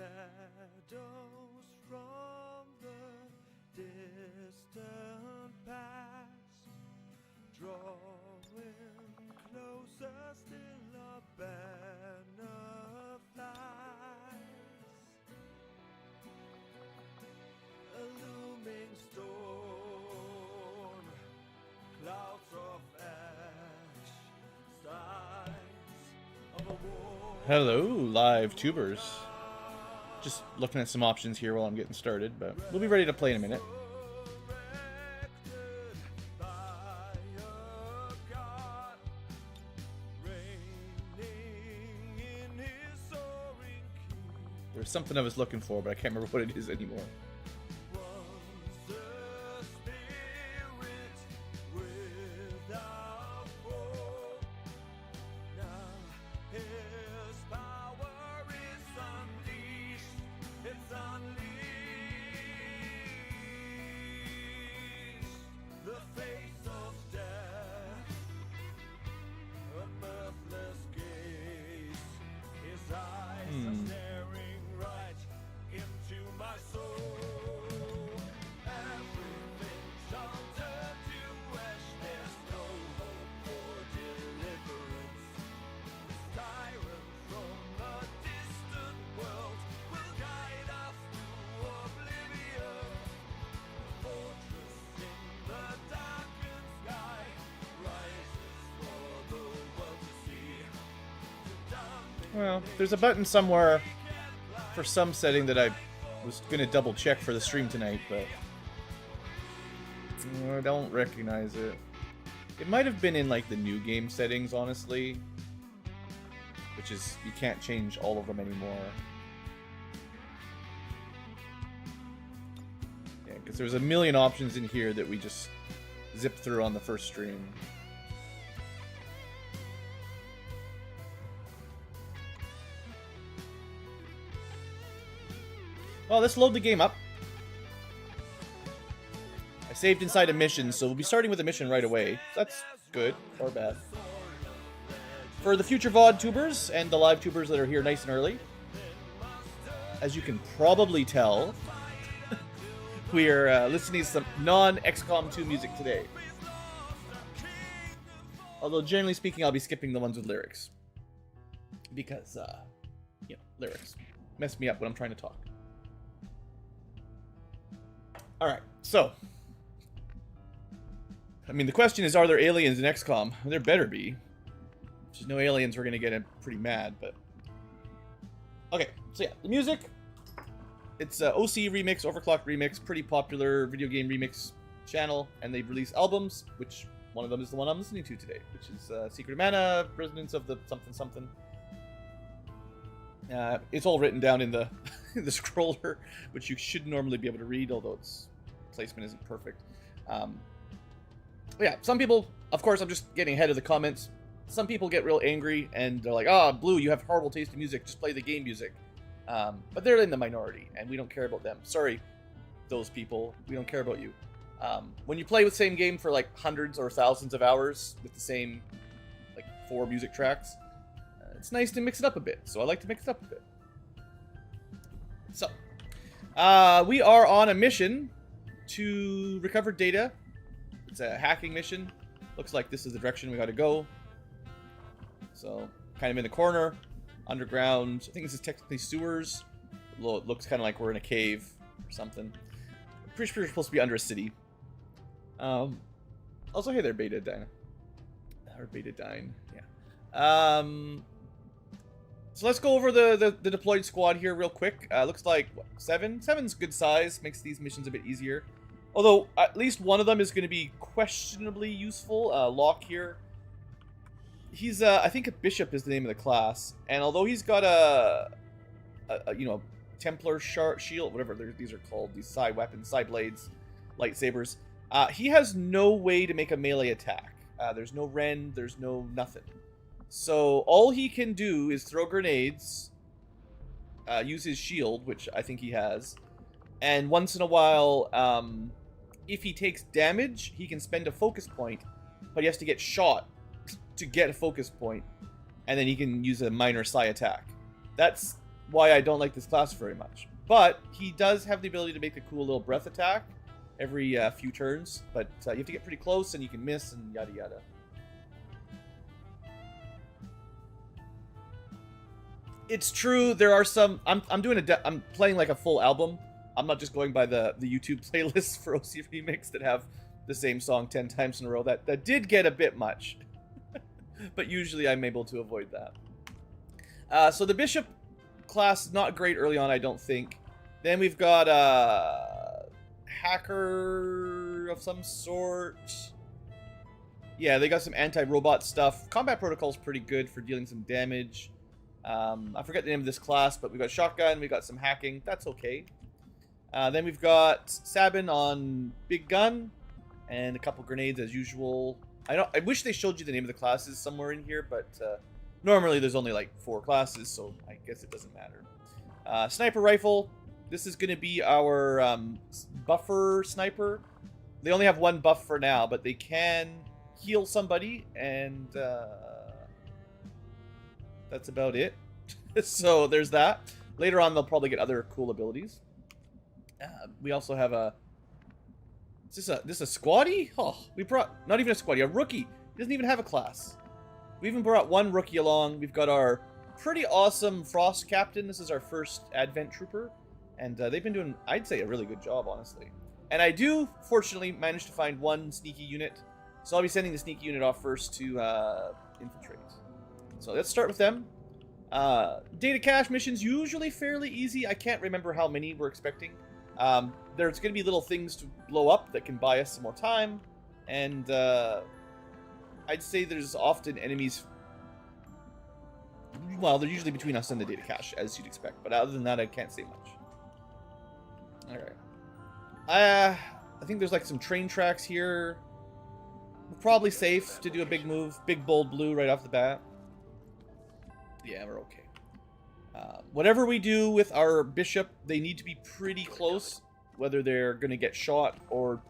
shadows from the distant past, drawing closer, still a banner flies. A looming storm, clouds of ash, signs of a war. Hello, live tubers. Just looking at some options here while I'm getting started, but we'll be ready to play in a minute. There's something I was looking for, but I can't remember what it is anymore. Well, there's a button somewhere for some setting that I was going to double check for the stream tonight, but I don't recognize it. It might have been in like the new game settings, honestly, which is, you can't change all of them anymore. Yeah, because there's a million options in here that we just zipped through on the first stream. Well, let's load the game up. I saved inside a mission, so we'll be starting with a mission right away. That's good, or bad. For the future VOD tubers, and the live tubers that are here nice and early, as you can probably tell, we are listening to some non-XCom 2 music today. Although, generally speaking, I'll be skipping the ones with lyrics. Because, you know, lyrics mess me up when I'm trying to talk. Alright, so. I mean, the question is, are there aliens in XCOM? There better be. If there's no aliens, we're going to get pretty mad, but... Okay, so yeah, the music. It's OC Remix, Overclock Remix, pretty popular video game remix channel, and they've released albums, which one of them is the one I'm listening to today, which is Secret of Mana, Resonance of the something something. It's all written down in the the scroller, which you should normally be able to read, although its placement isn't perfect. Yeah, some people, of course, I'm just getting ahead of the comments. Some people get real angry and they're like, "Ah, Blue, you have horrible taste in music. Just play the game music." But they're in the minority, and we don't care about them. Sorry, those people. We don't care about you. When you play the same game for like hundreds or thousands of hours with the same like 4 music tracks, it's nice to mix it up a bit. So I like to mix it up a bit. So, we are on a mission to recover data. It's a hacking mission. Looks like this is the direction we got to go. So, kind of in the corner, underground. I think this is technically sewers. Although it looks kind of like we're in a cave or something. I'm pretty sure we're supposed to be under a city. Also, hey there, Beta Dine. Or Beta Dine, yeah. So let's go over the deployed squad here real quick. Looks like, what, 7? 7's good size, makes these missions a bit easier. Although, at least one of them is going to be questionably useful. Locke here. He's, I think a Bishop is the name of the class. And although he's got a you know, Templar shield, whatever these are called, these side weapons, side blades, lightsabers, he has no way to make a melee attack. There's no rend, there's no nothing. So all he can do is throw grenades, use his shield, which I think he has, and once in a while, if he takes damage, he can spend a focus point, but he has to get shot to get a focus point, and then he can use a minor psi attack. That's why I don't like this class very much. But he does have the ability to make a cool little breath attack every few turns. But you have to get pretty close and you can miss and yada yada. It's true. There are some. I'm playing like a full album. I'm not just going by the YouTube playlists for OC Remix that have the same song 10 times in a row. That did get a bit much, but usually I'm able to avoid that. So the Bishop class is not great early on, I don't think. Then we've got a hacker of some sort. Yeah, they got some anti-robot stuff. Combat protocol is pretty good for dealing some damage. I forget the name of this class, but we got shotgun, we got some hacking. That's okay. Then we've got Sabin on big gun, and a couple grenades as usual. I wish they showed you the name of the classes somewhere in here, but normally there's only like 4 classes, so I guess it doesn't matter. Sniper rifle. This is going to be our buffer sniper. They only have 1 buff for now, but they can heal somebody, and that's about it. So there's that. Later on, they'll probably get other cool abilities. We also have a... Is this a squatty? Oh, we brought... Not even a squatty, a rookie. He doesn't even have a class. We even brought 1 rookie along. We've got our pretty awesome Frost Captain. This is our first Advent Trooper. And they've been doing, I'd say, a really good job, honestly. And I do, fortunately, manage to find 1 sneaky unit. So I'll be sending the sneaky unit off first to infiltrate. So let's start with them. Data cache missions, usually fairly easy. I can't remember how many we're expecting. There's going to be little things to blow up that can buy us some more time. And I'd say there's often enemies... Well, they're usually between us and the data cache, as you'd expect. But other than that, I can't say much. Alright. I think there's like some train tracks here. We're probably safe to do a big move. Big, bold blue right off the bat. Yeah, we're okay. Whatever we do with our bishop, they need to be pretty close, whether they're going to get shot or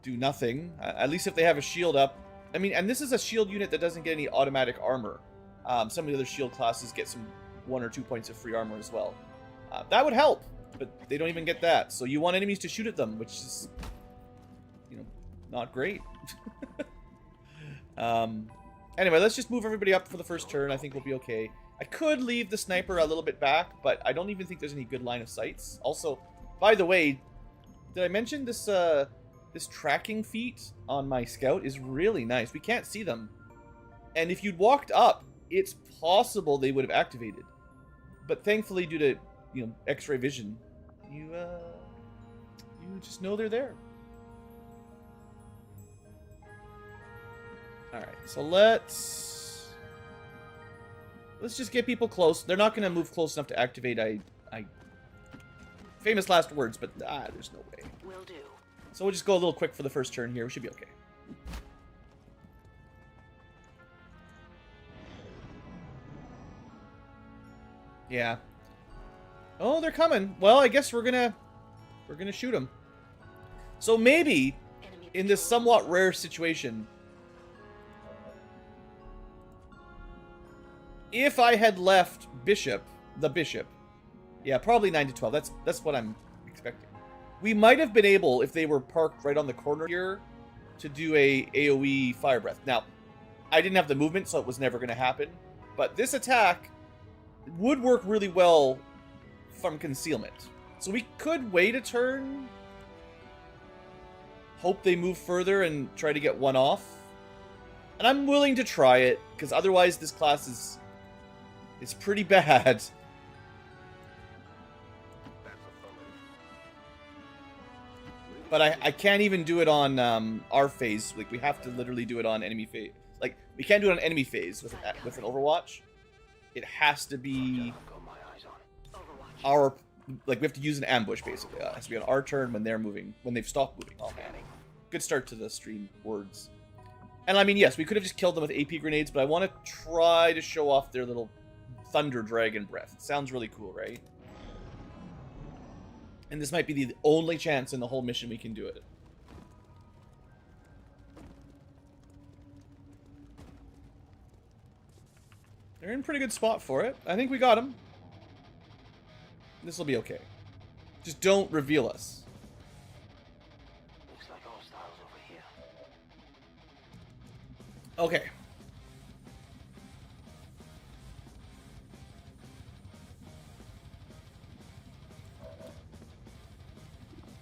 do nothing. At least if they have a shield up. I mean, and this is a shield unit that doesn't get any automatic armor. Some of the other shield classes get some 1 or 2 points of free armor as well. That would help, but they don't even get that. So you want enemies to shoot at them, which is, you know, not great. Anyway, let's just move everybody up for the first turn. I think we'll be okay. I could leave the sniper a little bit back, but I don't even think there's any good line of sights. Also, by the way, did I mention this this tracking feat on my scout is really nice. We can't see them. And if you'd walked up, it's possible they would have activated. But thankfully, due to, you know, X-ray vision, you just know they're there. Alright, so let's just get people close. They're not going to move close enough to activate. Famous last words, but there's no way. Will do. So we'll just go a little quick for the first turn here. We should be okay. Yeah. Oh, they're coming. Well, I guess we're gonna shoot them. So maybe in this somewhat rare situation, if I had left the bishop, yeah, probably 9 to 12. That's what I'm expecting. We might have been able, if they were parked right on the corner here, to do a AoE fire breath. Now, I didn't have the movement, so it was never going to happen. But this attack would work really well from concealment. So we could wait a turn, hope they move further, and try to get one off. And I'm willing to try it, because otherwise this class is pretty bad. But I can't even do it on our phase. Like, we have to literally do it on enemy phase. Like, we can't do it on enemy phase with an Overwatch. It has to be our... Like, we have to use an ambush, basically. It has to be on our turn when they're moving. When they've stopped moving. Oh, man. Good start to the stream words. And, I mean, yes, we could have just killed them with AP grenades, but I want to try to show off their little Thunder Dragon Breath. It sounds really cool, right? And this might be the only chance in the whole mission we can do it. They're in a pretty good spot for it. I think we got them. This will be okay. Just don't reveal us. Looks like hostiles over here. Okay.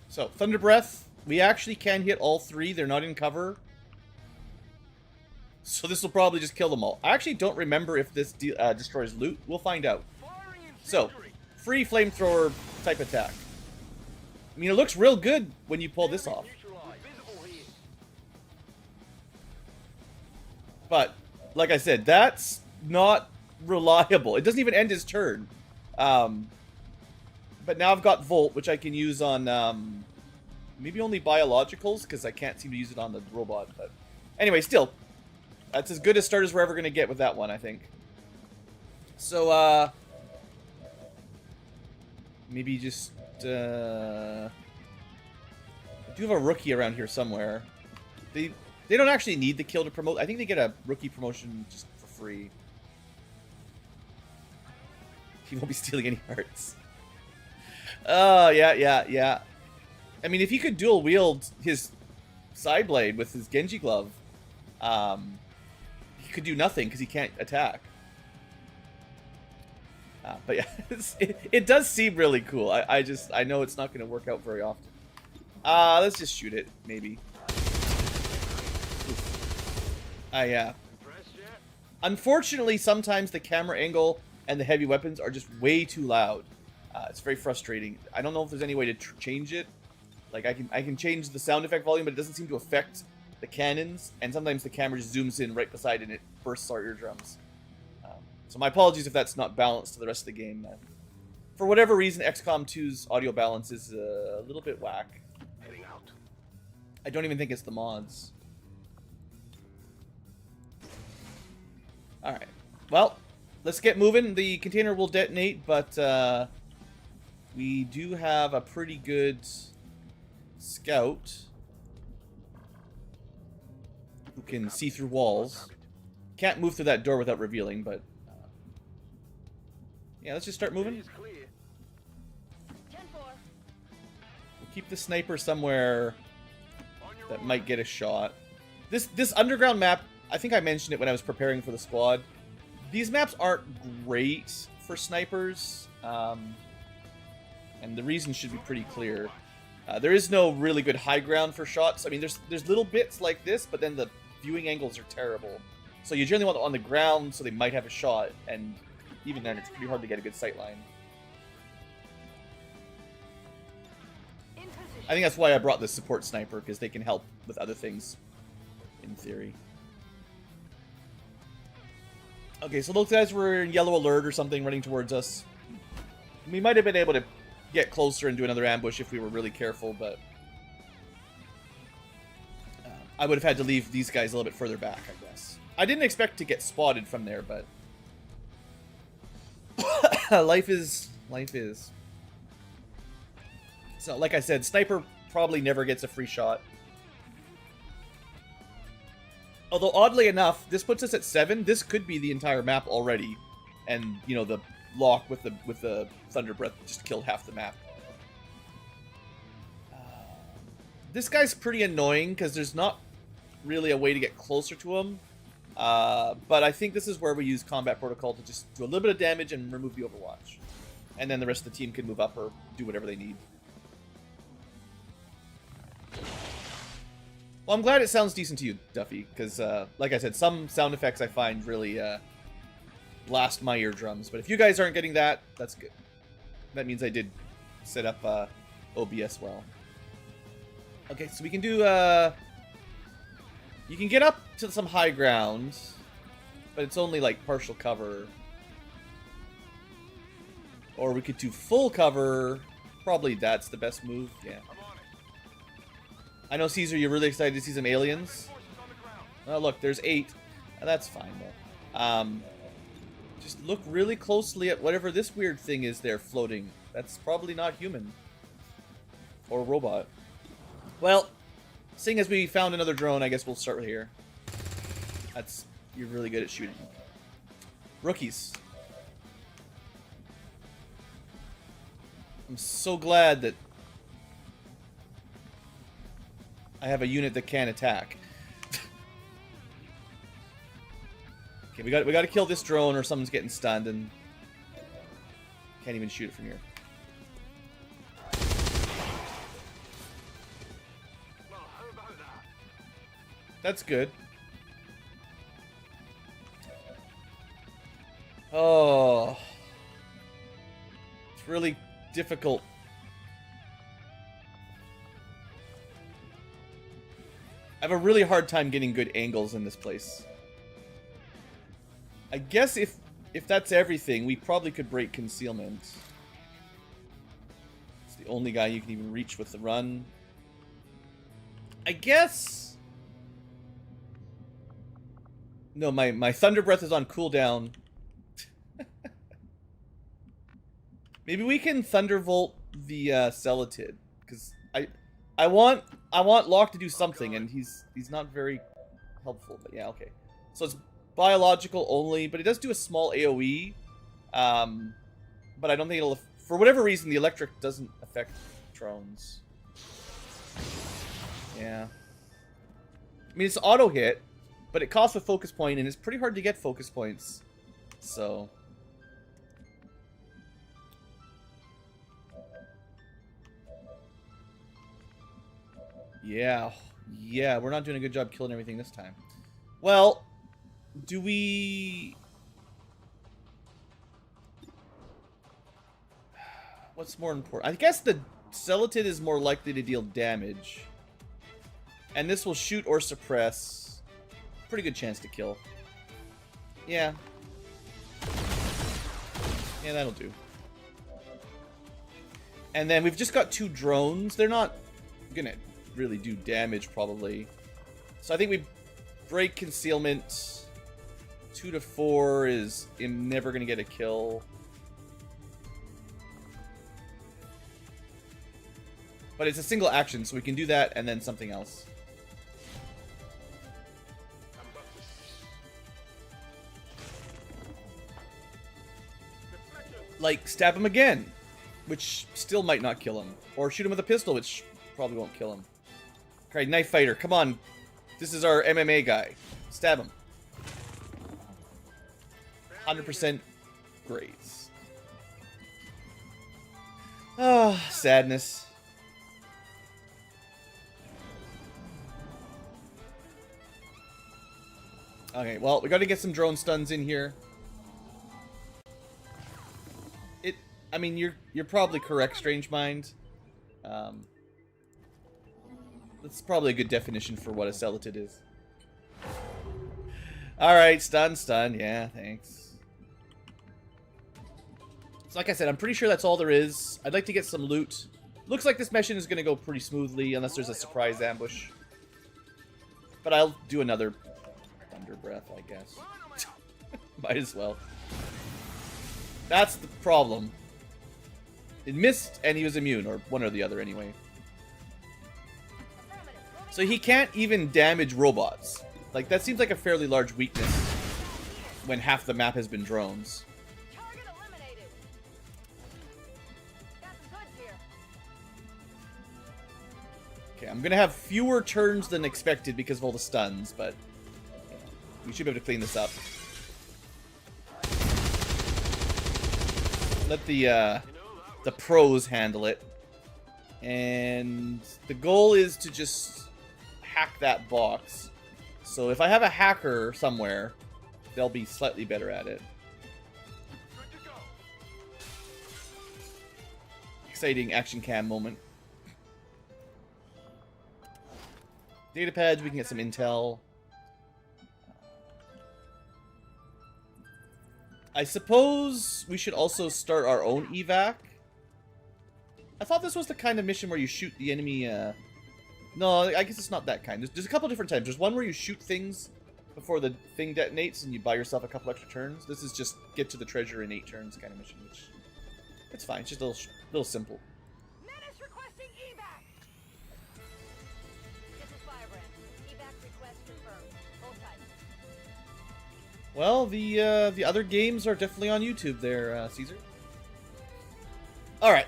So, Thunder Breath, we actually can hit all three. They're not in cover. So this will probably just kill them all. I actually don't remember if this destroys loot. We'll find out. So, free flamethrower type attack. I mean, it looks real good when you pull this off. But, like I said, that's not reliable. It doesn't even end his turn. But now I've got Volt, which I can use on maybe only biologicals, because I can't seem to use it on the robot. But anyway, still, that's as good a start as we're ever going to get with that one, I think. So, maybe just... I do have a rookie around here somewhere. They don't actually need the kill to promote. I think they get a rookie promotion just for free. He won't be stealing any hearts. Oh, yeah. I mean, if he could dual wield his side blade with his Genji glove, he could do nothing because he can't attack. But yeah, it does seem really cool. I know it's not going to work out very often. Let's just shoot it, maybe. Yeah. Unfortunately, sometimes the camera angle and the heavy weapons are just way too loud. It's very frustrating. I don't know if there's any way to change it. Like, I can change the sound effect volume, but it doesn't seem to affect the cannons. And sometimes the camera just zooms in right beside it and it bursts our eardrums. So my apologies if that's not balanced to the rest of the game. For whatever reason, XCOM 2's audio balance is a little bit whack. Heading out. I don't even think it's the mods. Alright. Well, let's get moving. The container will detonate, but we do have a pretty good scout who can see through walls. Can't move through that door without revealing, but... yeah, let's just start moving. We'll keep the sniper somewhere that might get a shot. This underground map, I think I mentioned it when I was preparing for the squad. These maps aren't great for snipers, and the reason should be pretty clear. There is no really good high ground for shots. I mean, there's little bits like this, but then the viewing angles are terrible. So you generally want them on the ground, so they might have a shot, and even then, it's pretty hard to get a good sight line. I think that's why I brought the support sniper, because they can help with other things, in theory. Okay, so those guys were in yellow alert or something running towards us. We might have been able to get closer and do another ambush if we were really careful, but... I would have had to leave these guys a little bit further back, I guess. I didn't expect to get spotted from there, but... life is. So, like I said, sniper probably never gets a free shot. Although, oddly enough, this puts us at 7. This could be the entire map already. And, you know, the lock with the Thunder Breath just killed half the map. This guy's pretty annoying, because there's not really a way to get closer to him. But I think this is where we use Combat Protocol to just do a little bit of damage and remove the Overwatch. And then the rest of the team can move up or do whatever they need. Well, I'm glad it sounds decent to you, Duffy, because, like I said, some sound effects I find really blast my eardrums. But if you guys aren't getting that, that's good. That means I did set up OBS well. Okay, so we can do... you can get up to some high ground, but it's only like partial cover. Or we could do full cover. Probably that's the best move, yeah. I know, Caesar, you're really excited to see some aliens. Oh, look, there's 8. That's fine, though. Just look really closely at whatever this weird thing is there floating. That's probably not human. Or robot. Well... seeing as we found another drone, I guess we'll start with here. You're really good at shooting. Rookies. I'm so glad that I have a unit that can attack. Okay, we got to kill this drone or someone's getting stunned and can't even shoot it from here. Well, how about that? That's good. Oh. It's really difficult. I have a really hard time getting good angles in this place. I guess if that's everything, we probably could break concealment. It's the only guy you can even reach with the run. I guess... No, my Thunder Breath is on cooldown. Maybe we can Thunderbolt the Celatid, because I want Locke to do something, and he's not very helpful. But yeah, okay. So it's biological only, but it does do a small AOE. But I don't think it'll. For whatever reason, the electric doesn't affect drones. Yeah. I mean, it's auto hit, but it costs a focus point, and it's pretty hard to get focus points. So. Yeah, we're not doing a good job killing everything this time. Well, do we... What's more important? I guess the Celatid is more likely to deal damage. And this will shoot or suppress. Pretty good chance to kill. Yeah. Yeah, that'll do. And then we've just got 2 drones. They're not gonna really do damage, probably. So I think we break concealment. 2 to 4 is never gonna get a kill. But it's a single action, so we can do that and then something else. Like, stab him again, which still might not kill him. Or shoot him with a pistol, which probably won't kill him. Alright, Knife Fighter, come on. This is our MMA guy. Stab him. 100% graze. Ah, sadness. Okay, well, we gotta get some drone stuns in here. I mean, you're probably correct, Strange Mind. That's probably a good definition for what a Celatid is. Alright, stun, yeah, thanks. So like I said, I'm pretty sure that's all there is. I'd like to get some loot. Looks like this mission is going to go pretty smoothly, unless there's a surprise ambush. But I'll do another Thunder Breath, I guess. Might as well. That's the problem. It missed, and he was immune, or one or the other anyway. So he can't even damage robots. Like, that seems like a fairly large weakness when half the map has been drones. Target eliminated. Got some goods here. Okay, I'm gonna have fewer turns than expected because of all the stuns, but you know, we should be able to clean this up. Let the pros handle it. And the goal is to just hack that box. So if I have a hacker somewhere, they'll be slightly better at it. Exciting action cam moment. Data pads, we can get some intel. I suppose we should also start our own evac. I thought this was the kind of mission where you shoot the enemy, No, I guess it's not that kind. There's a couple different types. There's one where you shoot things before the thing detonates and you buy yourself a couple extra turns. This is just get to the treasure in 8 turns kind of mission, which... It's fine. It's just a little simple. Menace requesting evac. This is Firebrand. Evac request confirmed. Hold tight. Well, the other games are definitely on YouTube there, Caesar. Alright.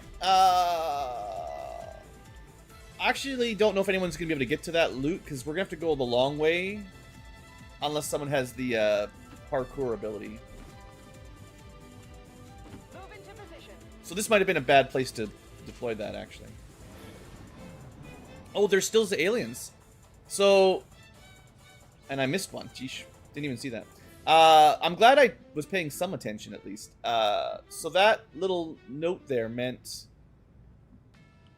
Actually, don't know if anyone's going to be able to get to that loot, because we're going to have to go the long way. Unless someone has the parkour ability. Move into position. So this might have been a bad place to deploy that, actually. Oh, there's still the aliens. So... And I missed one. Geesh. Didn't even see that. I'm glad I was paying some attention, at least. So that little note there meant...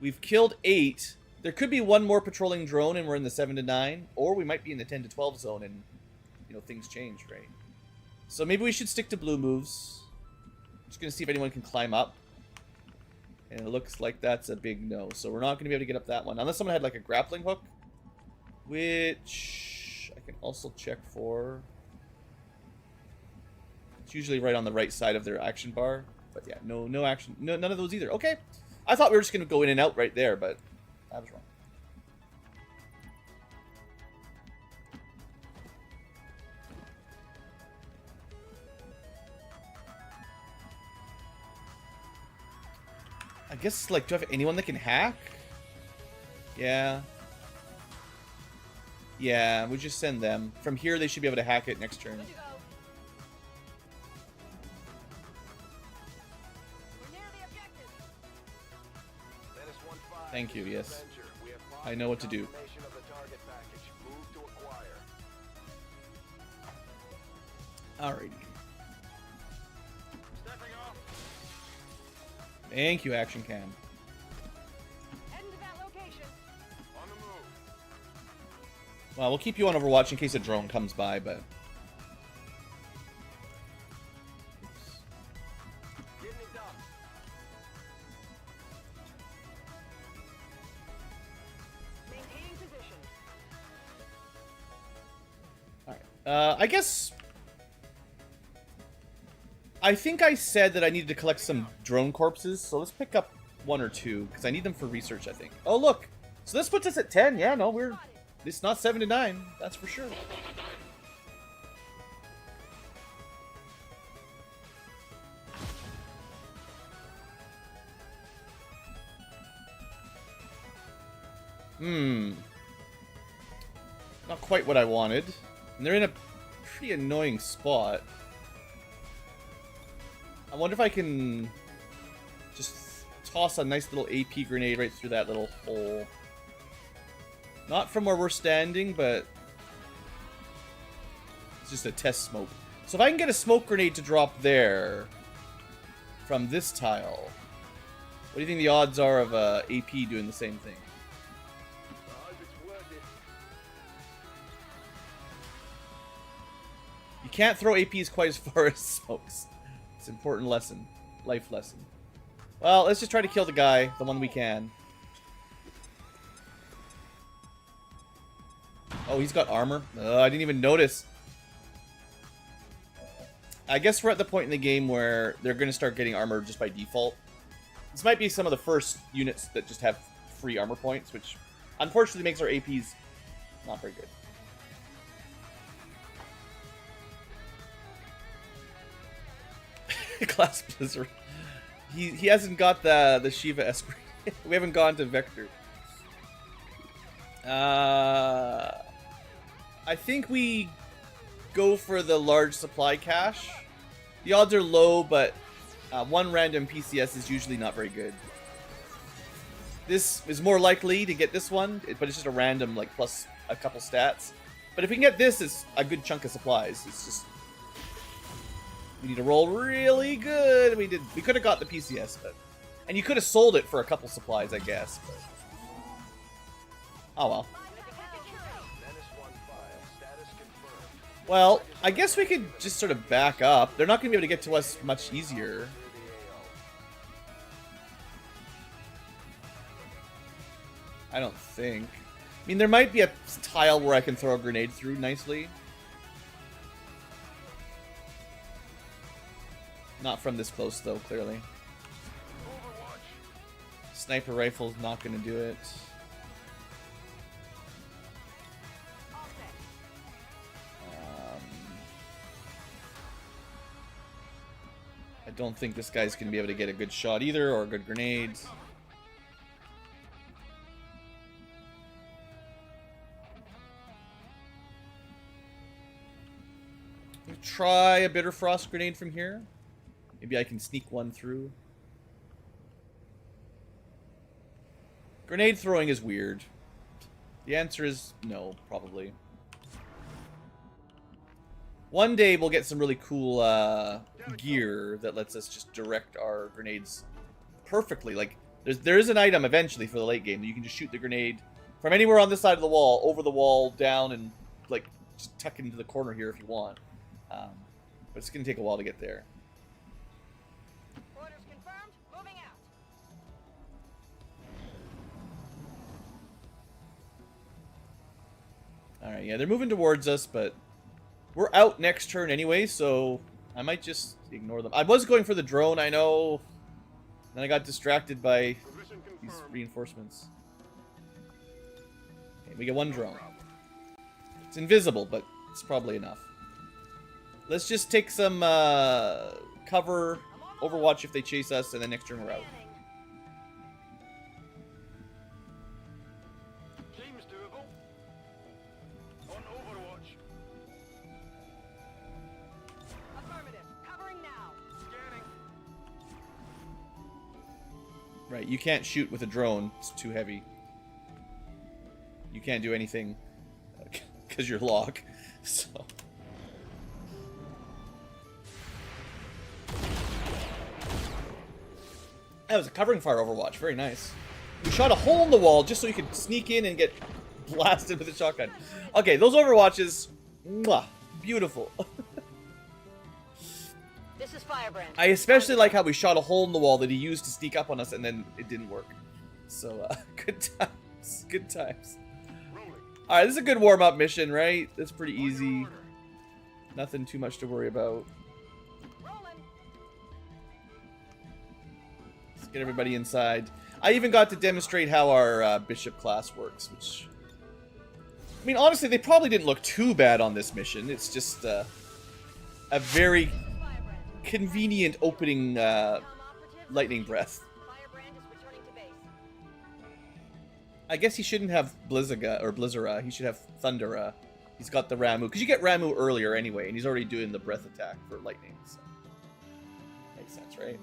We've killed 8. There could be one more patrolling drone and we're in the 7 to 9. Or we might be in the 10 to 12 zone and, you know, things change, right? So maybe we should stick to blue moves. Just going to see if anyone can climb up. And it looks like that's a big no. So we're not going to be able to get up that one. Unless someone had like a grappling hook. Which I can also check for. It's usually right on the right side of their action bar. But yeah, no action. No, none of those either. Okay. I thought we were just going to go in and out right there, but I was wrong. I guess, like, do I have anyone that can hack? Yeah. Yeah, we just send them. From here, they should be able to hack it next turn. Good to go. We're near the objective. Menace 1-5, Thank you, yes. Avenger. We have I know what to do. confirmation of the target package. Move to acquire. Alrighty. Stepping off. Thank you, Action Cam. Heading to that location. On the move. Well, we'll keep you on Overwatch in case a drone comes by, but... Getting it done. Maintaining position. Alright. I guess... I think I said that I needed to collect some drone corpses, so let's pick up 1 or 2, because I need them for research, I think. Oh, look! So this puts us at 10. Yeah, no, we're... It's not 7 to 9, that's for sure. Not quite what I wanted. And they're in a pretty annoying spot. I wonder if I can just toss a nice little AP grenade right through that little hole. Not from where we're standing, but it's just a test smoke. So if I can get a smoke grenade to drop there from this tile, what do you think the odds are of AP doing the same thing? I hope it's worth it. You can't throw APs quite as far as smokes. It's an important lesson. Life lesson. Well, let's just try to kill the guy, the one we can. Oh, he's got armor. I didn't even notice. I guess we're at the point in the game where they're going to start getting armor just by default. This might be some of the first units that just have free armor points, which unfortunately makes our APs not very good. Class Blizzard. He hasn't got the Shiva Esper. We haven't gone to Vector. I think we go for the large supply cache. The odds are low, but one random PCS is usually not very good. This is more likely to get this one, but it's just a random, like, plus a couple stats. But if we can get this, it's a good chunk of supplies. It's just... We need to roll really good. We could have got the PCS, but... And you could have sold it for a couple supplies, I guess. But... Oh well. Menace 1-5, status confirmed. Well, I guess we could just sort of back up. They're not going to be able to get to us much easier. I don't think. I mean, there might be a tile where I can throw a grenade through nicely. Not from this close, though, clearly. Sniper rifle's not going to do it. I don't think this guy's going to be able to get a good shot either, or a good grenade. Try a Bitter Frost grenade from here. Maybe I can sneak one through. Grenade throwing is weird. The answer is no, probably. One day we'll get some really cool gear that lets us just direct our grenades perfectly. Like, there is an item eventually for the late game that you can just shoot the grenade from anywhere on this side of the wall, over the wall, down, and like just tuck it into the corner here if you want. But it's going to take a while to get there. Orders confirmed. Moving out. Alright, yeah, they're moving towards us, but we're out next turn anyway, so I might just ignore them. I was going for the drone, I know. Then I got distracted by Position these confirmed. reinforcements. Okay, we get one drone. It's invisible, but it's probably enough. Let's just take some cover, Overwatch if they chase us, and then next turn we're out. Seems doable. On Overwatch. Affirmative. Covering now. Scanning. Right, you can't shoot with a drone. It's too heavy. You can't do anything because you're locked. So... That was a covering fire Overwatch. Very nice. We shot a hole in the wall just so you could sneak in and get blasted with a shotgun. Okay, those Overwatches, mwah, beautiful. This is Firebrand. I especially like how we shot a hole in the wall that he used to sneak up on us and then it didn't work. So, good times. Good times. Rolling. Alright, this is a good warm-up mission, right? That's pretty On your easy. order. Nothing too much to worry about. Rolling. Let's get everybody inside. I even got to demonstrate how our bishop class works, which... I mean, honestly, they probably didn't look too bad on this mission. It's just a very Firebrand. convenient opening Operative. lightning breath. Firebrand is returning to base. I guess he shouldn't have Blizzaga or Blizzara. He should have Thundera. He's got the Ramu. Because you get Ramu earlier anyway, and he's already doing the breath attack for lightning. So. Makes sense, right?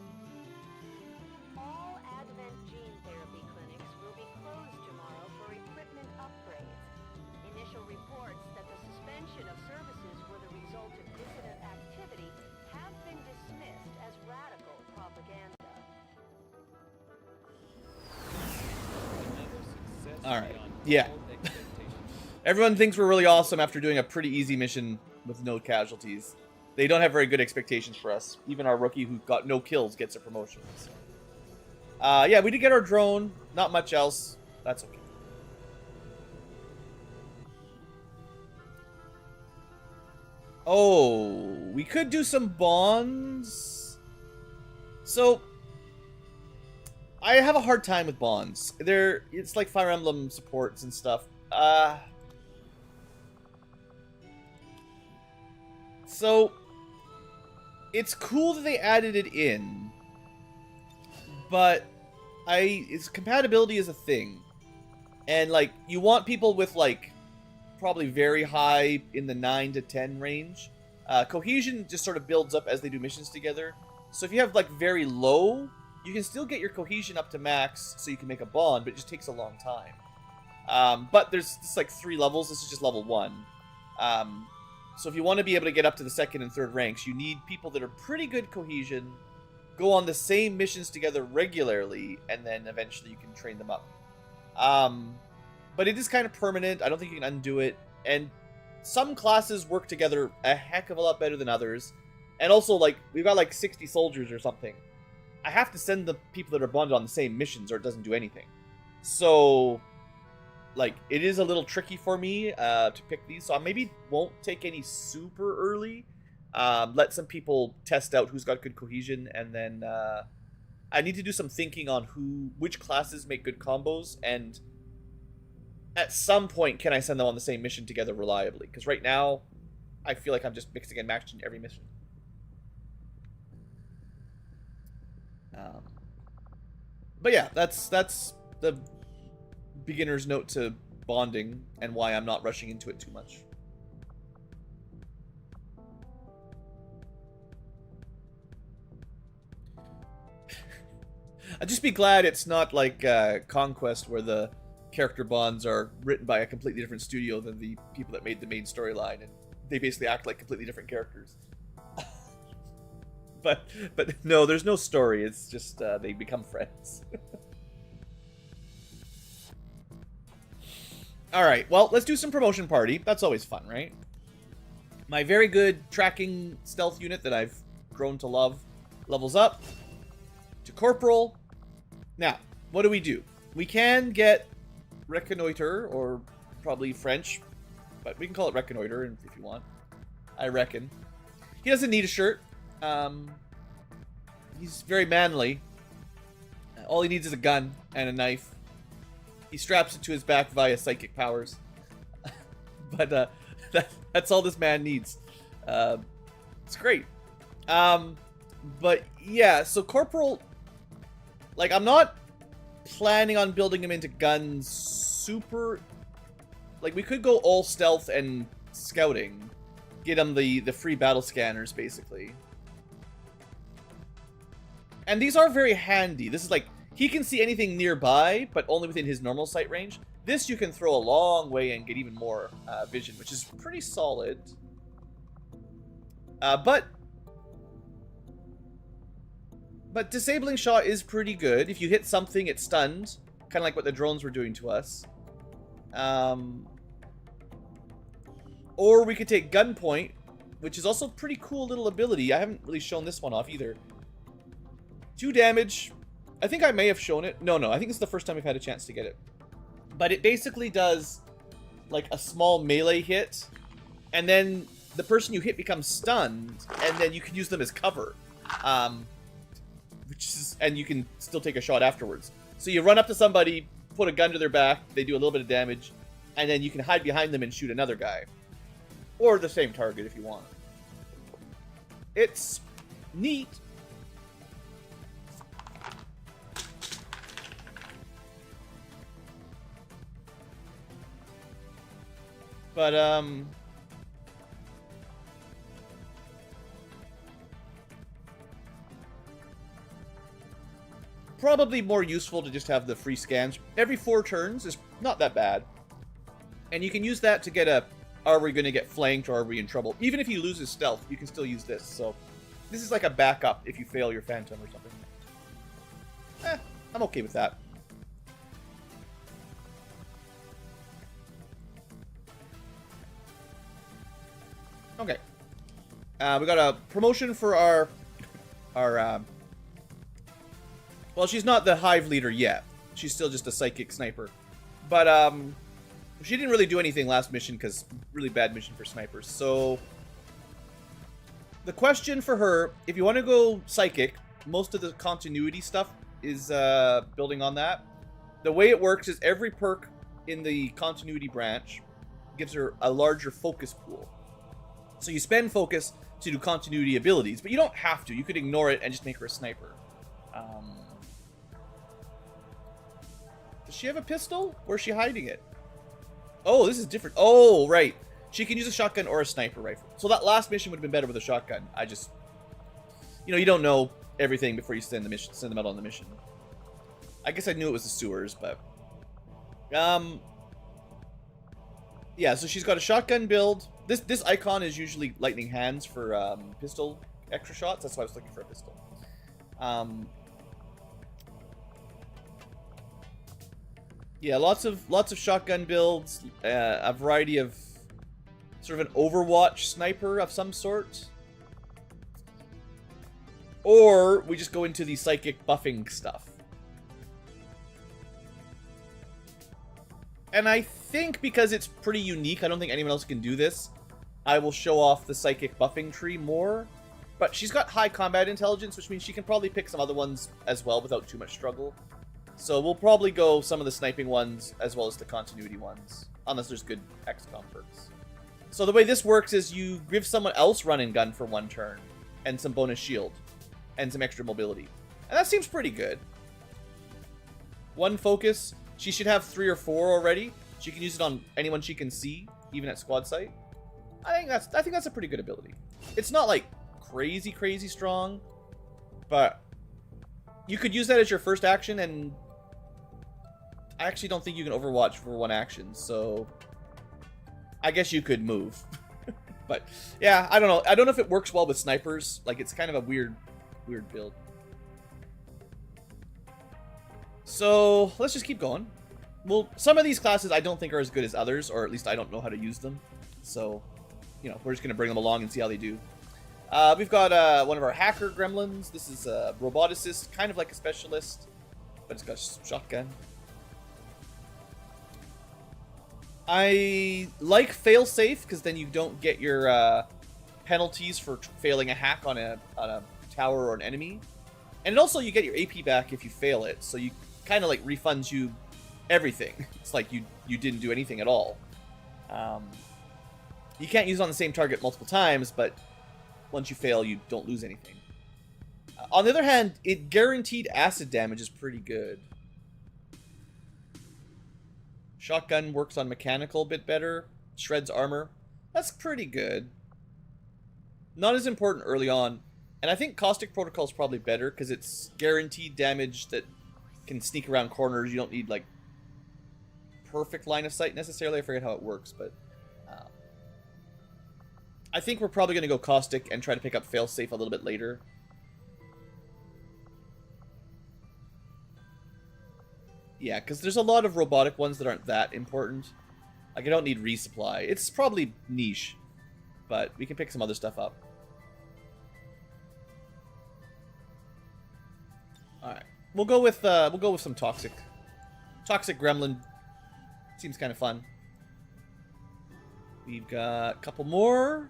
All Advent gene therapy clinics will be closed tomorrow for equipment upgrades. Initial reports that the suspension of services were the result of dissident activity have been dismissed as radical propaganda. Alright. Yeah. Everyone thinks we're really awesome after doing a pretty easy mission with no casualties. They don't have very good expectations for us. Even our rookie who got no kills gets a promotion. So. Yeah, we did get our drone. Not much else. That's okay. Oh, we could do some bonds. So, I have a hard time with bonds. It's like Fire Emblem supports and stuff. So, it's cool that they added it in, but compatibility is a thing. And, like, you want people with, like, probably very high in the 9 to 10 range. Cohesion just sort of builds up as they do missions together. So if you have, like, very low, you can still get your cohesion up to max so you can make a bond, but it just takes a long time. But there's just, like, 3 levels. This is just level 1. So if you want to be able to get up to the 2nd and 3rd ranks, you need people that are pretty good cohesion, go on the same missions together regularly, and then eventually you can train them up. But it is kind of permanent. I don't think you can undo it. And some classes work together a heck of a lot better than others. And also, like, we've got like 60 soldiers or something. I have to send the people that are bonded on the same missions or it doesn't do anything. So, like, it is a little tricky for me to pick these. So I maybe won't take any super early. Let some people test out who's got good cohesion. And then I need to do some thinking on which classes make good combos. And at some point, can I send them on the same mission together reliably? Because right now, I feel like I'm just mixing and matching every mission. But yeah, that's the beginner's note to bonding and why I'm not rushing into it too much. I'd just be glad it's not like Conquest, where the character bonds are written by a completely different studio than the people that made the main storyline, and they basically act like completely different characters. but no, there's no story. It's just they become friends. All right, well, let's do some promotion party. That's always fun, right? My very good tracking stealth unit that I've grown to love levels up to Corporal. Now, what do? We can get Reconnoiter, or probably French, but we can call it Reconnoiter if you want. I reckon. He doesn't need a shirt. He's very manly. All he needs is a gun and a knife. He straps it to his back via psychic powers. But that's all this man needs. It's great. But yeah, so Corporal, like, I'm not planning on building him into guns super. Like, we could go all stealth and scouting. Get him the free battle scanners, basically. And these are very handy. This is like, he can see anything nearby, but only within his normal sight range. This you can throw a long way and get even more vision, which is pretty solid. But disabling shot is pretty good. If you hit something, it's stunned. Kind of like what the drones were doing to us. Or we could take gunpoint, which is also a pretty cool little ability. I haven't really shown this one off either. 2 damage. I think I may have shown it. No, I think this is the first time we've had a chance to get it. But it basically does like a small melee hit, and then the person you hit becomes stunned, and then you can use them as cover. And you can still take a shot afterwards. So you run up to somebody, put a gun to their back, they do a little bit of damage, and then you can hide behind them and shoot another guy. Or the same target if you want. It's neat. But, probably more useful to just have the free scans. Every 4 turns is not that bad. And you can use that to get a, are we going to get flanked or are we in trouble? Even if he loses stealth, you can still use this. So, this is like a backup if you fail your Phantom or something. I'm okay with that. Okay. We got a promotion for our well, she's not the Hive leader yet. She's still just a psychic sniper. But, she didn't really do anything last mission because really bad mission for snipers. So, the question for her, if you want to go psychic, most of the continuity stuff is building on that. The way it works is every perk in the continuity branch gives her a larger focus pool. So you spend focus to do continuity abilities, but you don't have to. You could ignore it and just make her a sniper. Does she have a pistol? Where's she hiding it? Oh, this is different. Oh, right. She can use a shotgun or a sniper rifle. So that last mission would have been better with a shotgun. I just, you don't know everything before you send them out on the mission. I guess I knew it was the sewers, but yeah. So she's got a shotgun build. This icon is usually lightning hands for pistol extra shots. That's why I was looking for a pistol. Yeah, lots of shotgun builds, a variety of sort of an Overwatch sniper of some sort. Or we just go into the psychic buffing stuff. And I think because it's pretty unique, I don't think anyone else can do this, I will show off the psychic buffing tree more. But she's got high combat intelligence, which means she can probably pick some other ones as well without too much struggle. So we'll probably go some of the sniping ones as well as the continuity ones, unless there's good XCom perks. So the way this works is you give someone else run and gun for 1 turn, and some bonus shield, and some extra mobility. And that seems pretty good. 1 focus. She should have 3 or 4 already. She can use it on anyone she can see, even at squad sight. I think that's a pretty good ability. It's not like crazy strong, but you could use that as your first action, and I actually don't think you can overwatch for 1 action, so I guess you could move. But yeah, I don't know. I don't know if it works well with snipers. Like, it's kind of a weird build. So let's just keep going. Well, some of these classes I don't think are as good as others, or at least I don't know how to use them. So, you know, we're just gonna bring them along and see how they do. We've got one of our hacker gremlins. This is a roboticist, kind of like a specialist, but it's got a shotgun. I like failsafe because then you don't get your penalties for failing a hack on a tower or an enemy, and also you get your AP back if you fail it. So you kind of like refunds you everything. It's like you didn't do anything at all. You can't use it on the same target multiple times, but once you fail, you don't lose anything. On the other hand, it guaranteed acid damage is pretty good. Shotgun works on mechanical a bit better. Shreds armor. That's pretty good. Not as important early on. And I think Caustic Protocol is probably better because it's guaranteed damage that can sneak around corners. You don't need, like, perfect line of sight necessarily. I forget how it works, but I think we're probably going to go Caustic and try to pick up Failsafe a little bit later. Yeah, because there's a lot of robotic ones that aren't that important. Like, I don't need resupply. It's probably niche, but we can pick some other stuff up. All right, we'll go with some toxic gremlin. Seems kind of fun. We've got a couple more.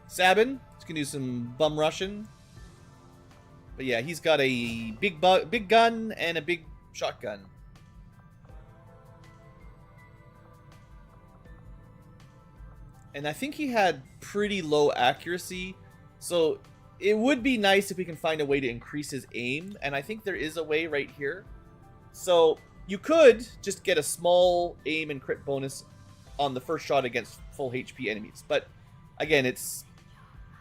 Sabin, he's gonna do some bum rushing. But yeah, he's got a big gun and a big shotgun. And I think he had pretty low accuracy, so it would be nice if we can find a way to increase his aim, and I think there is a way right here. So you could just get a small aim and crit bonus on the first shot against full HP enemies, but again, it's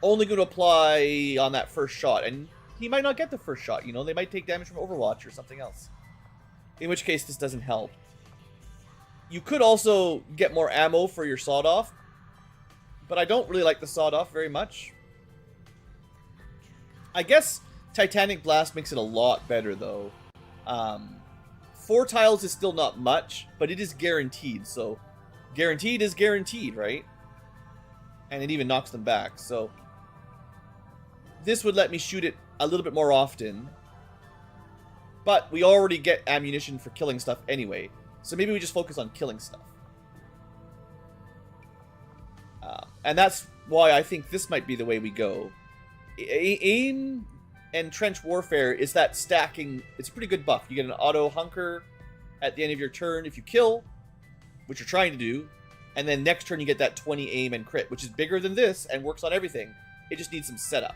only going to apply on that first shot, and he might not get the first shot, you know, they might take damage from Overwatch or something else. In which case, this doesn't help. You could also get more ammo for your sawed-off, but I don't really like the sawed-off very much. I guess Titanic Blast makes it a lot better, though. 4 tiles is still not much, but it is guaranteed, so guaranteed is guaranteed, right? And it even knocks them back, so this would let me shoot it a little bit more often. But we already get ammunition for killing stuff anyway, so maybe we just focus on killing stuff. And that's why I think this might be the way we go. AIM and Trench Warfare is that stacking. It's a pretty good buff. You get an auto hunker at the end of your turn if you kill, which you're trying to do, and then next turn you get that 20 aim and crit, which is bigger than this and works on everything. It just needs some setup.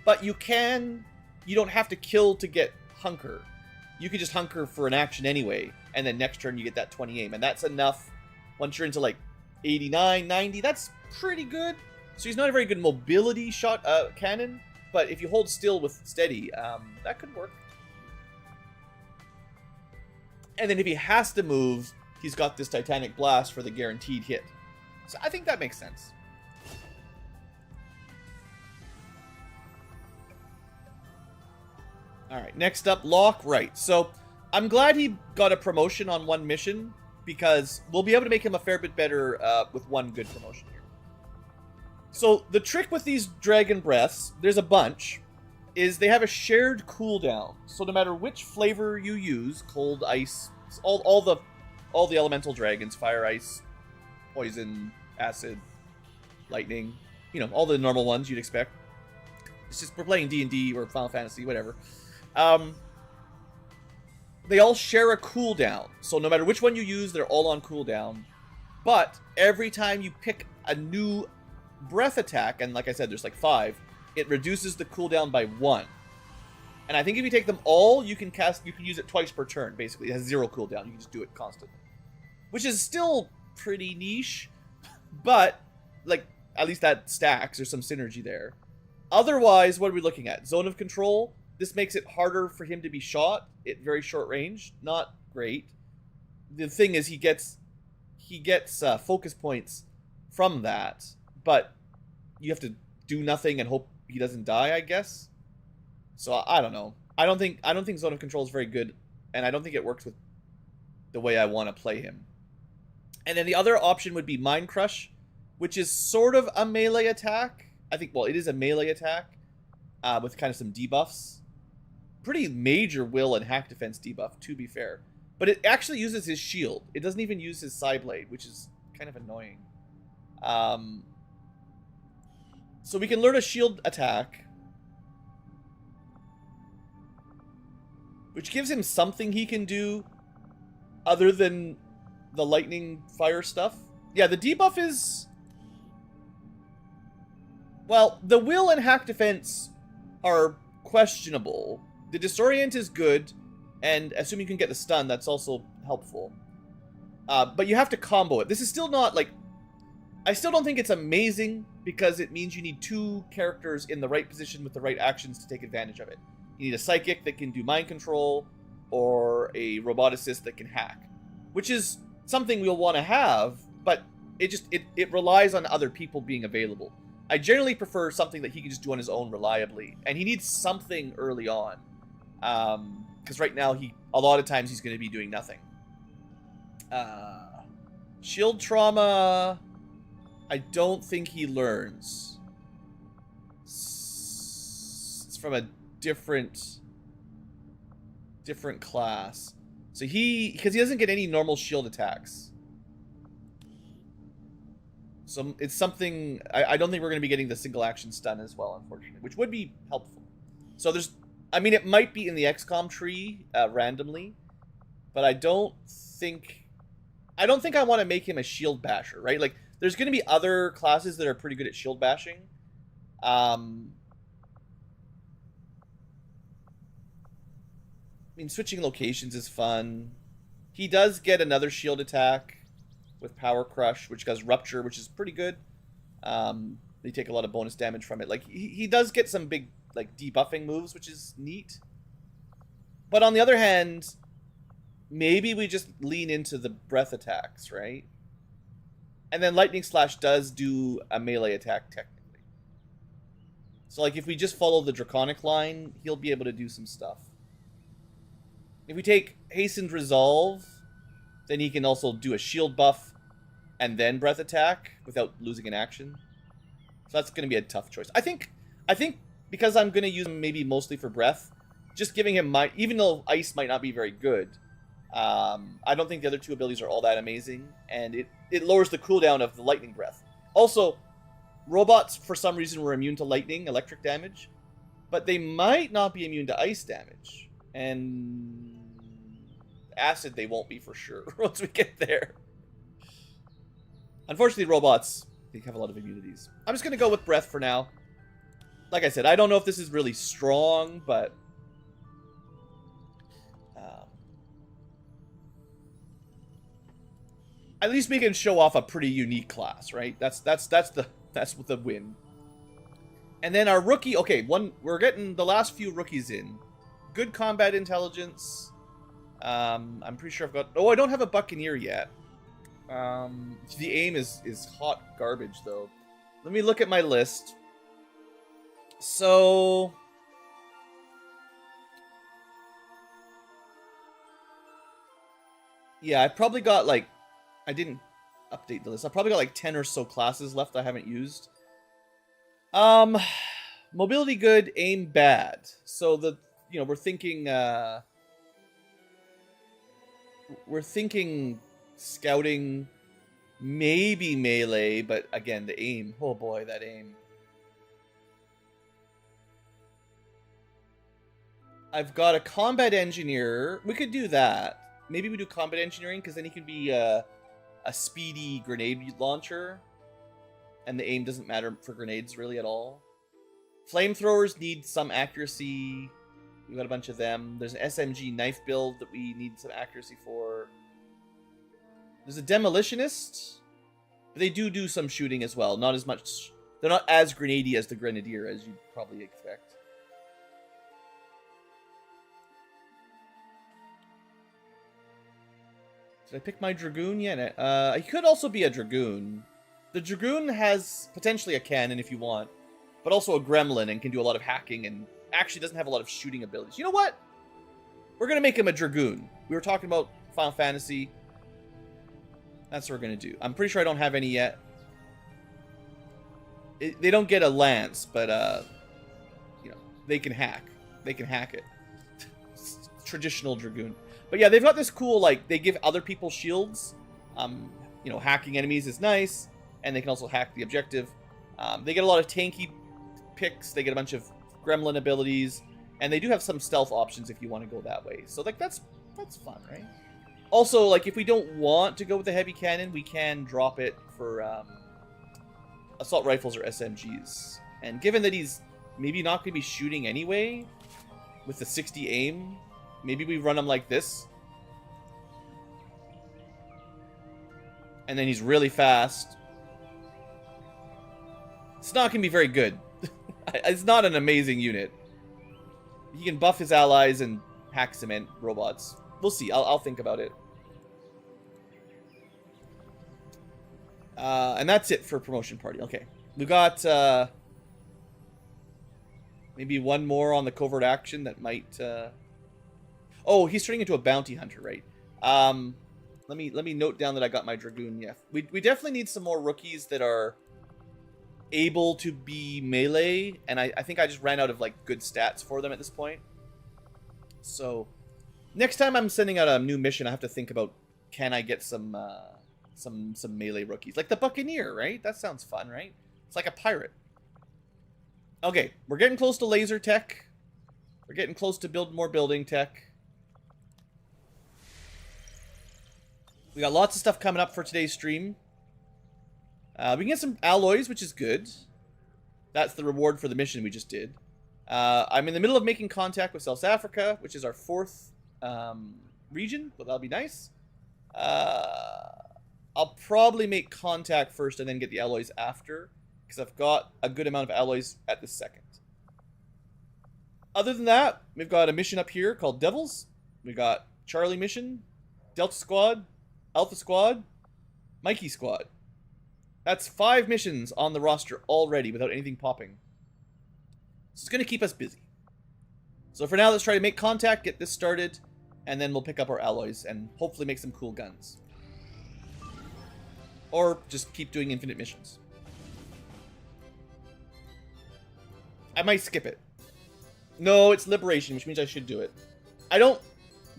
But you don't have to kill to get hunker. You can just hunker for an action anyway, and then next turn you get that 20 aim, and that's enough. Once you're into like 89, 90, that's pretty good. So he's not a very good mobility shot cannon, but if you hold still with steady, that could work. And then if he has to move, he's got this Titanic Blast for the guaranteed hit. So I think that makes sense. Alright, next up, Lock Right. So I'm glad he got a promotion on one mission, because we'll be able to make him a fair bit better with one good promotion here. So the trick with these Dragon Breaths, there's a bunch, is they have a shared cooldown. So no matter which flavor you use, cold, ice, all the elemental dragons, fire, ice, poison, acid, lightning, you know, all the normal ones you'd expect. It's just we're playing D&D or Final Fantasy, whatever. They all share a cooldown. So no matter which one you use, they're all on cooldown. But every time you pick a new breath attack, and like I said, there's like 5, it reduces the cooldown by 1. And I think if you take them all, you can use it twice per turn, basically. It has 0 cooldown. You can just do it constantly. Which is still pretty niche, but, like, at least that stacks. There's some synergy there. Otherwise, what are we looking at? Zone of control. This makes it harder for him to be shot at very short range. Not great. The thing is, he gets focus points from that, but you have to do nothing and hope he doesn't die, I guess. So I don't know. I don't think Zone of Control is very good, and I don't think it works with the way I want to play him. And then the other option would be Mind Crush, which is sort of a melee attack. I think, well, it is a melee attack with kind of some debuffs. Pretty major will and hack defense debuff, to be fair. But it actually uses his shield. It doesn't even use his Psyblade, which is kind of annoying. So we can learn a shield attack, which gives him something he can do other than the lightning fire stuff. Yeah, the debuff is... Well, the will and hack defense are questionable. The disorient is good, and assuming you can get the stun, that's also helpful. But you have to combo it. This is still not, like... I still don't think it's amazing, because it means you need 2 characters in the right position with the right actions to take advantage of it. You need a psychic that can do mind control, or a roboticist that can hack. Which is something we'll want to have, but it relies on other people being available. I generally prefer something that he can just do on his own reliably, and he needs something early on. Because right now, a lot of times he's going to be doing nothing. Shield Trauma, I don't think he learns. It's from a different class. So because he doesn't get any normal shield attacks. So it's something, I don't think we're going to be getting the single action stun as well, unfortunately, which would be helpful. So it might be in the XCom tree randomly, but I don't think I want to make him a shield basher, right? Like, there's going to be other classes that are pretty good at shield bashing. I mean, switching locations is fun. He does get another shield attack with Power Crush, which does Rupture, which is pretty good. They take a lot of bonus damage from it. Like, he does get some big, like, debuffing moves, which is neat. But on the other hand, maybe we just lean into the breath attacks, right? And then Lightning Slash does do a melee attack, technically. So, like, if we just follow the Draconic line, he'll be able to do some stuff. If we take Hastened Resolve, then he can also do a shield buff and then breath attack without losing an action. So that's going to be a tough choice. I think because I'm going to use him maybe mostly for breath, just giving him even though ice might not be very good, I don't think the other 2 abilities are all that amazing, and it lowers the cooldown of the lightning breath. Also, robots for some reason were immune to lightning, electric damage, but they might not be immune to ice damage. And acid they won't be for sure once we get there. Unfortunately, robots, they have a lot of immunities. I'm just going to go with breath for now. Like I said, I don't know if this is really strong, but... at least we can show off a pretty unique class, right? That's the win. And then our rookie, okay, we're getting the last few rookies in. Good combat intelligence. I'm pretty sure I've got... Oh, I don't have a Buccaneer yet. The aim is hot garbage, though. Let me look at my list. So... yeah, I probably got, like... I didn't update the list. I probably got, like, 10 or so classes left I haven't used. Mobility good, aim bad. So we're thinking scouting, maybe melee, but again, the aim. Oh boy, that aim. I've got a combat engineer. We could do that. Maybe we do combat engineering, because then he can be a speedy grenade launcher. And the aim doesn't matter for grenades really at all. Flamethrowers need some accuracy. We got a bunch of them. There's an SMG knife build that we need some accuracy for. There's a demolitionist. But they do some shooting as well. Not as much. They're not as grenady as the grenadier as you'd probably expect. Did I pick my dragoon yet? He could also be a dragoon. The dragoon has potentially a cannon if you want, but also a gremlin and can do a lot of hacking and actually doesn't have a lot of shooting abilities. You know what? We're gonna make him a dragoon. We were talking about Final Fantasy. That's what we're gonna do. I'm pretty sure I don't have any yet. They don't get a lance, but you know, they can hack. They can hack it. Traditional dragoon. But yeah, they've got this cool, like, they give other people shields. You know, hacking enemies is nice, and they can also hack the objective. They get a lot of tanky picks. They get a bunch of gremlin abilities, and they do have some stealth options if you want to go that way. So, like, that's fun, right? Also, like, if we don't want to go with the heavy cannon, we can drop it for assault rifles or SMGs. And given that he's maybe not going to be shooting anyway, with the 60 aim, maybe we run him like this. And then he's really fast. It's not going to be very good. It's not an amazing unit. He can buff his allies and hack cement robots. We'll see. I'll think about it. And that's it for promotion party. Okay. We got maybe one more on the covert action that might... Oh, he's turning into a bounty hunter, right? Let me note down that I got my dragoon. Yeah, we definitely need some more rookies that are able to be melee, and I think I just ran out of like good stats for them at this point. So next time I'm sending out a new mission, I have to think about, can I get some melee rookies, like the Buccaneer, right? That sounds fun, right? It's like a pirate. Okay, we're getting close to laser tech. We're getting close to build more building tech. We got lots of stuff coming up for today's stream. We can get some alloys, which is good. That's the reward for the mission we just did. I'm in the middle of making contact with South Africa, which is our 4th region, but that'll be nice. I'll probably make contact first and then get the alloys after, because I've got a good amount of alloys at this second. Other than that, we've got a mission up here called Devils. We got Charlie mission, Delta Squad, Alpha Squad, Mikey Squad. That's 5 missions on the roster already without anything popping. So it's going to keep us busy. So for now, let's try to make contact, get this started, and then we'll pick up our alloys and hopefully make some cool guns. Or just keep doing infinite missions. I might skip it. No, it's Liberation, which means I should do it. I don't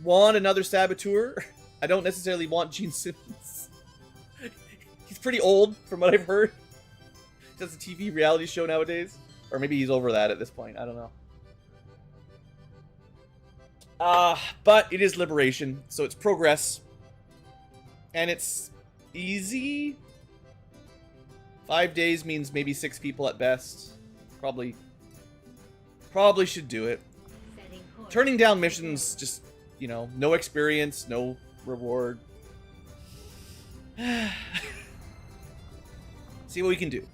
want another Saboteur. I don't necessarily want Gene Simmons. He's pretty old, from what I've heard. He does a TV reality show nowadays. Or maybe he's over that at this point. I don't know. But it is Liberation, so it's progress. And it's easy. 5 days means maybe 6 people at best. Probably should do it. Turning down missions, just, you know, no experience, no reward. See what we can do.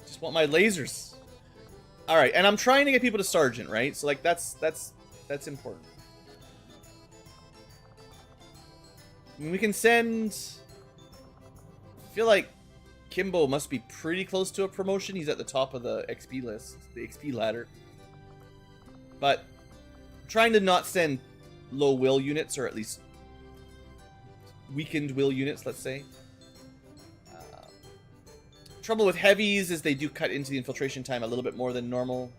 Just want my lasers. All right, and I'm trying to get people to sergeant, right? So like that's important. I mean, we can send. I feel like Kimbo must be pretty close to a promotion. He's at the top of the XP list, the XP ladder. But trying to not send low will units, or at least weakened will units, let's say. Trouble with heavies is they do cut into the infiltration time a little bit more than normal.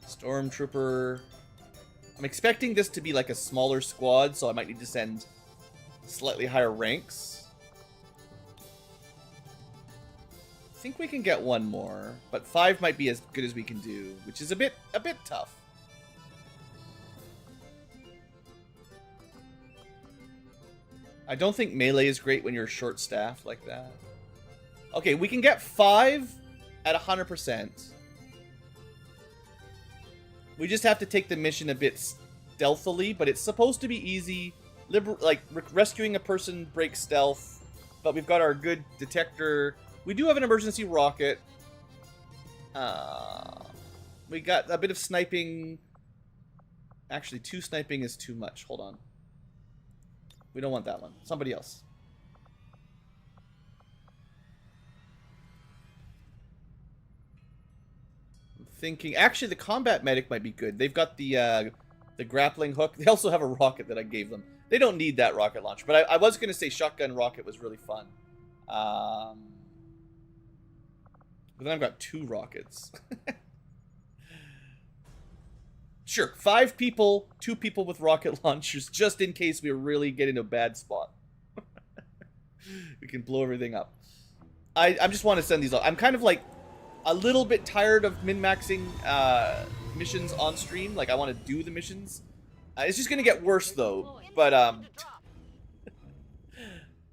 Stormtrooper. I'm expecting this to be like a smaller squad, so I might need to send slightly higher ranks. I think we can get one more, but 5 might be as good as we can do, which is a bit tough. I don't think melee is great when you're short-staffed like that. Okay, we can get 5 at 100%. We just have to take the mission a bit stealthily, but it's supposed to be easy. Rescuing a person breaks stealth, but we've got our good detector. We do have an emergency rocket. We got a bit of sniping. Actually, 2 sniping is too much. Hold on. We don't want that one. Somebody else. I'm thinking... Actually, the combat medic might be good. They've got the grappling hook. They also have a rocket that I gave them. They don't need that rocket launcher. But I was going to say shotgun rocket was really fun. But then I've got 2 rockets. Sure, 5 people, 2 people with rocket launchers, just in case we really get into a bad spot. We can blow everything up. I just want to send these out. I'm kind of like a little bit tired of min-maxing missions on stream. Like, I want to do the missions. It's just going to get worse, though. But,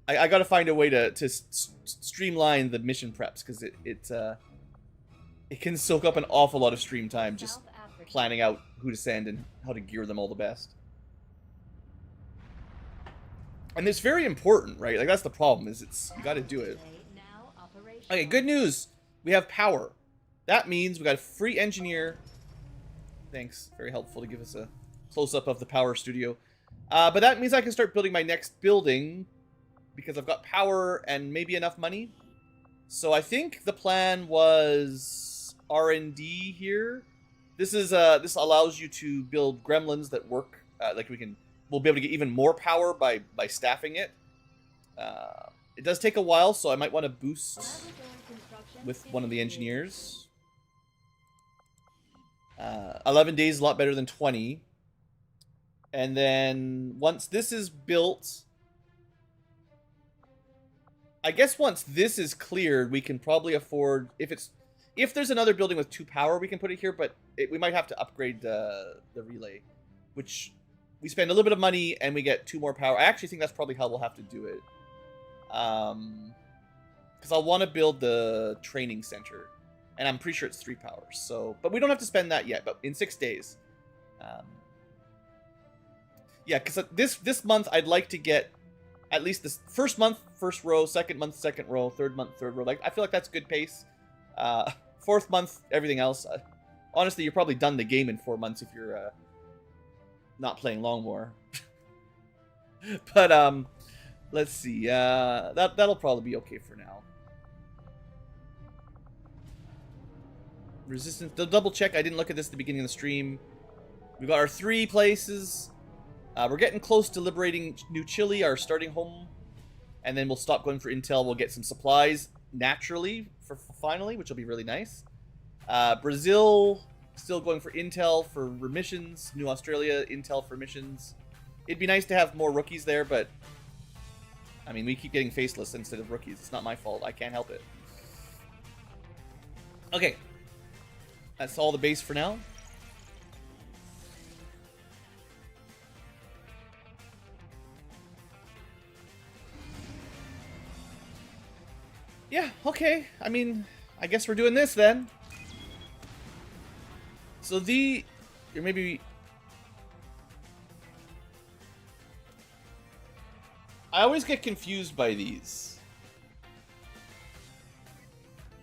I got to find a way to streamline the mission preps, because it can soak up an awful lot of stream time just planning out who to send and how to gear them all the best. And it's very important, right? Like, that's the problem, is you got to do it. Okay, good news. We have power. That means we got a free engineer. Thanks. Very helpful to give us a close-up of the power studio. But that means I can start building my next building because I've got power and maybe enough money. So I think the plan was R&D here. This allows you to build gremlins that work. We'll be able to get even more power by staffing it. It does take a while, so I might want to boost with one of the engineers. 11 days is a lot better than 20. And then once this is built, I guess once this is cleared, we can probably afford, if there's another building with 2 power, we can put it here, but we might have to upgrade the relay, which we spend a little bit of money and we get 2 more power. I actually think that's probably how we'll have to do it. Because I'll want to build the training center, and I'm pretty sure it's 3 powers. So, but we don't have to spend that yet. But in 6 days, yeah, because this month I'd like to get at least this first month first row, second month second row, third month third row. Like, I feel like that's good pace. 4th month everything else. Honestly, you're probably done the game in 4 months if you're not playing long war. But let's see. That'll probably be okay for now. Resistance. They'll double check. I didn't look at this at the beginning of the stream. We got our 3 places. We're getting close to liberating New Chile, our starting home, and then we'll stop going for intel. We'll get some supplies naturally for finally, which will be really nice. Brazil still going for intel for missions. New Australia intel for missions. It'd be nice to have more rookies there, but I mean, we keep getting faceless instead of rookies. It's not my fault. I can't help it. Okay, that's all the base for now. Yeah, okay. I mean, I guess we're doing this then. So or maybe... I always get confused by these.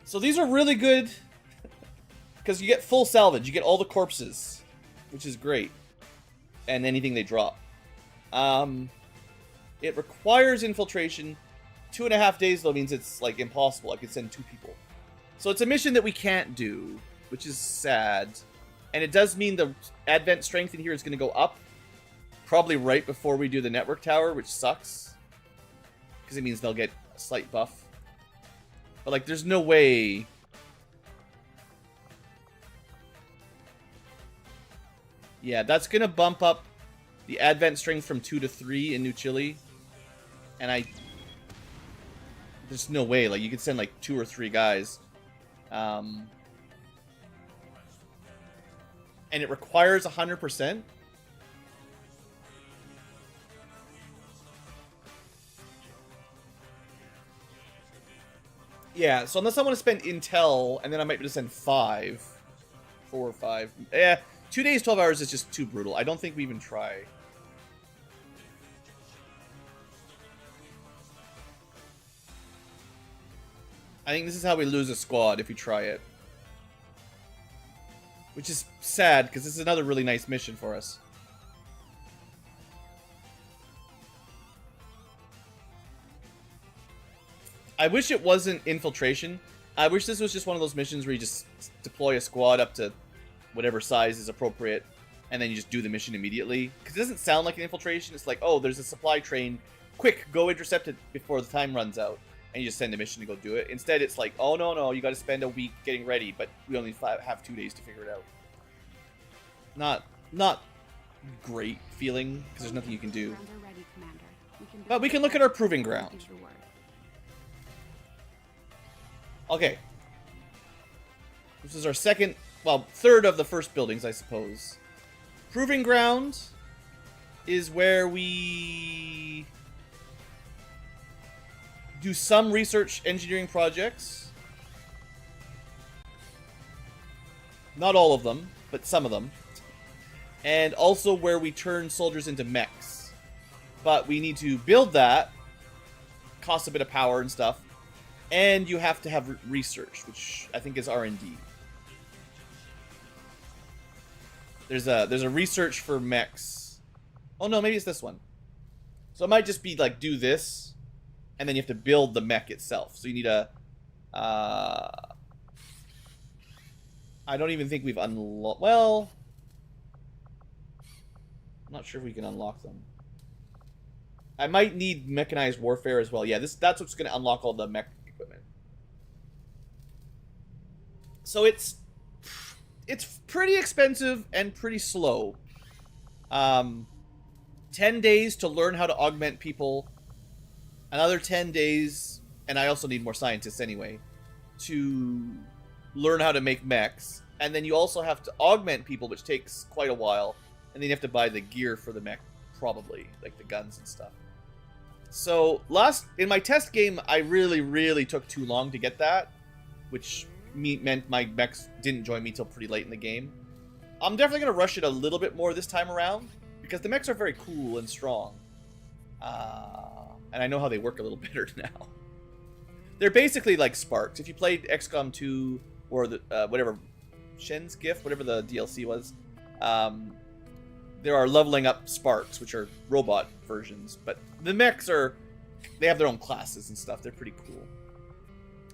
So these are really good because you get full salvage. You get all the corpses, which is great. And anything they drop. It requires infiltration. 2.5 days, though, means it's, like, impossible. I could send 2 people. So it's a mission that we can't do, which is sad. And it does mean the advent strength in here is going to go up. Probably right before we do the network tower, which sucks. Because it means they'll get a slight buff. But, like, there's no way... Yeah, that's going to bump up the advent strength from 2 to 3 in New Chile. And there's no way. Like, you could send, like, 2 or 3 guys. And it requires 100%. Yeah, so unless I want to spend intel, and then I might be able to send 4 or 5. 2 days, 12 hours is just too brutal. I don't think we even try. I think this is how we lose a squad if we try it. Which is sad, because this is another really nice mission for us. I wish it wasn't infiltration. I wish this was just one of those missions where you just deploy a squad up to whatever size is appropriate, and then you just do the mission immediately. Because it doesn't sound like an infiltration. It's like, oh, there's a supply train. Quick, go intercept it before the time runs out. And you just send a mission to go do it. Instead, it's like, oh, no, you got to spend a week getting ready, but we only have 2 days to figure it out. Not great feeling, because there's nothing you can do. But we can look at our proving ground. Okay. This is our second, well, third of the first buildings, I suppose. Proving ground is where we do some research engineering projects. Not all of them, but some of them. And also where we turn soldiers into mechs. But we need to build that. Costs a bit of power and stuff. And you have to have research, which I think is R&D. There's a research for mechs. Oh no, maybe it's this one. So it might just be like do this, and then you have to build the mech itself. So you need a... I don't even think we've unlocked... Well... I'm not sure if we can unlock them. I might need mechanized warfare as well. Yeah, that's what's going to unlock all the mech equipment. So it's pretty expensive and pretty slow. 10 days to learn how to augment people. Another 10 days, and I also need more scientists anyway, to learn how to make mechs. And then you also have to augment people, which takes quite a while. And then you have to buy the gear for the mech, probably, like the guns and stuff. So, in my test game, I really took too long to get that, which meant my mechs didn't join me till pretty late in the game. I'm definitely going to rush it a little bit more this time around, because the mechs are very cool and strong. And I know how they work a little better now. They're basically like sparks. If you played XCom 2, or the whatever, Shen's Gift, whatever the DLC was, there are leveling up sparks, which are robot versions. But the mechs they have their own classes and stuff. They're pretty cool.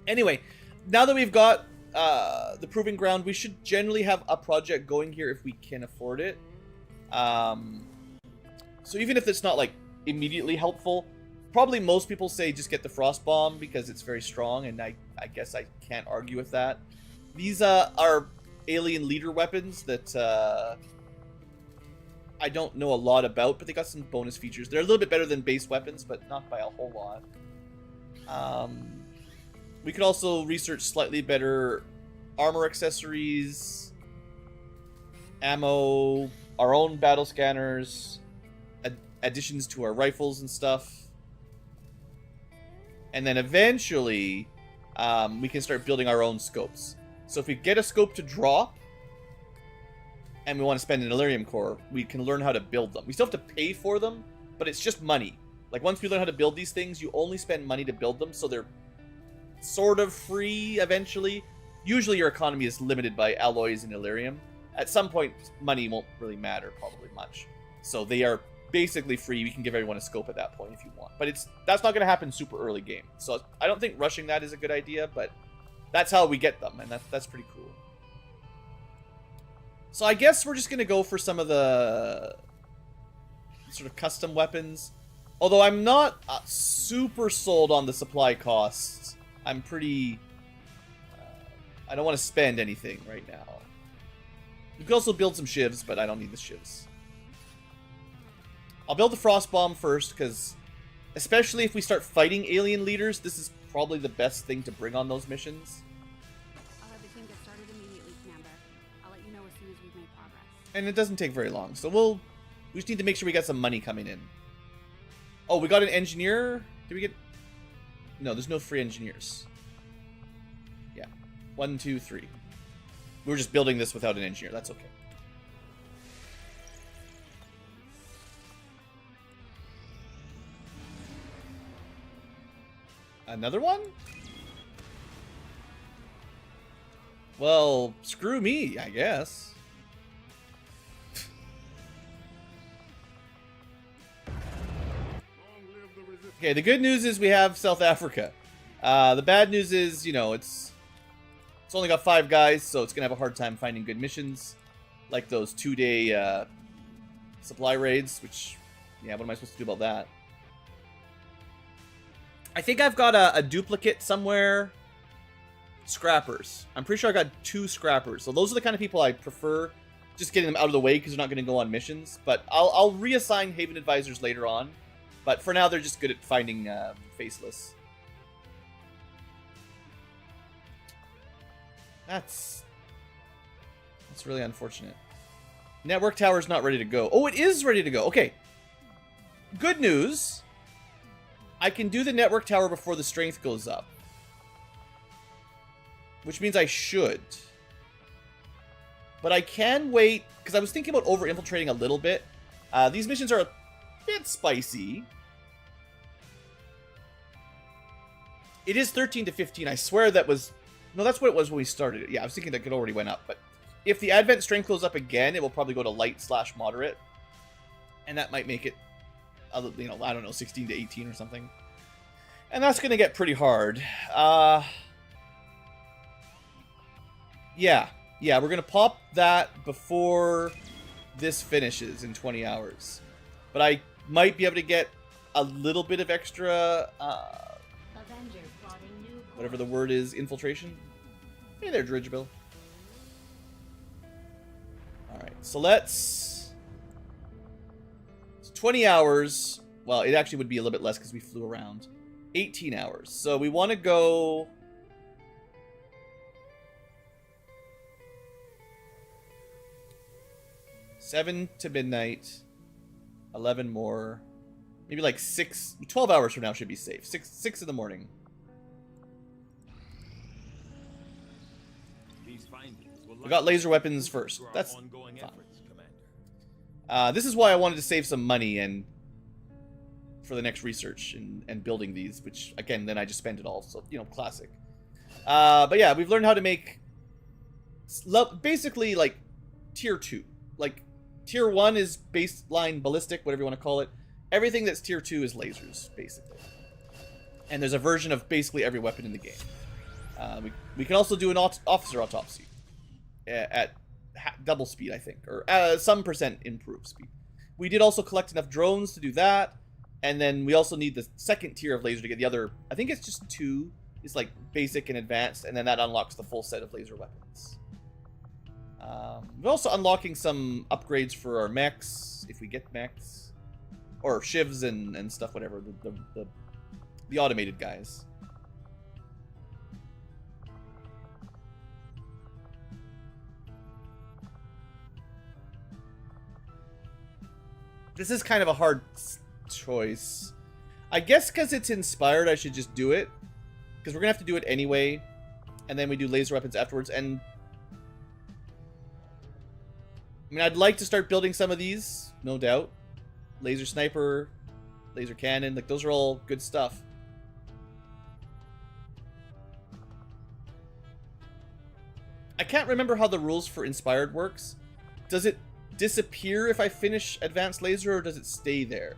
Anyway, now that we've got the proving ground, we should generally have a project going here if we can afford it. So even if it's not like immediately helpful, probably most people say just get the frost bomb because it's very strong, and I guess I can't argue with that. These are alien leader weapons that I don't know a lot about, but they got some bonus features. They're a little bit better than base weapons, but not by a whole lot. We could also research slightly better armor accessories, ammo, our own battle scanners, additions to our rifles and stuff. And then eventually, we can start building our own scopes. So if we get a scope to drop, and we want to spend an Illyrium core, we can learn how to build them. We still have to pay for them, but it's just money. Like, once we learn how to build these things, you only spend money to build them, so they're sort of free eventually. Usually your economy is limited by alloys and Illyrium. At some point, money won't really matter probably much. So they are basically free. We can give everyone a scope at that point if you want. But that's not going to happen super early game. So I don't think rushing that is a good idea, but that's how we get them, and that's pretty cool. So I guess we're just going to go for some of the sort of custom weapons. Although I'm not super sold on the supply costs. I'm pretty... I don't want to spend anything right now. You could also build some shivs, but I don't need the shivs. I'll build the frost bomb first, because especially if we start fighting alien leaders, this is probably the best thing to bring on those missions. I'll have the team get started immediately, Commander. I'll let you know as soon as we've made progress. And it doesn't take very long, so we just need to make sure we got some money coming in. Oh, we got an engineer? Did we get... No, there's no free engineers. Yeah. 1, 2, 3. We were just building this without an engineer. That's okay. Another one? Well, screw me, I guess. Okay, the good news is we have South Africa. The bad news is, you know, it's only got 5 guys, so it's gonna have a hard time finding good missions, like those 2-day supply raids. Which, yeah, what am I supposed to do about that? I think I've got a duplicate somewhere. Scrappers. I'm pretty sure I got 2 scrappers. So those are the kind of people I prefer. Just getting them out of the way because they're not going to go on missions. But I'll reassign Haven Advisors later on. But for now, they're just good at finding faceless. That's really unfortunate. Network tower's not ready to go. Oh, it is ready to go. Okay. Good news. I can do the network tower before the strength goes up. Which means I should. But I can wait, because I was thinking about over-infiltrating a little bit. These missions are a bit spicy. It is 13 to 15. I swear that was... No, that's what it was when we started it. Yeah, I was thinking that it already went up. But if the Advent strength goes up again, it will probably go to light/moderate. And that might make it, you know, I don't know, 16 to 18 or something. And that's going to get pretty hard. Yeah, we're going to pop that before this finishes in 20 hours. But I might be able to get a little bit of extra, whatever the word is, infiltration. Hey there, Dirigible. Alright, so let's... It's 20 hours. Well, it actually would be a little bit less because we flew around. 18 hours. So we want to go... Seven to midnight, 11 more, maybe like 12 hours from now should be safe. 6 in the morning. We got laser weapons first. That's fine. This is why I wanted to save some money and for the next research and building these, which again, then I just spent it all. So, you know, classic. But yeah, we've learned how to make basically like tier 2. Like, tier 1 is baseline ballistic, whatever you want to call it. Everything that's tier 2 is lasers, basically. And there's a version of basically every weapon in the game. We can also do an officer autopsy at double speed, I think, or some % improved speed. We did also collect enough drones to do that, and then we also need the second tier of laser to get the other. I think it's just 2. It's like basic and advanced, and then that unlocks the full set of laser weapons. We're also unlocking some upgrades for our mechs, if we get mechs. Or shivs and stuff, whatever. The automated guys. This is kind of a hard choice. I guess because it's inspired, I should just do it. Because we're going to have to do it anyway. And then we do laser weapons afterwards. And I mean, I'd like to start building some of these, no doubt. Laser sniper, laser cannon, like those are all good stuff. I can't remember how the rules for inspired works. Does it disappear if I finish advanced laser, or does it stay there?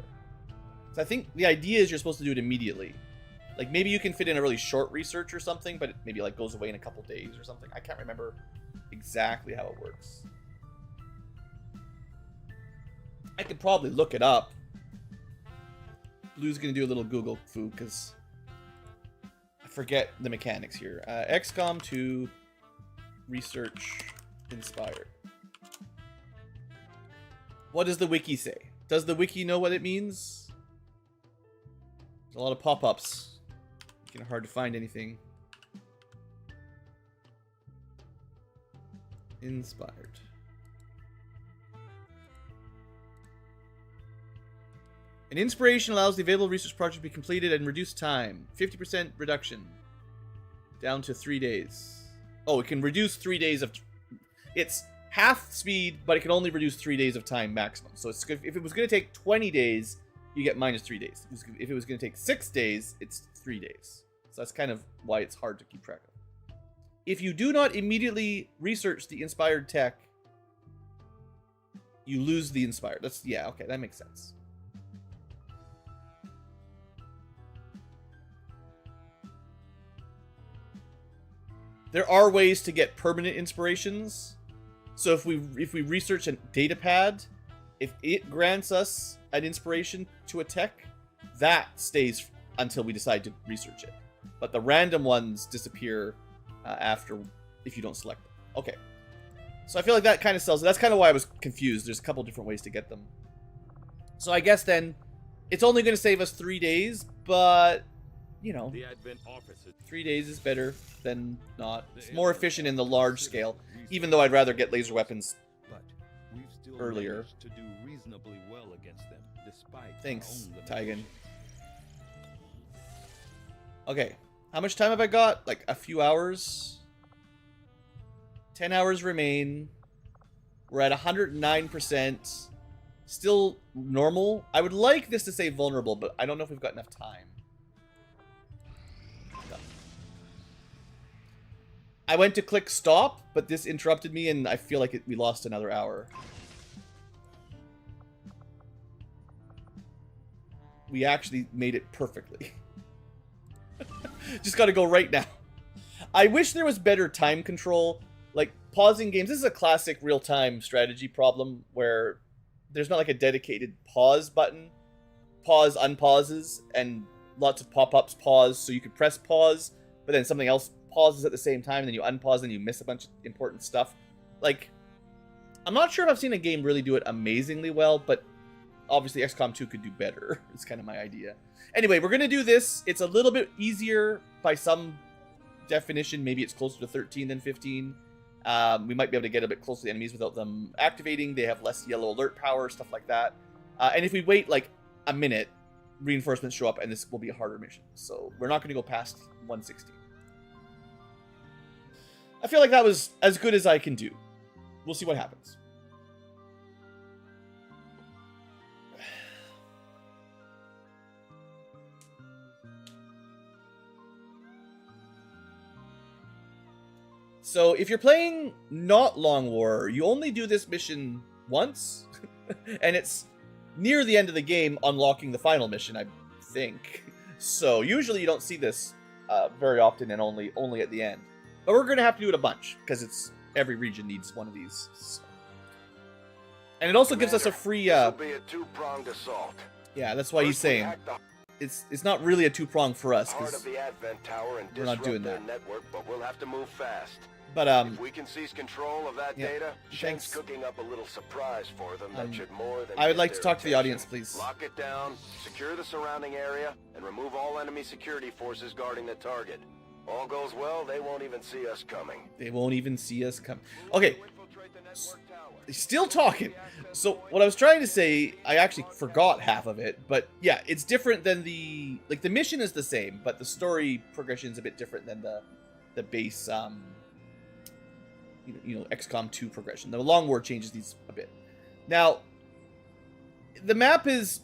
So I think the idea is you're supposed to do it immediately. Like maybe you can fit in a really short research or something, but it maybe like goes away in a couple days or something. I can't remember exactly how it works. I could probably look it up. Blue's gonna do a little Google foo because I forget the mechanics here. XCom 2 research inspired. What does the wiki say? Does the wiki know what it means? There's a lot of pop-ups. Making it hard to find anything. Inspired. An inspiration allows the available research project to be completed and reduce time. 50% reduction. Down to 3 days. Oh, it can reduce 3 days of... It's half speed, but it can only reduce 3 days of time maximum. So it's good. If it was going to take 20 days, you get minus 3 days. If it was going to take 6 days, it's 3 days. So that's kind of why it's hard to keep track of. If you do not immediately research the inspired tech, you lose the inspired. That's, yeah, okay, that makes sense. There are ways to get permanent inspirations. So if we research a data pad, if it grants us an inspiration to a tech, that stays until we decide to research it. But the random ones disappear after if you don't select them. Okay. So I feel like that kind of sells it. That's kind of why I was confused. There's a couple different ways to get them. So I guess then it's only going to save us 3 days, but you know, 3 days is better than not. It's more efficient in the large scale, even though I'd rather get laser weapons earlier. To do reasonably well against them, despite Thanks, Tygan. Okay, how much time have I got? Like a few hours? 10 hours remain. We're at 109%. Still normal. I would like this to say vulnerable, but I don't know if we've got enough time. No. I went to click stop, but this interrupted me, and I feel like we lost another hour. We actually made it perfectly. Just gotta go right now. I wish there was better time control. Like, pausing games. This is a classic real-time strategy problem where there's not like a dedicated pause button. Pause unpauses, and lots of pop-ups pause, so you could press pause, but then something else pauses at the same time, and then you unpause, and you miss a bunch of important stuff. Like, I'm not sure if I've seen a game really do it amazingly well, but obviously XCOM 2 could do better. It's kind of my idea. Anyway, we're going to do this. It's a little bit easier by some definition. Maybe it's closer to 13 than 15. We might be able to get a bit close to the enemies without them activating. They have less yellow alert power, stuff like that. And if we wait like a minute, reinforcements show up, and this will be a harder mission. So we're not going to go past 116. I feel like that was as good as I can do. We'll see what happens. So if you're playing not Long War, you only do this mission once, and it's near the end of the game, unlocking the final mission, I think. So usually you don't see this very often, and only at the end. But we're going to have to do it a bunch, because it's every region needs one of these. So. And it also gives us a free... This will be a two-pronged assault. Yeah, that's why he's saying it's not really a two-prong for us, Heart because of the Advent Tower and we're not doing disrupt that. their network, but we'll have to move fast. But If we can seize control of that yeah, data, thanks. Shank's cooking up a little surprise for them that should more than I would get like to their talk to the attention. audience, please. Lock it down, secure the surrounding area, and remove all enemy security forces guarding the target. All goes well, they won't even see us coming. They won't even see us come. Okay, Infiltrate the network tower. he's still talking. So what I was trying to say, I actually forgot half of it. But yeah, it's different than the... Like, the mission is the same, but the story progression is a bit different than the base... you know, XCOM 2 progression. The Long War changes these a bit. Now, the map is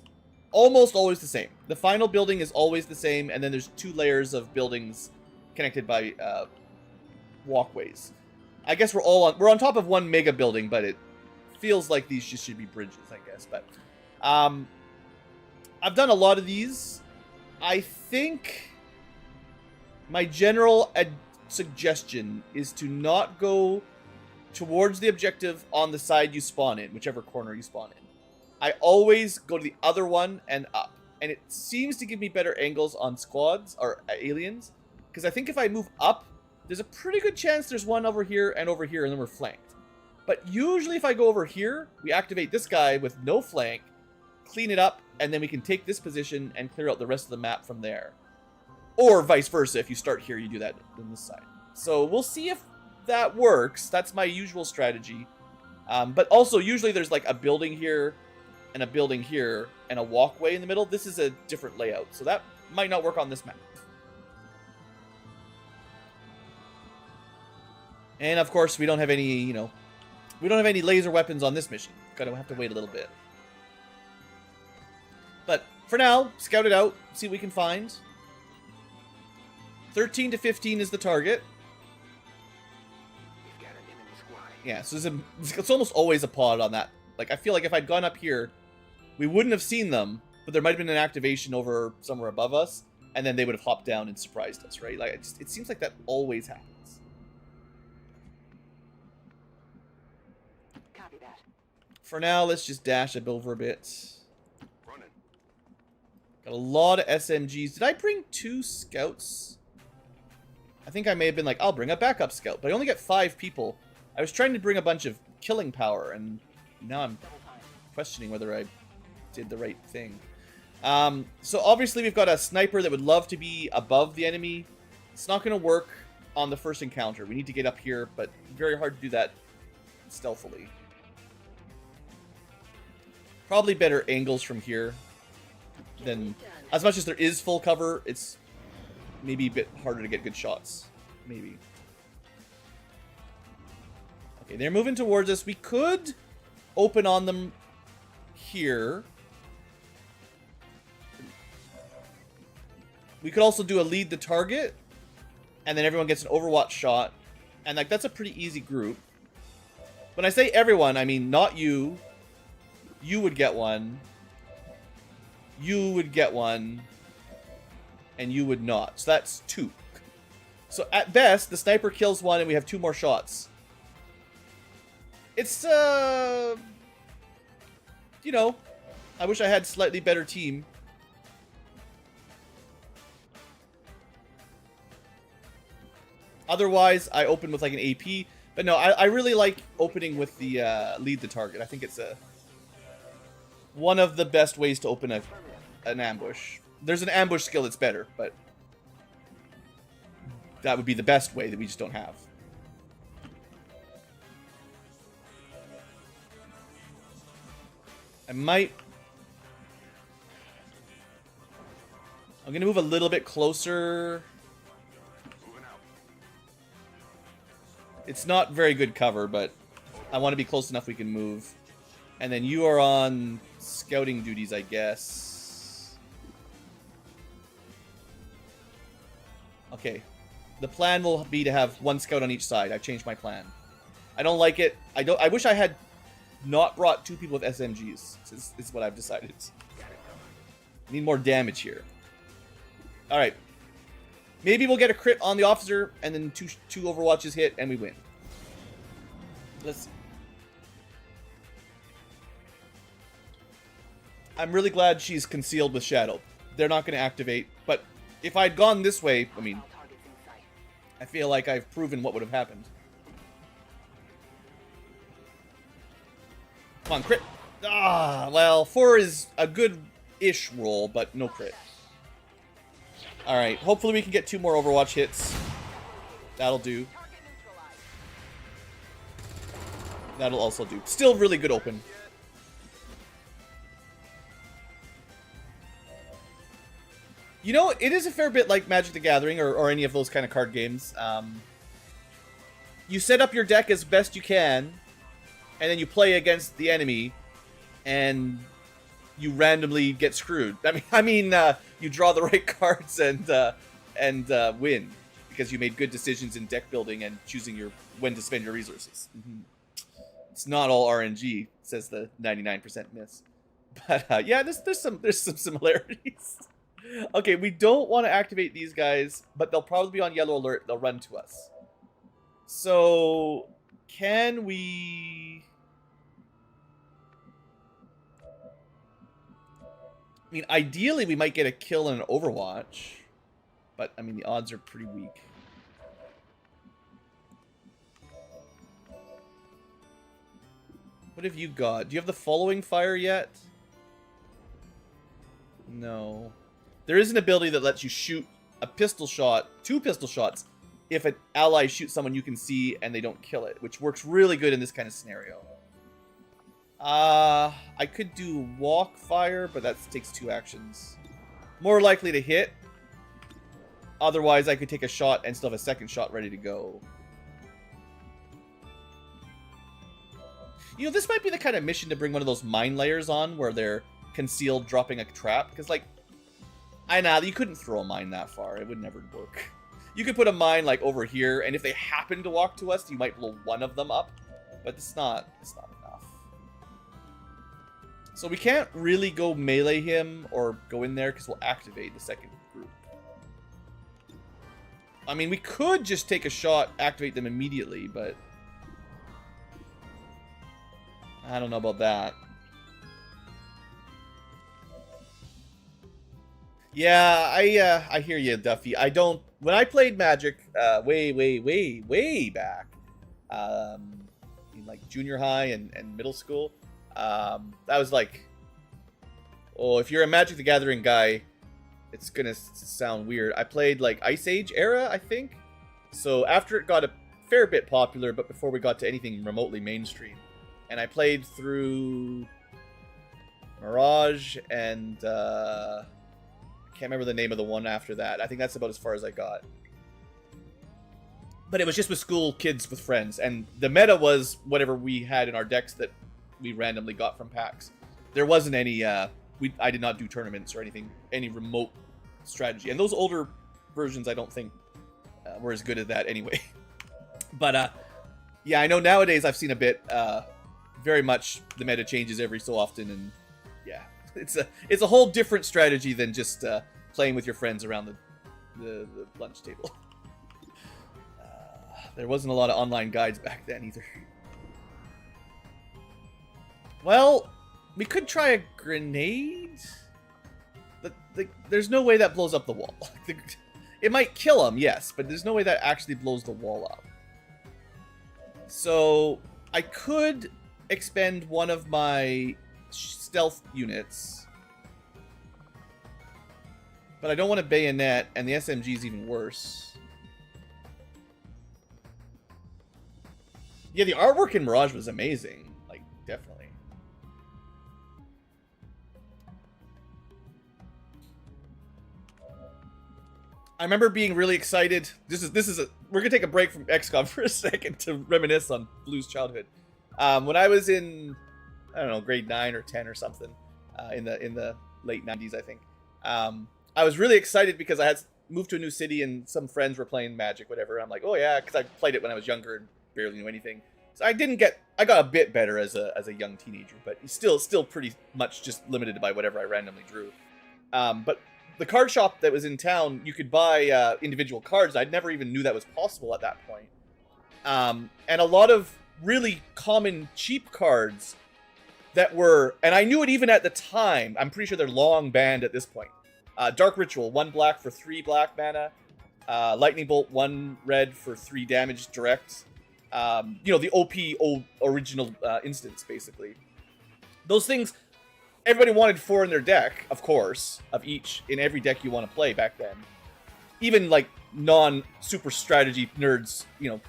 almost always the same. The final building is always the same, and then there's 2 layers of buildings connected by walkways. I guess we're on top of one mega building, but it feels like these just should be bridges, I guess. But I've done a lot of these. I think my general suggestion is to not go towards the objective on the side you spawn in, whichever corner you spawn in. I always go to the other one and up. And it seems to give me better angles on squads, or aliens. Because I think if I move up, there's a pretty good chance there's one over here, and then we're flanked. But usually if I go over here, we activate this guy with no flank, clean it up, and then we can take this position and clear out the rest of the map from there. Or vice versa, if you start here, you do that on this side. So we'll see if that works. That's my usual strategy. But also, usually there's like a building here, and a building here, and a walkway in the middle. This is a different layout, so that might not work on this map. And of course, we don't have any, you know, we don't have any laser weapons on this mission. Gonna have to wait a little bit. But for now, scout it out, see what we can find. 13 to 15 is the target. We've got an enemy squad. Yeah, so it's almost always a pod on that. Like, I feel like if I'd gone up here, we wouldn't have seen them, but there might have been an activation over somewhere above us, and then they would have hopped down and surprised us, right? Like, it seems like that always happens. Copy that. For now, let's just dash up over a bit. Running. Got a lot of SMGs. Did I bring 2 scouts? I think I may have been like, I'll bring a backup scout, but I only got 5 people. I was trying to bring a bunch of killing power, and now I'm questioning whether I did the right thing. So obviously we've got a sniper that would love to be above the enemy. It's not going to work on the first encounter. We need to get up here, but very hard to do that stealthily. Probably better angles from here than... As much as there is full cover, it's maybe a bit harder to get good shots. Maybe. Okay, they're moving towards us. We could open on them here. We could also do a lead the target, and then everyone gets an overwatch shot. And like that's a pretty easy group. When I say everyone, I mean not you. You would get one. You would get one. And you would not. So that's 2. So at best, the sniper kills one and we have 2 more shots. It's, you know, I wish I had slightly better team. Otherwise, I open with like an AP. But no, I really like opening with the lead the target. I think it's one of the best ways to open an ambush. There's an ambush skill that's better, but that would be the best way that we just don't have. I'm going to move a little bit closer. It's not very good cover, but I want to be close enough we can move. And then you are on scouting duties, I guess. Okay. The plan will be to have 1 scout on each side. I've changed my plan. I don't like it. I wish I had not brought 2 people with SMGs. Is what I've decided. Need more damage here. Alright. Maybe we'll get a crit on the officer, and then two overwatches hit, and we win. Let's see. I'm really glad she's concealed with Shadow. They're not going to activate, but if I'd gone this way, I mean, I feel like I've proven what would have happened. Come on, crit. Ah, well, 4 is a good-ish roll, but no crit. Alright, hopefully we can get 2 more Overwatch hits. That'll do. That'll also do. Still really good open. You know, it is a fair bit like Magic the Gathering or any of those kind of card games. You set up your deck as best you can, and then you play against the enemy, and you randomly get screwed. I mean, you draw the right cards and win because you made good decisions in deck building and choosing when to spend your resources. Mm-hmm. It's not all RNG, says the 99% miss. But yeah, there's some similarities. Okay, we don't want to activate these guys, but they'll probably be on yellow alert. They'll run to us. So, can we... I mean, ideally we might get a kill in an Overwatch, but I mean, the odds are pretty weak. What have you got? Do you have the following fire yet? No. There is an ability that lets you shoot a pistol shot, 2 pistol shots, if an ally shoots someone you can see and they don't kill it, which works really good in this kind of scenario. I could do walk fire, but that takes 2 actions. More likely to hit. Otherwise, I could take a shot and still have a second shot ready to go. You know, this might be the kind of mission to bring one of those mine layers on where they're concealed dropping a trap. Because, like, I know you couldn't throw a mine that far. It would never work. You could put a mine like over here, and if they happen to walk to us, you might blow one of them up. But it's not enough. So we can't really go melee him or go in there because we'll activate the second group. I mean, we could just take a shot, activate them immediately, but I don't know about that. Yeah, I hear you, Duffy. I don't. When I played Magic, way back, in like junior high and middle school, that was like, oh, if you're a Magic the Gathering guy, it's gonna sound weird. I played like Ice Age era, I think. So after it got a fair bit popular, but before we got to anything remotely mainstream, and I played through Mirage and can't remember the name of the one after that. I think that's about as far as I got. But it was just with school kids with friends, and the meta was whatever we had in our decks that we randomly got from packs. There wasn't any. I did not do tournaments or anything, any remote strategy. And those older versions, I don't think were as good at that anyway. But yeah, I know nowadays I've seen a bit. Very much the meta changes every so often, and yeah, it's a whole different strategy than just playing with your friends around the lunch table. There wasn't a lot of online guides back then either. Well, we could try a grenade. There's no way that blows up the wall. It might kill him, yes, but there's no way that actually blows the wall up. So I could expend one of my stealth units, but I don't want a bayonet, and the SMG is even worse. Yeah, the artwork in Mirage was amazing. Like, definitely. I remember being really excited. We're gonna take a break from XCOM for a second to reminisce on Blue's childhood. When I was in, I don't know, grade 9 or 10 or something, in the late 90s, I think. I was really excited because I had moved to a new city and some friends were playing Magic, whatever. I'm like, oh yeah, because I played it when I was younger and barely knew anything. So I got a bit better as a young teenager, but still pretty much just limited by whatever I randomly drew. But the card shop that was in town, you could buy individual cards. I never even knew that was possible at that point. And a lot of really common cheap cards that were, and I knew it even at the time, I'm pretty sure they're long banned at this point. Dark Ritual, 1 black for 3 black mana. Lightning Bolt, 1 red for 3 damage direct. The OP original instance, basically. Those things, everybody wanted 4 in their deck, of course, of each, in every deck you want to play back then. Even, like, non-super strategy nerds,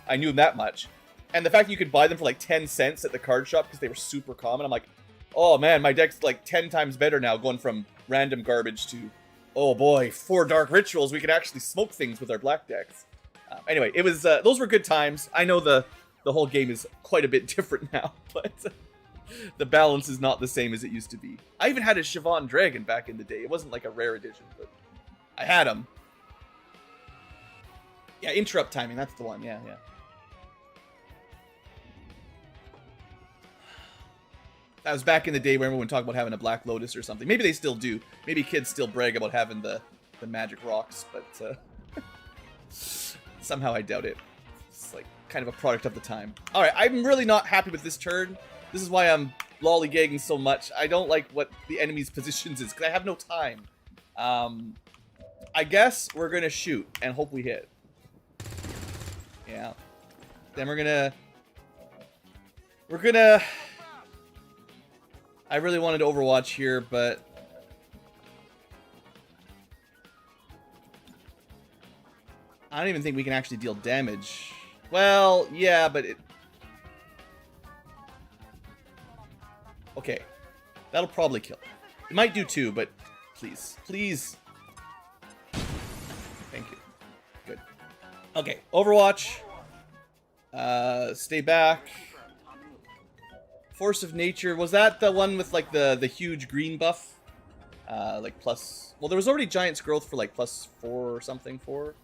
I knew them that much. And the fact that you could buy them for, like, 10 cents at the card shop because they were super common, I'm like, oh, man, my deck's, like, 10 times better now, going from random garbage to, oh, boy, 4 Dark Rituals, we could actually smoke things with our black decks. Anyway, it was those were good times. I know the whole game is quite a bit different now, but the balance is not the same as it used to be. I even had a Siobhan Dragon back in the day. It wasn't like a rare edition, but I had him. Yeah, interrupt timing, that's the one. Yeah. That was back in the day where everyone talked about having a Black Lotus or something. Maybe they still do. Maybe kids still brag about having the magic rocks, but somehow I doubt it. It's like kind of a product of the time. Alright, I'm really not happy with this turn. This is why I'm lollygagging so much. I don't like what the enemy's positions is, because I have no time. I guess we're going to shoot and hope we hit. Yeah. Then we're gonna... I really wanted to Overwatch here, but... I don't even think we can actually deal damage. Well, yeah, but it... Okay. That'll probably kill. It might do 2, but please. Please. Thank you. Good. Okay, Overwatch. Stay back. Force of Nature. Was that the one with, like, the huge green buff? Like, plus... Well, there was already Giant's Growth for, like, +4 or something, 4?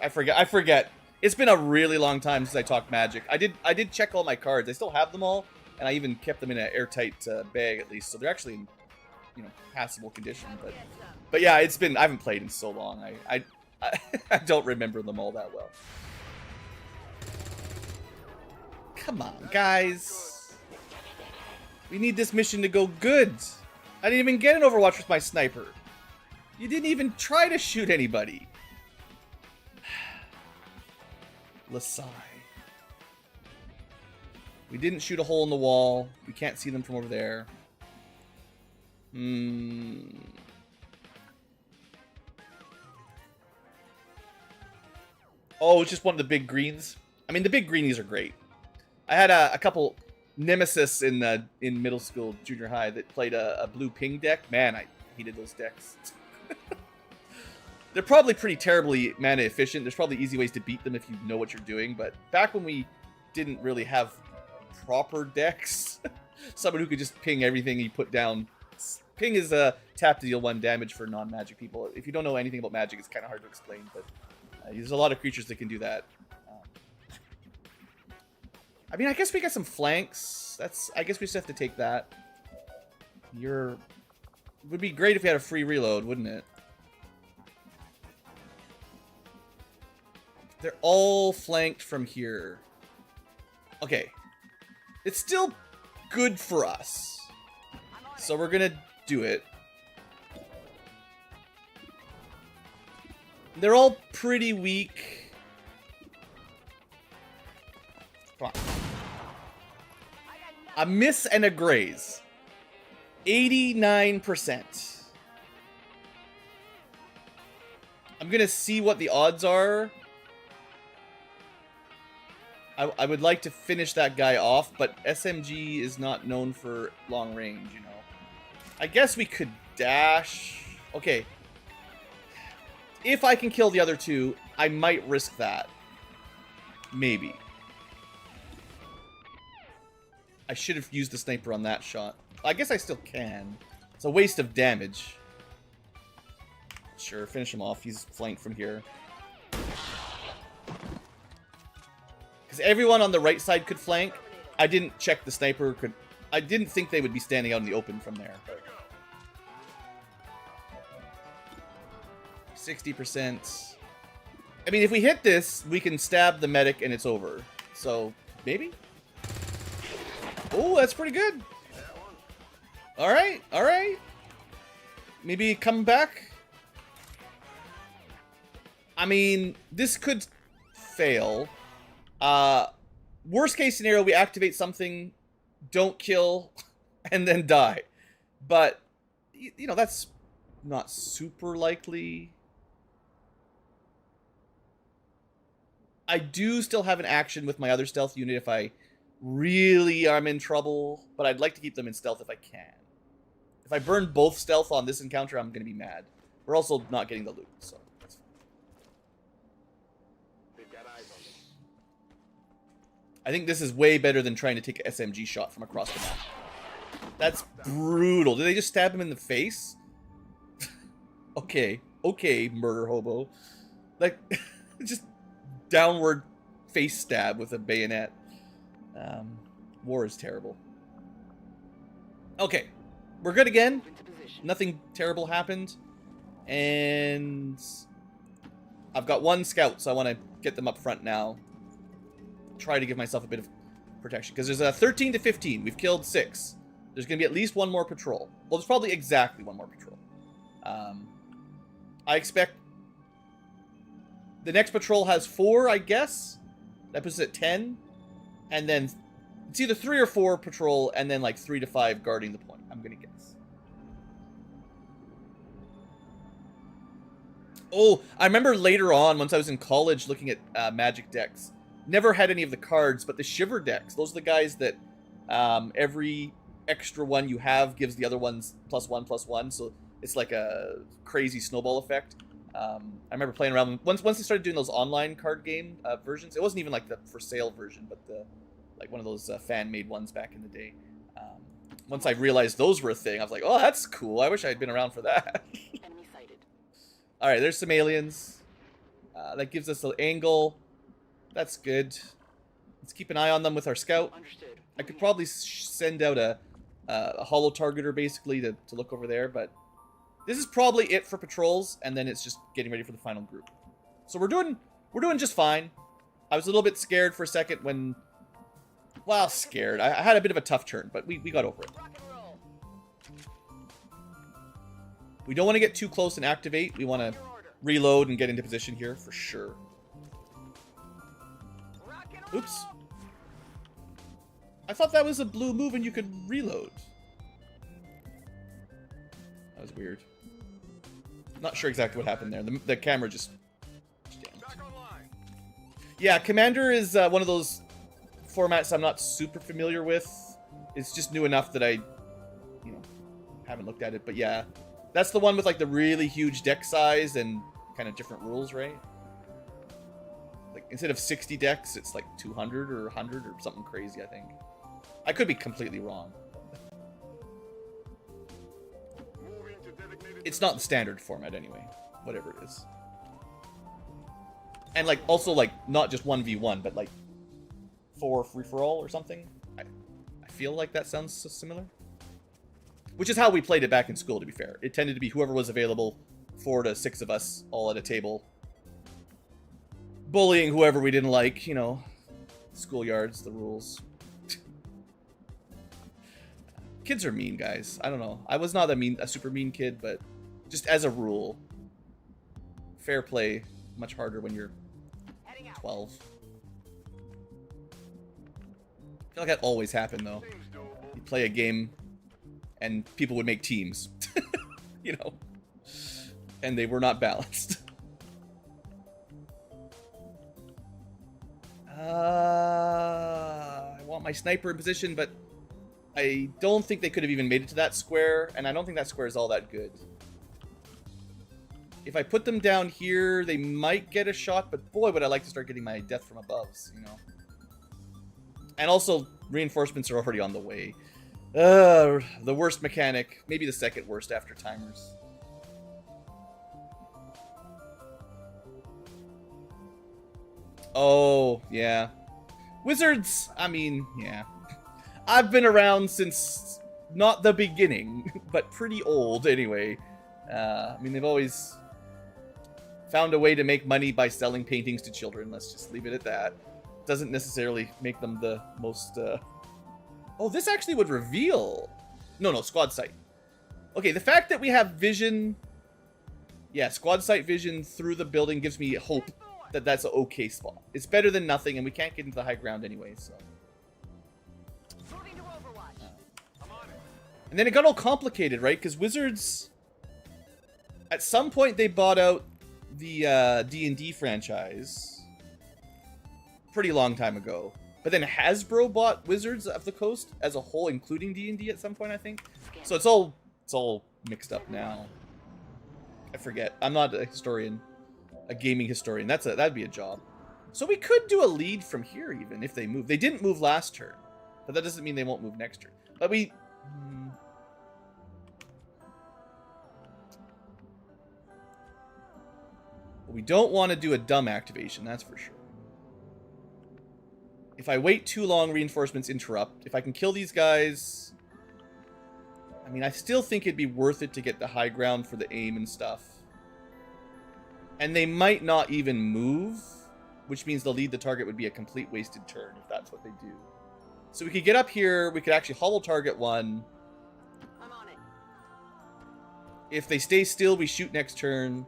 I forget. It's been a really long time since I talked Magic. I did check all my cards. I still have them all, and I even kept them in an airtight bag at least, so they're actually in, passable condition. But yeah, it's been, I haven't played in so long. I don't remember them all that well. Come on, guys. We need this mission to go good. I didn't even get an Overwatch with my sniper. You didn't even try to shoot anybody. Lasai. We didn't shoot a hole in the wall. We can't see them from over there. Oh, it's just one of the big greens. I mean, the big greenies are great. I had a couple nemesis in middle school, junior high, that played a blue ping deck. Man, I hated those decks. They're probably pretty terribly mana efficient. There's probably easy ways to beat them if you know what you're doing. But back when we didn't really have proper decks, someone who could just ping everything he put down. Ping is a tap to deal 1 damage for non-magic people. If you don't know anything about magic, it's kind of hard to explain. But there's a lot of creatures that can do that. I mean, I guess we got some flanks. I guess we just have to take that. It would be great if we had a free reload, wouldn't it? They're all flanked from here. Okay. It's still good for us. So we're gonna do it. They're all pretty weak. Come on. A miss and a graze. 89%. I'm gonna see what the odds are. I would like to finish that guy off, but SMG is not known for long range, you know. I guess we could dash. Okay. If I can kill the other two, I might risk that. Maybe. I should have used the sniper on that shot. I guess I still can. It's a waste of damage. Sure, finish him off. He's flanked from here. Because everyone on the right side could flank. I didn't check the sniper could. I didn't think they would be standing out in the open from there. 60%. I mean, if we hit this, we can stab the medic and it's over. So, maybe? Oh, that's pretty good. Alright, alright. Maybe come back? I mean, this could fail. Worst case scenario, we activate something, don't kill, and then die. But, you know, that's not super likely. I do still have an action with my other stealth unit if I really am in trouble, but I'd like to keep them in stealth if I can. If I burn both stealth on this encounter, I'm going to be mad. We're also not getting the loot, so that's fine. They've got eyes on me. I think this is way better than trying to take an SMG shot from across the map. That's brutal. Did they just stab him in the face? Okay, murder hobo. Like, just downward face stab with a bayonet. War is terrible. Okay, we're good again. Nothing terrible happened. And I've got 1 scout, so I want to get them up front now. Try to give myself a bit of protection. Because there's a 13 to 15. We've killed 6. There's going to be at least 1 more patrol. Well, there's probably exactly 1 more patrol. I expect the next patrol has 4, I guess. That puts it at 10. And then it's either 3 or 4 patrol, and then like 3 to 5 guarding the point. I'm going to guess. Oh, I remember later on, once I was in college looking at Magic decks, never had any of the cards, but the Shiver decks. Those are the guys that every extra one you have gives the other ones +1/+1. So it's like a crazy snowball effect. I remember playing around once they started doing those online card game versions. It wasn't even like the for sale version, but like one of those fan-made ones back in the day. Once I realized those were a thing, I was like, oh, that's cool. I wish I had been around for that. Enemy sighted. All right, there's some aliens. That gives us an angle. That's good. Let's keep an eye on them with our scout. Understood. I could probably send out a holo targeter basically to look over there, but this is probably it for patrols, and then it's just getting ready for the final group. So we're doing just fine. I was a little bit scared for a second when, well, scared. I had a bit of a tough turn, but we got over it. Rock and roll. We don't want to get too close and activate. We want to Your order. reload and get into position here for sure. Rock and roll. Oops. I thought that was a blue move and you could reload. That was weird. Not sure exactly what happened there. The camera just jammed. Back online. Yeah, Commander is one of those formats I'm not super familiar with. It's just new enough that I, haven't looked at it. But yeah, that's the one with like the really huge deck size and kind of different rules, right? Like instead of 60 decks, it's like 200 or 100 or something crazy, I think. I could be completely wrong. Moving to designated. It's not the standard format anyway, whatever it is. And like also like not just 1v1, but like 4 free-for-all or something. I feel like that sounds so similar. Which is how we played it back in school, to be fair. It tended to be whoever was available, 4 to 6 of us, all at a table. Bullying whoever we didn't like, schoolyards, the rules. Kids are mean, guys. I don't know. I was not a super mean kid, but just as a rule, fair play, much harder when you're Heading out. 12. I feel like that always happened, though. Seems doable. You play a game, and people would make teams, and they were not balanced. I want my sniper in position, but I don't think they could have even made it to that square, and I don't think that square is all that good. If I put them down here, they might get a shot, but boy, would I like to start getting my death from aboves, And also, reinforcements are already on the way. The worst mechanic. Maybe the second worst after timers. Oh, yeah. Wizards, I mean, yeah. I've been around since not the beginning, but pretty old anyway. They've always found a way to make money by selling paintings to children. Let's just leave it at that. Doesn't necessarily make them the most... Oh, this actually would reveal... No, squad sight. Okay, the fact that we have vision... Yeah, squad sight vision through the building gives me hope that that's an okay spot. It's better than nothing, and we can't get into the high ground anyway, so... Moving to Overwatch. I'm on it. And then it got all complicated, right? Because Wizards... At some point, they bought out the D&D franchise. Pretty long time ago. But then Hasbro bought Wizards of the Coast as a whole, including D&D at some point, I think. So it's all mixed up now. I forget. I'm not a historian, a gaming historian. That'd be a job. So we could do a lead from here even if they move. They didn't move last turn, but that doesn't mean they won't move next turn. But we don't want to do a dumb activation, that's for sure. If I wait too long, reinforcements interrupt. If I can kill these guys... I still think it'd be worth it to get the high ground for the aim and stuff. And they might not even move, which means they'll lead the target would be a complete wasted turn if that's what they do. So we could get up here, we could actually holo target one. I'm on it. If they stay still, we shoot next turn.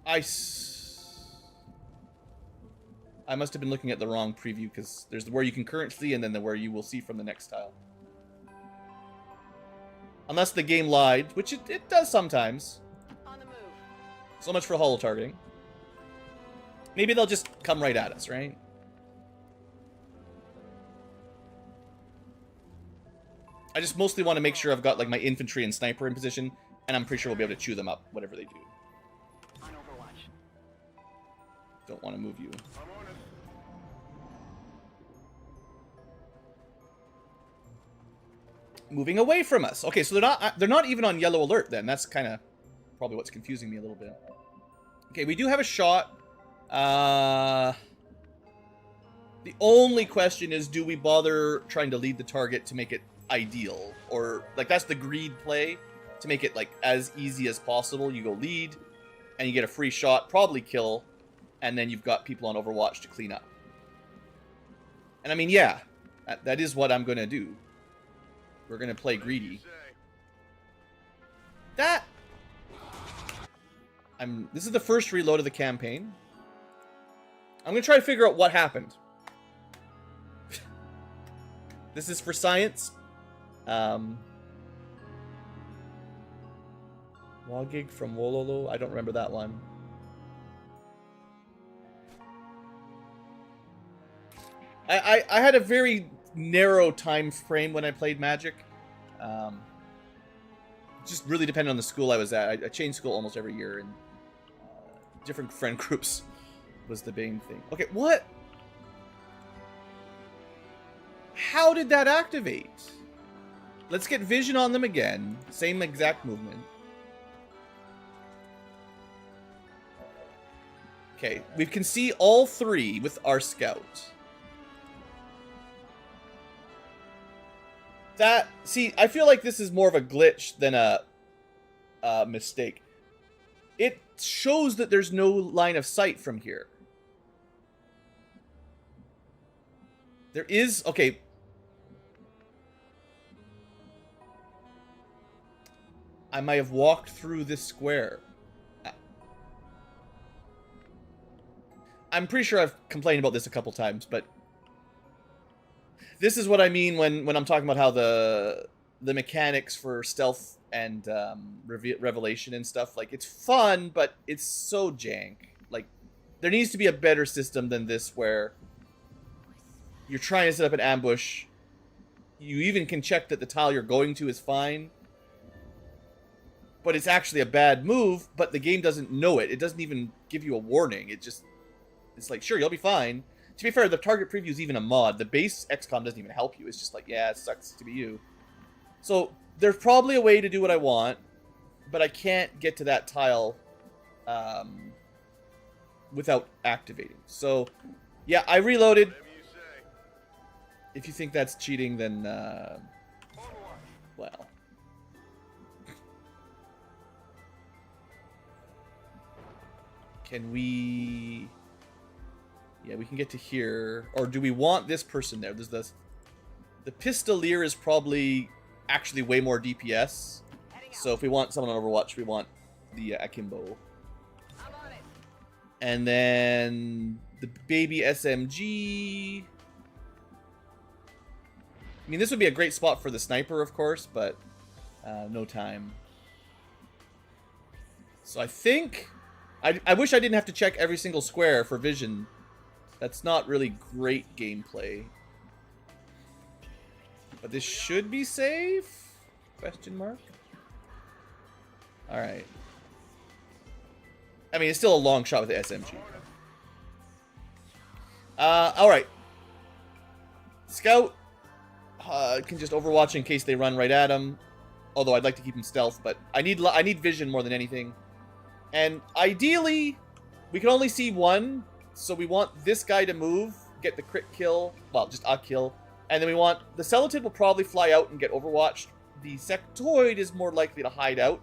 I must have been looking at the wrong preview, because there's where you can currently see and then where you will see from the next tile. Unless the game lied, which it does sometimes. On the move. So much for holo targeting. Maybe they'll just come right at us, right? I just mostly want to make sure I've got like my infantry and sniper in position, and I'm pretty sure we'll be able to chew them up, whatever they do. On Overwatch. Don't want to move you. I'm on it. moving away from us. Okay, so they're not even on yellow alert then. That's kind of probably what's confusing me a little bit. Okay, we do have a shot. The only question is, do we bother trying to lead the target to make it ideal? Or, like, that's the greed play, to make it, like, as easy as possible. You go lead, and you get a free shot, probably kill, and then you've got people on Overwatch to clean up. And I mean, yeah, that is what I'm going to do. We're going to play greedy. This is the first reload of the campaign. I'm going to try to figure out what happened. This is for science. Logig from Wololo. I don't remember that one. I had a very narrow time frame when I played Magic. Just really depended on the school I was at. I changed school almost every year, and different friend groups was the main thing. Okay, what? How did that activate? Let's get vision on them again. Same exact movement. Okay, we can see all three with our scout. See, I feel like this is more of a glitch than a mistake. It shows that there's no line of sight from here. There is, okay. I might have walked through this square. I'm pretty sure I've complained about this a couple times, but this is what I mean when I'm talking about how the mechanics for stealth and revelation and stuff, like, it's fun, but it's so jank. Like, there needs to be a better system than this where you're trying to set up an ambush. You even can check that the tile you're going to is fine, but it's actually a bad move, but the game doesn't know it. It doesn't even give you a warning. It's like, sure, you'll be fine. To be fair, the target preview is even a mod. The base XCOM doesn't even help you. It's just like, yeah, it sucks to be you. So there's probably a way to do what I want, but I can't get to that tile without activating. So, yeah, I reloaded. If you think that's cheating, then, well. Can we... Yeah, we can get to here. Or do we want this person there? There's the Pistolier is probably actually way more DPS. So if we want someone on Overwatch, we want the Akimbo. And then the baby SMG. I mean, this would be a great spot for the sniper, of course, but no time. So I think... I wish I didn't have to check every single square for vision. That's not really great gameplay. But this should be safe? Question mark? Alright. I mean, it's still a long shot with the SMG. Alright. Scout can just overwatch in case they run right at him. Although I'd like to keep him stealth, but I need vision more than anything. And ideally, we can only see one. So we want this guy to move, get the crit kill, well, just a kill, and then we want, the Celatid will probably fly out and get overwatched. The Sectoid is more likely to hide out,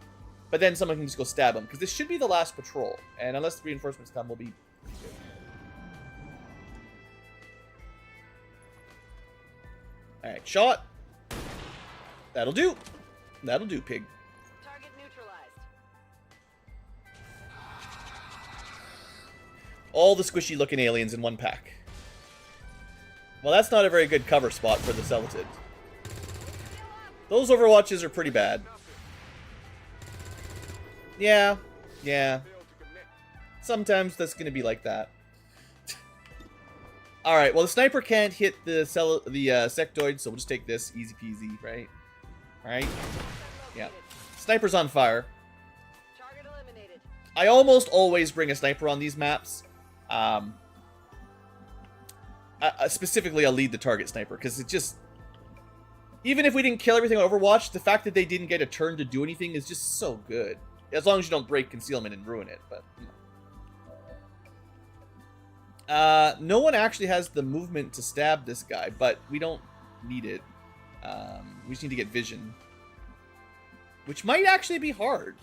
but then someone can just go stab him, because this should be the last patrol, and unless the reinforcements come, we'll be pretty good. Alright, shot. That'll do. That'll do, pig. Target neutralized. All the squishy-looking aliens in one pack. Well, that's not a very good cover spot for the Celatid. Those Overwatches are pretty bad. Yeah. Sometimes that's going to be like that. Alright, well, the sniper can't hit the sectoid, so we'll just take this. Easy peasy, right? Alright. Yeah. Sniper's on fire. Target eliminated. I almost always bring a sniper on these maps. Specifically, I'll lead the target sniper, because it just... Even if we didn't kill everything on Overwatch, the fact that they didn't get a turn to do anything is just so good. As long as you don't break concealment and ruin it, but... no one actually has the movement to stab this guy, but we don't need it. We just need to get vision. Which might actually be hard.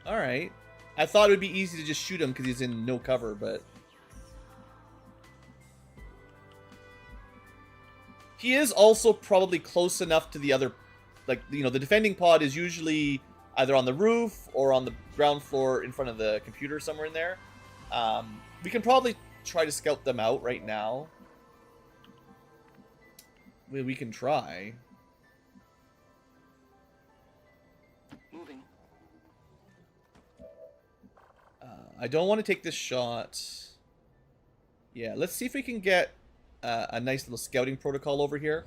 Alright. I thought it would be easy to just shoot him because he's in no cover, but... He is also probably close enough to the other... Like, you know, the defending pod is usually either on the roof or on the ground floor in front of the computer somewhere in there. We can probably try to scout them out right now. We can try. Moving. I don't want to take this shot. Yeah, let's see if we can get a nice little scouting protocol over here.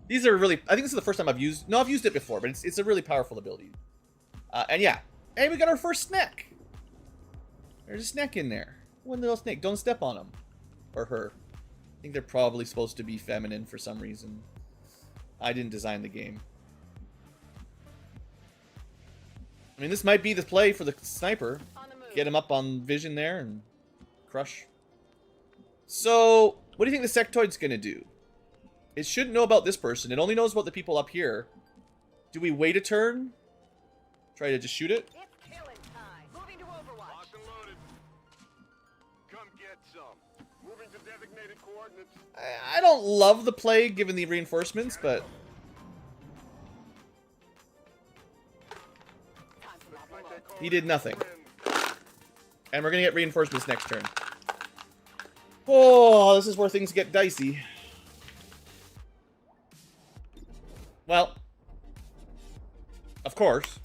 These are really... I think this is the first time I've used... No, I've used it before, but it's a really powerful ability. And yeah. Hey, we got our first snack. There's a snack in there. One little snake. Don't step on him. Or her. I think they're probably supposed to be feminine for some reason. I didn't design the game. I mean, this might be the play for the sniper. Get him up on vision there and crush. So, what do you think the sectoid's gonna do? It shouldn't know about this person. It only knows about the people up here. Do we wait a turn? Try to just shoot it? It's killing time. Moving to Overwatch. Locked and loaded. Come get some. Moving to designated coordinates. I don't love the play given the reinforcements, but... He did nothing. And we're gonna get reinforcements next turn. Oh, this is where things get dicey. Well, of course.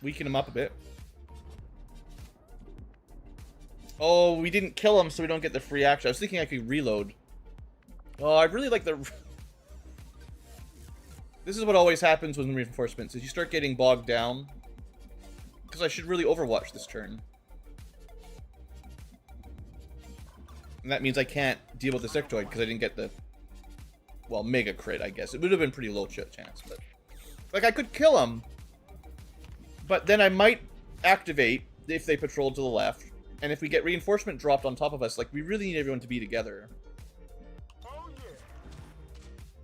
Weaken him up a bit. Oh, we didn't kill him, so we don't get the free action. I was thinking I could reload. Oh, I really like the... This is what always happens with reinforcements, is you start getting bogged down. Because I should really overwatch this turn. And that means I can't deal with the sectoid because I didn't get the... Well, mega crit, I guess. It would have been pretty low chance, but... Like, I could kill him. But then I might activate if they patrol to the left. And if we get reinforcement dropped on top of us, like, we really need everyone to be together.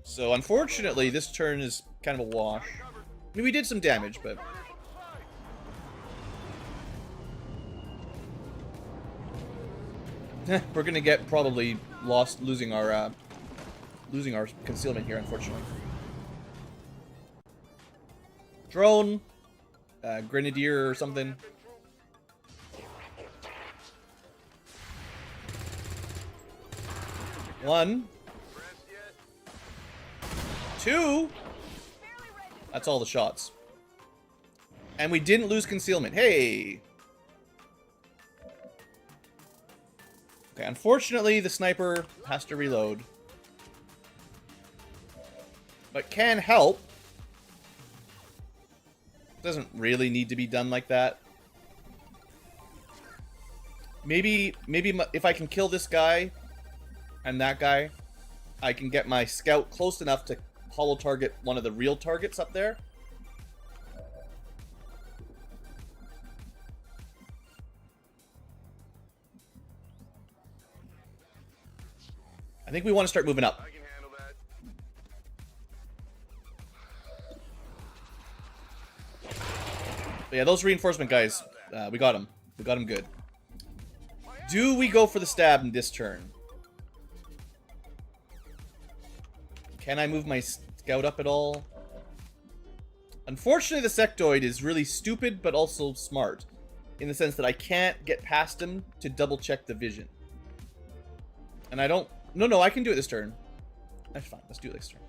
So, unfortunately, this turn is kind of a wash. I mean, we did some damage, but... We're gonna get probably losing our concealment here, unfortunately. Drone, grenadier or something. One. Two. That's all the shots. And we didn't lose concealment. Hey! Okay, unfortunately, the sniper has to reload. But can help. Doesn't really need to be done like that. Maybe if I can kill this guy and that guy, I can get my scout close enough to hollow target one of the real targets up there. I think we want to start moving up. I can handle that. But yeah, those reinforcement guys, we got them. We got them good. Do we go for the stab in this turn? Can I move my scout up at all? Unfortunately, the sectoid is really stupid, but also smart. In the sense that I can't get past him to double check the vision. And I don't... No, I can do it this turn. That's fine. Let's do it this turn.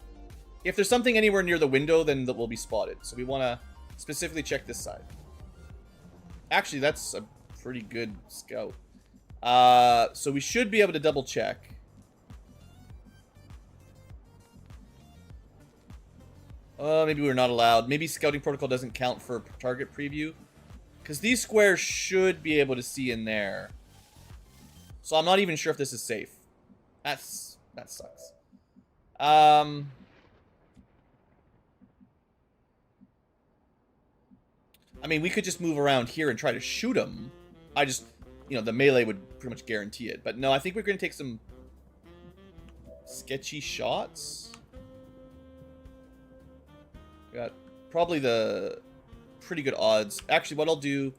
If there's something anywhere near the window, then that will be spotted. So we want to specifically check this side. Actually, that's a pretty good scout. So we should be able to double check. Maybe we're not allowed. Maybe scouting protocol doesn't count for target preview. Because these squares should be able to see in there. So I'm not even sure if this is safe. That sucks. I mean, we could just move around here and try to shoot him. I just, you know, the melee would pretty much guarantee it. But no, I think we're going to take some sketchy shots. Got probably the pretty good odds. Actually, what I'll do...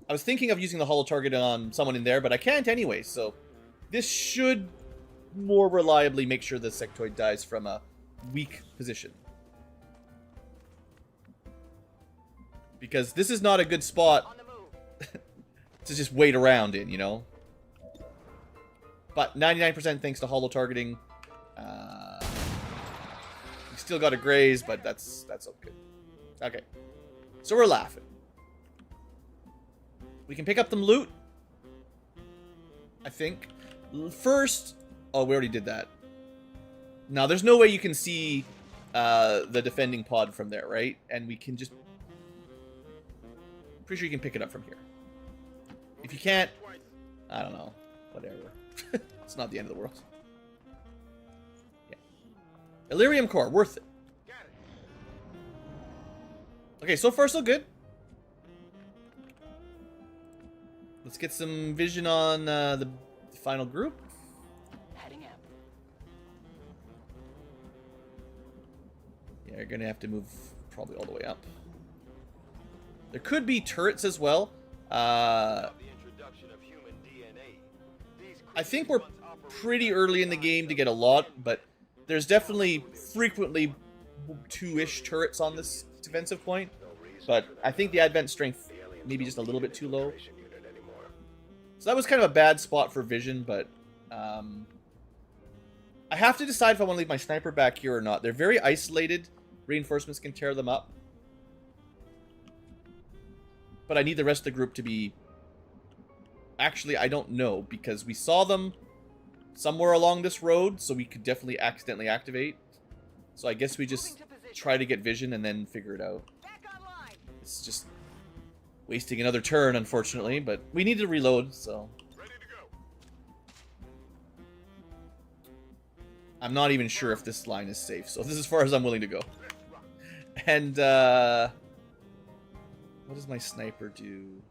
I was thinking of using the holo target on someone in there, but I can't anyway, so... This should more reliably make sure the sectoid dies from a weak position. Because this is not a good spot to just wait around in, you know? But 99% thanks to holo targeting. We still got a graze, but that's okay. Okay. So we're laughing. We can pick up some loot. I think. First... Oh, we already did that. Now, there's no way you can see the defending pod from there, right? And we can just... Pretty sure you can pick it up from here. If you can't... I don't know. Whatever. It's not the end of the world. Yeah. Illyrium core. Worth it. Okay, so far so good. Let's get some vision on the final group. Heading out. Yeah, you're gonna have to move probably all the way up. There could be turrets as well. I think we're pretty early in the game to get a lot, but there's definitely frequently 2-ish turrets on this defensive point. But I think the advent strength maybe just a little bit too low. So that was kind of a bad spot for vision, but I have to decide if I want to leave my sniper back here or not. They're very isolated. Reinforcements can tear them up. But I need the rest of the group to be... Actually, I don't know, because we saw them somewhere along this road, so we could definitely accidentally activate. So I guess we just try to get vision and then figure it out. It's just wasting another turn, unfortunately, but we need to reload, so... I'm not even sure if this line is safe, so this is as far as I'm willing to go. And, what does my sniper do?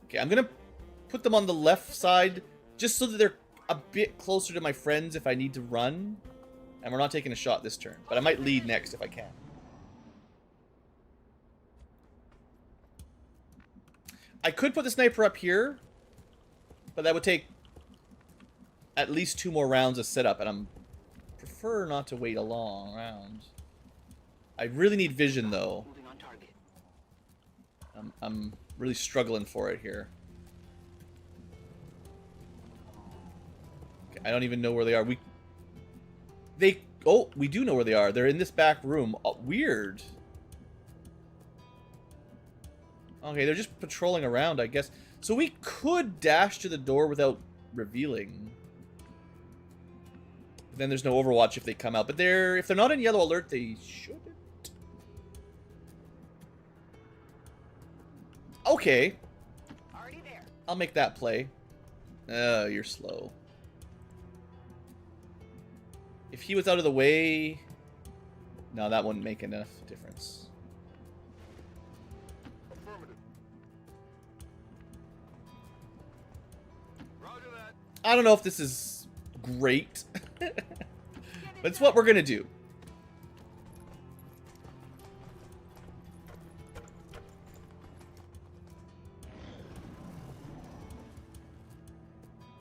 Okay, I'm gonna put them on the left side, just so that they're a bit closer to my friends if I need to run. And we're not taking a shot this turn, but I might lead next if I can. I could put the sniper up here, but that would take at least 2 more rounds of setup, and I prefer not to wait a long round. I really need vision, though. I'm really struggling for it here. Okay, I don't even know where they are. Oh, we do know where they are. They're in this back room. Oh, weird. Okay, they're just patrolling around, I guess. So we could dash to the door without revealing. But then there's no Overwatch if they come out. But if they're not in yellow alert, they shouldn't. Okay. Already there. I'll make that play. Oh, you're slow. If he was out of the way... No, that wouldn't make enough difference. Affirmative. Roger that. I don't know if this is great. But it's what we're going to do.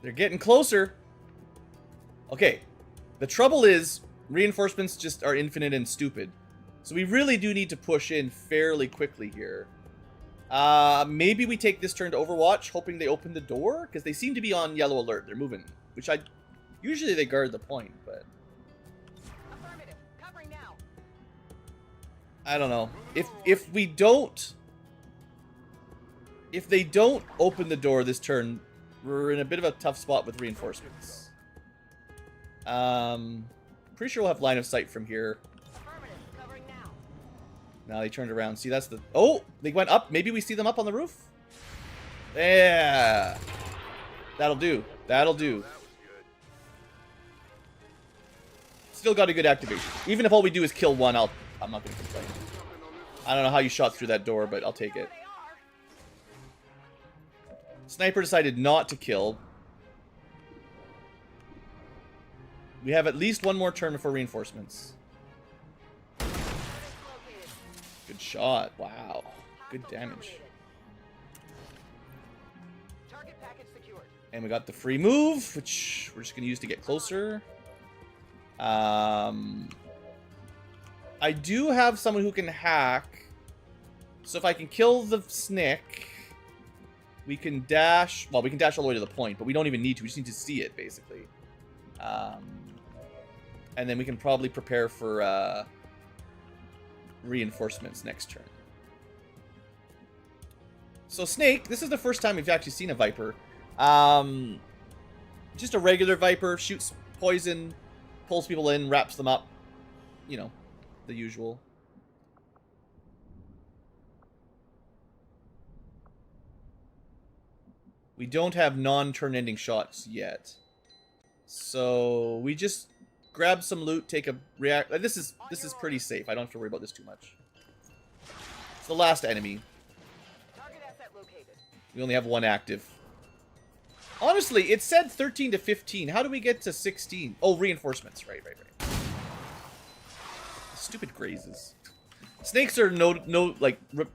They're getting closer. Okay. The trouble is, reinforcements just are infinite and stupid. So we really do need to push in fairly quickly here. Maybe we take this turn to Overwatch, hoping they open the door? Because they seem to be on yellow alert. They're moving. Which usually they guard the point, but... Affirmative. Covering now. I don't know. If we don't... If they don't open the door this turn, we're in a bit of a tough spot with reinforcements. Pretty sure we'll have line of sight from here. Affirmative. Covering now. Now they turned around. See, that's the... Oh! They went up. Maybe we see them up on the roof? Yeah. That'll do. That'll do. That was good. Still got a good activation. Even if all we do is kill one, I'm not gonna complain. Something on this. I don't know how you shot through that door, but I'll take it. Sniper decided not to kill. We have at least one more turn before reinforcements. Good shot. Wow. Good damage. Target package secured. And we got the free move, which we're just going to use to get closer. I do have someone who can hack. So if I can kill the Snick, we can dash. Well, we can dash all the way to the point, but we don't even need to. We just need to see it, basically. And then we can probably prepare for reinforcements next turn. So Snake, this is the first time we've actually seen a Viper. Just a regular Viper, shoots poison, pulls people in, wraps them up. You know, the usual. We don't have non-turn ending shots yet. So we just grab some loot, take a react. This is pretty safe. I don't have to worry about this too much. It's the last enemy. Target asset located. We only have one active. Honestly, it said 13 to 15. How do we get to 16? Oh, reinforcements. Right. Stupid grazes. Snakes are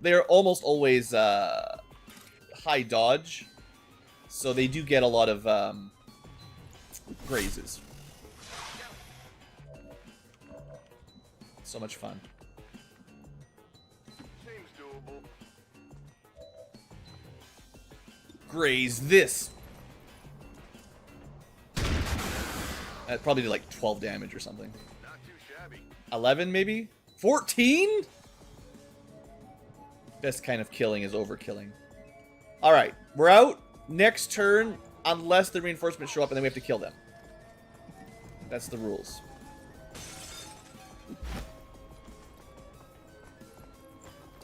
they're almost always high dodge. So they do get a lot of grazes. So much fun. Seems doable. Graze this. That probably did like 12 damage or something. Not too shabby. 11 maybe? 14? Best kind of killing is overkilling. Alright, we're out. Next turn, unless the reinforcements show up and then we have to kill them. That's the rules.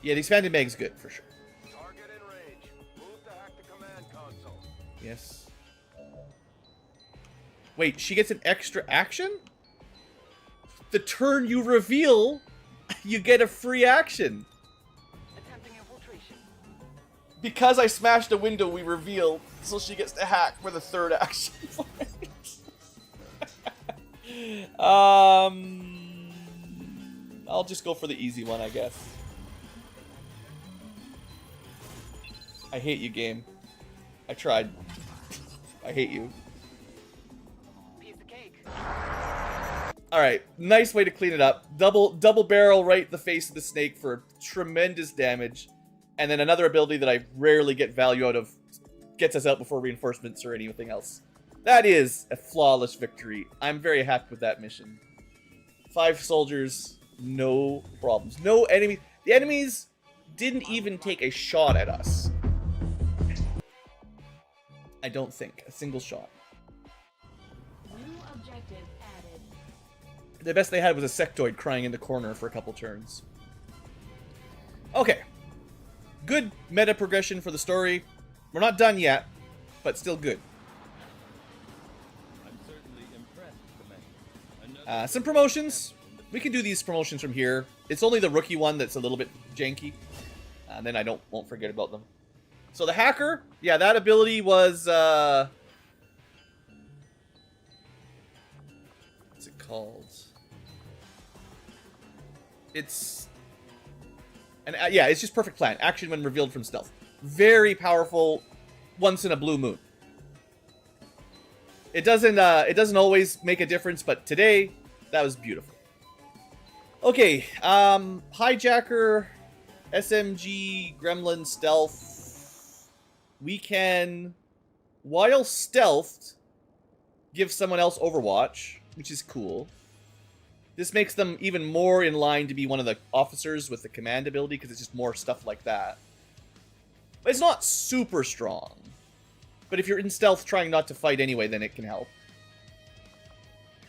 Yeah, the expanded mag's good, for sure. Target in range. Move to hack the command console. Yes. Wait, she gets an extra action? The turn you reveal, you get a free action. Attempting infiltration. Because I smashed a window, we reveal, so she gets to hack for the third action. I'll just go for the easy one, I guess. I hate you, game. I tried. I hate you. Piece of cake. Alright, nice way to clean it up. Double barrel right in the face of the snake for tremendous damage. And then another ability that I rarely get value out of gets us out before reinforcements or anything else. That is a flawless victory. I'm very happy with that mission. 5 soldiers, no problems. No enemy. The enemies didn't even take a shot at us. I don't think. A single shot. New objective added. The best they had was a sectoid crying in the corner for a couple turns. Okay. Good meta progression for the story. We're not done yet, but still good. I'm certainly impressed, Commander. Some promotions. We can do these promotions from here. It's only the rookie one that's a little bit janky. And then I won't forget about them. So the hacker, yeah, that ability was what's it called? It's it's just perfect plan. Action when revealed from stealth. Very powerful. Once in a blue moon. It doesn't always make a difference, but today that was beautiful. Okay, hijacker, SMG, gremlin, stealth. We can, while stealthed, give someone else Overwatch, which is cool. This makes them even more in line to be one of the officers with the command ability, because it's just more stuff like that. But it's not super strong. But if you're in stealth trying not to fight anyway, then it can help.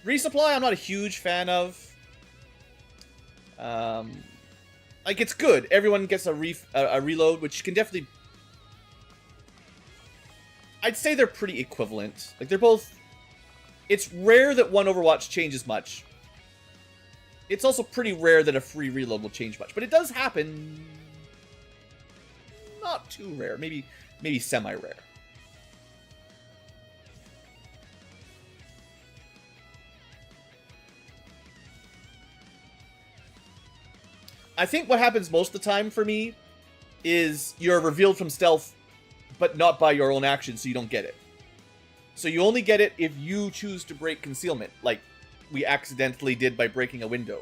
Resupply, I'm not a huge fan of. Like, it's good. Everyone gets a reload, which can definitely I'd say they're pretty equivalent. Like, they're both... It's rare that one Overwatch changes much. It's also pretty rare that a free reload will change much. But it does happen... Not too rare. Maybe semi-rare. I think what happens most of the time for me is you're revealed from stealth, but not by your own action, so you don't get it. So you only get it if you choose to break concealment, like we accidentally did by breaking a window.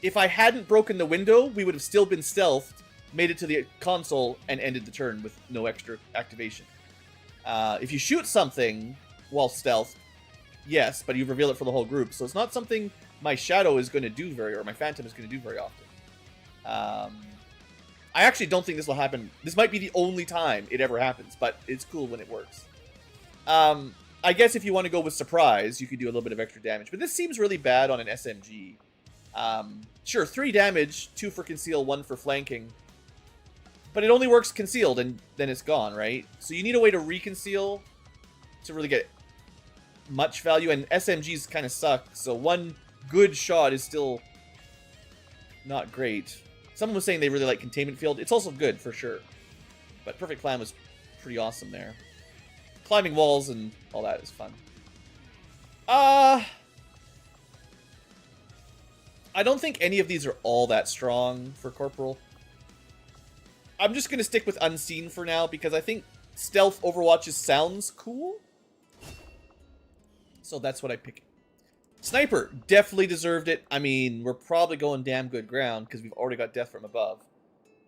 If I hadn't broken the window, we would have still been stealthed, made it to the console, and ended the turn with no extra activation. If you shoot something while stealth, yes, but you reveal it for the whole group, so it's not something my Shadow is going to do or my Phantom is going to do very often. I actually don't think this will happen. This might be the only time it ever happens, but it's cool when it works. I guess if you want to go with Surprise, you could do a little bit of extra damage, but this seems really bad on an SMG. Sure, 3 damage, 2 for Conceal, 1 for Flanking, but it only works concealed, and then it's gone, right? So you need a way to reconceal to really get much value, and SMGs kind of suck, so 1 good shot is still not great. Someone was saying they really like Containment Field. It's also good, for sure. But Perfect Plan was pretty awesome there. Climbing walls and all that is fun. I don't think any of these are all that strong for Corporal. I'm just going to stick with Unseen for now, because I think Stealth Overwatches sounds cool. So that's what I pick. Sniper definitely deserved it. I mean, we're probably going damn good ground because we've already got death from above.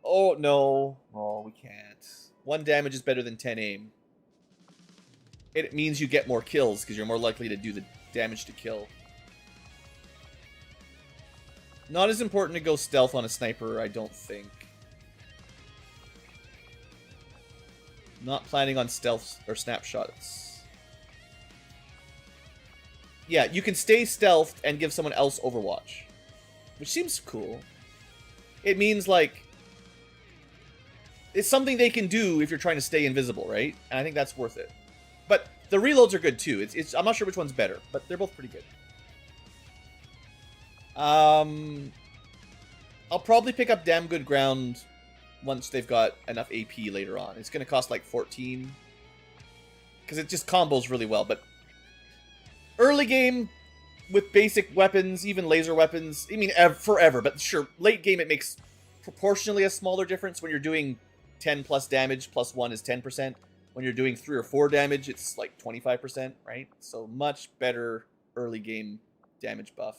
Oh, no. Oh, we can't. 1 damage is better than 10 aim. It means you get more kills because you're more likely to do the damage to kill. Not as important to go stealth on a sniper, I don't think. Not planning on stealth or snapshots. Yeah, you can stay stealthed and give someone else Overwatch, which seems cool. It means, like, it's something they can do if you're trying to stay invisible, right? And I think that's worth it. But the reloads are good, too. I'm not sure which one's better, but they're both pretty good. I'll probably pick up Damn Good Ground once they've got enough AP later on. It's going to cost, like, 14. Because it just combos really well, but... Early game, with basic weapons, even laser weapons, I mean, forever, but sure, late game it makes proportionally a smaller difference. When you're doing 10 plus damage, plus 1 is 10%. When you're doing 3 or 4 damage, it's like 25%, right? So much better early game damage buff.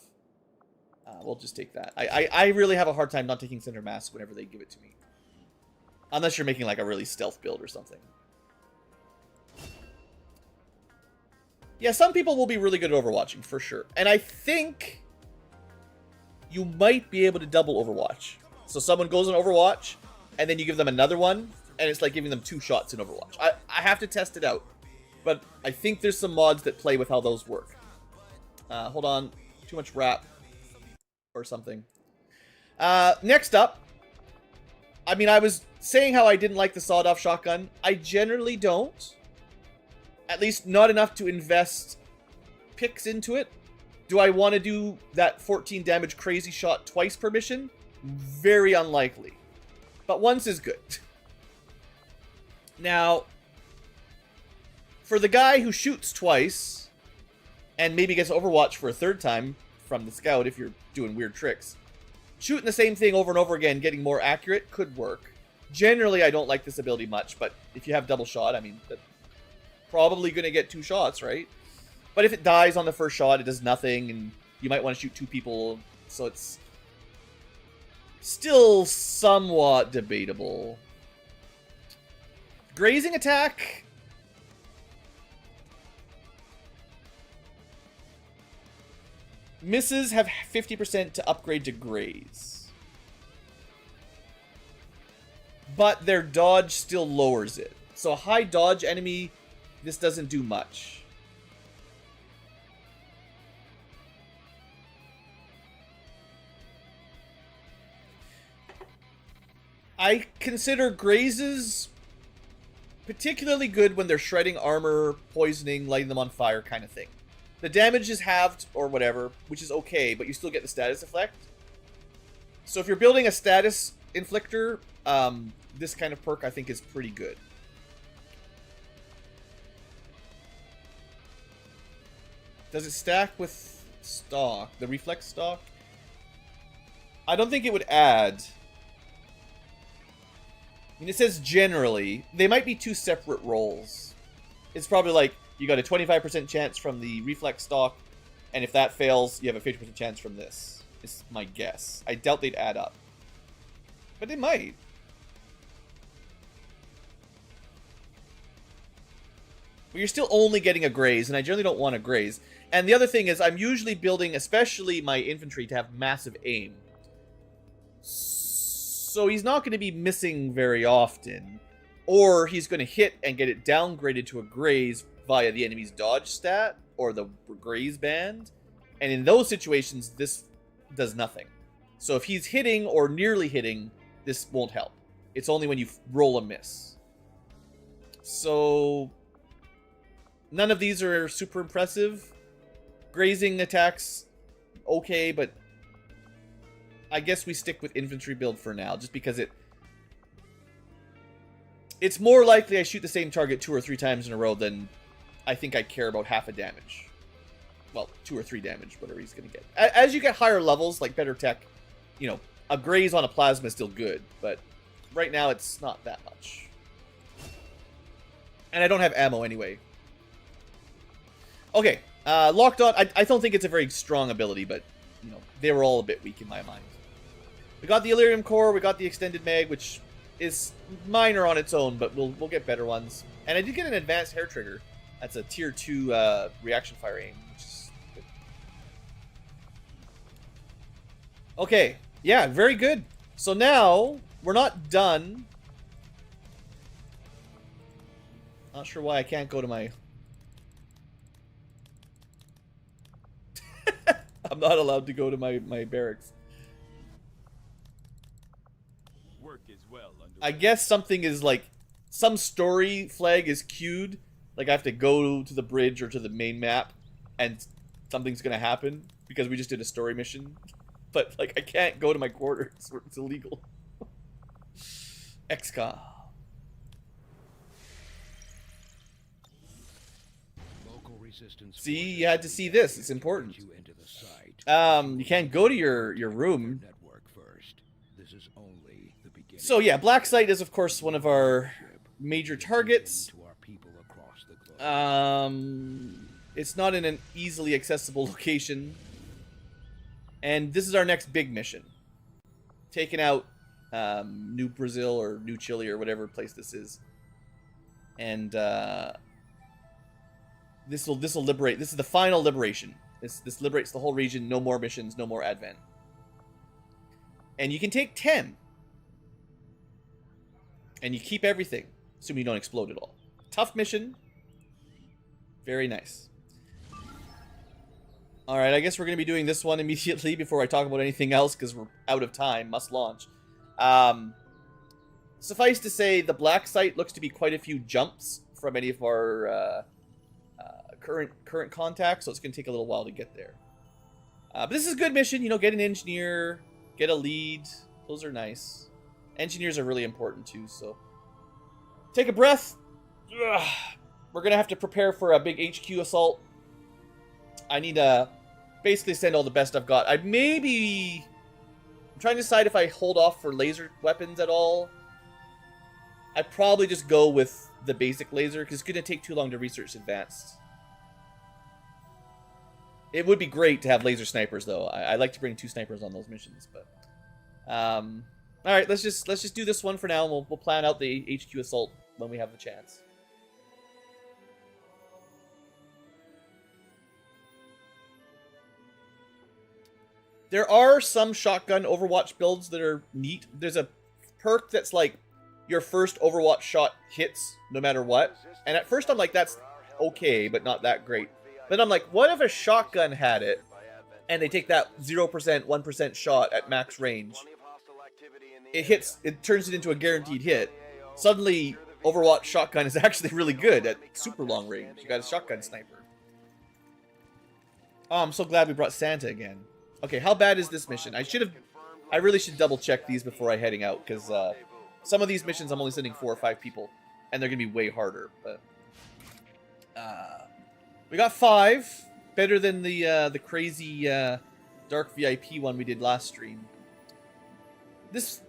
We'll just take that. I really have a hard time not taking Cinder Mask whenever they give it to me. Unless you're making like a really stealth build or something. Yeah, some people will be really good at overwatching, for sure. And I think you might be able to double Overwatch. So someone goes on Overwatch, and then you give them another one, and it's like giving them 2 shots in Overwatch. I have to test it out. But I think there's some mods that play with how those work. Hold on. Too much rap. Or something. Next up. I mean, I was saying how I didn't like the sawed-off shotgun. I generally don't. At least not enough to invest picks into it. Do I want to do that 14 damage crazy shot twice per mission? Very unlikely. But once is good. Now, for the guy who shoots twice, and maybe gets Overwatch for a 3rd time from the scout if you're doing weird tricks, shooting the same thing over and over again, getting more accurate, could work. Generally, I don't like this ability much, but if you have double shot, I mean... probably going to get 2 shots, right? But if it dies on the first shot, it does nothing, and you might want to shoot 2 people, so it's still somewhat debatable. Grazing attack. Misses have 50% to upgrade to graze. But their dodge still lowers it. So a high dodge enemy... this doesn't do much. I consider grazes particularly good when they're shredding armor, poisoning, lighting them on fire kind of thing. The damage is halved or whatever, which is okay, but you still get the status effect. So if you're building a status inflictor, this kind of perk I think is pretty good. Does it stack with stock? The reflex stock? I don't think it would add. I mean, it says generally. They might be two separate rolls. It's probably like you got a 25% chance from the reflex stock, and if that fails, you have a 50% chance from this. Is my guess. I doubt they'd add up. But they might. But you're still only getting a graze, and I generally don't want a graze. And the other thing is, I'm usually building, especially my infantry, to have massive aim. So he's not going to be missing very often. Or he's going to hit and get it downgraded to a graze via the enemy's dodge stat, or the graze band. And in those situations, this does nothing. So if he's hitting or nearly hitting, this won't help. It's only when you roll a miss. So none of these are super impressive. Grazing attacks, okay, but I guess we stick with infantry build for now, just because it's more likely I shoot the same target 2 or 3 times in a row than I think I care about half a damage. Well, 2 or 3 damage, whatever he's going to get. As you get higher levels, like better tech, you know, a graze on a plasma is still good, but right now it's not that much. And I don't have ammo anyway. Okay, locked on. I don't think it's a very strong ability, but, you know, they were all a bit weak in my mind. We got the Illyrium Core, we got the Extended Mag, which is minor on its own, but we'll get better ones. And I did get an Advanced Hair Trigger. That's a Tier 2 reaction fire aim, which is good. Okay, yeah, very good. So now, we're not done. Not sure why I can't go to my... I'm not allowed to go to my barracks. Work is well underway. I guess something is like, some story flag is queued. Like I have to go to the bridge or to the main map and something's gonna happen because we just did a story mission. But like I can't go to my quarters. It's illegal. XCom. See, you had to see this. It's important. You can't go to your room. So yeah, Backseat is of course one of our major targets. It's not in an easily accessible location. And this is our next big mission. Taking out New Brazil or New Chile or whatever place this is. And this will liberate. This is the final liberation. This liberates the whole region. No more missions. No more advent. And you can take 10. And you keep everything, assuming you don't explode at all. Tough mission. Very nice. Alright, I guess we're going to be doing this one immediately before I talk about anything else, because we're out of time. Must launch. Suffice to say, the Backseat looks to be quite a few jumps from any of our current contacts, so it's going to take a little while to get there. But this is a good mission. You know, get an engineer, get a lead. Those are nice. Engineers are really important too, so take a breath. Ugh. We're gonna have to prepare for a big HQ assault. I need to basically send all the best I've got. I'm trying to decide if I hold off for laser weapons at all. I'd probably just go with the basic laser, because it's gonna take too long to research advanced. It would be great to have laser snipers, though. I like to bring 2 snipers on those missions, but all right, let's just do this one for now, and we'll plan out the HQ assault when we have the chance. There are some shotgun Overwatch builds that are neat. There's a perk that's like your first Overwatch shot hits no matter what. And at first I'm like, that's okay, but not that great. Then I'm like, what if a shotgun had it and they take that 0%, 1% shot at max range? It hits, it turns it into a guaranteed hit. Suddenly, Overwatch shotgun is actually really good at super long range. You got a shotgun sniper. Oh, I'm so glad we brought Santa again. Okay, how bad is this mission? I really should double check these before I heading out, because some of these missions I'm only sending 4 or 5 people, and they're gonna be way harder. But we got 5, better than the crazy Dark VIP one we did last stream. This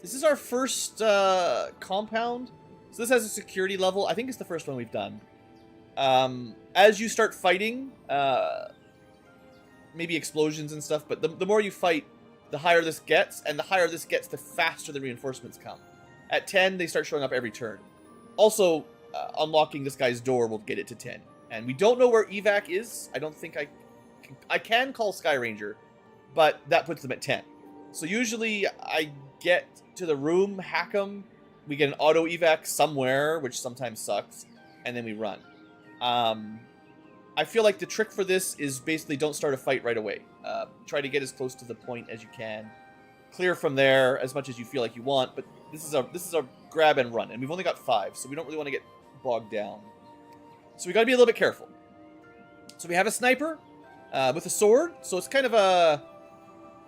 is our first compound, so this has a security level. I think it's the first one we've done. As you start fighting, maybe explosions and stuff, but the more you fight, the higher this gets, and the higher this gets, the faster the reinforcements come. At 10, they start showing up every turn. Also, unlocking this guy's door will get it to 10. And we don't know where evac is. I don't think I can call Sky Ranger, but that puts them at 10. So usually I get to the room, hack them, we get an auto evac somewhere, which sometimes sucks, and then we run. I feel like the trick for this is basically don't start a fight right away. Try to get as close to the point as you can. Clear from there as much as you feel like you want, but this is a grab and run, and we've only got 5, so we don't really want to get bogged down. So we got to be a little bit careful. So we have a sniper with a sword, so it's kind of a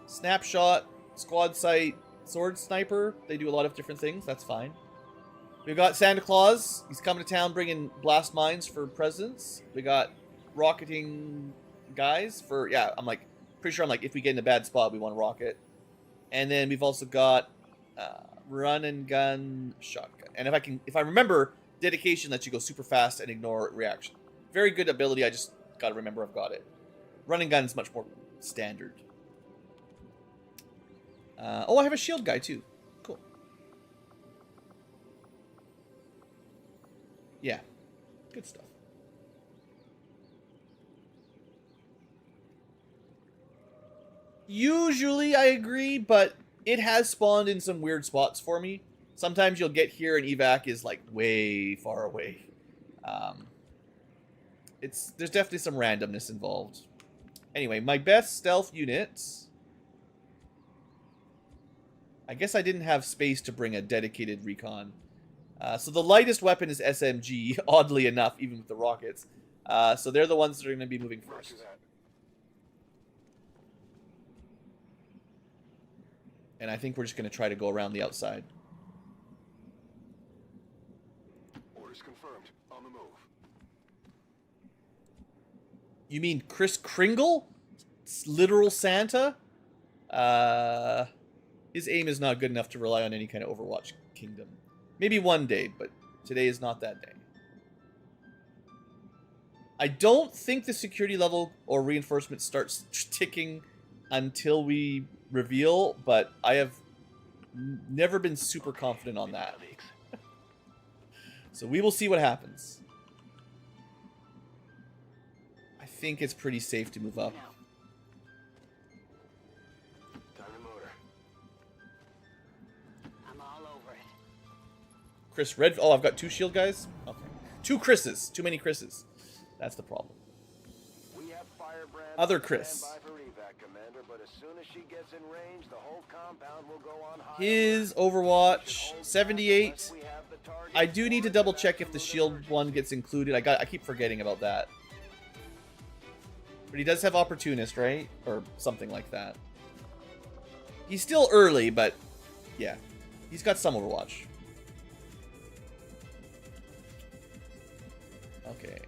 snapshot, squad sight, sword sniper. They do a lot of different things. That's fine. We've got Santa Claus. He's coming to town bringing blast mines for presents. We got rocketing guys for, yeah, pretty sure if we get in a bad spot, we want to rocket. And then we've also got run and gun shotgun. And if I remember, dedication lets you go super fast and ignore reaction. Very good ability. I just got to remember I've got it. Run and gun is much more standard. Oh, I have a shield guy too. Cool. Yeah. Good stuff. Usually I agree, but it has spawned in some weird spots for me. Sometimes you'll get here and evac is like way far away. There's definitely some randomness involved. Anyway, my best stealth units. I guess I didn't have space to bring a dedicated recon. So the lightest weapon is SMG, oddly enough, even with the rockets. So they're the ones that are going to be moving first. And I think we're just going to try to go around the outside. Orders confirmed. On the move. You mean Chris Kringle? Literal Santa? His aim is not good enough to rely on any kind of Overwatch kingdom. Maybe one day, but today is not that day. I don't think the security level or reinforcement starts ticking until we reveal, but I have never been super confident on that. So we will see what happens. I think it's pretty safe to move up. Chris Red. Oh, I've got 2 shield guys? Okay. 2 Chris's. Too many Chris's. That's the problem. We have Firebrand Other Chris. for evac, Commander, but as soon as she gets in range, the whole compound will go on high. His Overwatch 78. I do need to double check if the shield one gets included. I keep forgetting about that. But he does have Opportunist, right? Or something like that. He's still early, but yeah. He's got some Overwatch. Okay.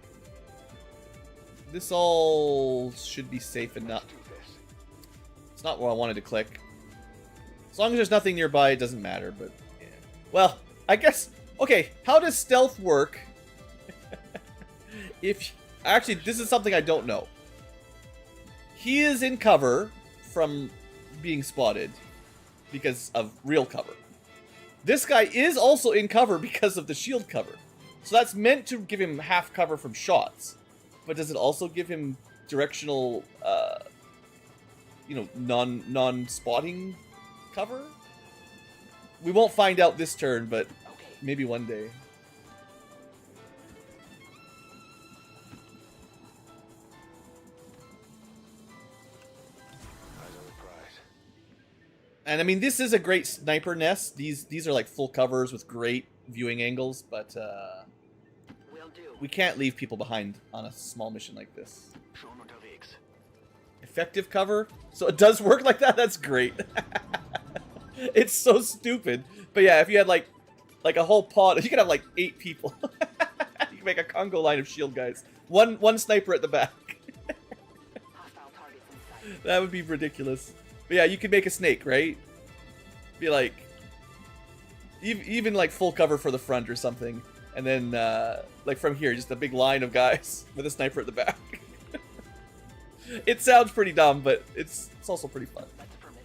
This all should be safe enough. It's not where I wanted to click. As long as there's nothing nearby, it doesn't matter, but yeah. Well, I guess... Okay, how does stealth work? Actually, this is something I don't know. He is in cover from being spotted because of real cover. This guy is also in cover because of the shield cover. So that's meant to give him half cover from shots. But does it also give him directional, non-spotting cover? We won't find out this turn, but maybe one day. And I mean, this is a great sniper nest. These are like full covers with great viewing angles, but Will do. we can't leave people behind on a small mission like this. Schon unterwegs. Effective cover? So it does work like that? That's great. It's so stupid. But yeah, if you had like a whole pod, you could have like 8 people. You can make a Congo line of shield guys. One sniper at the back. Hostile targets in sight. That would be ridiculous. But yeah, you could make a snake, right? Be like, even like full cover for the front or something, and then like from here, just a big line of guys with a sniper at the back. It sounds pretty dumb, but it's also pretty fun. That's permitted.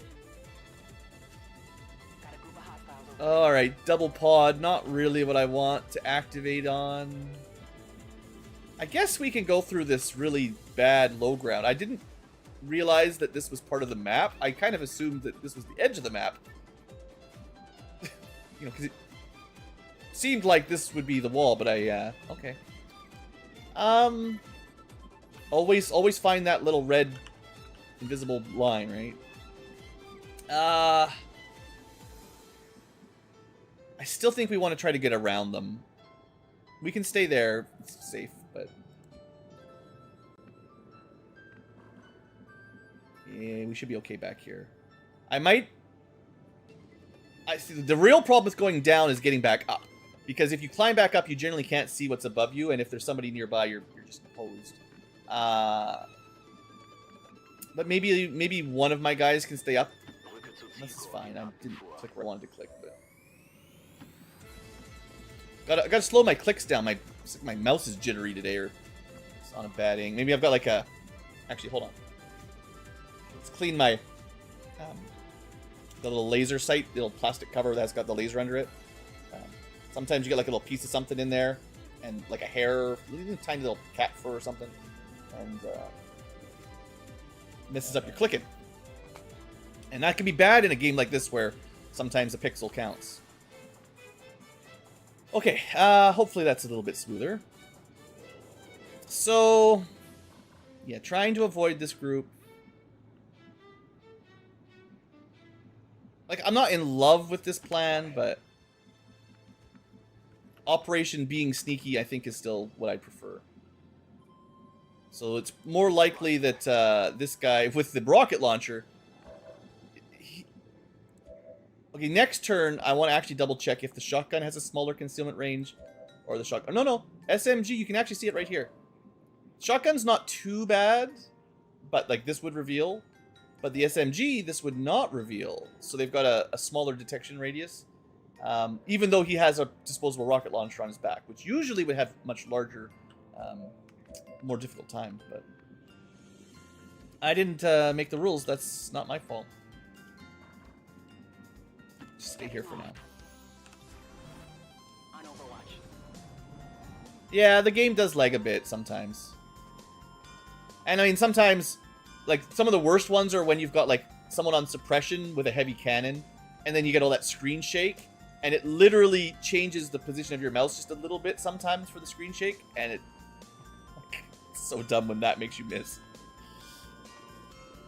Got a group of hostiles over All right, double pod, not really what I want to activate on. I guess we can go through this really bad low ground. I didn't realize that this was part of the map. I kind of assumed that this was the edge of the map. You know, because it seemed like this would be the wall, but okay. Always find that little red invisible line, right? I still think we want to try to get around them. We can stay there, it's safe, but yeah, we should be okay back here. I see the real problem with going down is getting back up. Because if you climb back up, you generally can't see what's above you, and if there's somebody nearby, you're just opposed. But maybe one of my guys can stay up. This is fine. I didn't click where I wanted to click, but gotta slow my clicks down. My mouse is jittery today, or it's on a bad angle. Maybe I've got like a. Actually, hold on. Let's clean my the little laser sight, the little plastic cover that's got the laser under it. Sometimes you get like a little piece of something in there, and like a hair, tiny little cat fur or something, and messes up your clicking. And that can be bad in a game like this where sometimes a pixel counts. Okay, hopefully that's a little bit smoother. So, yeah, trying to avoid this group. Like, I'm not in love with this plan, but Operation being sneaky, I think, is still what I'd prefer. So it's more likely that this guy with the rocket launcher... Okay, next turn, I want to actually double check if the shotgun has a smaller concealment range. Or the shotgun... No. SMG, you can actually see it right here. Shotgun's not too bad, but like this would reveal. But the SMG, this would not reveal. So they've got a smaller detection radius. Even though he has a disposable rocket launcher on his back, which usually would have much larger, more difficult time. But I didn't make the rules. That's not my fault. Just stay here for now. on Overwatch. Yeah, the game does lag a bit sometimes. And I mean, sometimes, like, some of the worst ones are when you've got, like, someone on suppression with a heavy cannon, and then you get all that screen shake, and it literally changes the position of your mouse just a little bit sometimes for the screen shake, and it's so dumb when that makes you miss.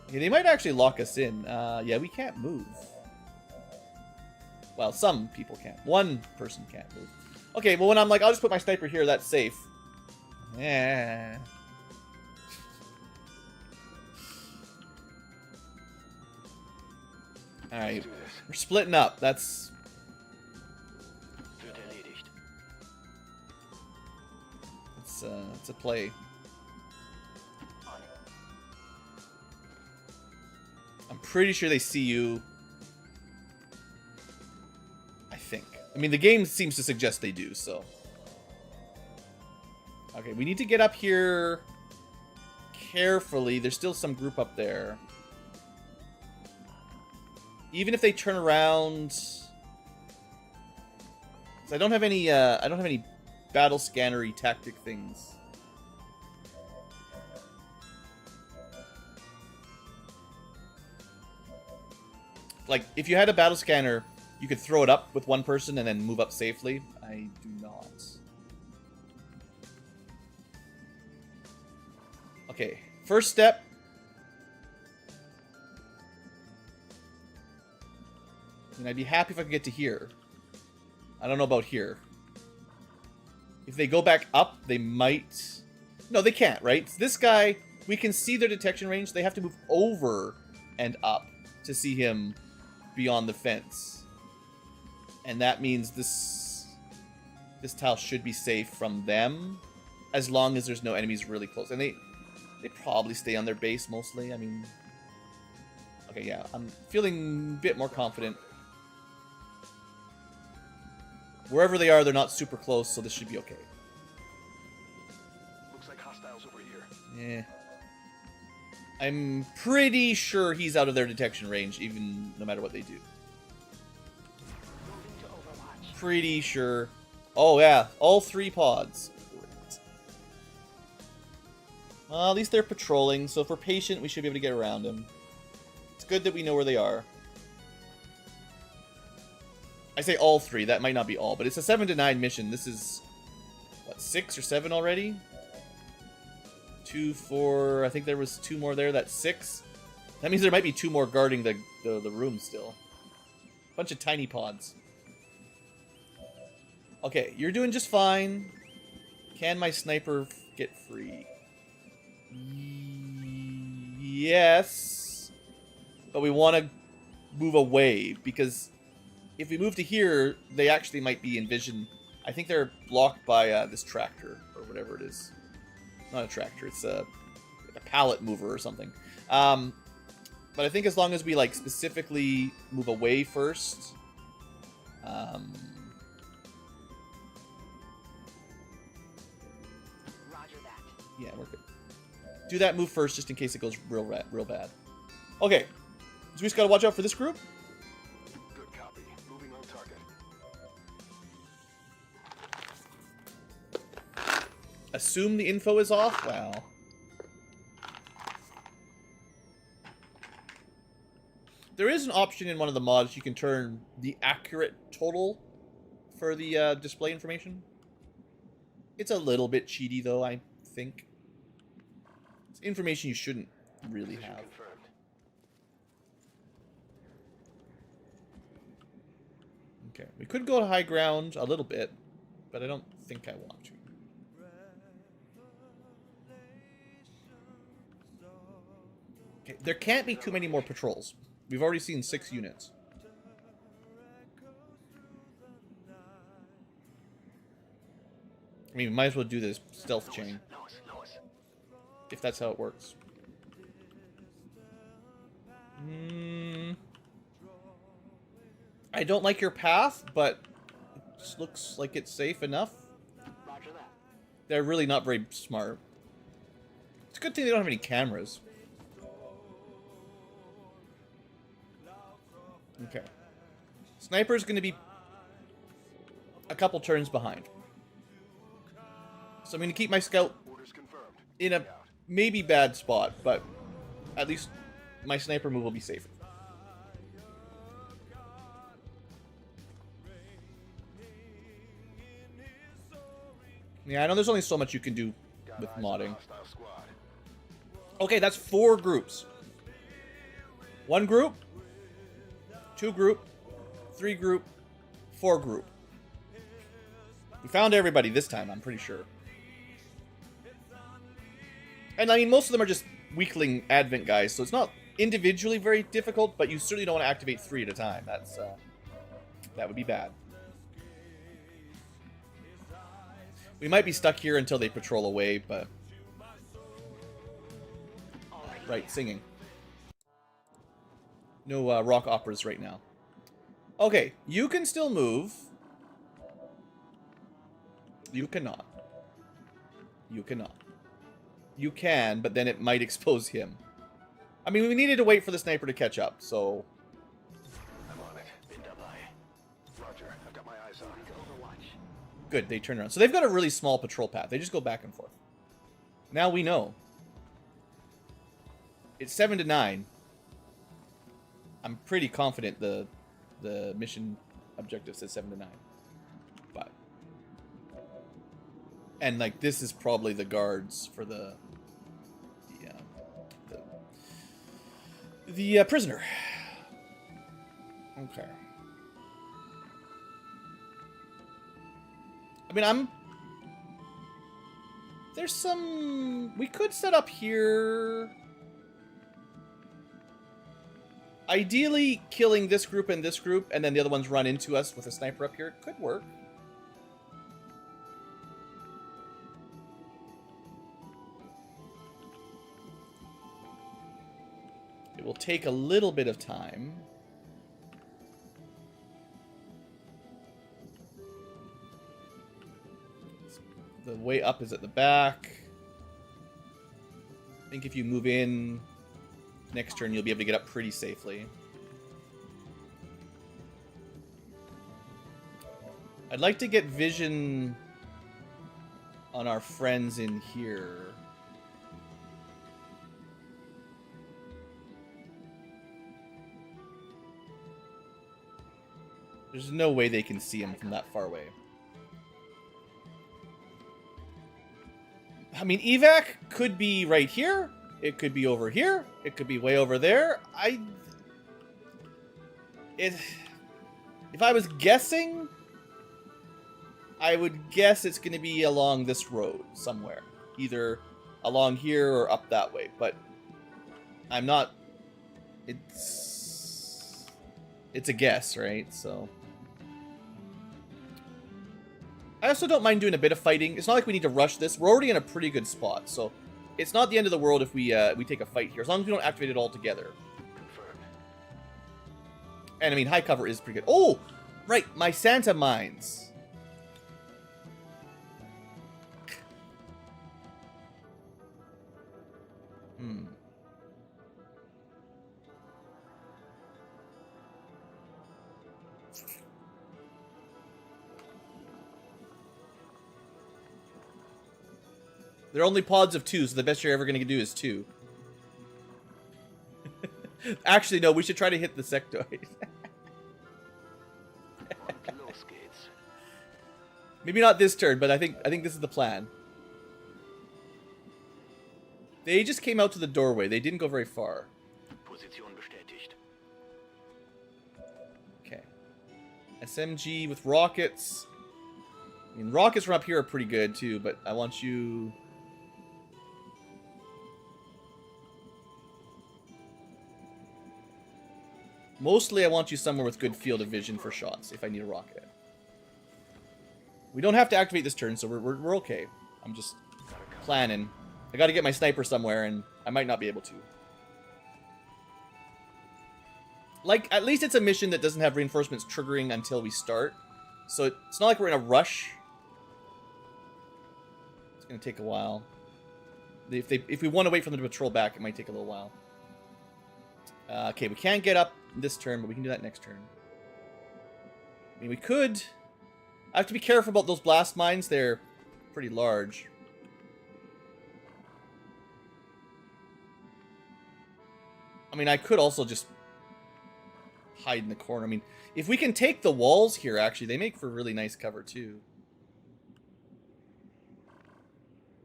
Okay, they might actually lock us in. Yeah, we can't move. Well, some people can't. One person can't move. Okay, well, when I'm like, I'll just put my sniper here, that's safe. Yeah. Alright, we're splitting up. That's... It's a play. I'm pretty sure they see you. I think. I mean, the game seems to suggest they do, so... Okay, we need to get up here carefully. There's still some group up there. Even if they turn around... I don't have any battle scannery tactic things. Like, if you had a battle scanner, you could throw it up with one person and then move up safely. I do not. Okay, first step. And I'd be happy if I could get to here. I don't know about here. If they go back up, they might... No, they can't, right? This guy, we can see their detection range. They have to move over and up to see him beyond the fence. And that means this tile should be safe from them, as long as there's no enemies really close. And they probably stay on their base mostly. I mean... Okay, yeah, I'm feeling a bit more confident. Wherever they are, they're not super close, so this should be okay. Looks like hostiles over here. Yeah. I'm pretty sure he's out of their detection range, even no matter what they do. Moving to Overwatch. Pretty sure. Oh, yeah. All 3 pods. Well, at least they're patrolling, so if we're patient, we should be able to get around them. It's good that we know where they are. I say all 3. That might not be all, but it's a 7 to 9 mission. This is, what, 6 or 7 already? 2, 4... I think there was 2 more there. That's 6. That means there might be 2 more guarding the room still. Bunch of tiny pods. Okay, you're doing just fine. Can my sniper get free? Yes. But we want to move away, because if we move to here, they actually might be envisioned. I think they're blocked by this tractor, or whatever it is. Not a tractor, it's a pallet mover or something. But I think as long as we, like, specifically move away first... Roger that. Yeah, we're good. Do that move first, just in case it goes real bad. Okay, so we just gotta watch out for this group. Good copy. Moving on target. Assume the info is off? Wow. There is an option in one of the mods you can turn the accurate total for the display information. It's a little bit cheaty, though, I think. It's information you shouldn't really Position have. confirmed. Okay, we could go to high ground a little bit, but I don't think I want to. Okay, there can't be too many more patrols. We've already seen 6 units. I mean, we might as well do this stealth chain, if that's how it works. I don't like your path, but it just looks like it's safe enough. Roger that. They're really not very smart. It's a good thing they don't have any cameras. Okay. Sniper's going to be a couple turns behind. So I'm going to keep my scout Orders confirmed. in a maybe bad spot, but at least my sniper move will be safer. Yeah, I know there's only so much you can do with modding. Hostile squad. Okay, that's 4 groups. 1 group, 2 group, 3 group, 4 group. We found everybody this time, I'm pretty sure. And I mean, most of them are just weakling advent guys, so it's not individually very difficult, but you certainly don't want to activate 3 at a time. That's that would be bad. We might be stuck here until they patrol away, but... Right, singing. No rock operas right now. Okay, you can still move. You cannot. You cannot. You can, but then it might expose him. I mean, we needed to wait for the sniper to catch up, so... I'm on it. Pinned up high. Roger. I've got my eyes on. Moving to Overwatch. Good, they turn around. So they've got a really small patrol path. They just go back and forth. Now we know. It's 7 to 9. I'm pretty confident the mission objective says 7 to 9. But... And, like, this is probably the guards for the prisoner. Okay. I mean, there's some... We could set up here... Ideally, killing this group and then the other ones run into us with a sniper up here. Could work. It will take a little bit of time. The way up is at the back. I think if you move in next turn, you'll be able to get up pretty safely. I'd like to get vision on our friends in here. There's no way they can see him from that far away. I mean, evac could be right here. It could be over here. It could be way over there. If I was guessing, I would guess it's going to be along this road somewhere. Either along here or up that way. But I'm not... It's a guess, right? So... I also don't mind doing a bit of fighting. It's not like we need to rush this. We're already in a pretty good spot, so it's not the end of the world if we take a fight here, as long as we don't activate it all together. Confirmed. And I mean, high cover is pretty good. Oh, right, my Santa mines. They're only pods of 2, so the best you're ever going to do is 2. Actually, no, we should try to hit the sectoid. Maybe not this turn, but I think this is the plan. They just came out to the doorway. They didn't go very far. Position bestätigt. Okay. SMG with rockets. I mean, rockets from up here are pretty good, too, but I want you... Mostly, I want you somewhere with good field of vision for shots, if I need a rocket. We don't have to activate this turn, so we're okay. I'm just planning. I gotta get my sniper somewhere, and I might not be able to. Like, at least it's a mission that doesn't have reinforcements triggering until we start. So it's not like we're in a rush. It's gonna take a while. If we want to wait for them to patrol back, it might take a little while. Okay, we can't get up this turn, but we can do that next turn. I mean, we could... I have to be careful about those blast mines. They're pretty large. I mean, I could also just hide in the corner. I mean, if we can take the walls here, actually, they make for really nice cover, too.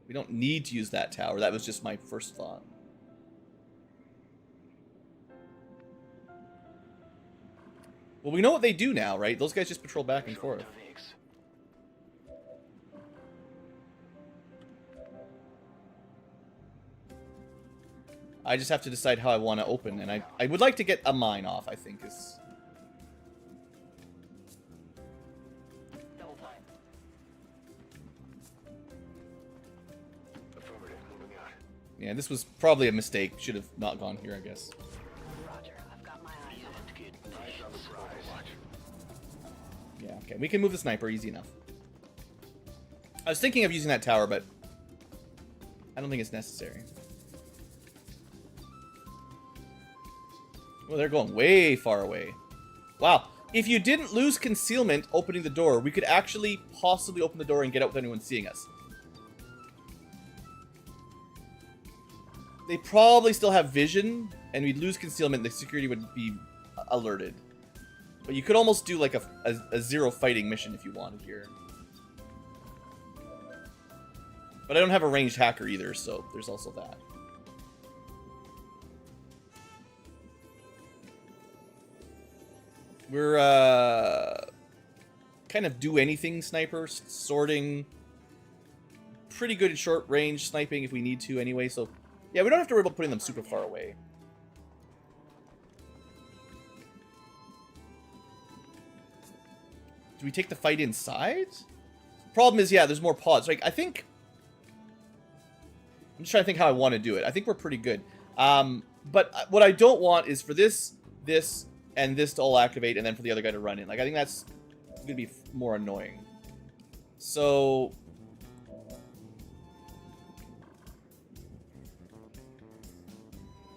We don't need to use that tower. That was just my first thought. Well, we know what they do now, right? Those guys just patrol back and forth. I just have to decide how I want to open, and I would like to get a mine off, I think, is... Double time. Affirmative. Moving out. Yeah, this was probably a mistake. Should have not gone here, I guess. Roger. I've got my eyes on it. Eyes on the prize. Yeah, okay. We can move the sniper easy enough. I was thinking of using that tower, but I don't think it's necessary. Well, they're going way far away. Wow. If you didn't lose concealment opening the door, we could actually possibly open the door and get out without anyone seeing us. They probably still have vision, and we'd lose concealment, the security would be alerted. But you could almost do like a zero fighting mission if you wanted here. But I don't have a ranged hacker either, so there's also that. We're, kind of do anything sniper, sorting. Pretty good at short range sniping if we need to anyway, so yeah, we don't have to worry about putting them super far away. Do we take the fight inside? Problem is, yeah, there's more pods. Like, I think... I'm just trying to think how I want to do it. I think we're pretty good. But what I don't want is for this, and this to all activate, and then for the other guy to run in. Like, I think that's going to be more annoying. So...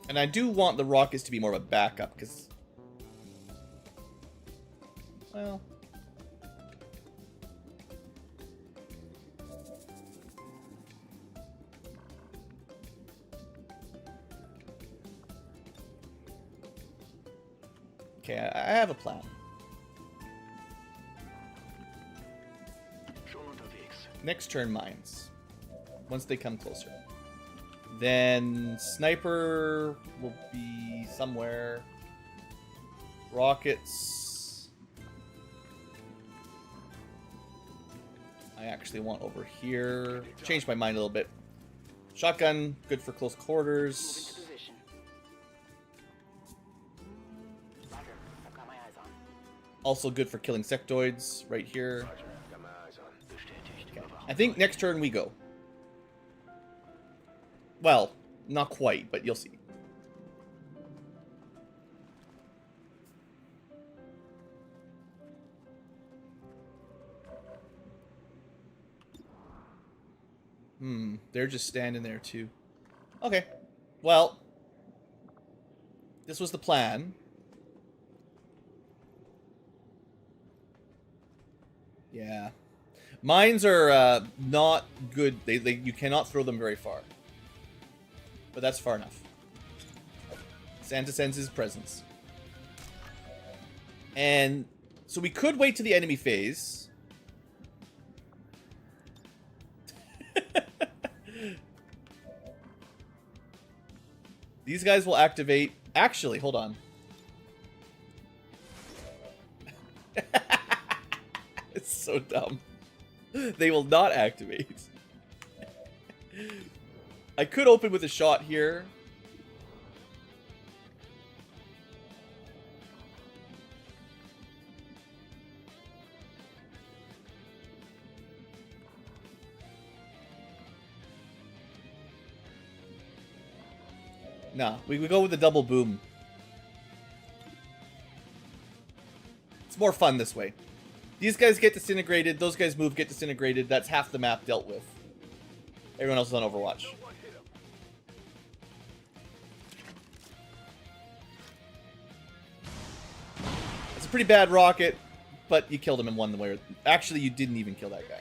And I do want the rockets to be more of a backup, because... Well... Okay, I have a plan. Next turn, mines. Once they come closer. Then sniper will be somewhere. Rockets. I actually want over here. Changed my mind a little bit. Shotgun, good for close quarters. Also good for killing sectoids right here. Okay. I think next turn we go. Well, not quite, but you'll see. They're just standing there too. Okay. Well, this was the plan. Yeah. Mines are not good. You cannot throw them very far. But that's far enough. Santa sends his presence. And so we could wait to the enemy phase. These guys will activate. Actually, hold on. It's so dumb. They will not activate. I could open with a shot here. Nah, we go with the double boom. It's more fun this way. These guys get disintegrated, those guys move, get disintegrated. That's half the map dealt with. Everyone else is on Overwatch. It's a pretty bad rocket, but you killed him in one way. Actually, you didn't even kill that guy.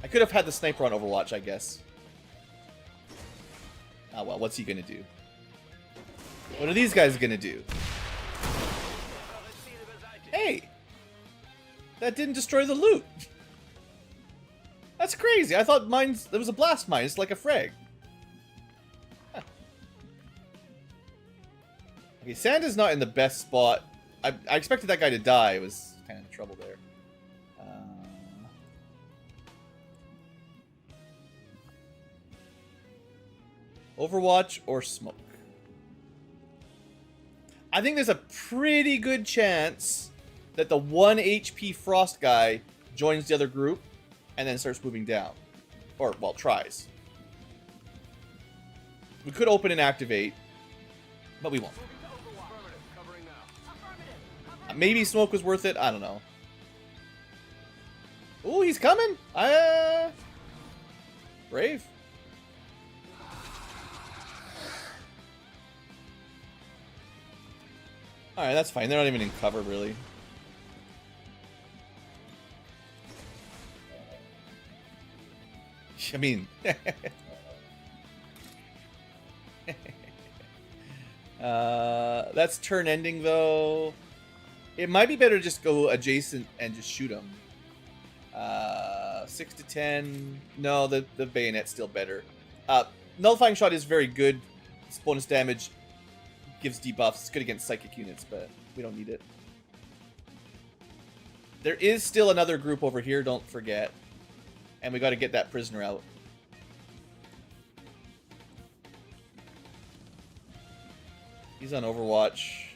I could have had the sniper on Overwatch, I guess. Oh well, what's he gonna do? What are these guys gonna do? Hey! That didn't destroy the loot! That's crazy. I thought there was a blast mine. It's like a frag. Huh. Okay, Santa's not in the best spot. I expected that guy to die. It was kind of trouble there. Overwatch or smoke? I think there's a pretty good chance that the 1 HP Frost guy joins the other group and then starts moving down. Or, well, tries. We could open and activate, but we won't. Maybe smoke was worth it. I don't know. Ooh, he's coming. Brave. Alright, that's fine. They're not even in cover, really. I mean... that's turn ending, though. It might be better to just go adjacent and just shoot them. 6 to 10. No, the bayonet's still better. Nullifying shot is very good. It's bonus damage. Gives debuffs. It's good against psychic units, but we don't need it. There is still another group over here, don't forget. And we got to get that prisoner out. He's on Overwatch.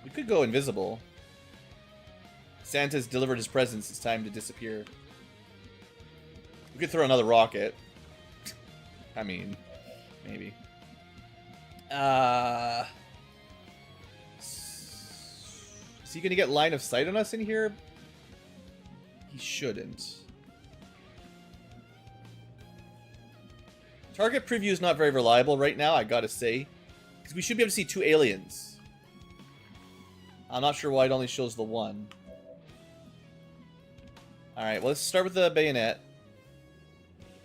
We could go invisible. Santa's delivered his presents. It's time to disappear. We could throw another rocket. I mean, maybe. Is he gonna get line of sight on us in here? He shouldn't. Target preview is not very reliable right now, I gotta say. Because we should be able to see 2 aliens. I'm not sure why it only shows the one. Alright, well, let's start with the bayonet.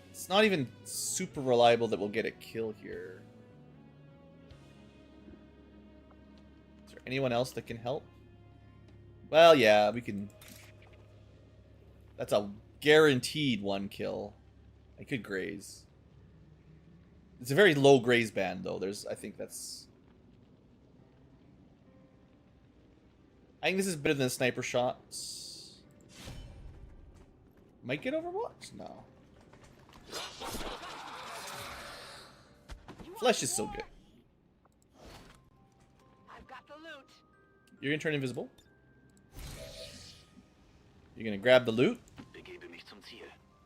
It's not even super reliable that we'll get a kill here. Is there anyone else that can help? Well, yeah, we can... That's a guaranteed 1 kill. I could graze. It's a very low graze band, though. I think that's... I think this is better than sniper shots. Might get Overwatch? No. Flesh is so good. I've got the loot. You're gonna turn invisible. You're gonna grab the loot.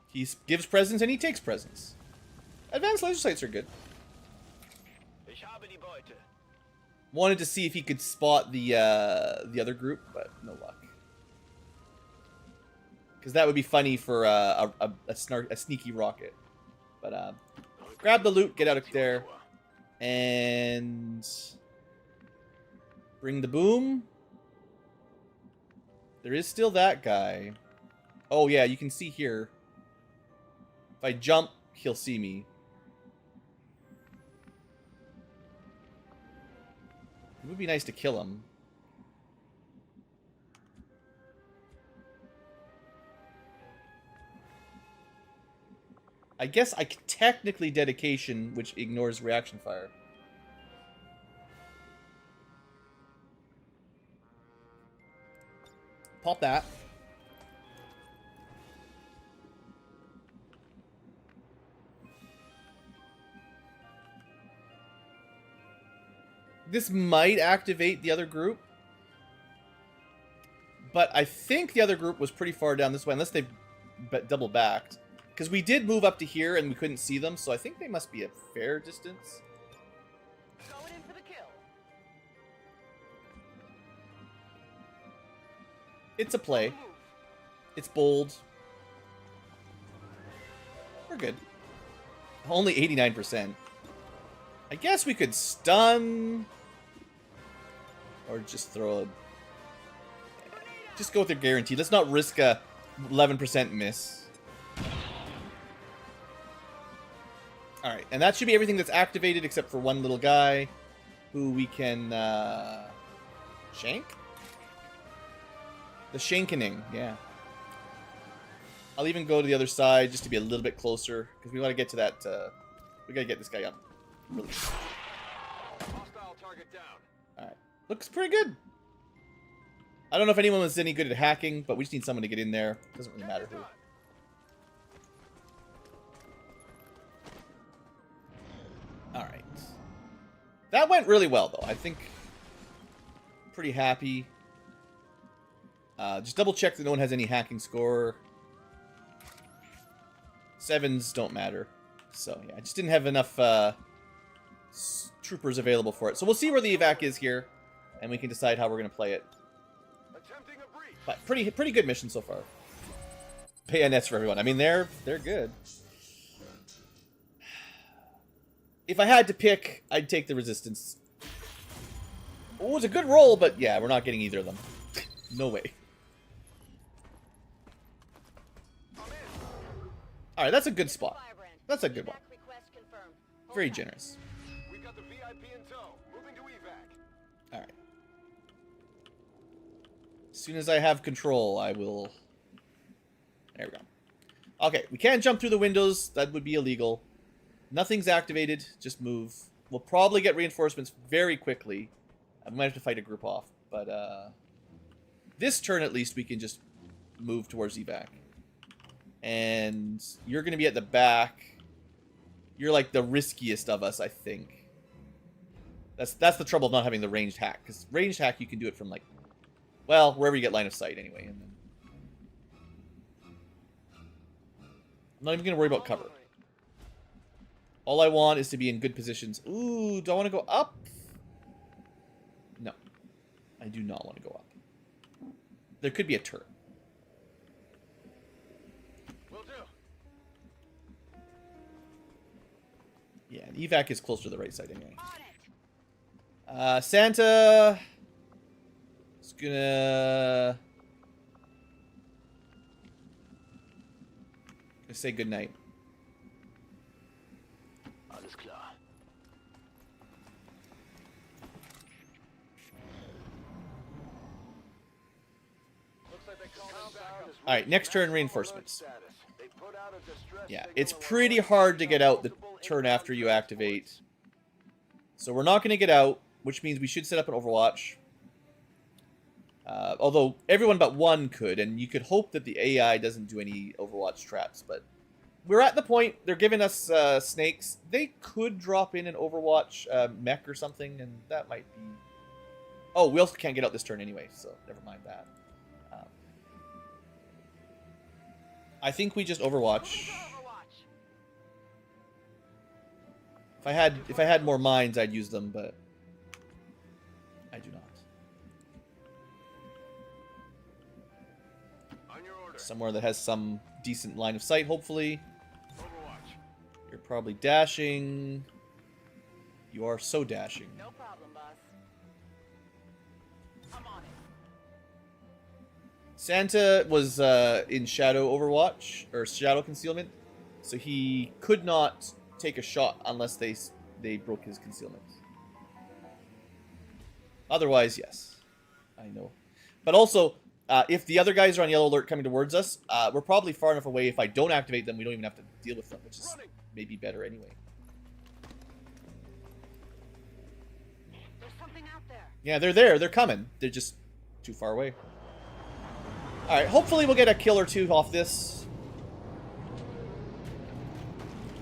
He gives presents and he takes presents. Advanced laser sights are good. Wanted to see if he could spot the other group, but no luck. Because that would be funny for a sneaky rocket. But grab the loot, get out of there, and bring the boom. There is still that guy. Oh yeah, you can see here. If I jump, he'll see me. It would be nice to kill him. I guess I could technically dedication, which ignores reaction fire. Pop that. This might activate the other group. But I think the other group was pretty far down this way, unless they double backed. Because we did move up to here and we couldn't see them, so I think they must be a fair distance. Going in for the kill. It's a play. It's bold. We're good. Only 89%. I guess we could stun. Or just throw a... Just go with the guarantee. Let's not risk a 11% miss. Alright, and that should be everything that's activated except for one little guy who we can shank? The shankening, yeah. I'll even go to the other side just to be a little bit closer because we want to get to that. We gotta get this guy up. Really. Hostile target down. Alright, looks pretty good. I don't know if anyone was any good at hacking, but we just need someone to get in there. Doesn't really matter who. Alright. That went really well, though. I think pretty happy. Just double check that no one has any hacking score. 7s don't matter. So, yeah, I just didn't have enough troopers available for it. So we'll see where the evac is here, and we can decide how we're going to play it. Attempting a breach. But pretty good mission so far. Bayonets for everyone. I mean, they're good. If I had to pick, I'd take the Resistance. Oh, it was a good roll, but yeah, we're not getting either of them. No way. Alright, that's a good spot. That's a good one. Very generous. We've got the VIP in tow. Moving to evac. Alright. As soon as I have control, I will... There we go. Okay, we can't jump through the windows. That would be illegal. Nothing's activated. Just move. We'll probably get reinforcements very quickly. I might have to fight a group off, but This turn, at least, we can just move towards evac. And you're going to be at the back. You're like the riskiest of us, I think. That's the trouble of not having the ranged hack. Because ranged hack, you can do it from, like, well, wherever you get line of sight, anyway. And then I'm not even going to worry about cover. All I want is to be in good positions. Ooh, do I want to go up? No. I do not want to go up. There could be a turret. Will do. Yeah, the evac is closer to the right side anyway. Santa is gonna say goodnight. Alles klar. Alright, next turn, reinforcements. Yeah, it's pretty hard to get out the turn after you activate. So we're not going to get out, which means we should set up an Overwatch. Although everyone but one could, and you could hope that the AI doesn't do any Overwatch traps, but we're at the point, they're giving us snakes. They could drop in an Overwatch mech or something, and that might be... Oh, we also can't get out this turn anyway, so never mind that. I think we just Overwatch. If I had more mines, I'd use them, but I do not. On your order. Somewhere that has some decent line of sight, hopefully. Overwatch. You're probably dashing. You are so dashing. No problem, boss. I'm on it. Santa was in Shadow Overwatch, or Shadow Concealment, so he could not take a shot unless they broke his concealment. Otherwise, yes. I know. But also, if the other guys are on yellow alert coming towards us, we're probably far enough away. If I don't activate them, we don't even have to deal with them, which is maybe better anyway. There's something out there. Yeah, they're there. They're coming. They're just too far away. Alright, hopefully we'll get a kill or two off this.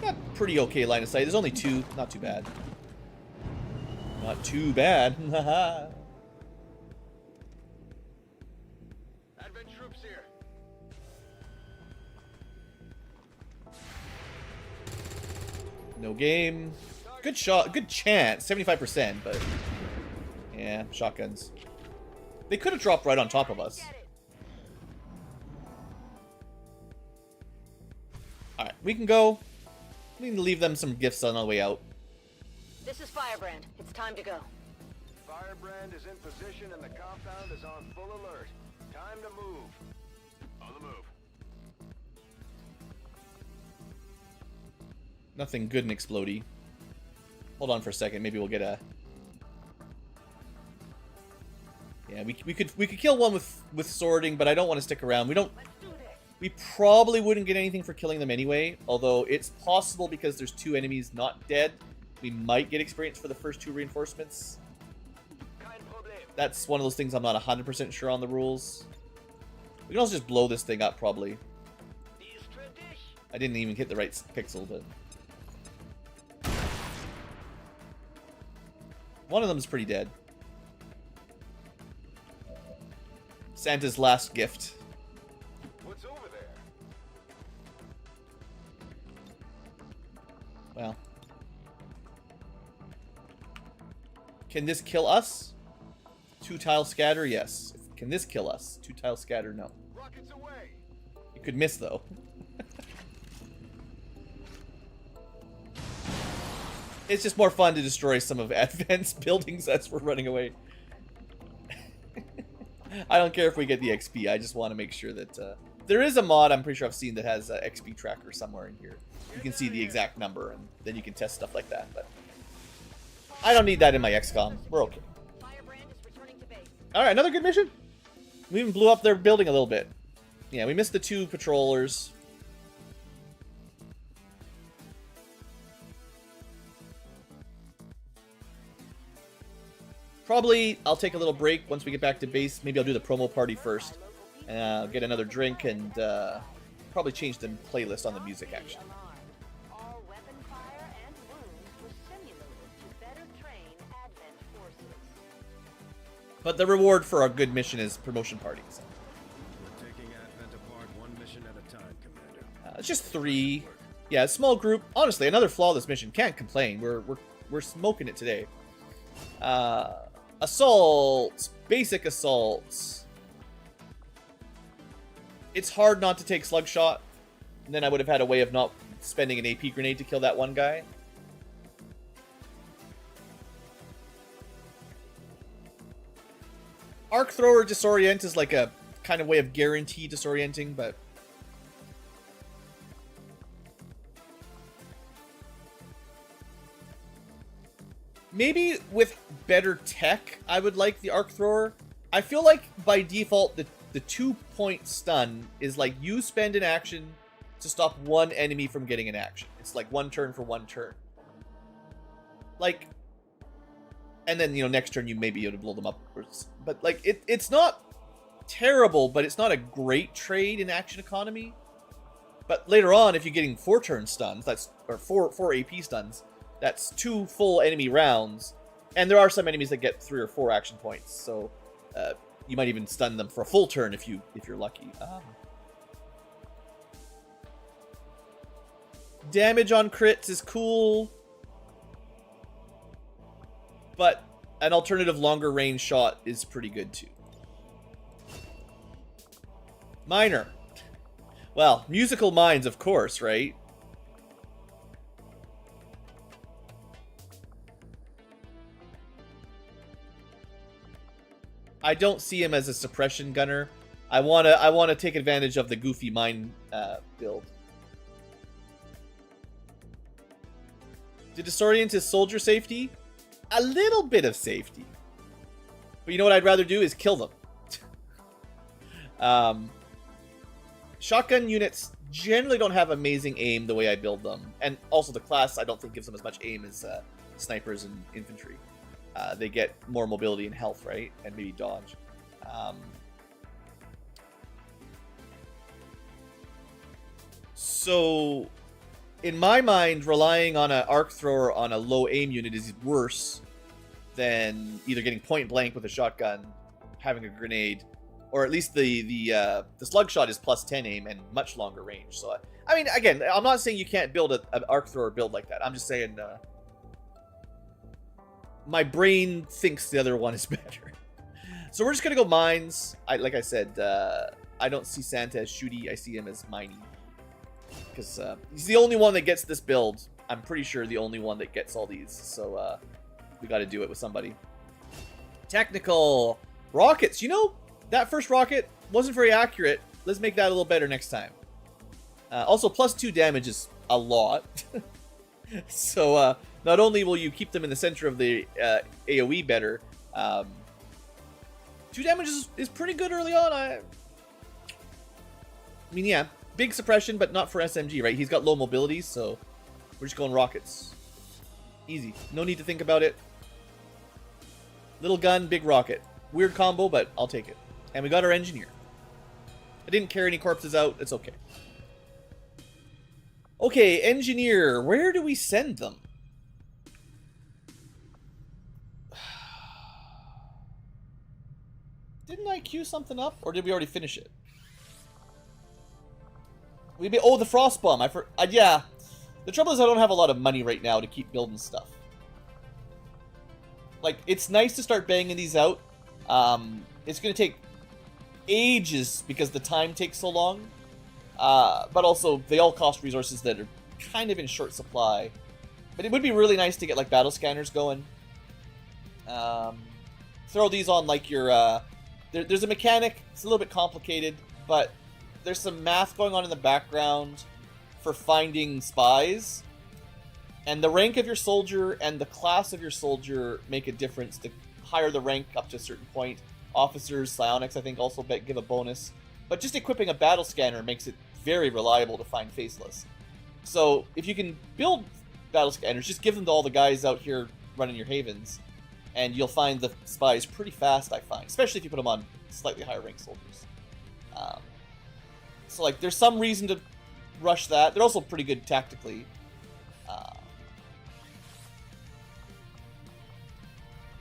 Got pretty okay line of sight. There's only two. Not too bad. Not too bad. Advent troops here. No game. Good shot. Good chance. 75%, but... yeah, shotguns. They could have dropped right on top of us. Alright, we can go. We can leave them some gifts on our way out. This is Firebrand. It's time to go. Firebrand is in position and the compound is on full alert. Time to move. On the move. Nothing good and explodey. Hold on for a second. Maybe we'll get a... yeah, we could kill one with swording, but I don't want to stick around. We probably wouldn't get anything for killing them anyway, although it's possible because there's two enemies not dead. We might get experience for the first two reinforcements. That's one of those things I'm not 100% sure on the rules. We can also just blow this thing up, probably. I didn't even hit the right pixel, but... one of them is pretty dead. Santa's last gift. What's over there? Well. Can this kill us? 2-tile scatter, yes. Can this kill us? 2-tile scatter, no. Rockets away. It could miss, though. It's just more fun to destroy some of Advent's buildings as we're running away. I don't care if we get the XP, I just want to make sure that... there is a mod I'm pretty sure I've seen that has an XP tracker somewhere in here. You can see the exact number, and then you can test stuff like that, but... I don't need that in my XCom. We're okay. Alright, another good mission. We even blew up their building a little bit. Yeah, we missed the 2 patrollers. Probably I'll take a little break once we get back to base. Maybe I'll do the promo party first. Get another drink and probably change the playlist on the music, actually. All weapon fire and wounds were simulated to better train Advent forces. But the reward for a good mission is promotion parties. We're taking Advent apart one mission at a time, Commander. It's just 3. Yeah, a small group. Honestly, another flawless mission. Can't complain. We're smoking it today. Assaults. Basic assaults. It's hard not to take slug shot. And then I would have had a way of not spending an AP grenade to kill that one guy. Arc thrower disorient is like a kind of way of guarantee disorienting, but maybe with better tech, I would like the arc thrower. I feel like by default, the 2-point stun is like you spend an action to stop one enemy from getting an action. It's like 1 turn for 1 turn. Like, and then, you know, next turn you may be able to blow them up. But like, it's not terrible, but it's not a great trade in action economy. But later on, if you're getting 4-turn stuns, that's, or 4 AP stuns, that's 2 full enemy rounds. And there are some enemies that get 3 or 4 action points, so you might even stun them for a full turn if you're lucky. Damage on crits is cool, but an alternative longer range shot is pretty good too. Minor. Well, musical minds, of course, right? I don't see him as a suppression gunner. I wanna take advantage of the goofy mine build. To disorient is soldier safety? A little bit of safety. But you know what I'd rather do is kill them. Shotgun units generally don't have amazing aim the way I build them. And also the class I don't think gives them as much aim as snipers and infantry. They get more mobility and health, right? And maybe dodge. So, in my mind, relying on an arc thrower on a low aim unit is worse than either getting point blank with a shotgun, having a grenade, or at least the slug shot is plus 10 aim and much longer range. So, I mean, again, I'm not saying you can't build an arc thrower build like that. I'm just saying my brain thinks the other one is better. So we're just gonna go mines. Like I said, I don't see Santa as shooty. I see him as miney. Because he's the only one that gets this build. I'm pretty sure the only one that gets all these. So we got to do it with somebody. Technical rockets. You know, that first rocket wasn't very accurate. Let's make that a little better next time. Also, plus 2 damage is a lot. So not only will you keep them in the center of the AoE better, 2 damage is pretty good early on. I mean, yeah, big suppression, but not for SMG, right? He's got low mobility, so we're just going rockets. Easy. No need to think about it. Little gun, big rocket. Weird combo, but I'll take it. And we got our engineer. I didn't carry any corpses out. It's okay. Okay, engineer. Where do we send them? Didn't I queue something up? Or did we already finish it? Oh, the frost bomb. Yeah. The trouble is I don't have a lot of money right now to keep building stuff. Like, it's nice to start banging these out. It's going to take ages because the time takes so long. But also, they all cost resources that are kind of in short supply. But it would be really nice to get, like, battle scanners going. Throw these on, like, your... There's a mechanic. It's a little bit complicated, but there's some math going on in the background for finding spies. And the rank of your soldier and the class of your soldier make a difference. The higher the rank up to a certain point. Officers, psionics, I think, also give a bonus. But just equipping a battle scanner makes it very reliable to find faceless. So if you can build battle scanners, just give them to all the guys out here running your havens. And you'll find the spies pretty fast, I find. Especially if you put them on slightly higher ranked soldiers. So, like, there's some reason to rush that. They're also pretty good tactically.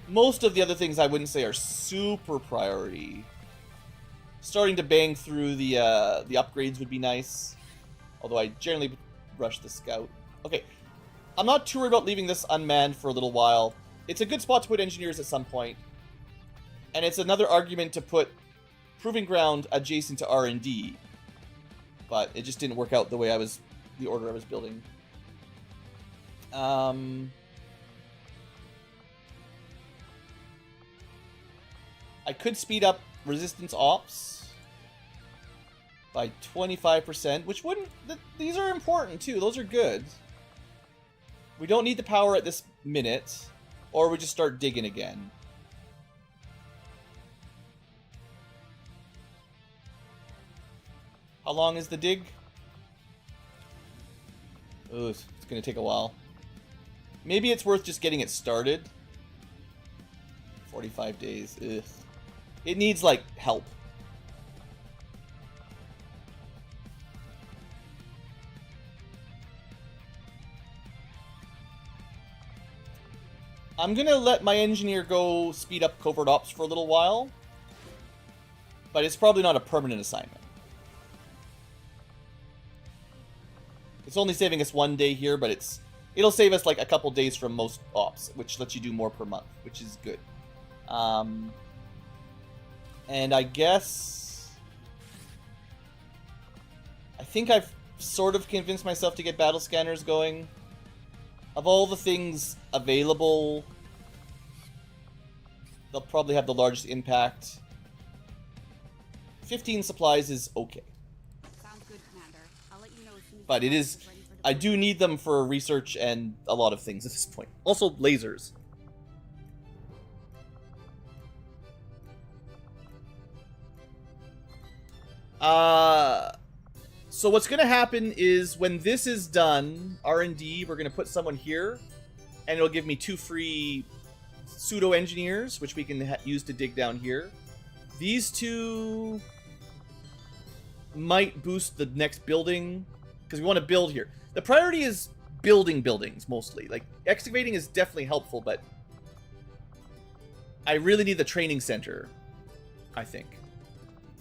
Most of the other things I wouldn't say are super priority. Starting to bang through the upgrades would be nice. Although I generally rush the scout. Okay, I'm not too worried about leaving this unmanned for a little while. It's a good spot to put engineers at some point. And it's another argument to put Proving Ground adjacent to R&D. But it just didn't work out the way the order I was building. I could speed up resistance ops by 25%, which wouldn't... These are important, too. Those are good. We don't need the power at this minute, or we just start digging again. How long is the dig? Oh, it's going to take a while. Maybe it's worth just getting it started. 45 days. Ugh. It needs, like, help. I'm gonna let my engineer go speed up covert ops for a little while. But it's probably not a permanent assignment. It's only saving us 1 day here, but it'll save us like a couple days from most ops, which lets you do more per month, which is good. And I guess... I think I've sort of convinced myself to get battle scanners going. Of all the things available, they'll probably have the largest impact. 15 supplies is okay. Sounds good, Commander. I'll let you know as soon as But it is... I do need them for research and a lot of things at this point. Also, lasers. So what's going to happen is when this is done, R&D, we're going to put someone here, and it'll give me 2 free pseudo-engineers, which we can use to dig down here. These 2 might boost the next building, because we want to build here. The priority is building buildings, mostly. Like, excavating is definitely helpful, but I really need the training center, I think.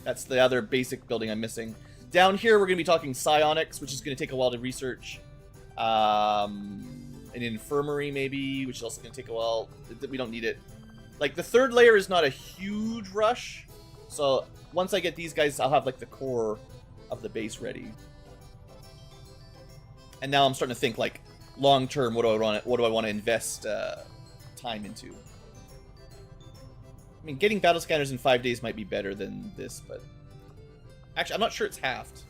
That's the other basic building I'm missing. Down here, we're going to be talking psionics, which is going to take a while to research. An infirmary, maybe, which is also going to take a while. We don't need it. Like, the 3rd layer is not a huge rush. So, once I get these guys, I'll have, like, the core of the base ready. And now I'm starting to think, like, long-term, what do I want to invest time into? I mean, getting battle scanners in 5 days might be better than this, but... Actually, I'm not sure it's halved.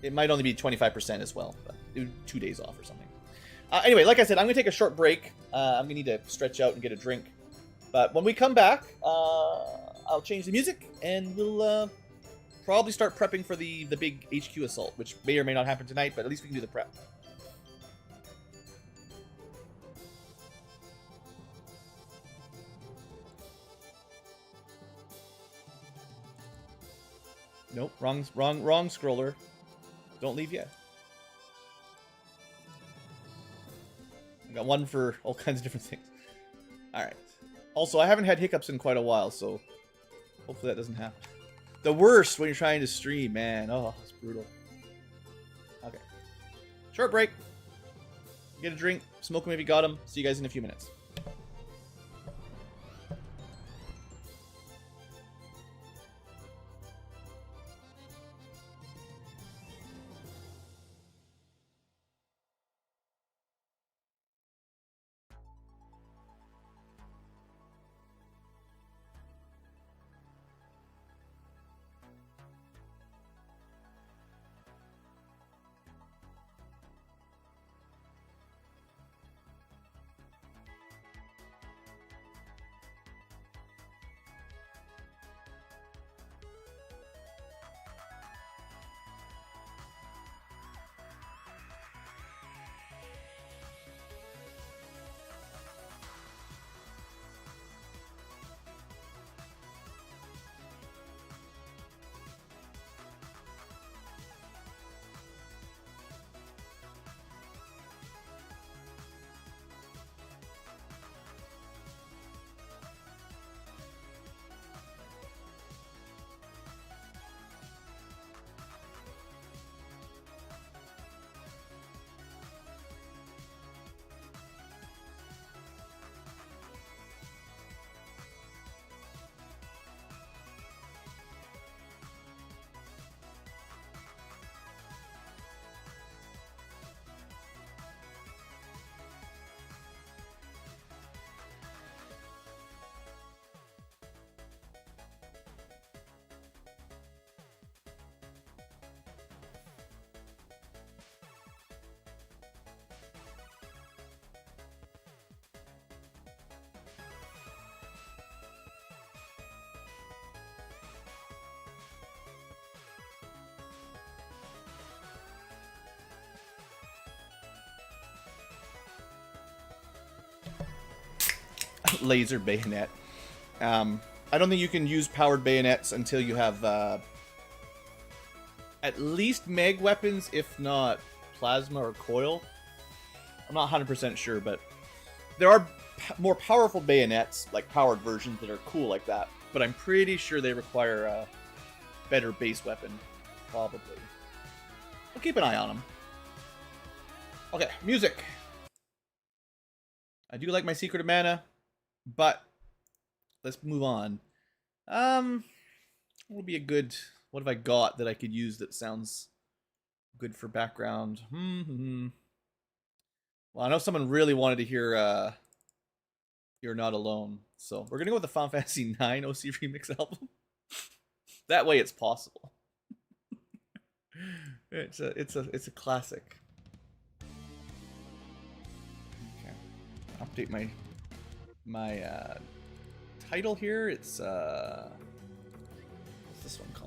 It might only be 25% as well, but 2 days off or something. Anyway, like I said, I'm going to take a short break. I'm going to need to stretch out and get a drink. But when we come back, I'll change the music, and we'll probably start prepping for the big HQ assault, which may or may not happen tonight, but at least we can do the prep. Nope, wrong scroller. Don't leave yet. I got one for all kinds of different things. Alright. Also, I haven't had hiccups in quite a while, so hopefully that doesn't happen. The worst when you're trying to stream, man. Oh, it's brutal. Okay. Short break. Get a drink. Smoke maybe got him. See you guys in a few minutes. laser bayonet. I don't think you can use powered bayonets until you have at least mag weapons, if not plasma or coil. I'm not 100% sure, but there are more powerful bayonets, like powered versions, that are cool like that. But I'm pretty sure they require a better base weapon, probably. We'll keep an eye on them. Okay, music. I do like my Secret of Mana, but let's move on. What would be a good... What have I got that I could use that sounds good for background? Well, I know someone really wanted to hear You're Not Alone, so we're gonna go with the Final Fantasy IX OC Remix album. That way it's possible. It's a classic. Okay. Update my title here. It's what's this one called?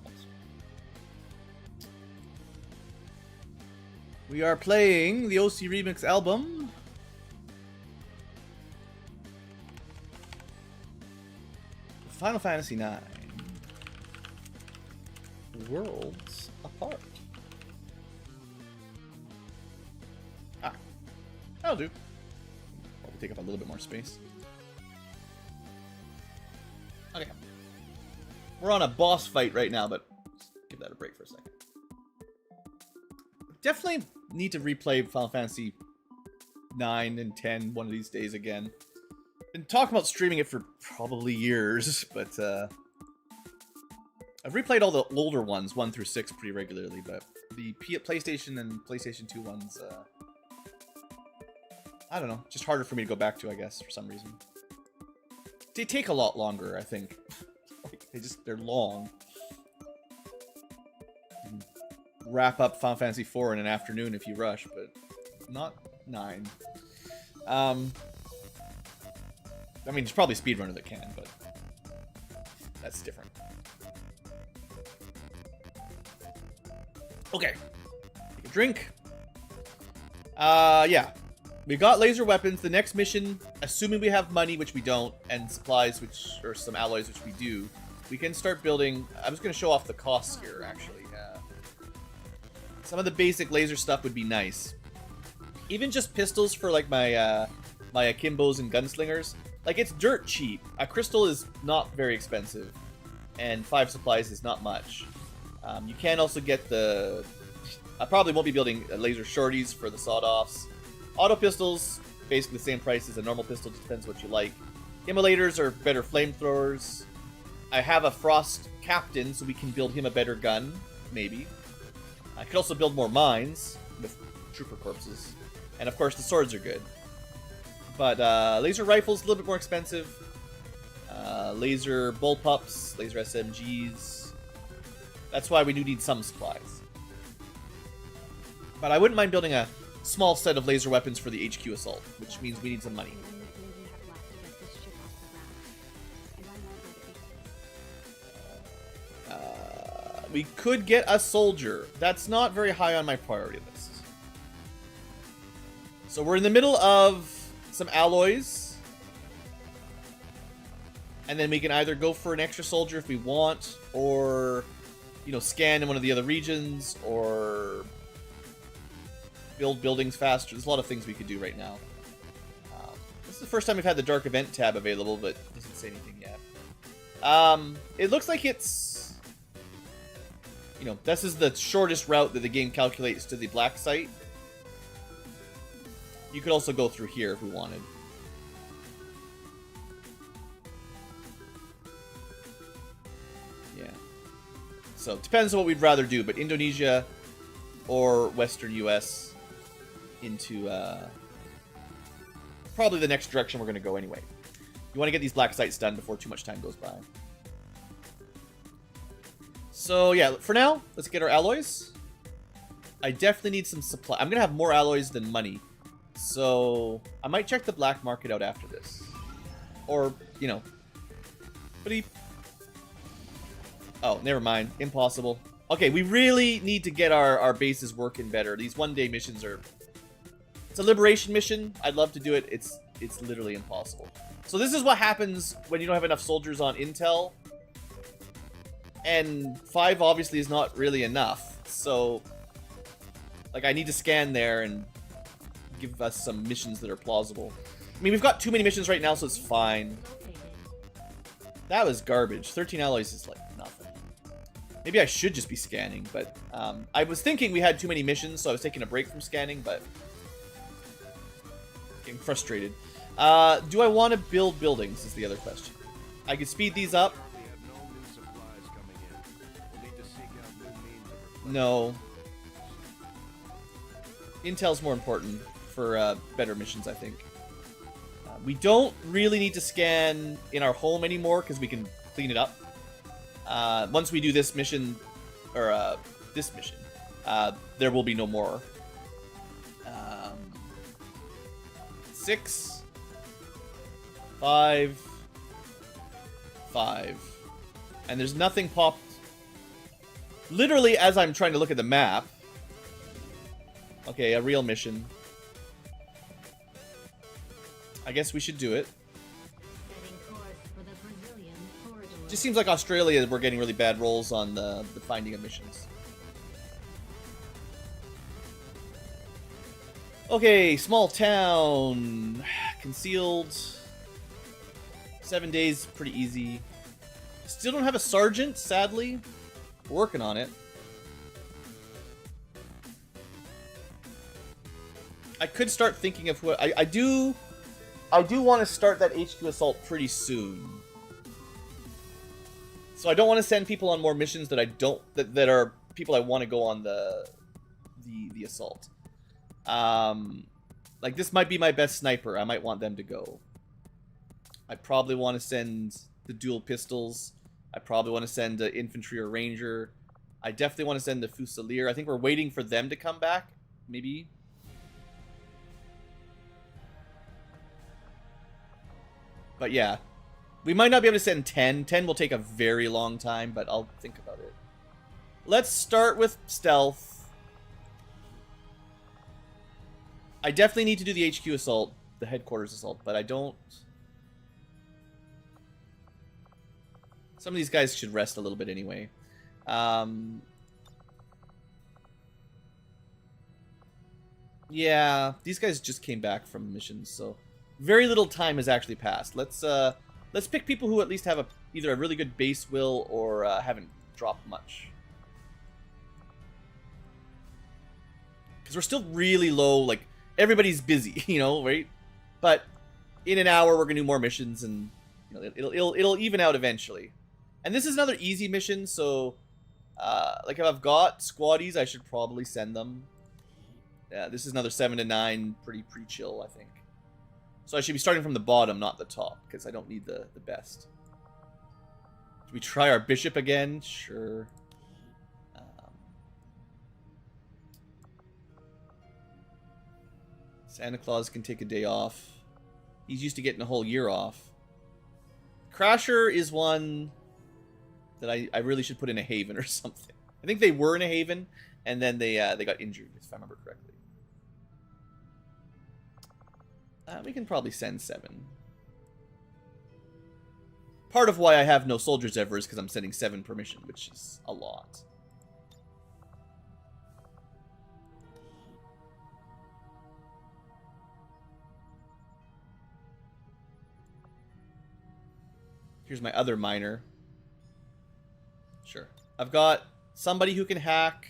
We are playing the OC Remix album. Final Fantasy IX. Worlds Apart. Ah, that'll do. Probably take up a little bit more space. Okay. We're on a boss fight right now, but give that a break for a second. Definitely need to replay Final Fantasy 9 and 10 one of these days again. Been talking about streaming it for probably years, but I've replayed all the older ones, 1 through 6, pretty regularly, but the PlayStation and PlayStation 2 ones, I don't know, just harder for me to go back to, I guess, for some reason. They take a lot longer, I think. They're long. Wrap up Final Fantasy 4 in an afternoon if you rush, but not 9. I mean, there's probably a speedrunner that can, but that's different. Okay. Take a drink. Yeah. We got laser weapons. The next mission, assuming we have money, which we don't, and supplies, or some alloys, which we do, we can start building. I'm just going to show off the costs here, actually. Some of the basic laser stuff would be nice. Even just pistols for, like, my Akimbos and gunslingers. Like, it's dirt cheap. A crystal is not very expensive. And 5 supplies is not much. You can also get the... I probably won't be building laser shorties for the sawed-offs. Auto pistols, basically the same price as a normal pistol, just depends what you like. Immolators are better flamethrowers. I have a Frost Captain, so we can build him a better gun, maybe. I could also build more mines with trooper corpses. And of course the swords are good. But laser rifles, a little bit more expensive. Laser bullpups, laser SMGs. That's why we do need some supplies. But I wouldn't mind building a small set of laser weapons for the HQ assault, which means we need some money. We could get a soldier. That's not very high on my priority list. So we're in the middle of some alloys. And then we can either go for an extra soldier if we want, or, you know, scan in one of the other regions, or build buildings faster. There's a lot of things we could do right now. This is the first time we've had the Dark Event tab available, but it doesn't say anything yet. It looks like it's... You know, this is the shortest route that the game calculates to the black site. You could also go through here if we wanted. Yeah. So, it depends on what we'd rather do, but Indonesia or Western US into probably the next direction we're going to go anyway. You want to get these black sites done before too much time goes by. So yeah, for now, let's get our alloys. I definitely need some supply. I'm going to have more alloys than money. So I might check the black market out after this. Or, you know. But oh, never mind. Impossible. Okay, we really need to get our bases working better. These one-day missions are... It's a liberation mission. I'd love to do it. It's it's literally impossible. So this is what happens when you don't have enough soldiers on intel. And 5 obviously is not really enough. So, like, I need to scan there and give us some missions that are plausible. I mean, we've got too many missions right now, so it's fine. That was garbage. 13 alloys is, like, nothing. Maybe I should just be scanning, but I was thinking we had too many missions, so I was taking a break from scanning, but getting frustrated. Do I want to build buildings is the other question. I could speed these up. We have no new supplies coming in. We'll need to seek out new means of replacement. No. Intel's more important for better missions, I think. We don't really need to scan in our home anymore because we can clean it up. Once we do this mission, or this mission, there will be no more. 6, 5, 5. And there's nothing popped. Literally, as I'm trying to look at the map. Okay, a real mission. I guess we should do it. Just seems like Australia, we're getting really bad rolls on the finding of missions. Okay, small town. Concealed. 7 days, pretty easy. Still don't have a sergeant, sadly. We're working on it. I could start thinking of who I do want to start that HQ assault pretty soon. So I don't want to send people on more missions that I don't that are people I want to go on the assault. Like this might be my best sniper. I might want them to go. I probably want to send the dual pistols. I probably want to send the infantry or ranger. I definitely want to send the fusilier. I think we're waiting for them to come back. Maybe. But yeah. We might not be able to send 10. 10 will take a very long time, but I'll think about it. Let's start with stealth. I definitely need to do the HQ assault, the headquarters assault, but I don't... Some of these guys should rest a little bit anyway. Yeah, these guys just came back from missions, so very little time has actually passed. Let's pick people who at least have either a really good base will or haven't dropped much. Because we're still really low, like, everybody's busy, you know, right? But in an hour, we're going to do more missions, and you know, it'll even out eventually. And this is another easy mission, so, like, if I've got squaddies, I should probably send them. Yeah, this is another 7 to 9, pretty chill, I think. So I should be starting from the bottom, not the top, because I don't need the best. Do we try our bishop again? Sure. Santa Claus can take a day off. He's used to getting a whole year off. Crasher is one that I really should put in a haven or something. I think they were in a haven, and then they got injured, if I remember correctly. We can probably send 7. Part of why I have no soldiers ever is because I'm sending 7 per mission, which is a lot. Here's my other miner. Sure. I've got somebody who can hack.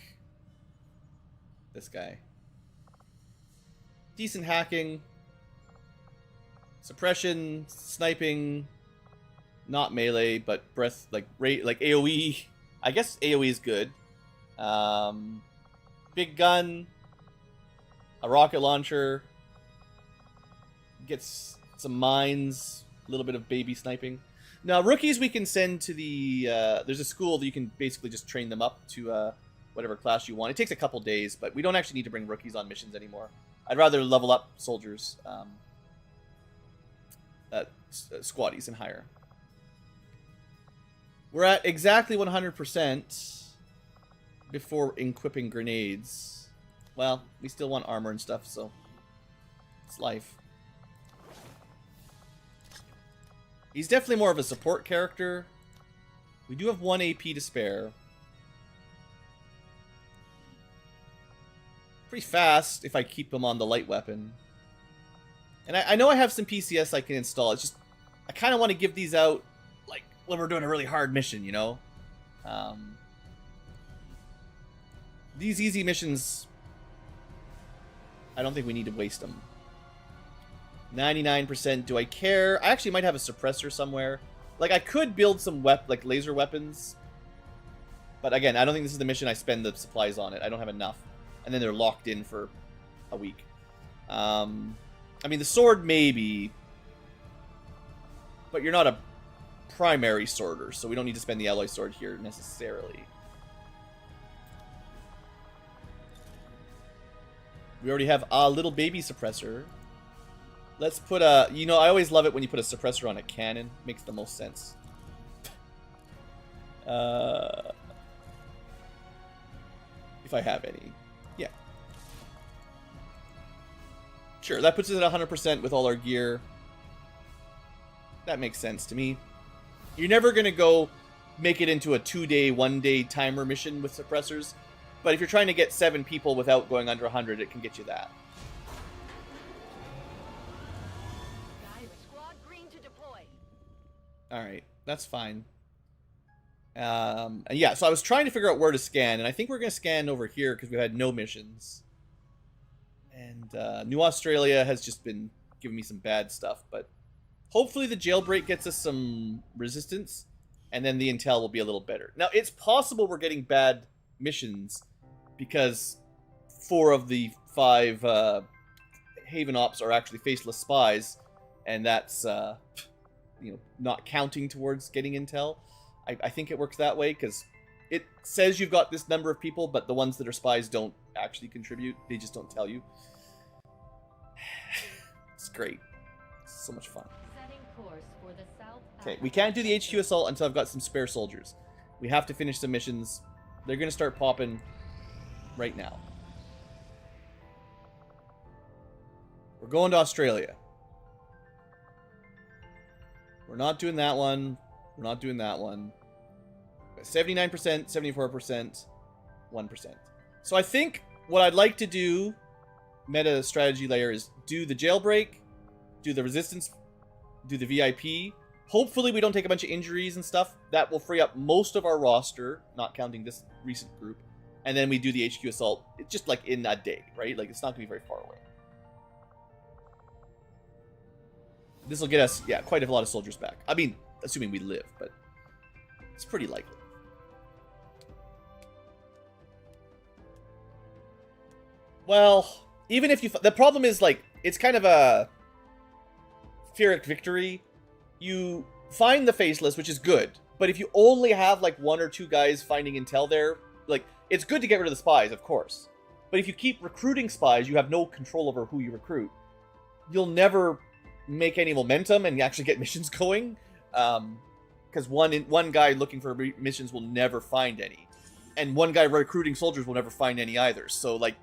This guy. Decent hacking. Suppression, sniping, not melee, but breath, like AoE. I guess AoE is good. Big gun, a rocket launcher, gets some mines, a little bit of baby sniping. Now, rookies we can send to the... there's a school that you can basically just train them up to whatever class you want. It takes a couple days, but we don't actually need to bring rookies on missions anymore. I'd rather level up soldiers. Squaddies and higher. We're at exactly 100% before equipping grenades. Well, we still want armor and stuff, so it's life. He's definitely more of a support character. We do have 1 AP to spare. Pretty fast if I keep him on the light weapon. And I know I have some PCS I can install. It's just, I kind of want to give these out, like, when we're doing a really hard mission, you know? These easy missions, I don't think we need to waste them. 99%, do I care? I actually might have a suppressor somewhere. Like, I could build some like laser weapons. But again, I don't think this is the mission I spend the supplies on it. I don't have enough. And then they're locked in for a week. I mean, the sword maybe. But you're not a primary sworder, so we don't need to spend the alloy sword here necessarily. We already have a little baby suppressor. Let's put a... You know, I always love it when you put a suppressor on a cannon. Makes the most sense. If I have any. Yeah. Sure, that puts us at 100% with all our gear. That makes sense to me. You're never going to go make it into a 2-day, 1-day timer mission with suppressors. But if you're trying to get 7 people without going under 100, it can get you that. Squad green to deploy. Alright, that's fine. And yeah, so I was trying to figure out where to scan, and I think we're going to scan over here because we've had no missions. And New Australia has just been giving me some bad stuff, but hopefully the jailbreak gets us some resistance, and then the intel will be a little better. Now, it's possible we're getting bad missions because 4 of the 5 Haven Ops are actually faceless spies, and that's you know, not counting towards getting intel. I think it works that way because it says you've got this number of people, but the ones that are spies don't actually contribute. They just don't tell you. It's great. It's so much fun. Okay, we can't do the HQ assault until I've got some spare soldiers. We have to finish some missions. They're going to start popping right now. We're going to Australia. We're not doing that one. We're not doing that one. 79%, 74%, 1%. So I think what I'd like to do, meta strategy layer, is do the jailbreak, do the resistance, do the VIP. Hopefully we don't take a bunch of injuries and stuff. That will free up most of our roster, not counting this recent group. And then we do the HQ assault, just like in a day, right? Like, it's not going to be very far away. This will get us, yeah, quite a lot of soldiers back. I mean, assuming we live, but it's pretty likely. Well, even if you... The problem is, like, it's kind of a Pyrrhic victory. You find the faceless, which is good. But if you only have, like, 1 or 2 guys finding intel there, like, it's good to get rid of the spies, of course. But if you keep recruiting spies, you have no control over who you recruit. You'll never make any momentum and actually get missions going. Because one guy looking for missions will never find any. And one guy recruiting soldiers will never find any either. So, like,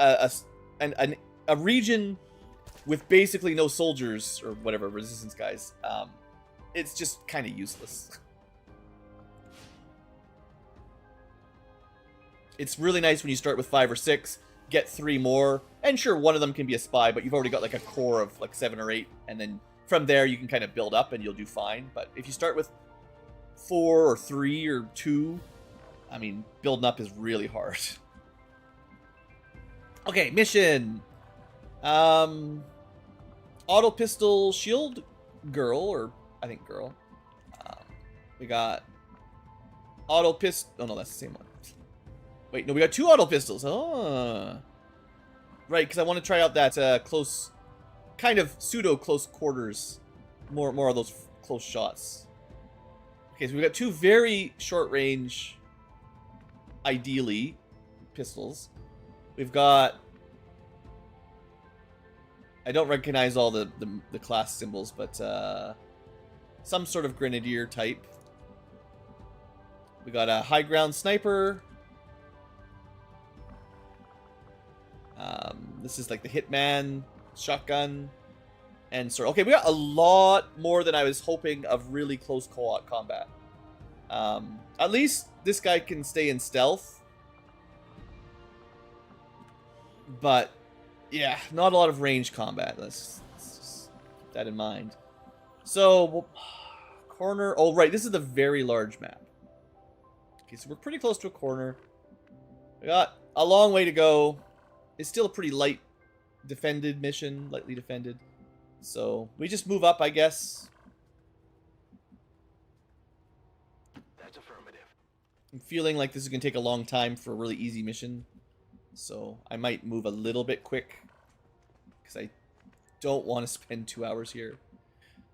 a region with basically no soldiers, or whatever, resistance guys, it's just kind of useless. It's really nice when you start with 5 or 6, get 3 more, and sure, one of them can be a spy, but you've already got like a core of like 7 or 8, and then from there you can kind of build up and you'll do fine. But if you start with 4 or 3 or 2, I mean, building up is really hard. Okay, mission. Auto pistol shield girl, or I think girl. We got auto pistol. Oh no, that's the same one. Wait, no, we got 2 auto pistols. Oh, right, because I want to try out that close, kind of pseudo close quarters, more of those close shots. Okay, so we got 2 very short range, ideally, pistols. We've got... I don't recognize all the class symbols, but some sort of grenadier type. We got a high ground sniper. This is like the Hitman shotgun. And so, okay, we got a lot more than I was hoping of really close co-op combat. At least this guy can stay in stealth. But, yeah, not a lot of range combat. Let's just keep that in mind. So, corner... Oh, right, this is the very large map. Okay, so we're pretty close to a corner. We got a long way to go. It's still a pretty light defended mission, lightly defended. So, we just move up, I guess. That's affirmative. I'm feeling like this is going to take a long time for a really easy mission. So, I might move a little bit quick. Because I don't want to spend 2 hours here.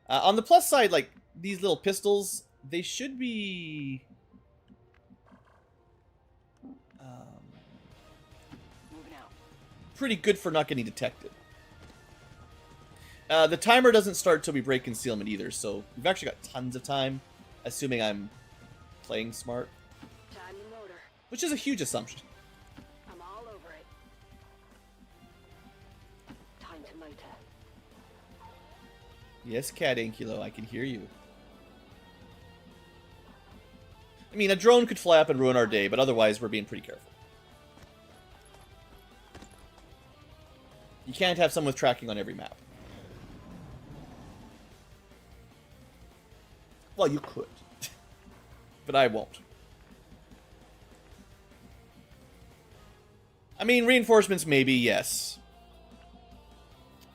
On the plus side, like, these little pistols, they should be... Moving out. pretty good for not getting detected. The timer doesn't start till we break concealment either, so we've actually got tons of time, assuming I'm playing smart. Time the motor. Which is a huge assumption. I'm all over it. Time to motor. Yes, Cat Ankylo, I can hear you. I mean, a drone could fly up and ruin our day, but otherwise we're being pretty careful. You can't have someone with tracking on every map. Well, you could. But I won't. I mean, reinforcements maybe, yes.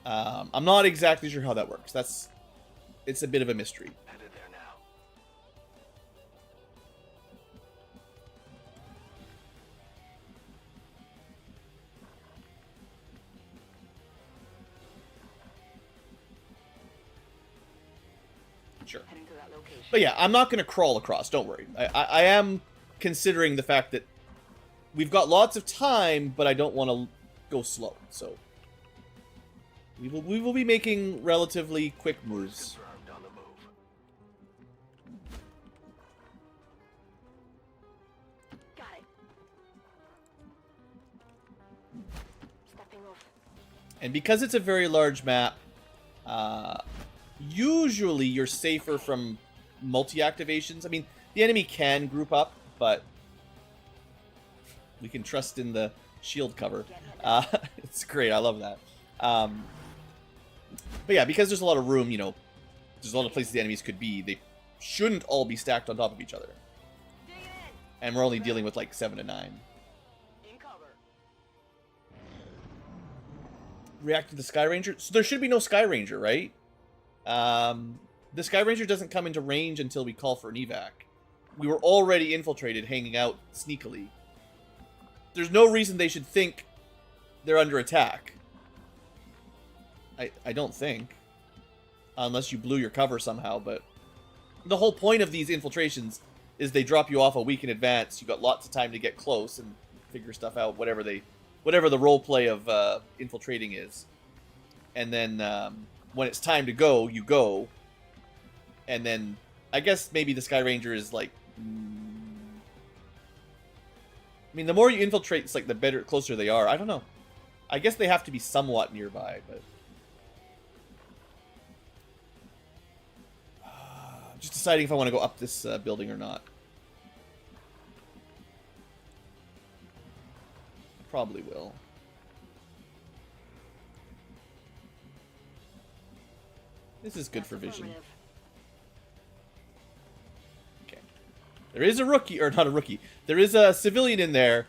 I'm not exactly sure how that works. It's a bit of a mystery. Headed there now. Sure. Heading to that location. But yeah, I'm not going to crawl across, don't worry. I am considering the fact that we've got lots of time, but I don't want to go slow, so... We will be making relatively quick moves. Confirmed on the move. Got it. Stepping off. And because it's a very large map, usually you're safer from multi-activations. I mean, the enemy can group up, but we can trust in the shield cover. It's great, I love that. But yeah, because there's a lot of room, you know, there's a lot of places the enemies could be, they shouldn't all be stacked on top of each other. And we're only dealing with like 7 to 9. In cover. React to the Sky Ranger? So there should be no Sky Ranger, right? The Sky Ranger doesn't come into range until we call for an evac. We were already infiltrated, hanging out sneakily. There's no reason they should think they're under attack. I don't think. Unless you blew your cover somehow, but... The whole point of these infiltrations is they drop you off a week in advance. You got lots of time to get close and figure stuff out, whatever the roleplay of infiltrating is. And then when it's time to go, you go. And then I guess maybe the Sky Ranger is like... I mean, the more you infiltrate, it's like the better, closer they are. I don't know. I guess they have to be somewhat nearby, but... just deciding if I want to go up this building or not. I probably will. This is good for vision. Okay. There is a rookie, or not a rookie. There is a civilian in there.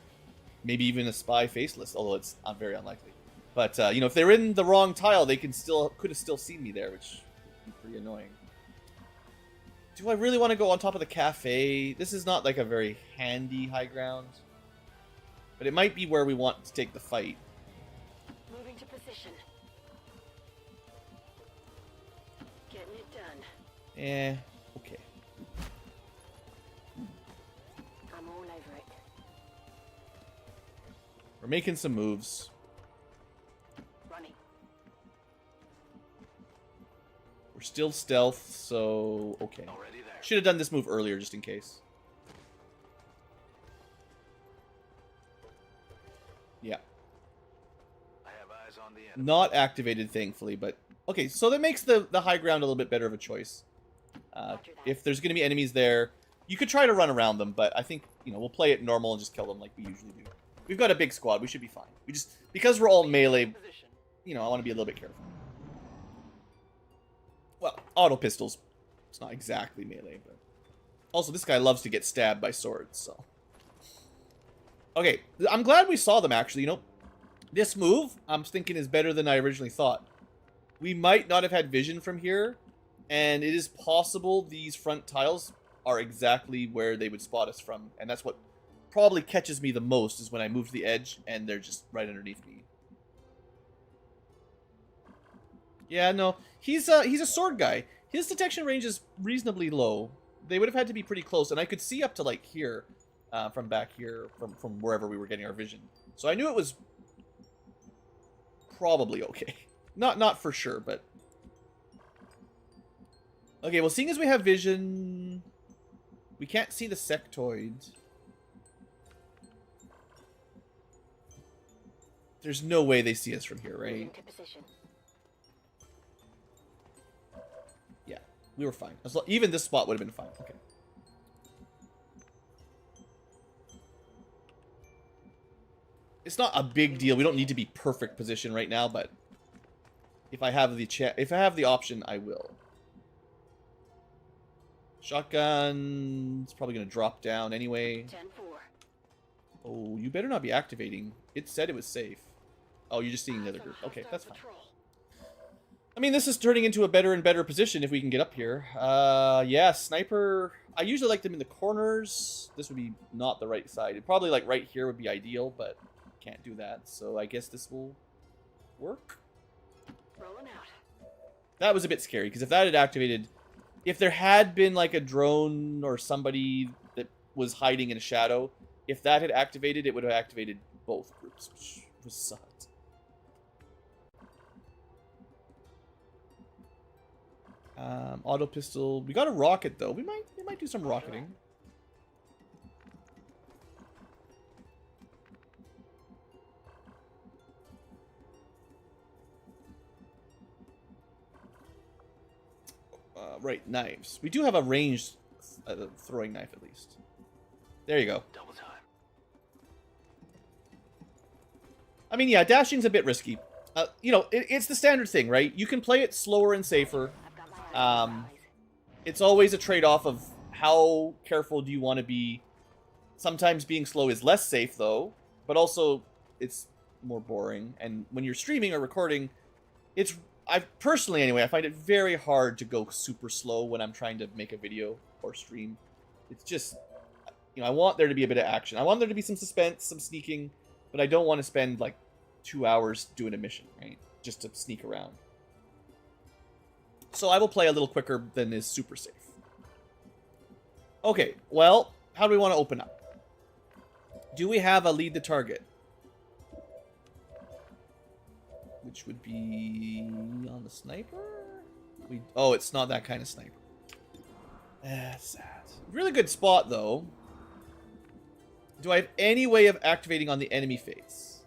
Maybe even a spy faceless, although it's very unlikely. But, you know, if they're in the wrong tile, they could have still seen me there, which would be pretty annoying. Do I really want to go on top of the cafe? This is not like a very handy high ground. But it might be where we want to take the fight. Moving to position. Getting it done. Okay. I'm all over it. We're making some moves. Running. We're still stealth, so okay. Already there. Should have done this move earlier just in case. Yeah. I have eyes on the enemy. Not activated, thankfully, but Okay, so that makes the high ground a little bit better of a choice. Roger that. If there's going to be enemies there, you could try to run around them, but I think, you know, we'll play it normal and just kill them like we usually do. We've got a big squad. We should be fine. We just, because we're all melee, you know, I want to be a little bit careful. Well, auto pistols. It's not exactly melee, but... Also, this guy loves to get stabbed by swords, so... Okay, I'm glad we saw them, actually. You know, this move, I'm thinking, is better than I originally thought. We might not have had vision from here, and it is possible these front tiles are exactly where they would spot us from, and that's what probably catches me the most, is when I move to the edge, and they're just right underneath me. Yeah, no, he's a sword guy. His detection range is reasonably low. They would have had to be pretty close, and I could see up to, like, here, from back here, from wherever we were getting our vision. So I knew it was probably okay. Not for sure, but... Okay, well, seeing as we have vision... We can't see the sectoid. There's no way they see us from here, right? Moving to position. Yeah, we were fine. Even this spot would have been fine. Okay. It's not a big deal. We don't need to be perfect position right now, but if I have the option, I will. Shotgun's probably going to drop down anyway. 10-4. Oh, you better not be activating. It said it was safe. Oh, you're just seeing the other group. Okay, that's fine. I mean, this is turning into a better and better position if we can get up here. Yeah, sniper. I usually like them in the corners. This would be not the right side. Probably like right here would be ideal, but can't do that. So I guess this will work. Rolling out. That was a bit scary, because if that had activated... If there had been like a drone or somebody that was hiding in a shadow, if that had activated, it would have activated both groups, which was sucked. Auto pistol. We got a rocket though. We might do some rocketing. Right, knives. We do have a ranged throwing knife at least. There you go. Double time. I mean, yeah, dashing's a bit risky. You know, it's the standard thing, right? You can play it slower and safer. I've got my eye on the prize. It's always a trade-off of how careful do you want to be. Sometimes being slow is less safe, though, but also it's more boring. And when you're streaming or recording, personally anyway, I find it very hard to go super slow when I'm trying to make a video or stream. It's just, you know, I want there to be a bit of action. I want there to be some suspense, some sneaking, but I don't want to spend like 2 hours doing a mission, right? Just to sneak around. So I will play a little quicker than is super safe. Okay, well, how do we want to open up? Do we have a lead the target? Which would be on the sniper? Oh, it's not that kind of sniper. That's sad. Really good spot, though. Do I have any way of activating on the enemy face?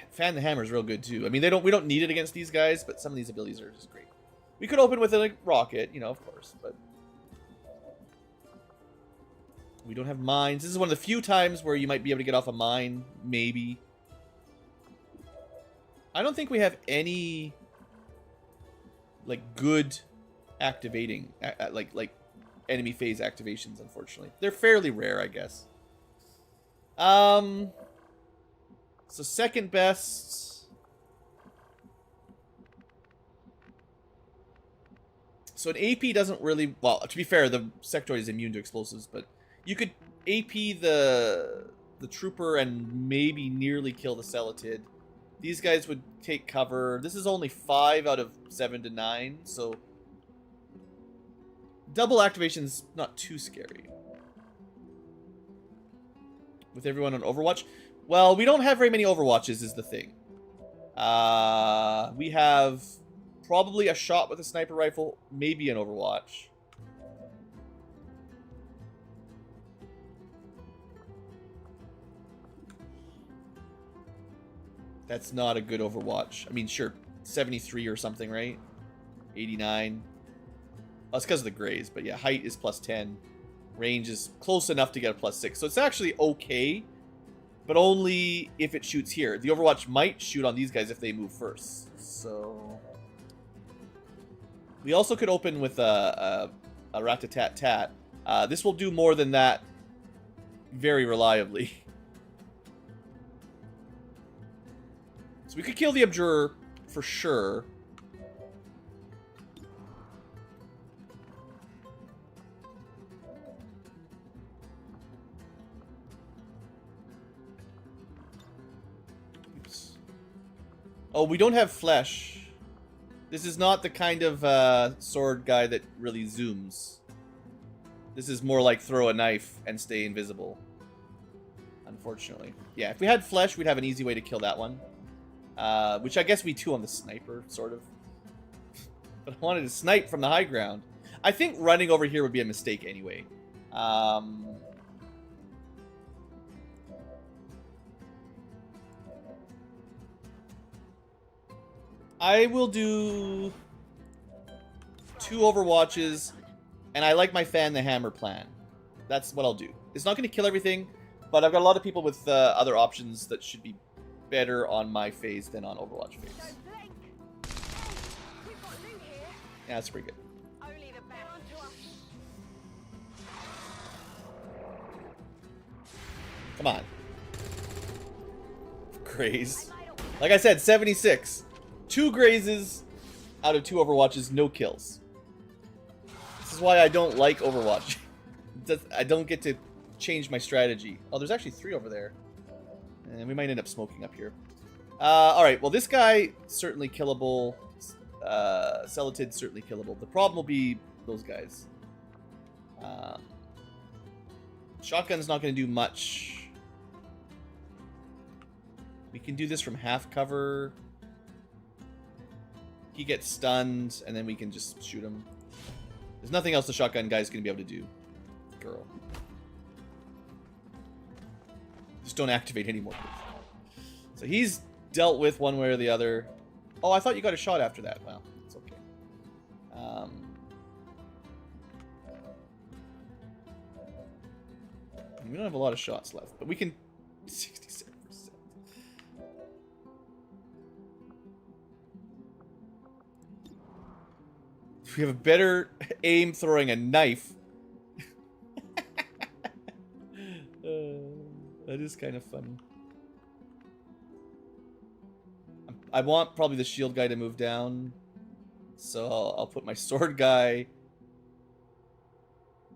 Fan the hammer is real good, too. I mean, we don't need it against these guys, but some of these abilities are just great. We could open with a rocket, you know, of course, but... We don't have mines. This is one of the few times where you might be able to get off a mine, maybe. I don't think we have any, like, good activating, like enemy phase activations, unfortunately. They're fairly rare, I guess. So second best. So an AP doesn't really, well, to be fair, the sectoid is immune to explosives, but you could AP the trooper and maybe nearly kill the Celatid. These guys would take cover. This is only 5 out of 7 to 9, so double activation's not too scary. With everyone on Overwatch? Well, we don't have very many Overwatches is the thing. We have probably a shot with a sniper rifle, maybe an Overwatch. That's not a good Overwatch. I mean, sure, 73 or something, right? 89. Oh, it's because of the grays, but yeah, height is +10. Range is close enough to get a +6. So it's actually okay, but only if it shoots here. The Overwatch might shoot on these guys if they move first. So we also could open with a rat-a-tat-tat. This will do more than that very reliably. So we could kill the Abjurer for sure. Oops. Oh, we don't have flesh. This is not the kind of sword guy that really zooms. This is more like throw a knife and stay invisible. Unfortunately. Yeah, if we had flesh, we'd have an easy way to kill that one. Which I guess we do on the sniper, sort of. But I wanted to snipe from the high ground. I think running over here would be a mistake anyway. I will do 2 Overwatches, and I like my fan the hammer plan. That's what I'll do. It's not going to kill everything, but I've got a lot of people with other options that should be better on my phase than on Overwatch phase. Yeah, that's pretty good. Come on. Graze. Like I said, 76. 2 grazes out of 2 Overwatches, no kills. This is why I don't like Overwatch. I don't get to change my strategy. Oh, there's actually 3 over there. And we might end up smoking up here. Alright, well this guy, certainly killable. Celatid, certainly killable. The problem will be those guys. Shotgun's not going to do much. We can do this from half cover. He gets stunned, and then we can just shoot him. There's nothing else the shotgun guy's going to be able to do. Girl. Just don't activate anymore, please. So he's dealt with one way or the other. Oh, I thought you got a shot after that. Well, it's okay. We don't have a lot of shots left, but we can... 67%. We have a better aim throwing a knife. That is kind of funny. I want probably the shield guy to move down. So I'll put my sword guy.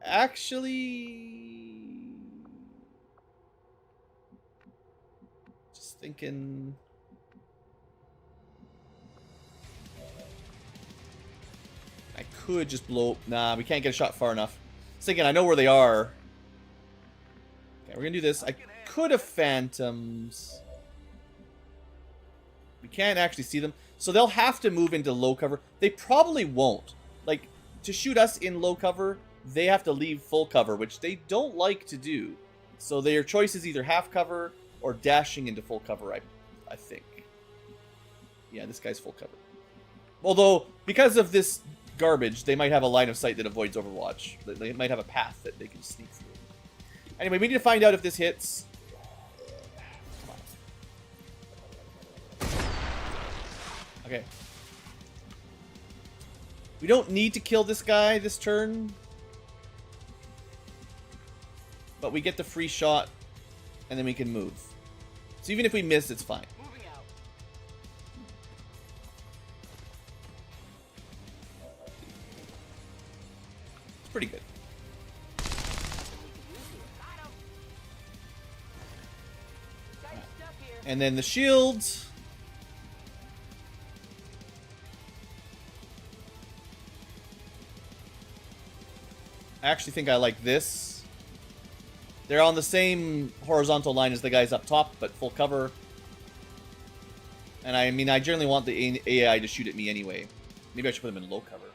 Actually... Just thinking... I could just blow... Nah, we can't get a shot far enough. I was thinking, I know where they are. Okay, we're gonna do this. I could have phantoms. We can't actually see them. So they'll have to move into low cover. They probably won't. Like, to shoot us in low cover, they have to leave full cover, which they don't like to do. So their choice is either half cover or dashing into full cover, I think. Yeah, this guy's full cover. Although, because of this garbage, they might have a line of sight that avoids Overwatch. They might have a path that they can sneak through. Anyway, we need to find out if this hits. Okay. We don't need to kill this guy this turn. But we get the free shot, and then we can move. So even if we miss, it's fine. It's pretty good. And then the shields. I actually think I like this. They're on the same horizontal line as the guys up top, but full cover. And I mean, I generally want the AI to shoot at me anyway. Maybe I should put them in low cover.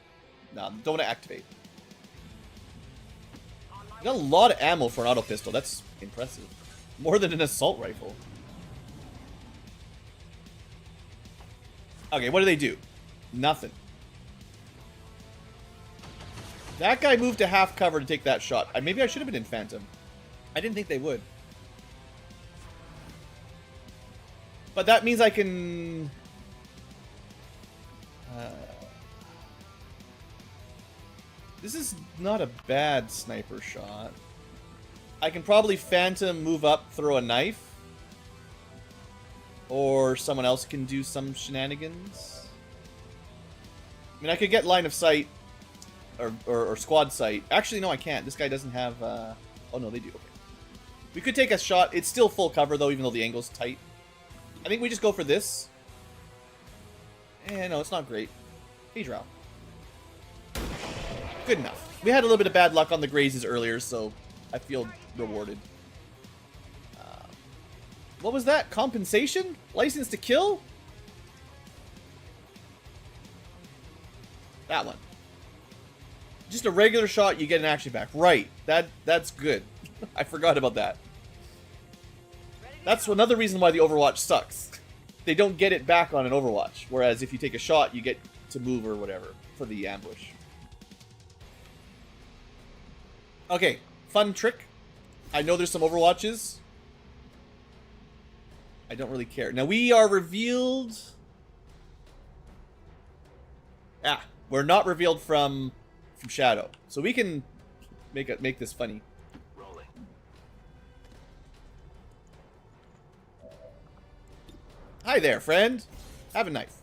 No, don't activate. You got a lot of ammo for an auto pistol. That's impressive. More than an assault rifle. Okay, what do they do? Nothing. That guy moved to half cover to take that shot. Maybe I should have been in Phantom. I didn't think they would. But that means I can... this is not a bad sniper shot. I can probably Phantom, move up, throw a knife. Or someone else can do some shenanigans. I mean, I could get line of sight. Or squad sight. Actually, no, I can't. This guy doesn't have... oh, no, they do. Okay. We could take a shot. It's still full cover, though, even though the angle's tight. I think we just go for this. No, it's not great. Hey, Drow. Good enough. We had a little bit of bad luck on the grazes earlier, so I feel rewarded. What was that? Compensation? License to kill? That one. Just a regular shot, you get an action back. Right. That's good. I forgot about that. That's another reason why the Overwatch sucks. They don't get it back on an Overwatch. Whereas if you take a shot, you get to move or whatever for the ambush. Okay. Fun trick. I know there's some Overwatches. I don't really care. Now we are revealed... Ah. We're not revealed from Shadow. So we can make this funny. Rolling. Hi there, friend. Have a knife.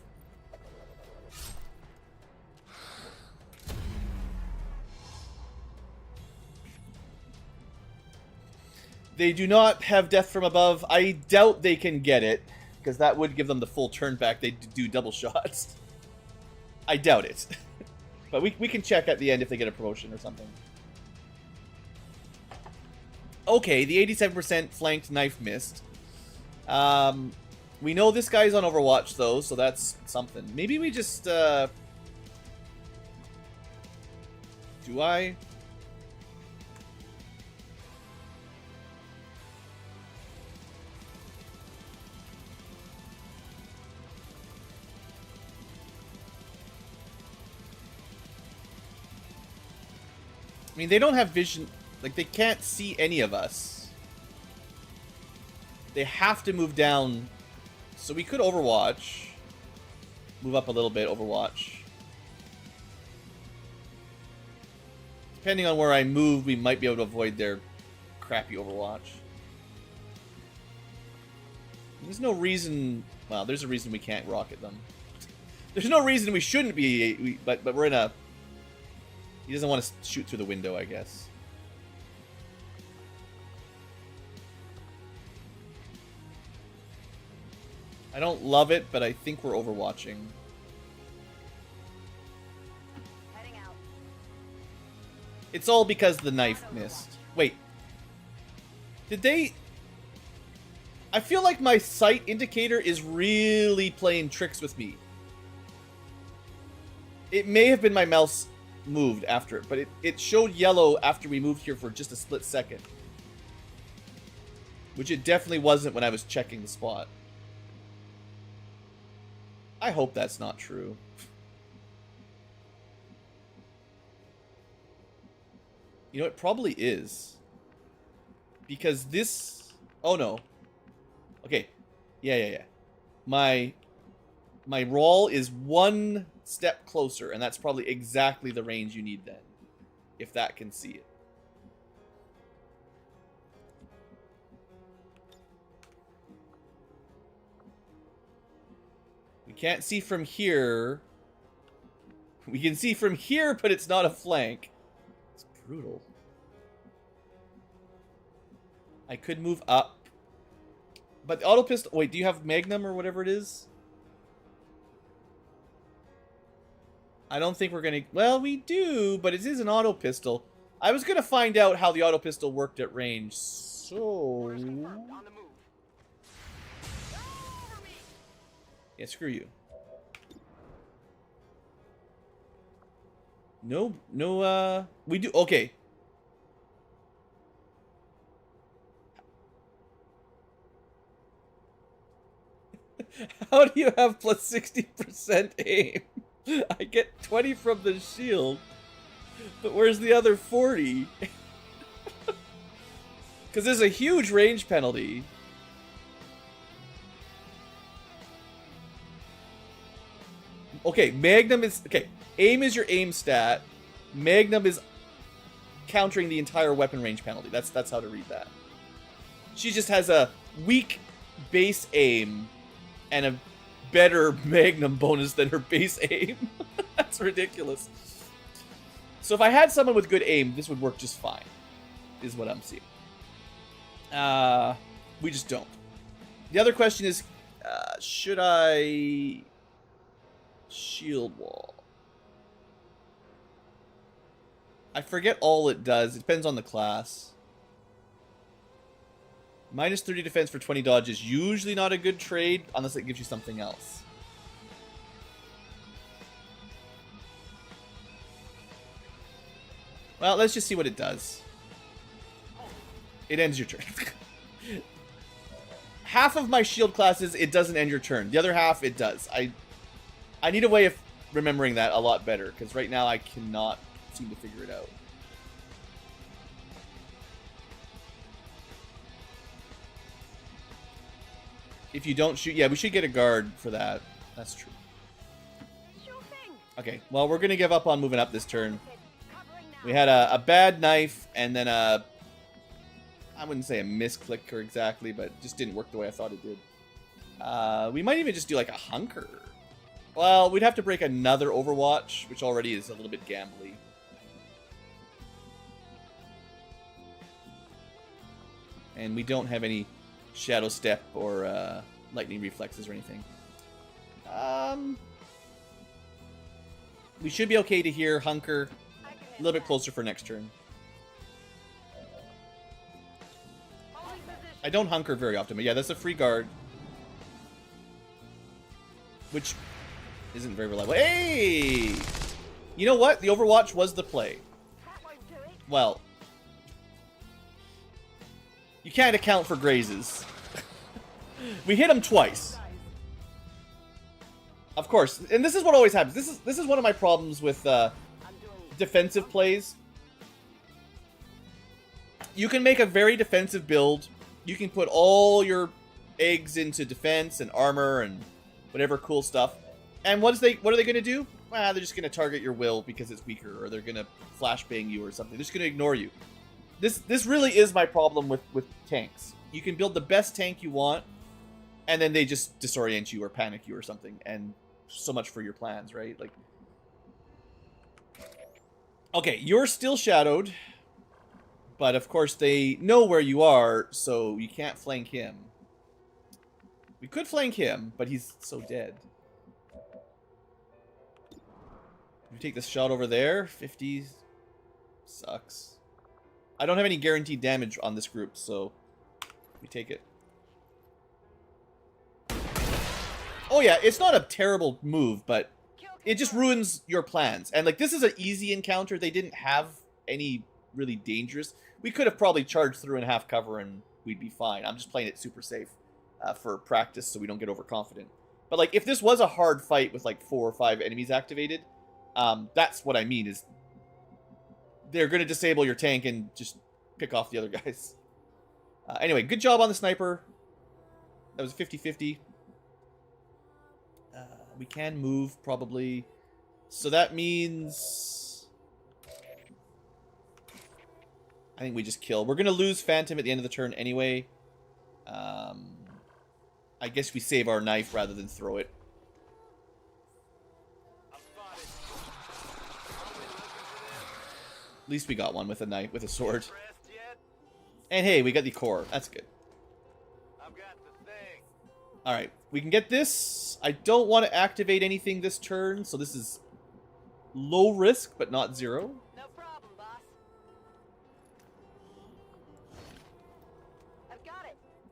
They do not have death from above. I doubt they can get it, because that would give them the full turn back. They do double shots. I doubt it. But we can check at the end if they get a promotion or something. Okay, the 87% flanked knife missed. We know this guy's on Overwatch, though, so that's something. Maybe we just... Do I? I mean, they don't have vision. Like, they can't see any of us. They have to move down. So we could Overwatch. Move up a little bit, Overwatch. Depending on where I move, we might be able to avoid their crappy Overwatch. There's no reason... Well, there's a reason we can't rocket them. There's no reason we shouldn't be... But we're in a... He doesn't want to shoot through the window, I guess. I don't love it, but I think we're overwatching. Heading out. It's all because the knife missed. Wait. Did they... I feel like my sight indicator is really playing tricks with me. It may have been my mouse moved after it, but it showed yellow after we moved here for just a split second. Which it definitely wasn't when I was checking the spot. I hope that's not true. You know, it probably is. Because this... Oh, no. Okay. Yeah. My roll is one step closer, and that's probably exactly the range you need then. If that can see it. We can't see from here. We can see from here, but it's not a flank. It's brutal. I could move up. But the auto pistol... Wait, do you have Magnum or whatever it is? I don't think we're going to... Well, we do, but it is an auto pistol. I was going to find out how the auto pistol worked at range, so... Yeah, screw you. No, we do... Okay. How do you have plus 60% aim? I get 20 from the shield, but where's the other 40? Because there's a huge range penalty. Okay, Magnum is... Okay, aim is your aim stat. Magnum is countering the entire weapon range penalty. That's how to read that. She just has a weak base aim and a better Magnum bonus than her base aim. That's ridiculous. So if I had someone with good aim, this would work just fine, is what I'm seeing. We just don't. The other question is, should I shield wall? I forget all it does. It depends on the class. Minus 30 defense for 20 dodge is usually not a good trade unless it gives you something else. Well, let's just see what it does. It ends your turn. Half of my shield classes, it doesn't end your turn. The other half, it does. I need a way of remembering that a lot better, because right now I cannot seem to figure it out. If you don't shoot... Yeah, we should get a guard for that. That's true. Okay, well, we're going to give up on moving up this turn. We had a bad knife, and then a... I wouldn't say a misclick or exactly, but it just didn't work the way I thought it did. We might even just do like a hunker. Well, we'd have to break another Overwatch, which already is a little bit gambly. And we don't have any Shadow Step or Lightning Reflexes or anything. We should be okay to hear hunker. A little bit closer for next turn. I don't hunker very often, but yeah, that's a free guard. Which isn't very reliable. Hey! You know what? The Overwatch was the play. Well, you can't account for grazes. We hit him twice. Of course, and this is what always happens. This is one of my problems with defensive plays. You can make a very defensive build. You can put all your eggs into defense and armor and whatever cool stuff. And what are they going to do? Well, they're just going to target your will because it's weaker, or they're going to flashbang you or something. They're just going to ignore you. This really is my problem with tanks. You can build the best tank you want, and then they just disorient you or panic you or something. And so much for your plans, right? Like, okay, you're still shadowed. But, of course, they know where you are, so you can't flank him. We could flank him, but he's so dead. We take this shot over there. 50 sucks. I don't have any guaranteed damage on this group, so we take it. Oh, yeah, it's not a terrible move, but it just ruins your plans. And, like, this is an easy encounter. They didn't have any really dangerous... We could have probably charged through in half cover and we'd be fine. I'm just playing it super safe for practice so we don't get overconfident. But like, if this was a hard fight with like 4 or 5 enemies activated, that's what I mean is they're going to disable your tank and just pick off the other guys. Anyway, good job on the sniper. That was 50-50. We can move probably. So that means... I think we just kill. We're going to lose Phantom at the end of the turn anyway. I guess we save our knife rather than throw it. At least we got one with a knife, with a sword. And hey, we got the core. That's good. Alright, we can get this. I don't want to activate anything this turn, so this is low risk, but not zero.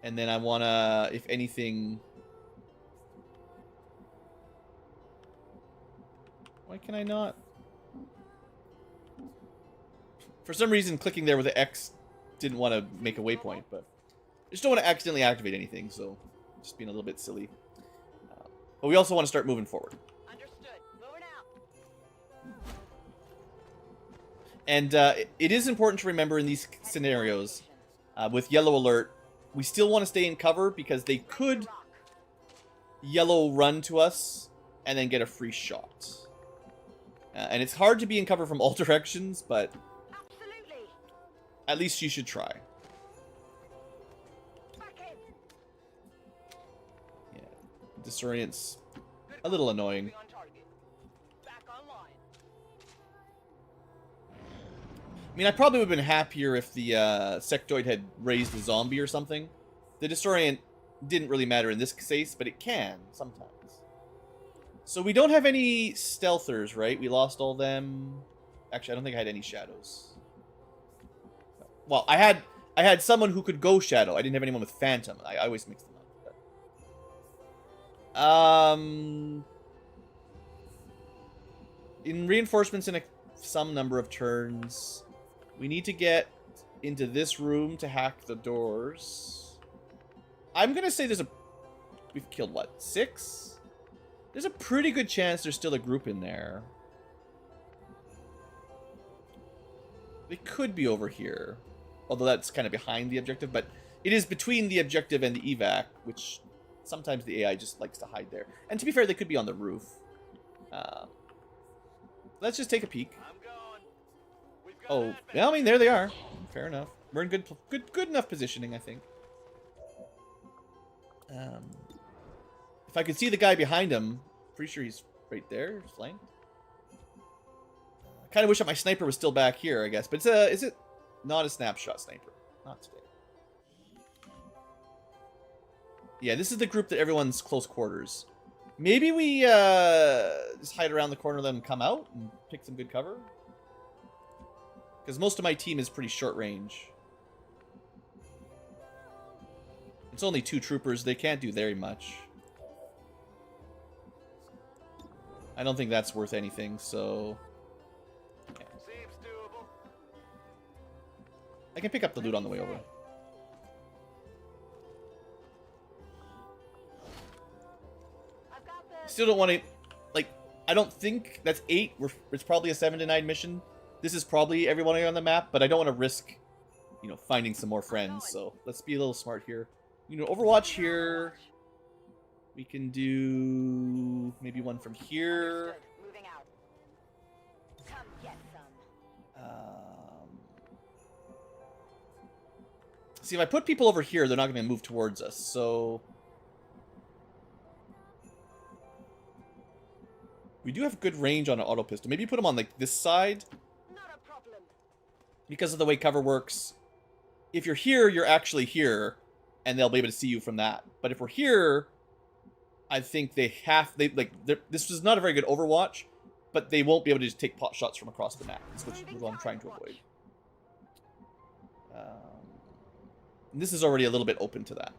And then I want to, if anything... Why can I not? For some reason, clicking there with the X didn't want to make a waypoint, but... I just don't want to accidentally activate anything, so... Just being a little bit silly. But we also want to start moving forward. Understood. Moving out. And it is important to remember in these scenarios, with yellow alert, we still want to stay in cover because they could yellow run to us and then get a free shot. And it's hard to be in cover from all directions, but Absolutely. at least you should try. Back in. Yeah, disorient's a little annoying. On target. Back online. I mean, I probably would have been happier if the sectoid had raised a zombie or something. The disorient didn't really matter in this case, but it can sometimes. So we don't have any stealthers, right? We lost all them. Actually, I don't think I had any shadows. Well, I had someone who could go shadow. I didn't have anyone with phantom. I always mix them up. In reinforcements in some number of turns, we need to get into this room to hack the doors. I'm gonna say we've killed what, 6? There's a pretty good chance there's still a group in there. They could be over here. Although that's kind of behind the objective, but it is between the objective and the evac, which sometimes the AI just likes to hide there. And to be fair, they could be on the roof. Let's just take a peek. I'm going. We've got Oh, that yeah, I mean, there they are. Fair enough. We're in good enough positioning, I think. If I could see the guy behind him, pretty sure he's right there, flanked. I kind of wish that my sniper was still back here, I guess. But is it not a snapshot sniper? Not today. Yeah, this is the group that everyone's close quarters. Maybe we just hide around the corner, let them come out and pick some good cover. Because most of my team is pretty short range. It's only 2 troopers. They can't do very much. I don't think that's worth anything, so... yeah. Seems doable. I can pick up the loot on the way over. I've got the Still don't want to... like, I don't think that's 8. It's probably a 7 to 9 mission. This is probably everyone on the map, but I don't want to risk, you know, finding some more friends, so let's be a little smart here. You know, Overwatch here. We can do maybe one from here. Understood. Moving out. Come get some. See, if I put people over here, they're not going to move towards us, so... we do have good range on an auto pistol. Maybe put them on, like, this side. Not a problem. Because of the way cover works. If you're here, you're actually here, and they'll be able to see you from that. But if we're here... I think this was not a very good Overwatch, but they won't be able to just take pot shots from across the map. That's what I'm trying to avoid. And this is already a little bit open to that.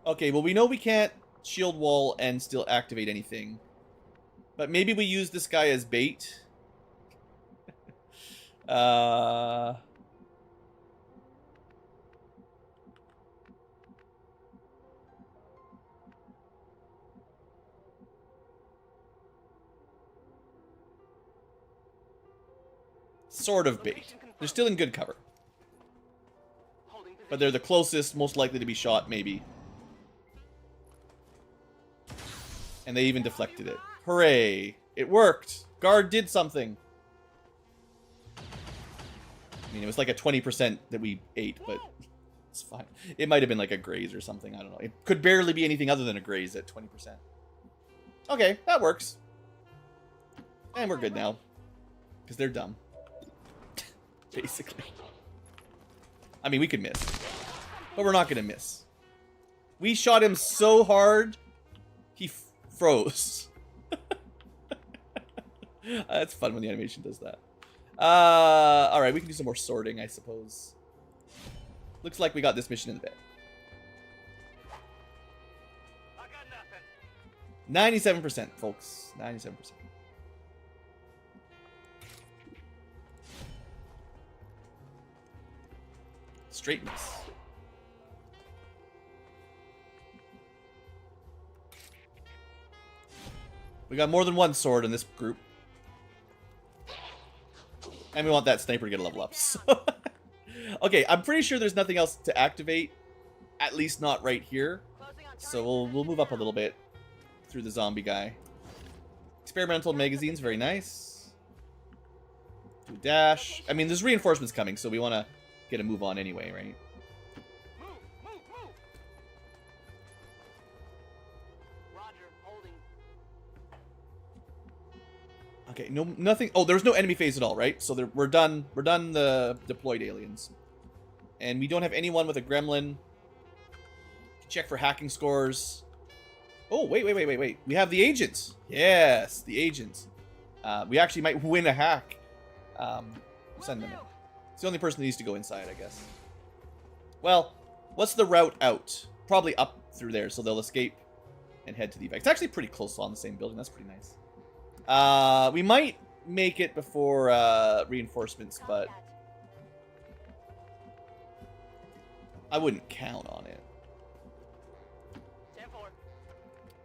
Okay, well, we know we can't shield wall and still activate anything. But maybe we use this guy as bait. Sort of bait. They're still in good cover. But they're the closest, most likely to be shot, maybe. And they even deflected it. Hooray! It worked! Guard did something! I mean, it was like a 20% that we ate, but it's fine. It might have been like a graze or something, I don't know. It could barely be anything other than a graze at 20%. Okay, that works. And we're good now. Because they're dumb. Basically. I mean, we could miss. But we're not going to miss. We shot him so hard, he froze. That's fun when the animation does that. Alright, we can do some more sorting, I suppose. Looks like we got this mission in the bag. I got nothing. 97%, folks. 97%. Straight miss. We got more than one sword in this group. And we want that sniper to get a level up. So okay, I'm pretty sure there's nothing else to activate. At least not right here. So we'll move up a little bit through the zombie guy. Experimental magazines, very nice. Do dash. I mean, there's reinforcements coming, so we want to get a move on anyway, right? Okay, nothing. Oh, there's no enemy phase at all, right? So we're done. We're done the deployed aliens, and we don't have anyone with a gremlin. Check for hacking scores. Oh, wait. We have the agents. Yes, the agents. We actually might win a hack. Send them in. It's the only person that needs to go inside, I guess. Well, what's the route out? Probably up through there, so they'll escape and head to the evac. It's actually pretty close on the same building. That's pretty nice. We might make it before reinforcements, but I wouldn't count on it.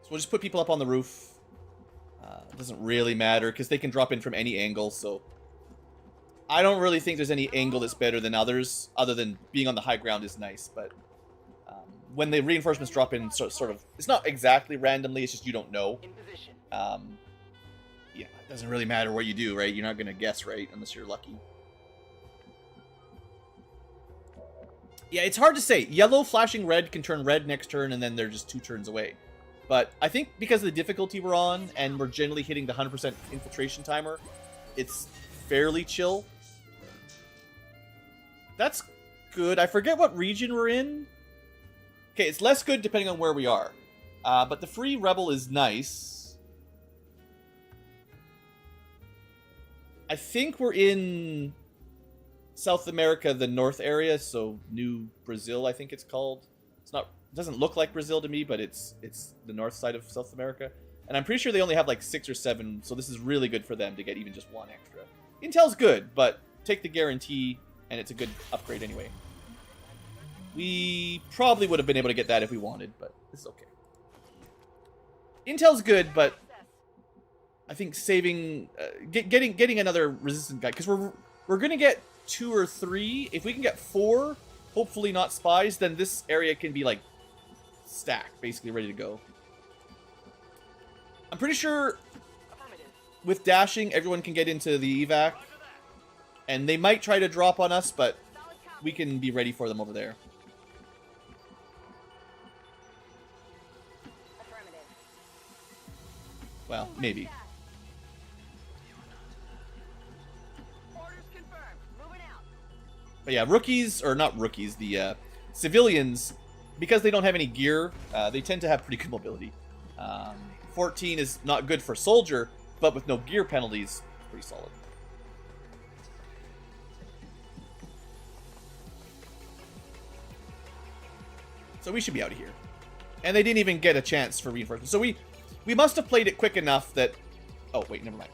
So we'll just put people up on the roof. It doesn't really matter because they can drop in from any angle, so I don't really think there's any angle that's better than others, other than being on the high ground is nice, but when the reinforcements drop in, sort of, it's not exactly randomly, it's just you don't know. Yeah, it doesn't really matter what you do, right? You're not going to guess right unless you're lucky. Yeah, it's hard to say. Yellow flashing red can turn red next turn, and then they're just 2 turns away. But I think because of the difficulty we're on, and we're generally hitting the 100% infiltration timer, it's fairly chill. That's good. I forget what region we're in. Okay, it's less good depending on where we are. But the free rebel is nice. I think we're in South America, the north area, so New Brazil, I think it's called. It doesn't look like Brazil to me, but it's the north side of South America. And I'm pretty sure they only have like 6 or 7, so this is really good for them to get even just 1 extra. Intel's good, but take the guarantee, and it's a good upgrade anyway. We probably would have been able to get that if we wanted, but it's okay. Intel's good, but I think saving, getting another resistant guy, because we're gonna get 2 or 3. If we can get 4, hopefully not spies, then this area can be like stacked, basically ready to go. I'm pretty sure with dashing, everyone can get into the evac, and they might try to drop on us, but we can be ready for them over there. Well, maybe. But yeah, rookies, or not rookies, the civilians, because they don't have any gear, they tend to have pretty good mobility. 14 is not good for soldier, but with no gear penalties, pretty solid. So we should be out of here. And they didn't even get a chance for reinforcements. So we must have played it quick enough that... Oh, wait, never mind.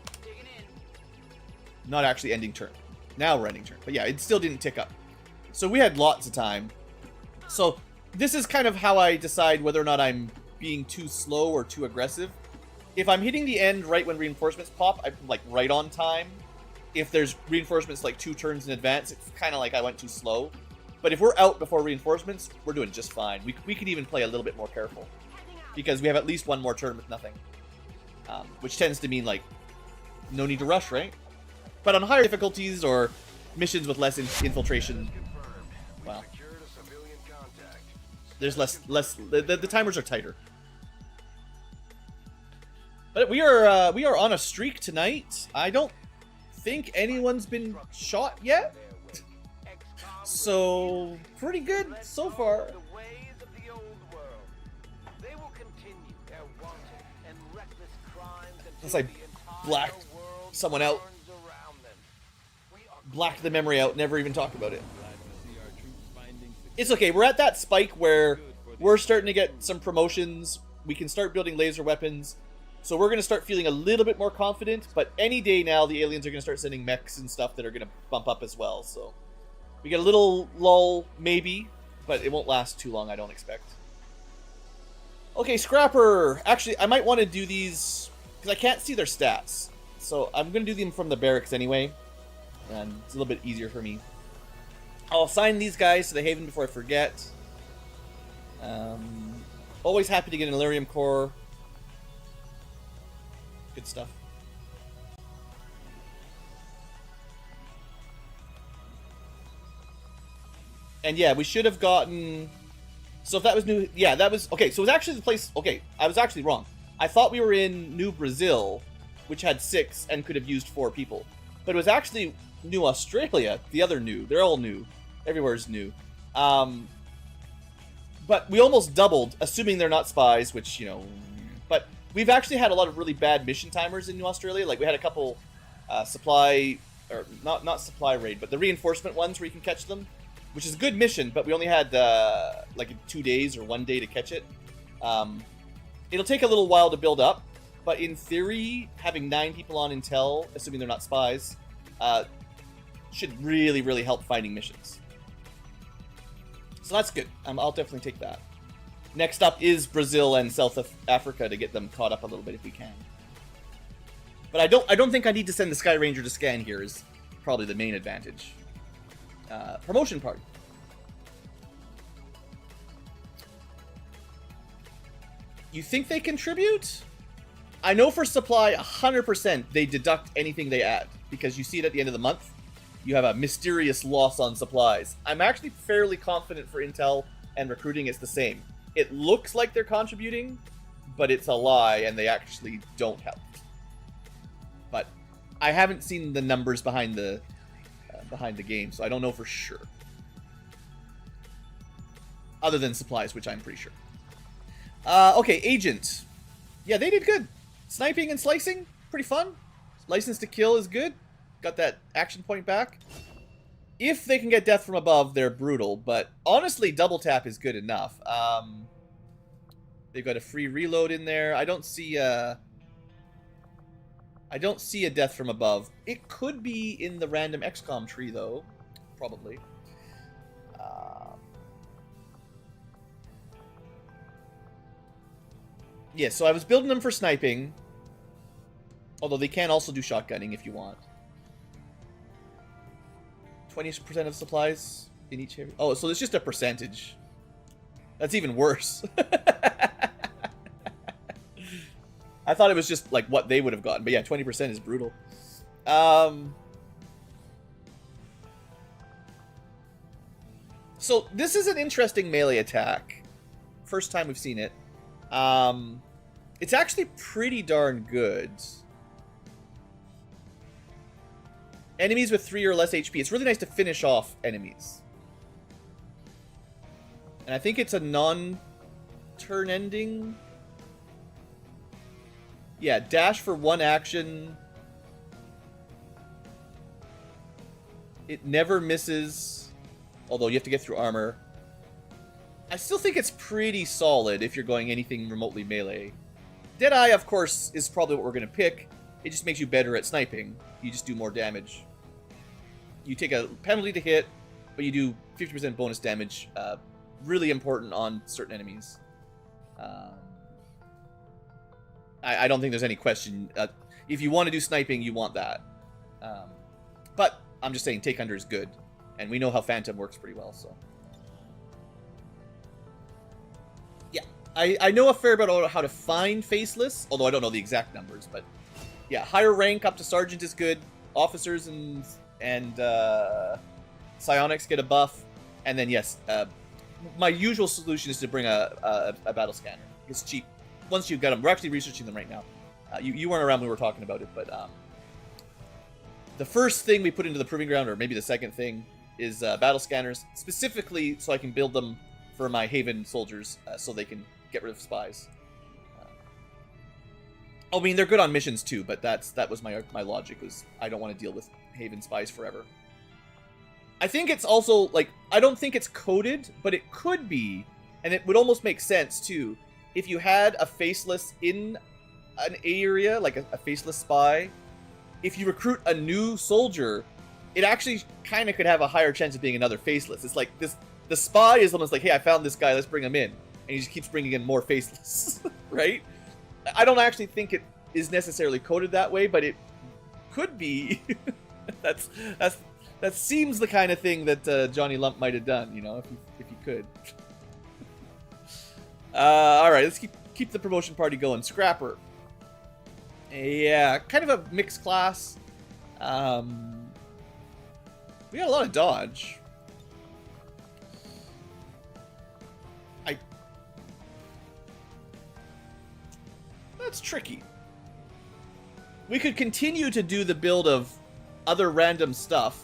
Not actually ending turn. Now we're ending turn. But yeah, it still didn't tick up. So we had lots of time. So this is kind of how I decide whether or not I'm being too slow or too aggressive. If I'm hitting the end right when reinforcements pop, I'm like right on time. If there's reinforcements like 2 turns in advance, it's kind of like I went too slow. But if we're out before reinforcements, we're doing just fine. We could even play a little bit more careful, because we have at least 1 more turn with nothing. Which tends to mean, like, no need to rush, right? But on higher difficulties or missions with less infiltration, well, there's less the timers are tighter. But we are on a streak tonight. I don't think anyone's been shot yet. So, pretty good so far. Unless I blacked someone out. Blacked the memory out, never even talked about it. It's okay, we're at that spike where we're starting to get some promotions. We can start building laser weapons. So we're going to start feeling a little bit more confident. But any day now, the aliens are going to start sending mechs and stuff that are going to bump up as well. So we get a little lull, maybe. But it won't last too long, I don't expect. Okay, Scrapper. Actually, I might want to do these because I can't see their stats. So I'm going to do them from the barracks anyway. And it's a little bit easier for me. I'll assign these guys to the Haven before I forget. Always happy to get an Illyrium core. Good stuff. And yeah, we should have gotten... So if that was new... Yeah, that was... Okay, so it was actually the place... Okay, I was actually wrong. I thought we were in New Brazil, which had 6 and could have used 4 people. But it was actually New Australia, the other new. They're all new. Everywhere's new. But we almost doubled, assuming they're not spies, which, you know... But we've actually had a lot of really bad mission timers in New Australia. Like, we had a couple supply... Or, not supply raid, but the reinforcement ones where you can catch them. Which is a good mission, but we only had, like, 2 days or 1 day to catch it. It'll take a little while to build up, but in theory, having 9 people on intel, assuming they're not spies, should really, really help finding missions. So that's good. I'll definitely take that. Next up is Brazil and South Africa to get them caught up a little bit if we can. But I don't think I need to send the Sky Ranger to scan here is probably the main advantage. Promotion party. You think they contribute? I know for supply, 100% they deduct anything they add, because you see it at the end of the month. You have a mysterious loss on supplies. I'm actually fairly confident for intel and recruiting it's the same. It looks like they're contributing, but it's a lie and they actually don't help. But I haven't seen the numbers behind the game, so I don't know for sure. Other than supplies, which I'm pretty sure. Okay, agent. Yeah, they did good. Sniping and slicing, pretty fun. License to kill is good. Got that action point back. If they can get death from above, they're brutal, but honestly, double tap is good enough. They've got a free reload in there. I don't see a death from above. It could be in the random XCom tree, though. Probably. Yeah, so I was building them for sniping. Although they can also do shotgunning if you want. 20% of supplies in each area. Oh, so it's just a percentage. That's even worse. I thought it was just like what they would have gotten, but yeah, 20% is brutal. So this is an interesting melee attack. First time we've seen it. It's actually pretty darn good. Enemies with 3 or less HP. It's really nice to finish off enemies. And I think it's a non-turn ending. Yeah, dash for 1 action. It never misses. Although you have to get through armor. I still think it's pretty solid if you're going anything remotely melee. Deadeye, of course, is probably what we're going to pick. It just makes you better at sniping. You just do more damage. You take a penalty to hit, but you do 50% bonus damage. Really important on certain enemies. I don't think there's any question. If you want to do sniping, you want that. But I'm just saying, take under is good. And we know how Phantom works pretty well, so. Yeah, I know a fair bit about how to find Faceless, although I don't know the exact numbers, but yeah, higher rank up to Sergeant is good. Officers and Psionics get a buff. And then, yes, my usual solution is to bring a battle scanner. It's cheap. Once you've got them, we're actually researching them right now. You weren't around when we were talking about it, but the first thing we put into the proving ground, or maybe the second thing, is battle scanners, specifically so I can build them for my Haven soldiers, so they can get rid of spies. I mean, they're good on missions too, but that was my logic, was I don't want to deal with Haven spies forever. I think it's also, like, I don't think it's coded, but it could be, and it would almost make sense too, if you had a Faceless in an area, like a Faceless spy, if you recruit a new soldier, it actually kind of could have a higher chance of being another Faceless. It's like this, the spy is almost like, hey, I found this guy, let's bring him in. And he just keeps bringing in more Faceless, right? I don't actually think is necessarily coded that way, but it could be. That seems the kind of thing that Johnny Lump might have done, you know, if he could. All right, let's keep the promotion party going. Scrapper. Yeah, kind of a mixed class. We got a lot of dodge. That's tricky. We could continue to do the build of other random stuff.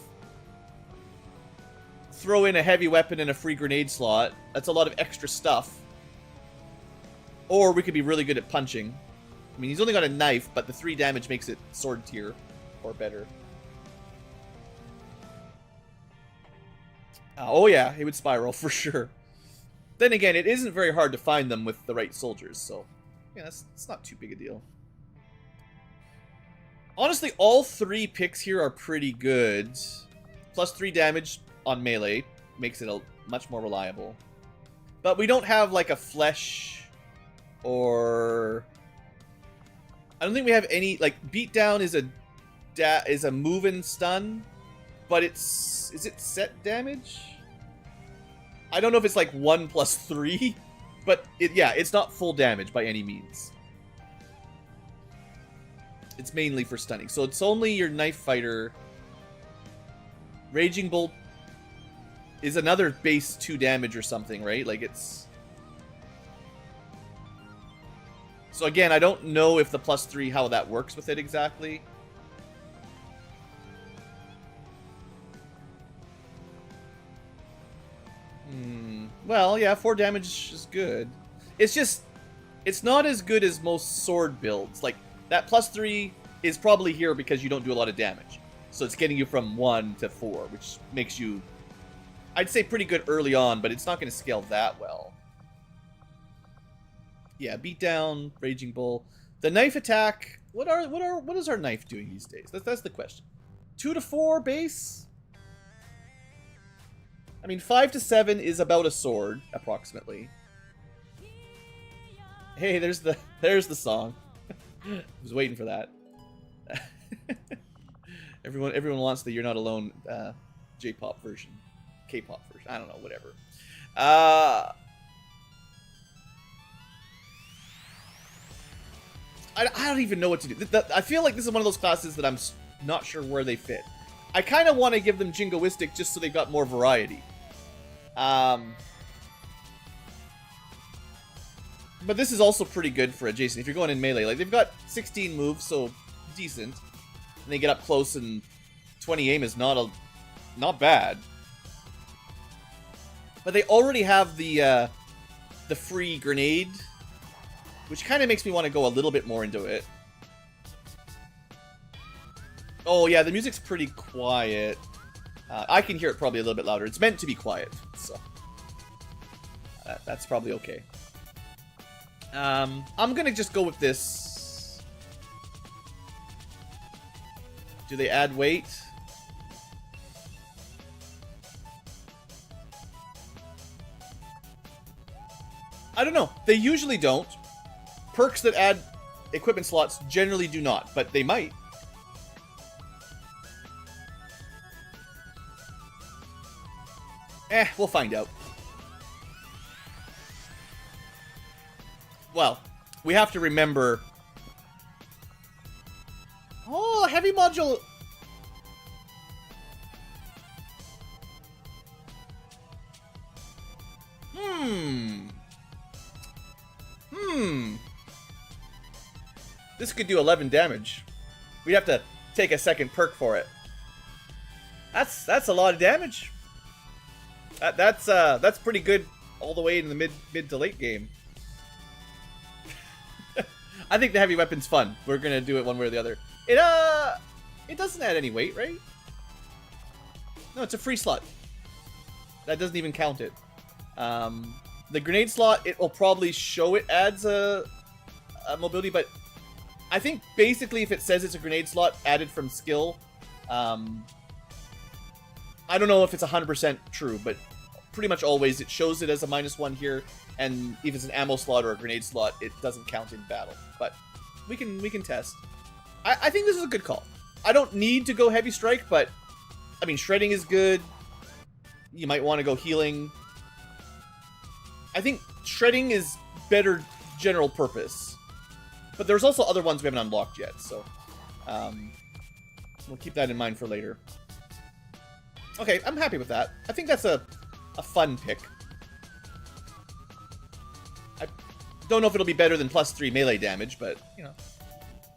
Throw in a heavy weapon and a free grenade slot. That's a lot of extra stuff. Or we could be really good at punching. I mean, he's only got a knife, but the 3 damage makes it sword tier or better. Oh yeah, he would spiral for sure. Then again, it isn't very hard to find them with the right soldiers, so yeah, it's not too big a deal. Honestly, all 3 picks here are pretty good. Plus 3 damage on melee makes it much more reliable. But we don't have like a flesh or... I don't think we have any... Like, beatdown is a move and stun, but it's... Is it set damage? I don't know if it's like 1 plus 3, but yeah, it's not full damage by any means. It's mainly for stunning. So it's only your knife fighter. Raging Bolt is another base 2 damage or something, right? Like it's... So again, I don't know if the plus 3, how that works with it exactly. Well, yeah, 4 damage is good. It's just... It's not as good as most sword builds. Like, that plus 3 is probably here because you don't do a lot of damage. So it's getting you from 1 to 4, which makes you... I'd say pretty good early on, but it's not going to scale that well. Yeah, beatdown, Raging Bull. The knife attack, what is our knife doing these days? That's the question. 2 to 4 base? I mean, 5 to 7 is about a sword, approximately. Hey, there's the song. I was waiting for that. Everyone wants the "You're Not Alone" J-pop version, K-pop version. I don't know, whatever. I don't even know what to do. I feel like this is one of those classes that I'm not sure where they fit. I kind of want to give them Jingoistic just so they've got more variety. But this is also pretty good for adjacent. If you're going in melee, like they've got 16 moves, so decent. And they get up close, and 20 aim is not bad. But they already have the free grenade, which kind of makes me want to go a little bit more into it. Oh yeah, the music's pretty quiet. I can hear it probably a little bit louder. It's meant to be quiet, so that's probably okay. I'm gonna just go with this. Do they add weight? I don't know. They usually don't. Perks that add equipment slots generally do not, but they might. We'll find out. Well, we have to remember... Oh, heavy module... This could do 11 damage. We'd have to take a second perk for it. That's a lot of damage. That's pretty good all the way in the mid to late game. I think the heavy weapon's fun. We're gonna do it one way or the other. It doesn't add any weight, right? No, it's a free slot. That doesn't even count it. The grenade slot, it will probably show it adds a mobility, but I think basically if it says it's a grenade slot added from skill, I don't know if it's 100% true, but pretty much always it shows it as a -1 here, and if it's an ammo slot or a grenade slot, it doesn't count in battle. But We can test. I think this is a good call. I don't need to go heavy strike, but I mean shredding is good. You might want to go healing. I think shredding is better general purpose. But there's also other ones we haven't unlocked yet, so we'll keep that in mind for later. Okay, I'm happy with that. I think that's a fun pick. I don't know if it'll be better than +3 melee damage, but, you know.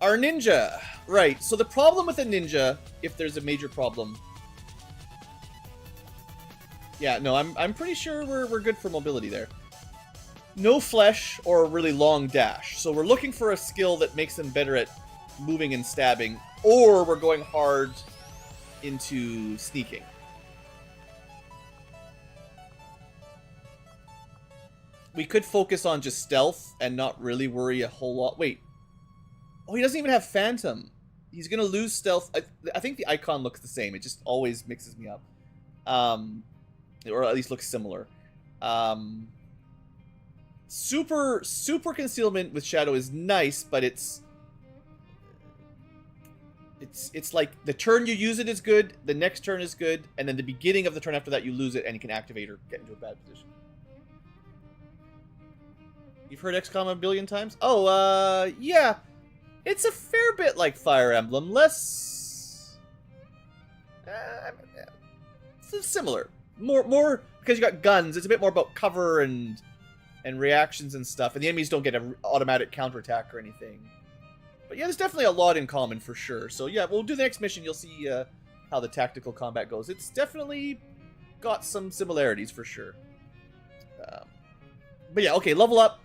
Our ninja. Right, so the problem with a ninja, if there's a major problem... Yeah, no, I'm pretty sure we're good for mobility there. No flesh or a really long dash. So we're looking for a skill that makes them better at moving and stabbing, or we're going hard into sneaking. We could focus on just stealth and not really worry a whole lot. Wait. Oh, he doesn't even have Phantom. He's going to lose stealth. I think the icon looks the same. It just always mixes me up. Or at least looks similar. Super concealment with Shadow is nice, but it's like the turn you use it is good, the next turn is good, and then the beginning of the turn after that you lose it and you can activate or get into a bad position. You've heard XCom a billion times? Oh, yeah. It's a fair bit like Fire Emblem. Less... it's similar. More because you got guns. It's a bit more about cover and reactions and stuff. And the enemies don't get an automatic counterattack or anything. But yeah, there's definitely a lot in common for sure. So yeah, we'll do the next mission. You'll see how the tactical combat goes. It's definitely got some similarities for sure. But yeah, okay, level up.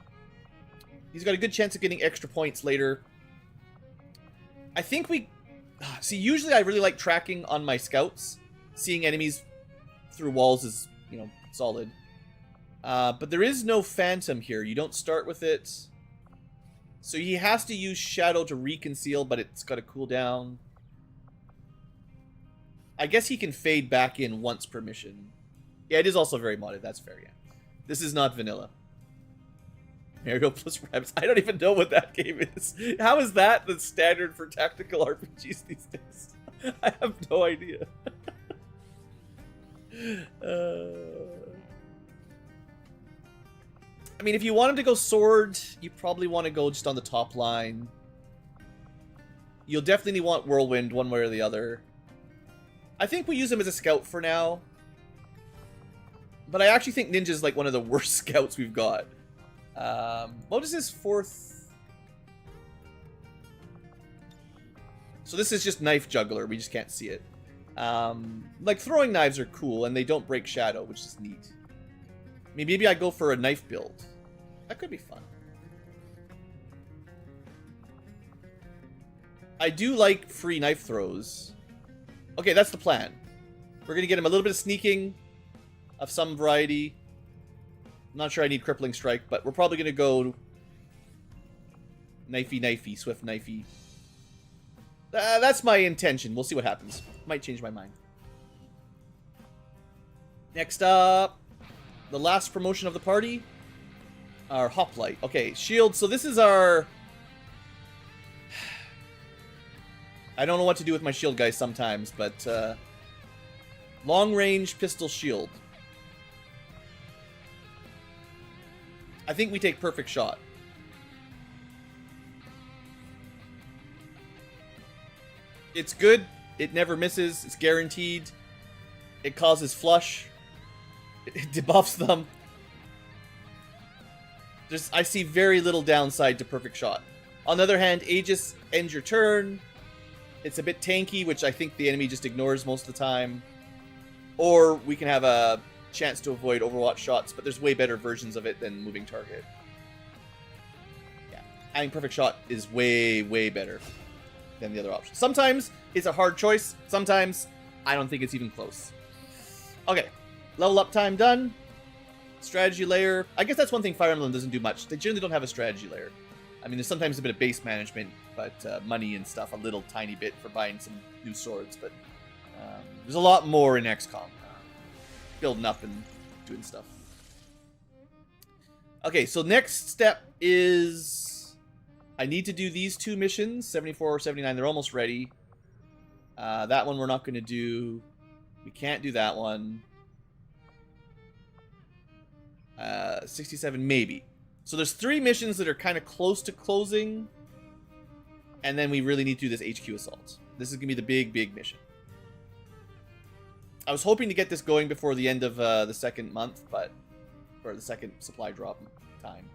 He's got a good chance of getting extra points later. I think we... See, usually I really like tracking on my scouts. Seeing enemies through walls is, you know, solid. But there is no Phantom here. You don't start with it. So he has to use Shadow to reconceal, but it's got a cooldown. I guess he can fade back in once per mission. Yeah, it is also very modded. That's fair, yeah. This is not vanilla. Mario plus Rabbids. I don't even know what that game is. How is that the standard for tactical RPGs these days? I have no idea. I mean, if you wanted to go sword, you probably want to go just on the top line. You'll definitely want Whirlwind one way or the other. I think we use him as a scout for now. But I actually think Ninja's like one of the worst scouts we've got. What is his fourth? So this is just Knife Juggler. We just can't see it. Like throwing knives are cool and they don't break shadow, which is neat. I mean, maybe I go for a knife build. That could be fun. I do like free knife throws. Okay, that's the plan. We're gonna get him a little bit of sneaking of some variety. I'm not sure I need Crippling Strike, but we're probably gonna go knifey, swift knifey. That's my intention. We'll see what happens. Might change my mind. Next up, the last promotion of the party, our Hoplite. Okay, shield. So this is our... I don't know what to do with my shield guys sometimes, but long-range pistol shield. I think we take perfect shot. It's good. It never misses. It's guaranteed. It causes flush. It debuffs them. I see very little downside to perfect shot. On the other hand, Aegis ends your turn. It's a bit tanky, which I think the enemy just ignores most of the time. Or we can have a chance to avoid Overwatch shots, but there's way better versions of it than moving target. Yeah, having perfect shot is way, way better than the other option. Sometimes it's a hard choice. Sometimes I don't think it's even close. Okay, level up time done. Strategy layer. I guess that's one thing Fire Emblem doesn't do much. They generally don't have a strategy layer. I mean, there's sometimes a bit of base management, but money and stuff, a little tiny bit for buying some new swords. But there's a lot more in XCom. Building up and doing stuff. Okay, so next step is I need to do these 2 missions, 74 or 79. They're almost ready. That one we're not going to do. We can't do that one. 67 maybe. So there's 3 missions that are kind of close to closing. And then we really need to do this HQ assault. This is going to be the big mission. I was hoping to get this going before the end of the second month, but... or the second supply drop time.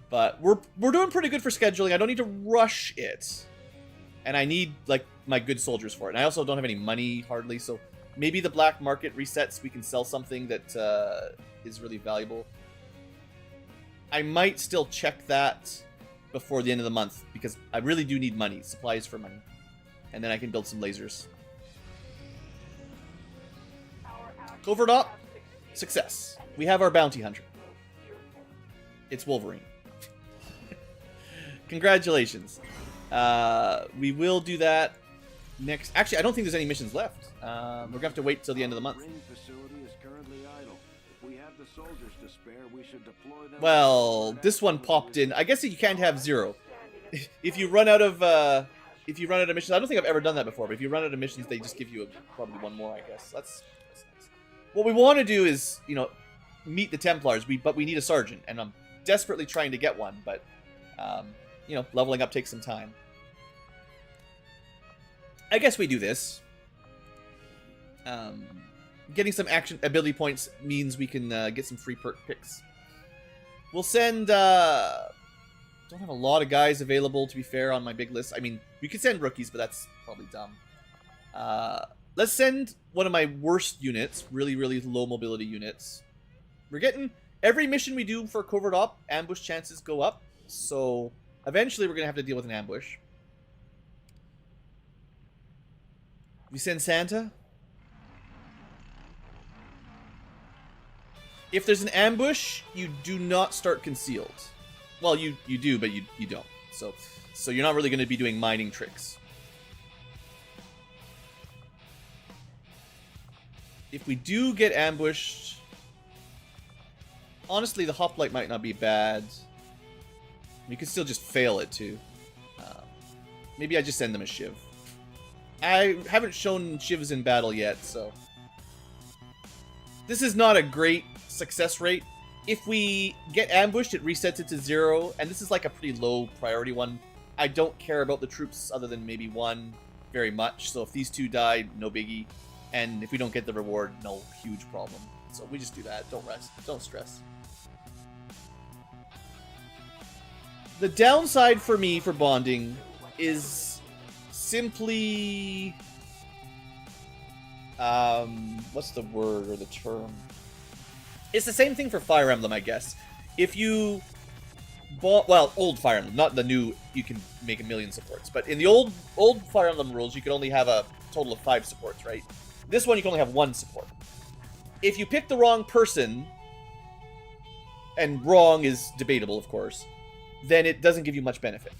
But we're doing pretty good for scheduling. I don't need to rush it. And I need, like, my good soldiers for it. And I also don't have any money, hardly, so... maybe the black market resets, we can sell something that is really valuable. I might still check that before the end of the month, because I really do need money, supplies for money. And then I can build some lasers. Covert op, success. We have our bounty hunter. It's Wolverine. Congratulations. We will do that next. Actually, I don't think there's any missions left. We're gonna have to wait till the end of the month. Facility is currently idle. If we have the soldiers to spare, we should deploy them. Well, this one popped in. I guess you can't have 0. If you run out of missions, I don't think I've ever done that before. But if you run out of missions, they just give you probably 1 more. I guess that's nice. What we want to do is, you know, meet the Templars. But we need a sergeant, and I'm desperately trying to get one. But you know, leveling up takes some time. I guess we do this. Getting some action ability points means we can get some free perk picks. We'll send... don't have a lot of guys available, to be fair, on my big list. I mean, we could send rookies, but that's probably dumb. Let's send one of my worst units, really low mobility units. We're getting... every mission we do for covert op, ambush chances go up. So, eventually we're going to have to deal with an ambush. We send Santa. If there's an ambush, you do not start concealed. Well, you do, but you don't. So you're not really going to be doing mining tricks. If we do get ambushed, honestly, the hoplite might not be bad. You could still just fail it too. Maybe I just send them a shiv. I haven't shown shivs in battle yet, so this is not a great success rate. If we get ambushed, it resets it to 0, and this is like a pretty low priority one. I don't care about the troops other than maybe 1 very much, so if these 2 die, no biggie. And if we don't get the reward, no huge problem. So we just do that. Don't rest. Don't stress. The downside for me for bonding is simply... what's the word or the term? It's the same thing for Fire Emblem, I guess. If you bought, well, old Fire Emblem, not the new, you can make a million supports. But in the old Fire Emblem rules, you could only have a total of 5 supports, right? This one, you can only have 1 support. If you pick the wrong person, and wrong is debatable, of course, then it doesn't give you much benefit.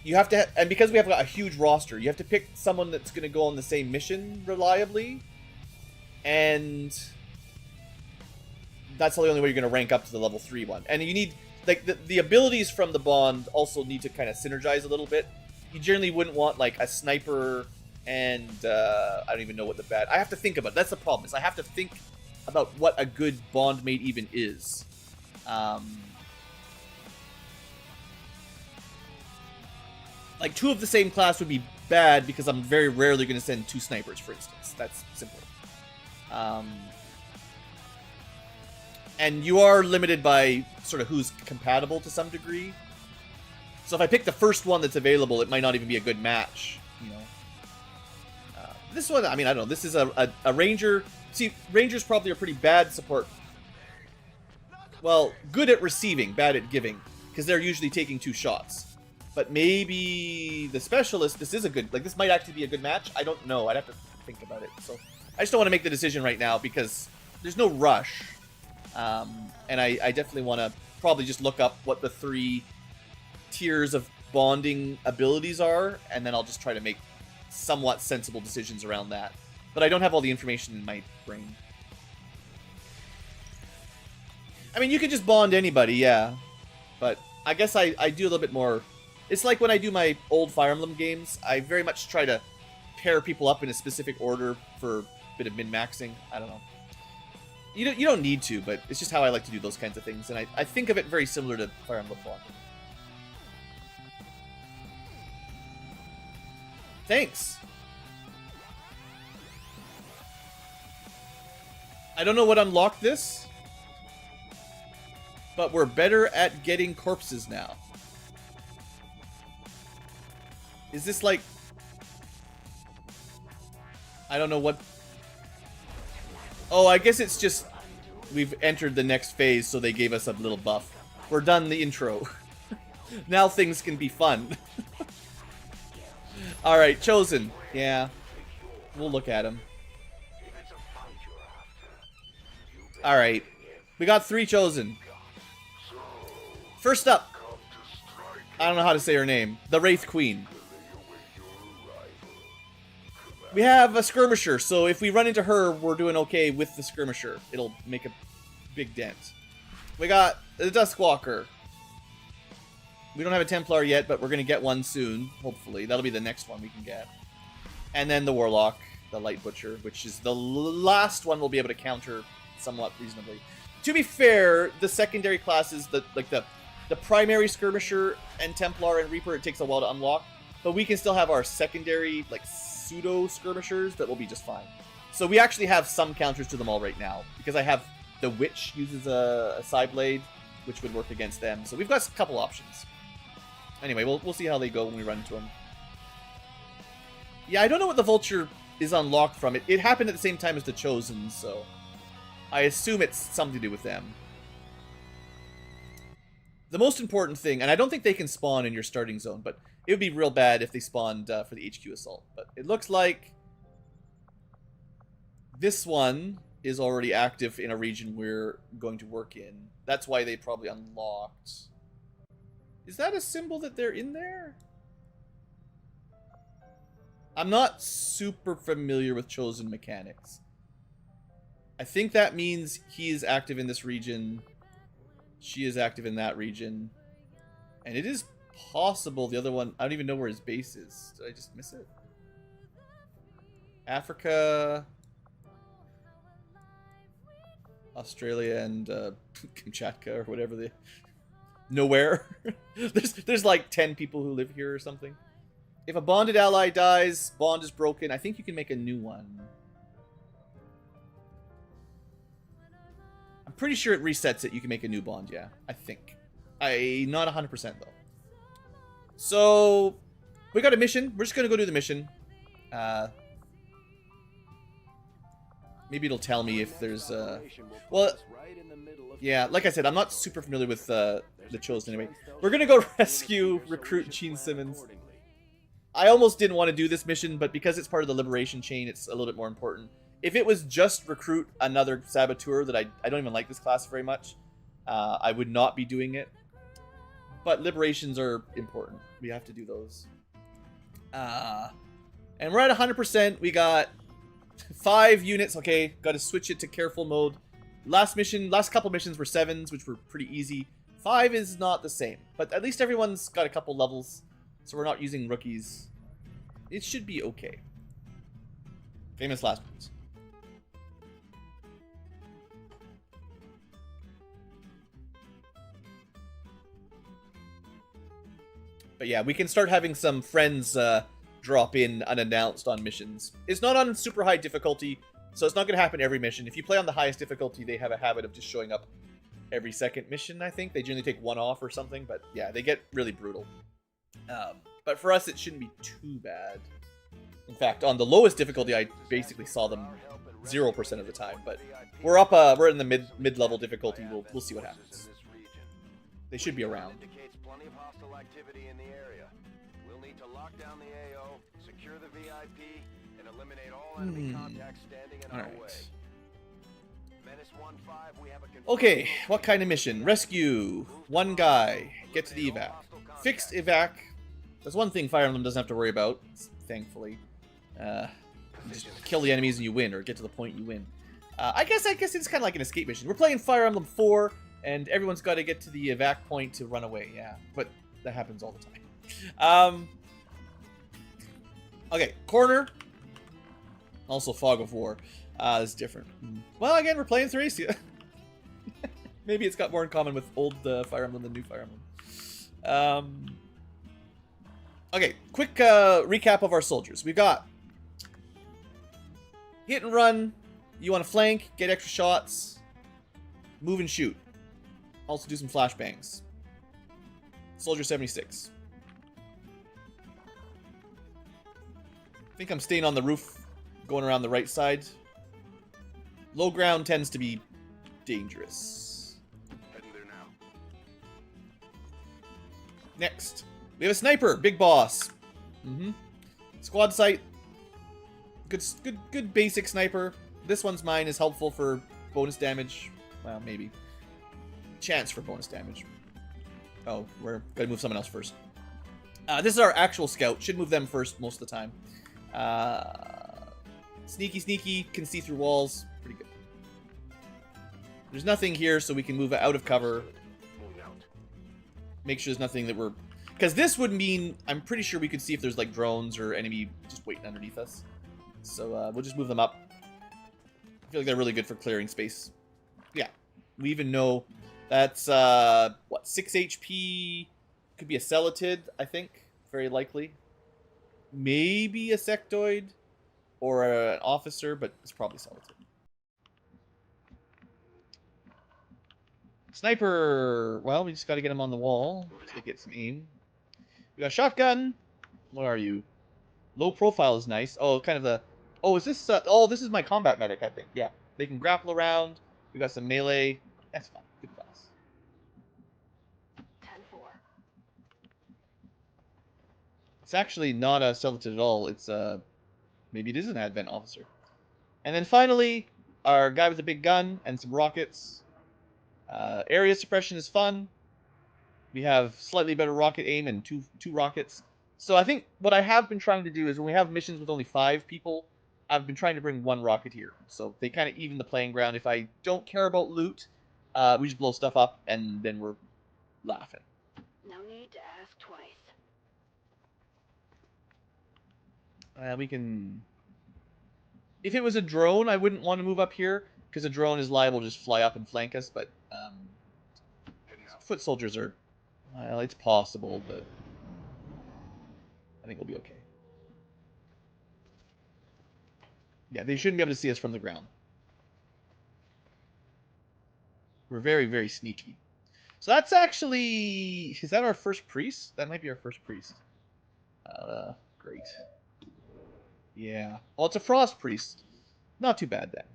You have to, and because we have a huge roster, you have to pick someone that's going to go on the same mission reliably, and that's the only way you're going to rank up to the level 3 one. And you need, like, the abilities from the bond also need to kind of synergize a little bit. You generally wouldn't want, like, a sniper and, I don't even know what the bad... I have to think about it. That's the problem, is I have to think about what a good bond mate even is. Like, 2 of the same class would be bad because I'm very rarely going to send 2 snipers, for instance. That's simple. And you are limited by sort of who's compatible to some degree. So if I pick the first one that's available, it might not even be a good match, you know. This one, I mean, I don't know. This is a ranger. See, rangers probably are pretty bad support. Well, good at receiving, bad at giving, because they're usually taking 2 shots. But maybe the specialist, this is a good, like, this might actually be a good match. I don't know. I'd have to think about it. So I just don't want to make the decision right now because there's no rush. And I definitely want to probably just look up what the 3 tiers of bonding abilities are, and then I'll just try to make somewhat sensible decisions around that. But I don't have all the information in my brain. I mean, you could just bond anybody, yeah. But I guess I do a little bit more. It's like when I do my old Fire Emblem games, I very much try to pair people up in a specific order for a bit of min-maxing. I don't know. You don't need to, but it's just how I like to do those kinds of things, and I think of it very similar to Fire Emblem Fawn. Thanks! I don't know what unlocked this, but we're better at getting corpses now. Is this like... I don't know what... Oh, I guess it's just... We've entered the next phase, so they gave us a little buff. We're done the intro. Now things can be fun. Alright, Chosen. Yeah. We'll look at him. Alright. We got 3 Chosen. First up. I don't know how to say her name. The Wraith Queen. We have a Skirmisher, so if we run into her, we're doing okay with the Skirmisher. It'll make a big dent. We got the Duskwalker. We don't have a Templar yet, but we're going to get one soon, hopefully. That'll be the next one we can get. And then the Warlock, the Light Butcher, which is the last one we'll be able to counter somewhat reasonably. To be fair, the secondary classes, the primary Skirmisher and Templar and Reaper, it takes a while to unlock. But we can still have our secondary, like, pseudo-skirmishers that will be just fine. So we actually have some counters to them all right now, because I have the Witch uses a side blade, which would work against them. So we've got a couple options. Anyway, we'll see how they go when we run into them. Yeah, I don't know what the Vulture is unlocked from. It happened at the same time as the Chosen, so I assume it's something to do with them. The most important thing, and I don't think they can spawn in your starting zone, but it would be real bad if they spawned for the HQ Assault. But it looks like this one is already active in a region we're going to work in. That's why they probably unlocked. Is that a symbol that they're in there? I'm not super familiar with Chosen mechanics. I think that means he is active in this region. She is active in that region. And it is possible the other one... I don't even know where his base is. Did I just miss it? Africa... Australia and Kamchatka or whatever the... Nowhere. there's like 10 people who live here or something. If a bonded ally dies, bond is broken. I think you can make a new one. I'm pretty sure it resets it. You can make a new bond, yeah. I think. I'm not 100% though. So, we got a mission. We're just going to go do the mission. Maybe it'll tell me if there's... Well, yeah, like I said, I'm not super familiar with the Chosen anyway. We're going to go rescue, recruit Gene Simmons. I almost didn't want to do this mission, but because it's part of the Liberation chain, it's a little bit more important. If it was just recruit another Saboteur that I don't even like this class very much, I would not be doing it. But Liberations are important. We have to do those. And we're at 100%. We got 5 units. Okay, got to switch it to careful mode. Last couple missions were 7s, which were pretty easy. 5 is not the same, but at least everyone's got a couple levels, so we're not using rookies. It should be okay. Famous last words. But yeah, we can start having some friends drop in unannounced on missions. It's not on super high difficulty, so it's not going to happen every mission. If you play on the highest difficulty, they have a habit of just showing up every second mission, I think. They generally take one off or something, but yeah, they get really brutal. But for us, it shouldn't be too bad. In fact, on the lowest difficulty, I basically saw them 0% of the time, but we're up, we're in the mid-level difficulty. We'll see what happens. They should be around. We'll need to lock down the AO, secure the VIP, and eliminate all enemy contacts standing in our way. Menace 1-5, we have a okay, what kind of mission? Rescue. One guy. Get to the evac. Fixed evac. That's one thing Fire Emblem doesn't have to worry about, thankfully. Just kill the enemies and you win, or get to the point you win. I guess it's kind of like an escape mission. We're playing Fire Emblem 4. And everyone's got to get to the evac point to run away. Yeah, but that happens all the time. Okay, corner. Also, fog of war is different. Well, again, we're playing Thracia. Maybe it's got more in common with old Fire Emblem than new Fire Emblem. Okay, quick recap of our soldiers. We've got hit and run. You want to flank, get extra shots, move and shoot. Also do some flashbangs. Soldier 76. I think I'm staying on the roof, going around the right side. Low ground tends to be dangerous. Heading there now. Next, we have a sniper, big boss. Squad sight. Good basic sniper. This one's mine, is helpful for bonus damage. Well, maybe. Chance for bonus damage. Oh, we're gonna move someone else first. This is our actual scout. Should move them first most of the time. Sneaky, can see through walls. Pretty good. There's nothing here, so we can move out of cover. Moving out. Make sure there's nothing that we're... Because this would mean, I'm pretty sure we could see if there's like drones or enemy just waiting underneath us. So we'll just move them up. I feel like they're really good for clearing space. Yeah. We even know that's, what, 6 HP? Could be a Celatid, I think. Very likely. Maybe a Sectoid or an Officer, but it's probably Celatid. Sniper! Well, we just got to get him on the wall to get some aim. We got a shotgun. Where are you? Low profile is nice. Oh, kind of the... Oh, is this... oh, this is my combat medic, I think. Yeah. They can grapple around. We got some melee. That's fine. Good class. 10-4. It's actually not a Celatid at all. It's maybe it is an Advent Officer. And then finally, our guy with a big gun and some rockets. Area suppression is fun. We have slightly better rocket aim and two rockets. So I think what I have been trying to do is when we have missions with only 5 people, I've been trying to bring 1 Rocketeer. So they kind of even the playing ground. If I don't care about loot, we just blow stuff up and then we're laughing. No need to ask twice. We can... If it was a drone, I wouldn't want to move up here, because a drone is liable to just fly up and flank us, but foot soldiers are... Well, it's possible, but I think we'll be okay. Yeah, they shouldn't be able to see us from the ground. We're very, very sneaky. So that's actually... Is that our first priest? That might be our first priest. Great. Yeah. Well, it's a frost priest. Not too bad then.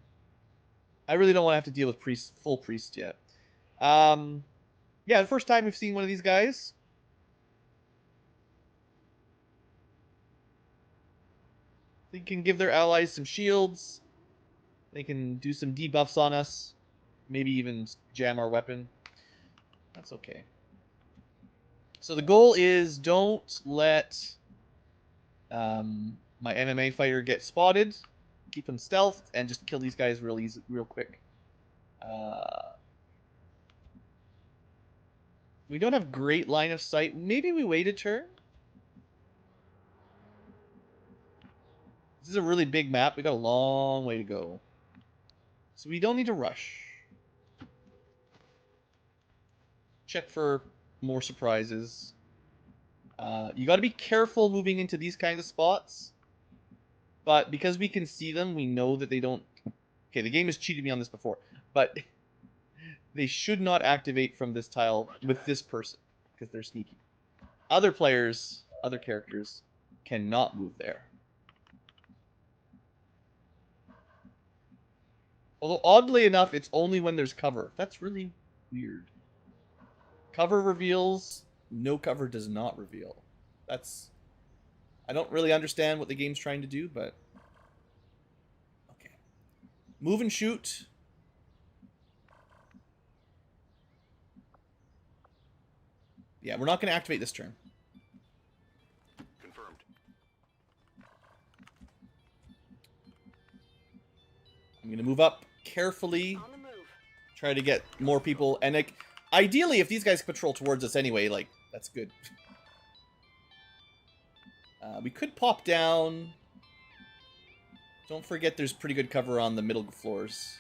I really don't want to have to deal with full priest yet. Yeah, the first time we've seen one of these guys. They can give their allies some shields. They can do some debuffs on us. Maybe even jam our weapon. That's okay. So the goal is don't let my MMA fighter get spotted. Keep him stealthed and just kill these guys real quick. We don't have great line of sight. Maybe we wait a turn. This is a really big map. We got a long way to go. So we don't need to rush. Check for more surprises. You got to be careful moving into these kinds of spots. But because we can see them, we know that they don't... Okay, the game has cheated me on this before. But they should not activate from this tile with this person. Because they're sneaky. Other players, other characters, cannot move there. Although, oddly enough, it's only when there's cover. That's really weird. Cover reveals, no cover does not reveal. That's... I don't really understand what the game's trying to do, but... Okay. Move and shoot. Yeah, we're not going to activate this turn. Confirmed. I'm going to move up carefully. On the move. Try to get more people, and like, ideally, if these guys patrol towards us anyway, like, that's good. We could pop down. Don't forget there's pretty good cover on the middle floors.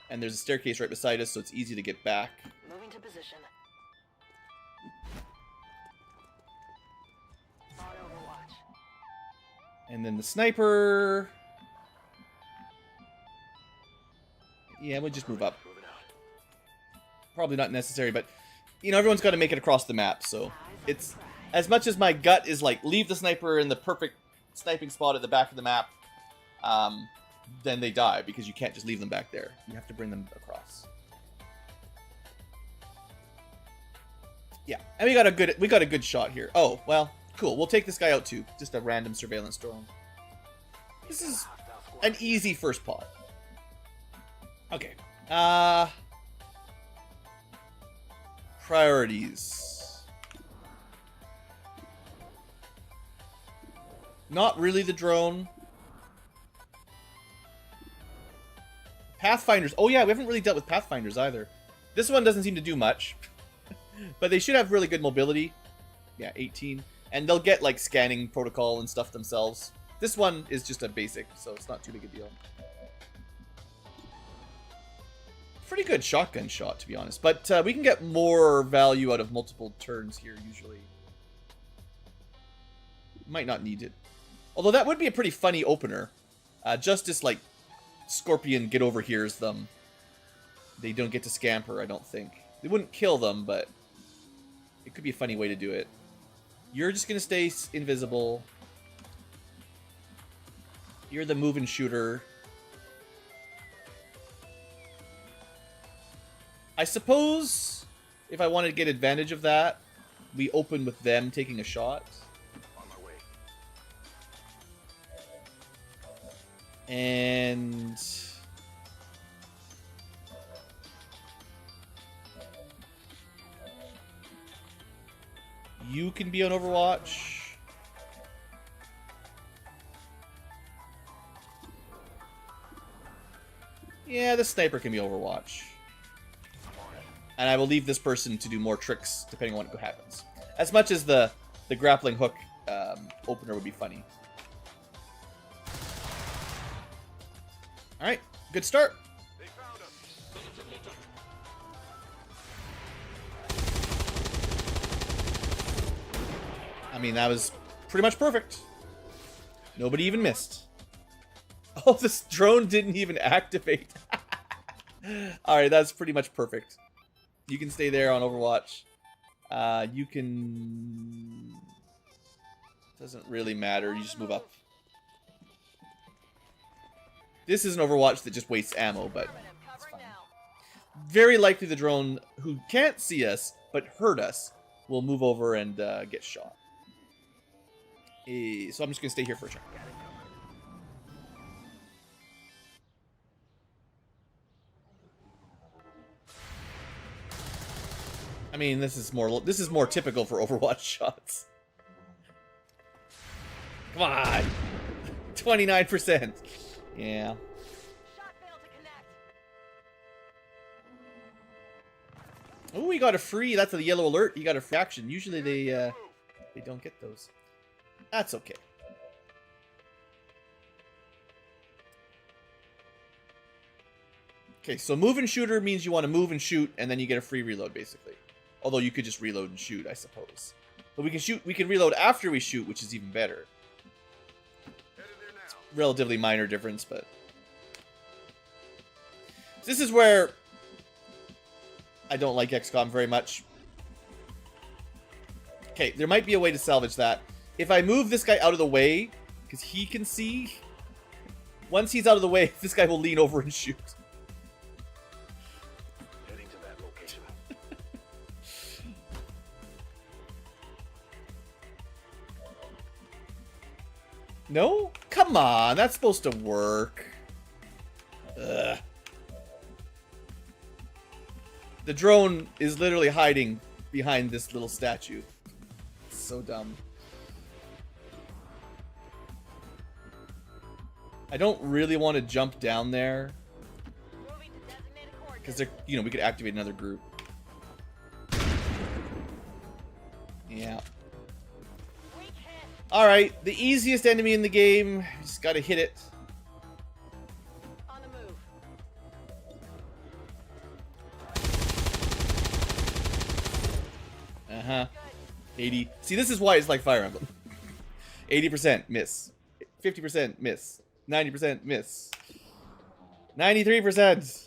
And there's a staircase right beside us, so it's easy to get back. Moving to position. On Overwatch. And then the sniper... Yeah, we'll just move up. Probably not necessary, but, you know, everyone's got to make it across the map, so it's... As much as my gut is like, leave the sniper in the perfect sniping spot at the back of the map, then they die, because you can't just leave them back there. You have to bring them across. Yeah, and we got a good shot here. Oh, well, cool. We'll take this guy out too. Just a random surveillance drone. This is an easy first pot. Okay. Priorities. Not really the drone. Pathfinders. Oh yeah, we haven't really dealt with Pathfinders either. This one doesn't seem to do much. But they should have really good mobility. Yeah, 18. And they'll get like scanning protocol and stuff themselves. This one is just a basic, so it's not too big a deal. Pretty good shotgun shot, to be honest. But we can get more value out of multiple turns here, usually. Might not need it. Although that would be a pretty funny opener. Justice, like, Scorpion get over here's them. They don't get to scamper, I don't think. They wouldn't kill them, but it could be a funny way to do it. You're just going to stay invisible. You're the moving shooter. I suppose if I wanted to get advantage of that, we open with them taking a shot. And you can be on Overwatch. Yeah, the sniper can be Overwatch. And I will leave this person to do more tricks depending on what happens. As much as the grappling hook opener would be funny. Alright, good start. They found us. I mean, that was pretty much perfect. Nobody even missed. Oh, this drone didn't even activate. Alright, that's pretty much perfect. You can stay there on Overwatch. You can... Doesn't really matter, you just move up. This is an Overwatch that just wastes ammo, but it's fine. Very likely the drone, who can't see us, but heard us, will move over and get shot. So I'm just going to stay here for a check. I mean, this is more typical for Overwatch shots. Come on! 29%! Yeah. Shot failed to connect. Oh, we got a free. That's a yellow alert. You got a free action. Usually they don't get those. That's okay. Okay, so move and shooter means you want to move and shoot, and then you get a free reload, basically. Although you could just reload and shoot, I suppose. But we can shoot. We can reload after we shoot, which is even better. Relatively minor difference, but this is where I don't like XCOM very much. Okay, there might be a way to salvage that. If I move this guy out of the way, because he can see, once he's out of the way, this guy will lean over and shoot. Heading to that location. No? Come on, that's supposed to work. Ugh. The drone is literally hiding behind this little statue. It's so dumb. I don't really want to jump down there. Moving to designated coordinates. Because they're, you know, we could activate another group. Yeah. Alright, the easiest enemy in the game. Just gotta hit it. On the move. Uh-huh. 80. See, this is why it's like Fire Emblem. 80% miss. 50% miss. 90% miss. 93%.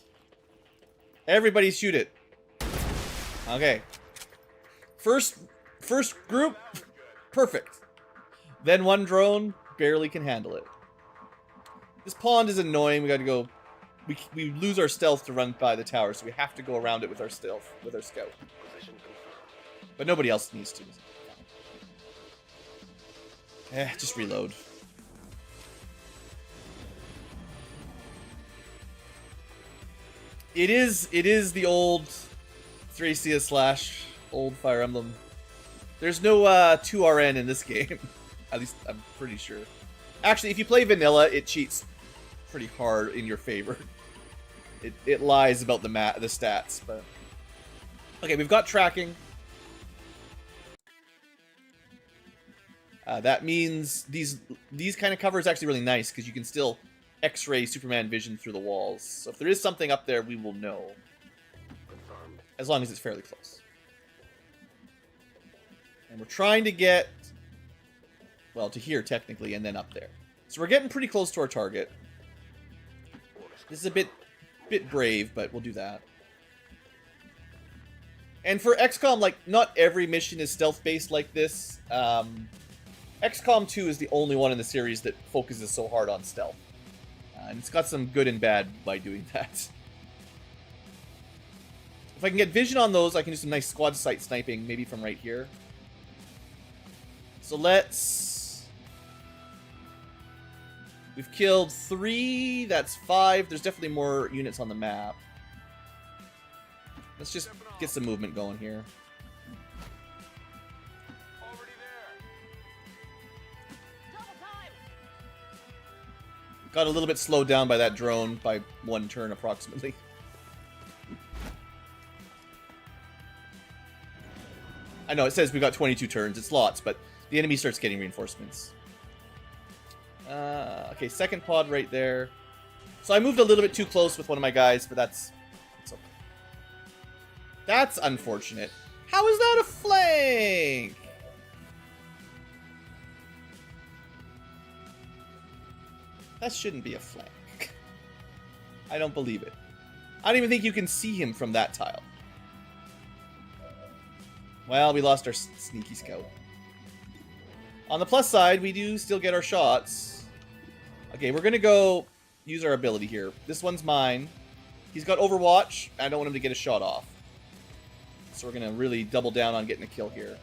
Everybody shoot it. Okay. First group, perfect. Then one drone barely can handle it. This pond is annoying. We got to go. We lose our stealth to run by the tower, so we have to go around it with our stealth, with our scout. But nobody else needs to. Just reload. It is the old Thracia / old Fire Emblem. There's no 2RN in this game. At least I'm pretty sure. Actually, if you play vanilla, it cheats pretty hard in your favor. It lies about the stats, but okay, we've got tracking. That means these kind of cover is actually really nice because you can still X-ray Superman vision through the walls. So if there is something up there, we will know. As long as it's fairly close. And we're trying to get, well, to here technically, and then up there. So we're getting pretty close to our target. This is a bit brave, but we'll do that. And for XCOM, like, not every mission is stealth-based like this. XCOM 2 is the only one in the series that focuses so hard on stealth. And it's got some good and bad by doing that. If I can get vision on those, I can do some nice squad sight sniping, maybe from right here. So let's... We've killed 3, that's 5. There's definitely more units on the map. Let's just get some movement going here. Got a little bit slowed down by that drone by 1 turn approximately. I know it says we got 22 turns. It's lots, but the enemy starts getting reinforcements. Okay, second pod right there. So I moved a little bit too close with one of my guys, but that's okay. That's unfortunate. How is that a flank? That shouldn't be a flank. I don't believe it. I don't even think you can see him from that tile. Well, we lost our sneaky scout. On the plus side, we do still get our shots. Okay, we're going to go use our ability here. This one's mine. He's got Overwatch. I don't want him to get a shot off. So we're going to really double down on getting a kill here.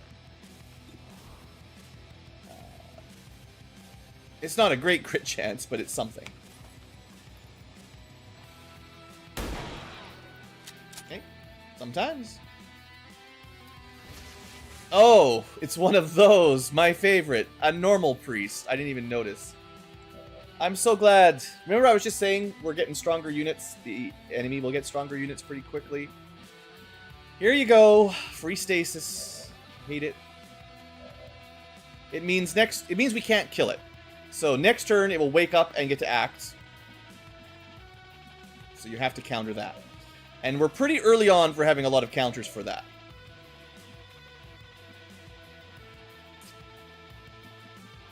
It's not a great crit chance, but it's something. Okay, sometimes. Oh, it's one of those. My favorite. A normal priest. I didn't even notice. I'm so glad. Remember I was just saying we're getting stronger units. The enemy will get stronger units pretty quickly. Here you go. Free stasis. Hate it. It means we can't kill it. So next turn it will wake up and get to act. So you have to counter that. And we're pretty early on for having a lot of counters for that.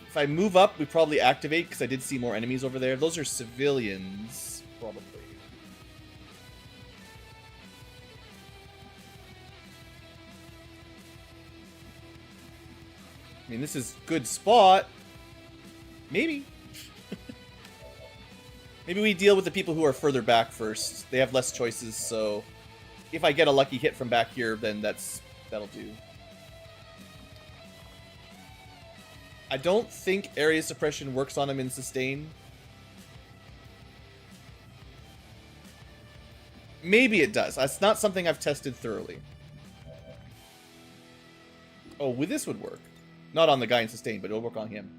If I move up, we probably activate, because I did see more enemies over there. Those are civilians, probably. I mean, this is good spot. Maybe. Maybe we deal with the people who are further back first. They have less choices, so if I get a lucky hit from back here, then that'll do. I don't think area suppression works on him in sustain. Maybe it does. That's not something I've tested thoroughly. Oh, well, this would work. Not on the guy in sustain, but it'll work on him.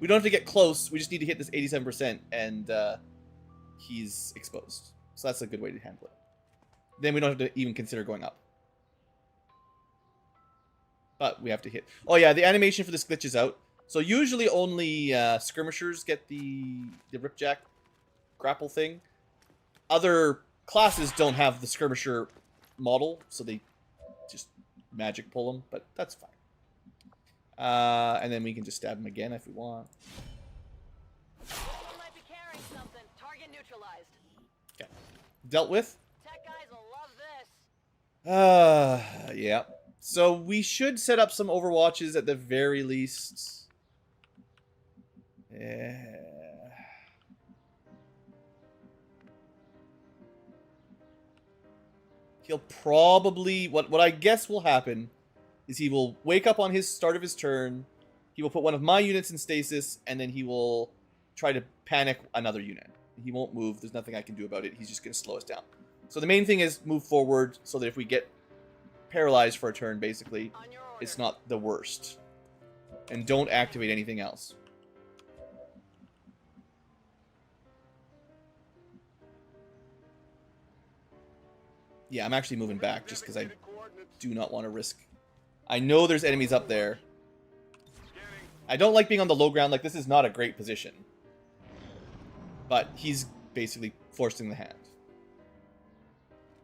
We don't have to get close. We just need to hit this 87%, and he's exposed. So that's a good way to handle it. then we don't have to even consider going up. But we have to hit. Oh yeah, the animation for this glitch is out. So usually only skirmishers get the ripjack grapple thing. Other classes don't have the skirmisher model, so they just magic pull them, but that's fine. And then we can just stab him again if we want. Someone might be carrying something. Target neutralized. Okay. Dealt with. Tech guys will love this. Yeah. So we should set up some overwatches at the very least. Yeah. He'll probably... What I guess will happen is he will wake up on his start of his turn. He will put one of my units in stasis, and then he will try to panic another unit. He won't move. There's nothing I can do about it. He's just going to slow us down. So the main thing is move forward so that if we get paralyzed for a turn, basically, it's not the worst. And don't activate anything else. Yeah, I'm actually moving back just because I do not want to risk. I know there's enemies up there. I don't like being on the low ground. Like, this is not a great position. But he's basically forcing the hand.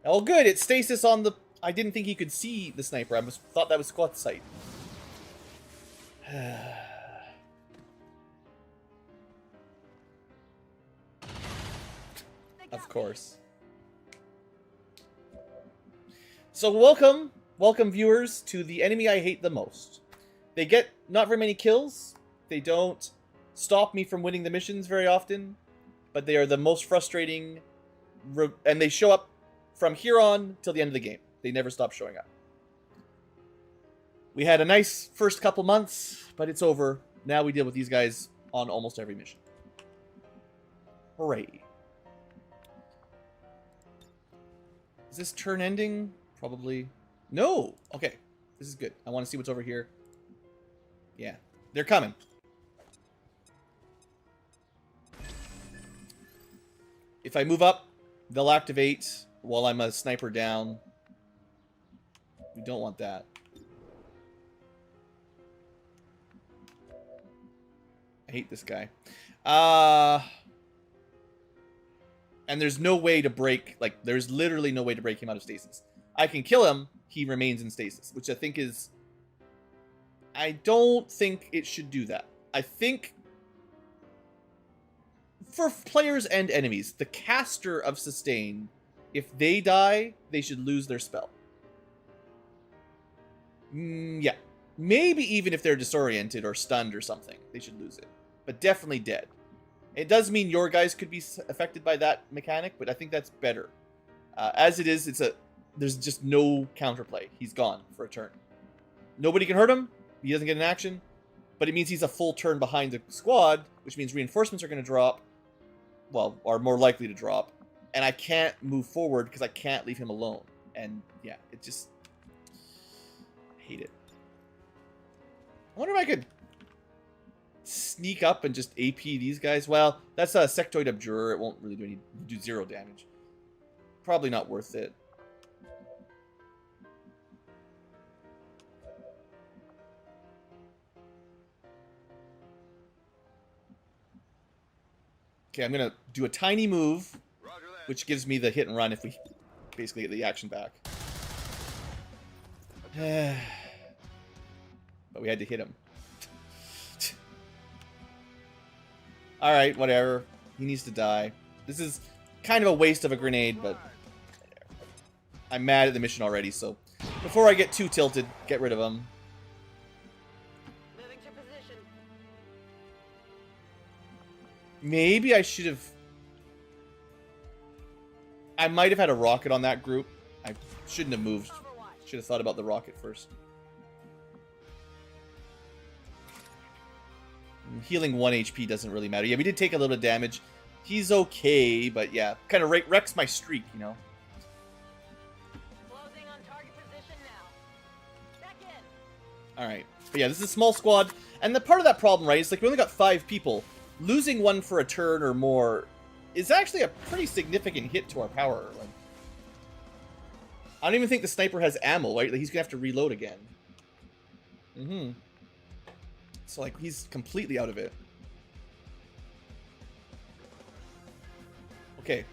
Oh, good. It's stasis on the... I didn't think he could see the sniper. I thought that was squad sight. Of course. So welcome viewers to the enemy I hate the most. They get not very many kills. They don't stop me from winning the missions very often, but they are the most frustrating, and they show up from here on till the end of the game. They never stop showing up. We had a nice first couple months, but it's over. Now we deal with these guys on almost every mission. Hooray. Is this turn ending? Probably. No! Okay. This is good. I want to see what's over here. Yeah. They're coming. If I move up, they'll activate while I'm a sniper down. We don't want that. I hate this guy. And there's no way to break, like, there's literally no way to break him out of stasis. I can kill him, he remains in stasis, which I think is... I don't think it should do that. I think, for players and enemies, the caster of sustain, if they die, they should lose their spell. Yeah. Maybe even if they're disoriented or stunned or something, they should lose it. But definitely dead. It does mean your guys could be affected by that mechanic, but I think that's better. As it is, there's just no counterplay. He's gone for a turn. Nobody can hurt him. He doesn't get an action. But it means he's a full turn behind the squad, which means reinforcements are going to drop. Well, are more likely to drop. And I can't move forward because I can't leave him alone. And yeah, it just... I hate it. I wonder if I could sneak up and just AP these guys. Well, that's a sectoid abjurer. It won't really do 0 damage. Probably not worth it. Okay, I'm gonna do a tiny move, which gives me the hit and run if we basically get the action back. But we had to hit him. Alright, whatever. He needs to die. This is kind of a waste of a grenade, but I'm mad at the mission already, so before I get too tilted, get rid of him. Moving to position. Maybe I should have... I might have had a rocket on that group. I shouldn't have moved. Should have thought about the rocket first. Healing 1 HP doesn't really matter. Yeah, we did take a little bit of damage. He's okay, but yeah, kind of wrecks my streak, you know. Closing on target position now. Back in. Alright. But yeah, this is a small squad. And the part of that problem, right, is like we only got 5 people. Losing one for a turn or more is actually a pretty significant hit to our power. Like, I don't even think the sniper has ammo, right? Like, he's gonna have to reload again. Mm-hmm. So, like, he's completely out of it. Okay.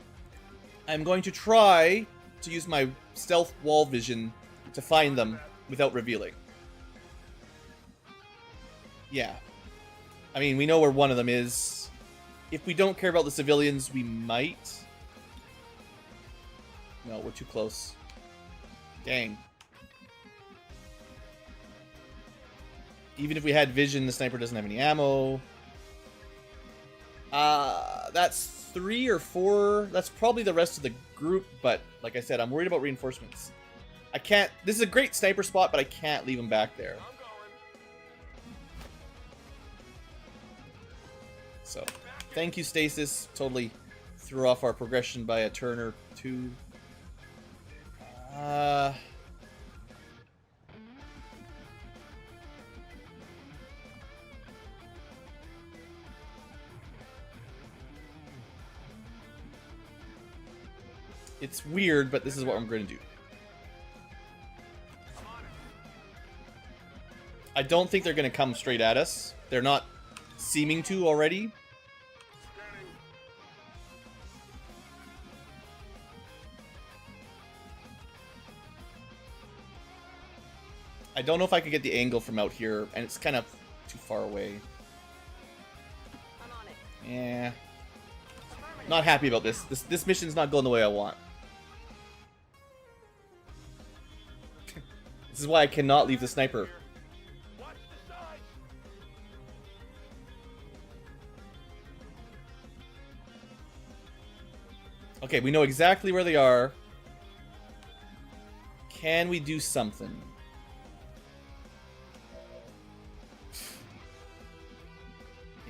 I'm going to try to use my stealth wall vision to find them without revealing. Yeah. I mean, we know where one of them is. If we don't care about the civilians, we might. No, we're too close. Dang. Even if we had vision, the sniper doesn't have any ammo. That's 3 or 4. That's probably the rest of the group, but like I said, I'm worried about reinforcements. I can't... This is a great sniper spot, but I can't leave him back there. So, thank you, Stasis. Totally threw off our progression by a turn or two. It's weird, but this is what I'm going to do. I don't think they're going to come straight at us. They're not seeming to already. I don't know if I could get the angle from out here, and it's kind of too far away. I'm on it. Yeah. Not happy about this. This mission's not going the way I want. This is why I cannot leave the sniper. Okay, we know exactly where they are. Can we do something?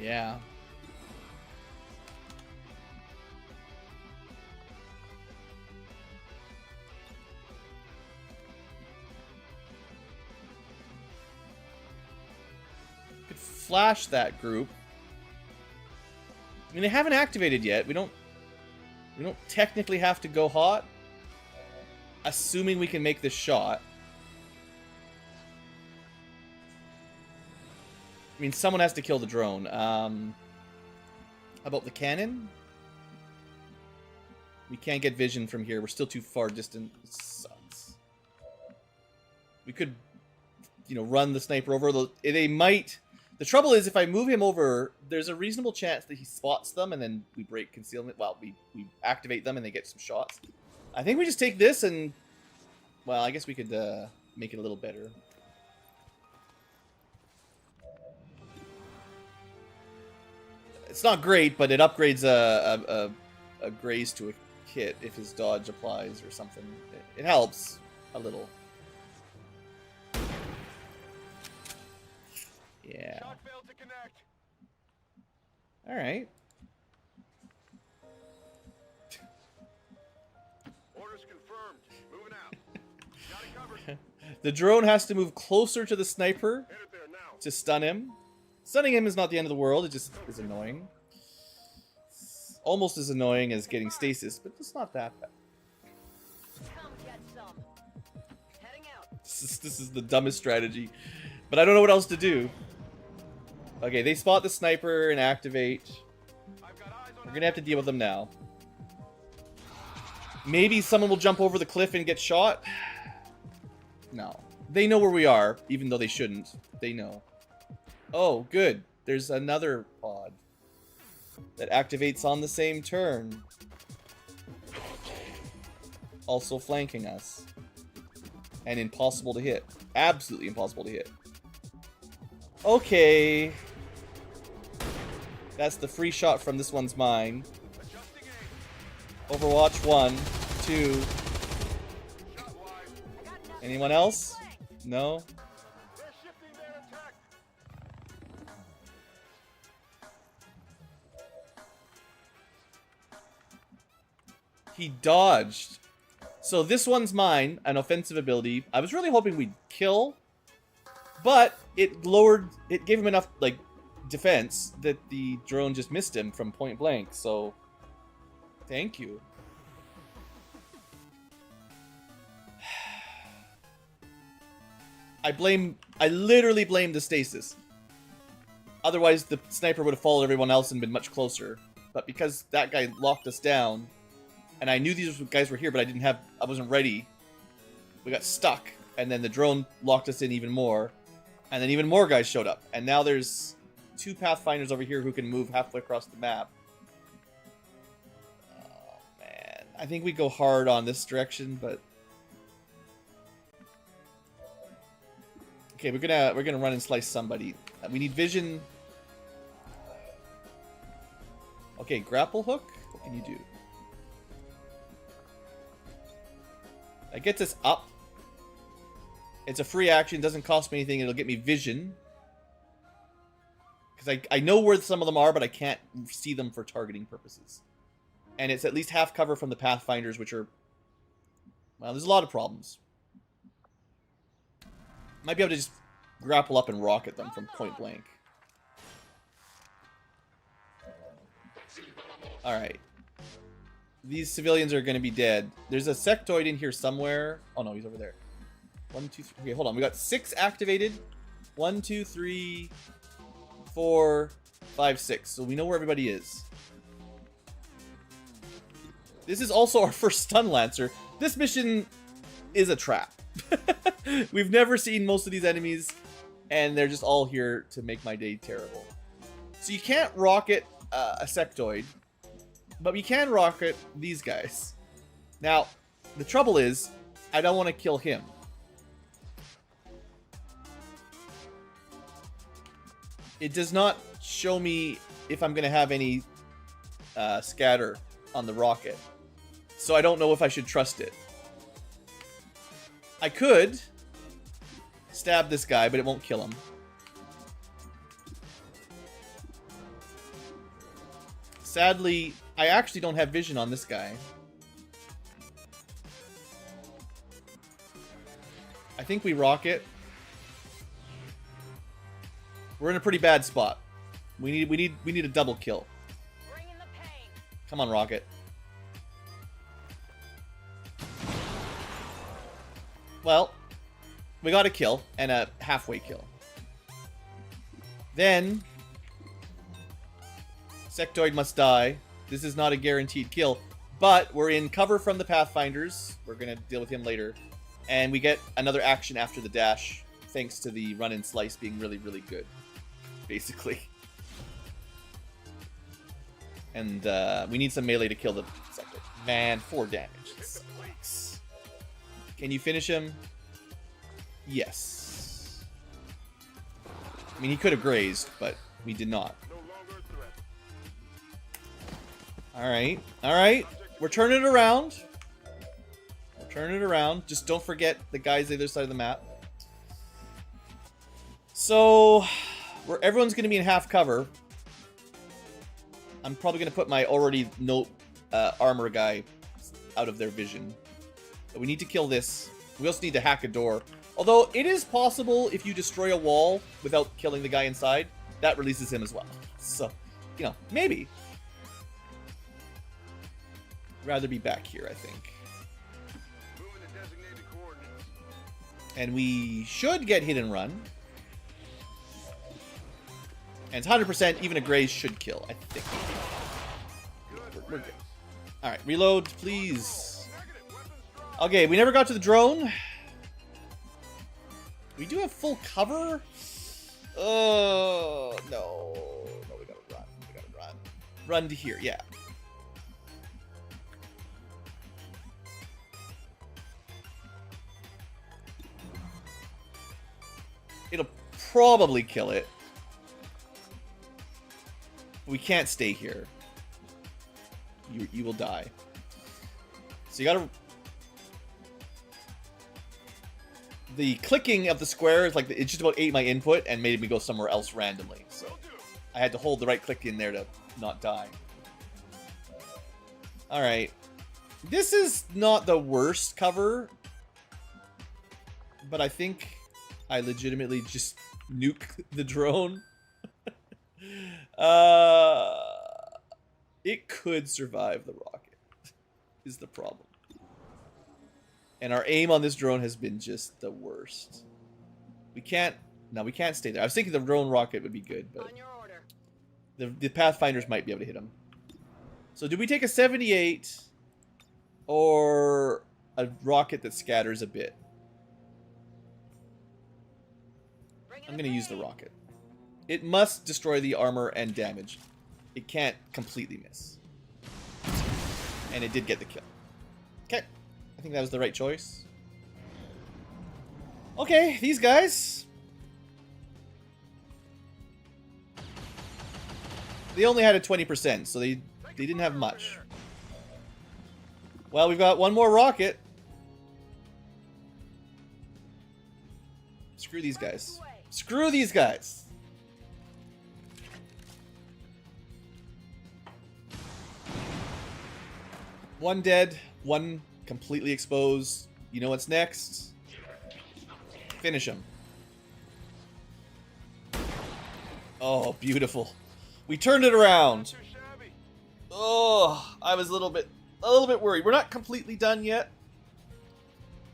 Yeah. Could flash that group. I mean, they haven't activated yet. We don't technically have to go hot. Assuming we can make this shot. I mean, someone has to kill the drone. How about the cannon? We can't get vision from here. We're still too far distant. It sucks. We could, you know, run the sniper over. They might... The trouble is, if I move him over, there's a reasonable chance that he spots them, and then we break concealment. Well, we activate them, and they get some shots. I think we just take this and... Well, I guess we could make it a little better. It's not great, but it upgrades a graze to a kit if his dodge applies or something. It helps a little. Yeah. Shot failed to connect. All right. Orders confirmed. Moving out. Got it covered. The drone has to move closer to the sniper Hit it there now. to stun him. Stunning him is not the end of the world, it just is annoying. It's almost as annoying as getting stasis, but it's not that bad. Come get some. Heading out. This is the dumbest strategy, but I don't know what else to do. Okay, they spot the sniper and activate. I've got eyes on We're gonna have to deal with them now. Maybe someone will jump over the cliff and get shot? No. They know where we are, even though they shouldn't. They know. Oh, good. There's another pod that activates on the same turn. Also flanking us. And impossible to hit. Absolutely impossible to hit. Okay. That's the free shot from this one's mine. Overwatch 1, 2. Anyone else? No? They're shifting their attack. He dodged. So this one's mine, an offensive ability. I was really hoping we'd kill, but it gave him enough, like, defense that the drone just missed him from point blank, so thank you. I literally blame the stasis. Otherwise, the sniper would have followed everyone else and been much closer. But because that guy locked us down, and I knew these guys were here, but I wasn't ready. We got stuck, and then the drone locked us in even more, and then even more guys showed up. And now there's 2 Pathfinders over here who can move halfway across the map. Oh man, I think we go hard on this direction, but okay, we're gonna run and slice somebody. We need vision. Okay, grapple hook. What can you do? That gets us up. It's a free action. Doesn't cost me anything. It'll get me vision. Because I know where some of them are, but I can't see them for targeting purposes. And it's at least half cover from the Pathfinders, which are... Well, there's a lot of problems. Might be able to just grapple up and rocket them from point blank. Alright. These civilians are going to be dead. There's a sectoid in here somewhere. Oh no, he's over there. 1, 2, 3. Okay, hold on. We got 6 activated. 1, 2, 3, 4, 5, 6. So we know where everybody is. This is also our first stun lancer. This mission is a trap. We've never seen most of these enemies, and they're just all here to make my day terrible. So you can't rocket a sectoid, but we can rocket these guys. Now, the trouble is, I don't want to kill him. It does not show me if I'm going to have any scatter on the rocket. So I don't know if I should trust it. I could stab this guy, but it won't kill him. Sadly, I actually don't have vision on this guy. I think we rocket. We're in a pretty bad spot. We need a double kill. Come on, rocket. Well, we got a kill and a halfway kill. Then sectoid must die. This is not a guaranteed kill, but we're in cover from the Pathfinders. We're gonna deal with him later, and we get another action after the dash, thanks to the run and slice being really, really good, basically. And we need some melee to kill the sectoid. Man, 4 damage. Sucks. Can you finish him? Yes. I mean, he could have grazed, but we did not. Alright, alright. We're turning it around. We're turning it around. Just don't forget the guys on the other side of the map. So, everyone's going to be in half cover. I'm probably going to put my already armor guy out of their vision. But we need to kill this. We also need to hack a door. Although, it is possible if you destroy a wall without killing the guy inside, that releases him as well. So, you know, maybe. Rather be back here, I think. Moving to designated coordinates. And we should get hit and run. And it's 100%, even a graze should kill, I think. We're good. Alright, reload, please. Okay, we never got to the drone. We do have full cover. Oh, no. No, we gotta run. We gotta run. Run to here, yeah. It'll probably kill it. We can't stay here. You will die. So you gotta... The clicking of the square is like, it just about ate my input and made me go somewhere else randomly. So I had to hold the right click in there to not die. Alright. This is not the worst cover. But I think I legitimately just nuke the drone. It could survive the rocket, is the problem. And our aim on this drone has been just the worst. We can't... No, we can't stay there. I was thinking the drone rocket would be good, but... On your order. The Pathfinders might be able to hit him. So do we take a 78 or a rocket that scatters a bit? I'm going to use the rocket. It must destroy the armor and damage. It can't completely miss. And it did get the kill. Okay. I think that was the right choice. Okay, these guys... They only had a 20%, so they didn't have much. Well, we've got one more rocket. Screw these guys. Screw these guys! One dead, one completely exposed. You know what's next? Finish him. Oh, beautiful. We turned it around. Oh, I was a little bit worried. We're not completely done yet.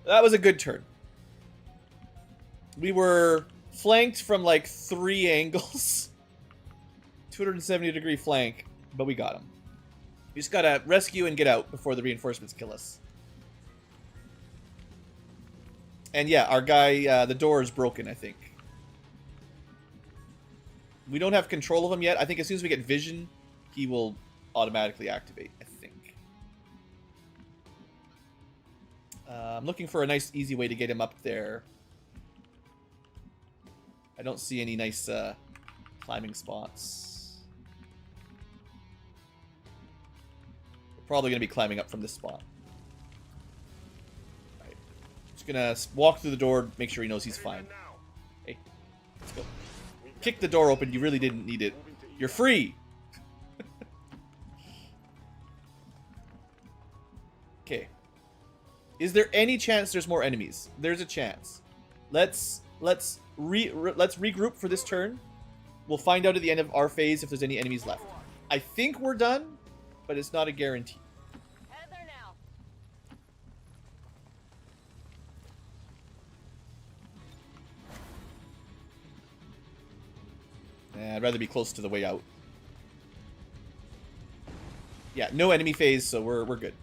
That was a good turn. We were flanked from like 3 angles. 270-degree flank, but we got him. We just gotta rescue and get out before the reinforcements kill us. And yeah, our guy, the door is broken, I think. We don't have control of him yet. I think as soon as we get vision, he will automatically activate, I think. I'm looking for a nice, easy way to get him up there. I don't see any nice climbing spots. We're probably going to be climbing up from this spot. Alright. Just going to walk through the door, make sure he knows he's fine. Hey, let's go. Kick the door open. You really didn't need it. You're free. Okay. Is there any chance there's more enemies? There's a chance. Let's regroup for this turn. We'll find out at the end of our phase if there's any enemies left. I think we're done, but it's not a guarantee. Head there now. I'd rather be close to the way out. Yeah, no enemy phase, so we're good.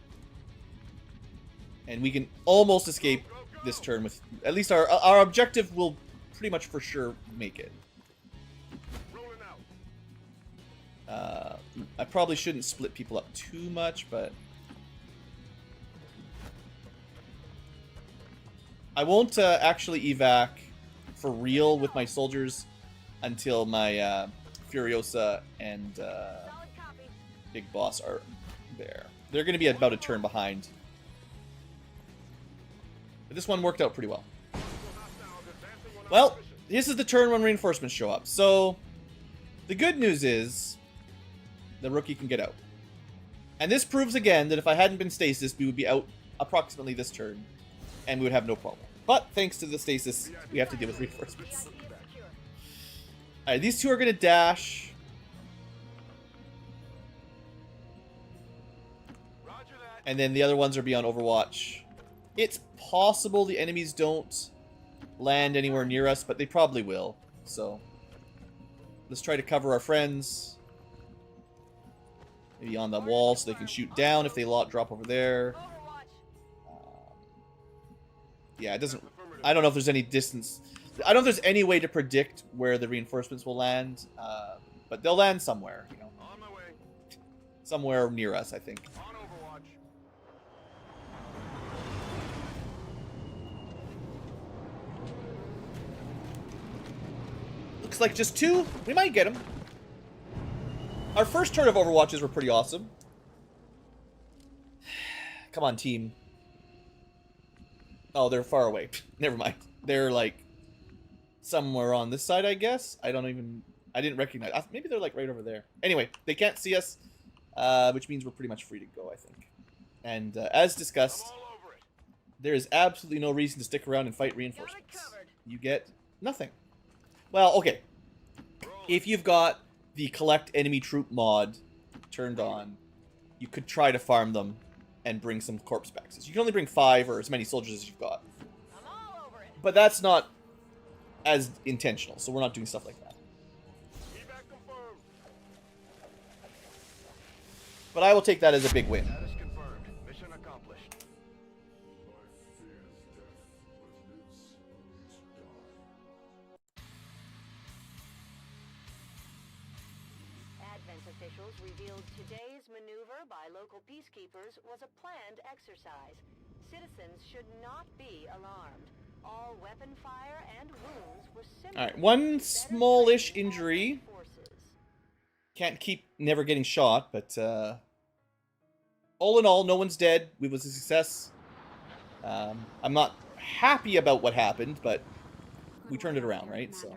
And we can almost escape this turn with... At least our objective will pretty much for sure make it. I probably shouldn't split people up too much, but... I won't actually evac for real with my soldiers until my Furiosa and Big Boss are there. They're going to be about a turn behind. But this one worked out pretty well. Well, this is the turn when reinforcements show up. So, the good news is the rookie can get out. And this proves again that if I hadn't been stasis, we would be out approximately this turn. And we would have no problem. But thanks to the stasis, we have to deal with reinforcements. Alright, these two are going to dash. And then the other ones are beyond Overwatch. It's possible the enemies don't land anywhere near us, but they probably will. So, let's try to cover our friends. Maybe on the wall so they can shoot down if they drop over there. Yeah, it doesn't... I don't know if there's any distance... I don't know if there's any way to predict where the reinforcements will land. But they'll land somewhere, you know. Somewhere near us, I think. Looks like just 2. We might get them. Our first turn of Overwatches were pretty awesome. Come on, team. Oh, they're far away. Never mind. They're like somewhere on this side, I guess. I didn't recognize. Maybe they're like right over there. Anyway, they can't see us, which means we're pretty much free to go, I think. And as discussed, there is absolutely no reason to stick around and fight reinforcements. You get nothing. Well, okay. If you've got the collect enemy troop mod turned on, you could try to farm them and bring some corpse packs. You can only bring 5 or as many soldiers as you've got. But that's not as intentional, so we're not doing stuff like that. Evac confirmed. But I will take that as a big win. Status confirmed. Mission accomplished. Advent officials revealed today's maneuver by local peacekeepers was a planned exercise. Citizens should not be alarmed. All weapon fire and wounds were similar. Alright, one smallish injury. Can't keep never getting shot, but all in all, no one's dead. We was a success. I'm not happy about what happened, but we turned it around, right? So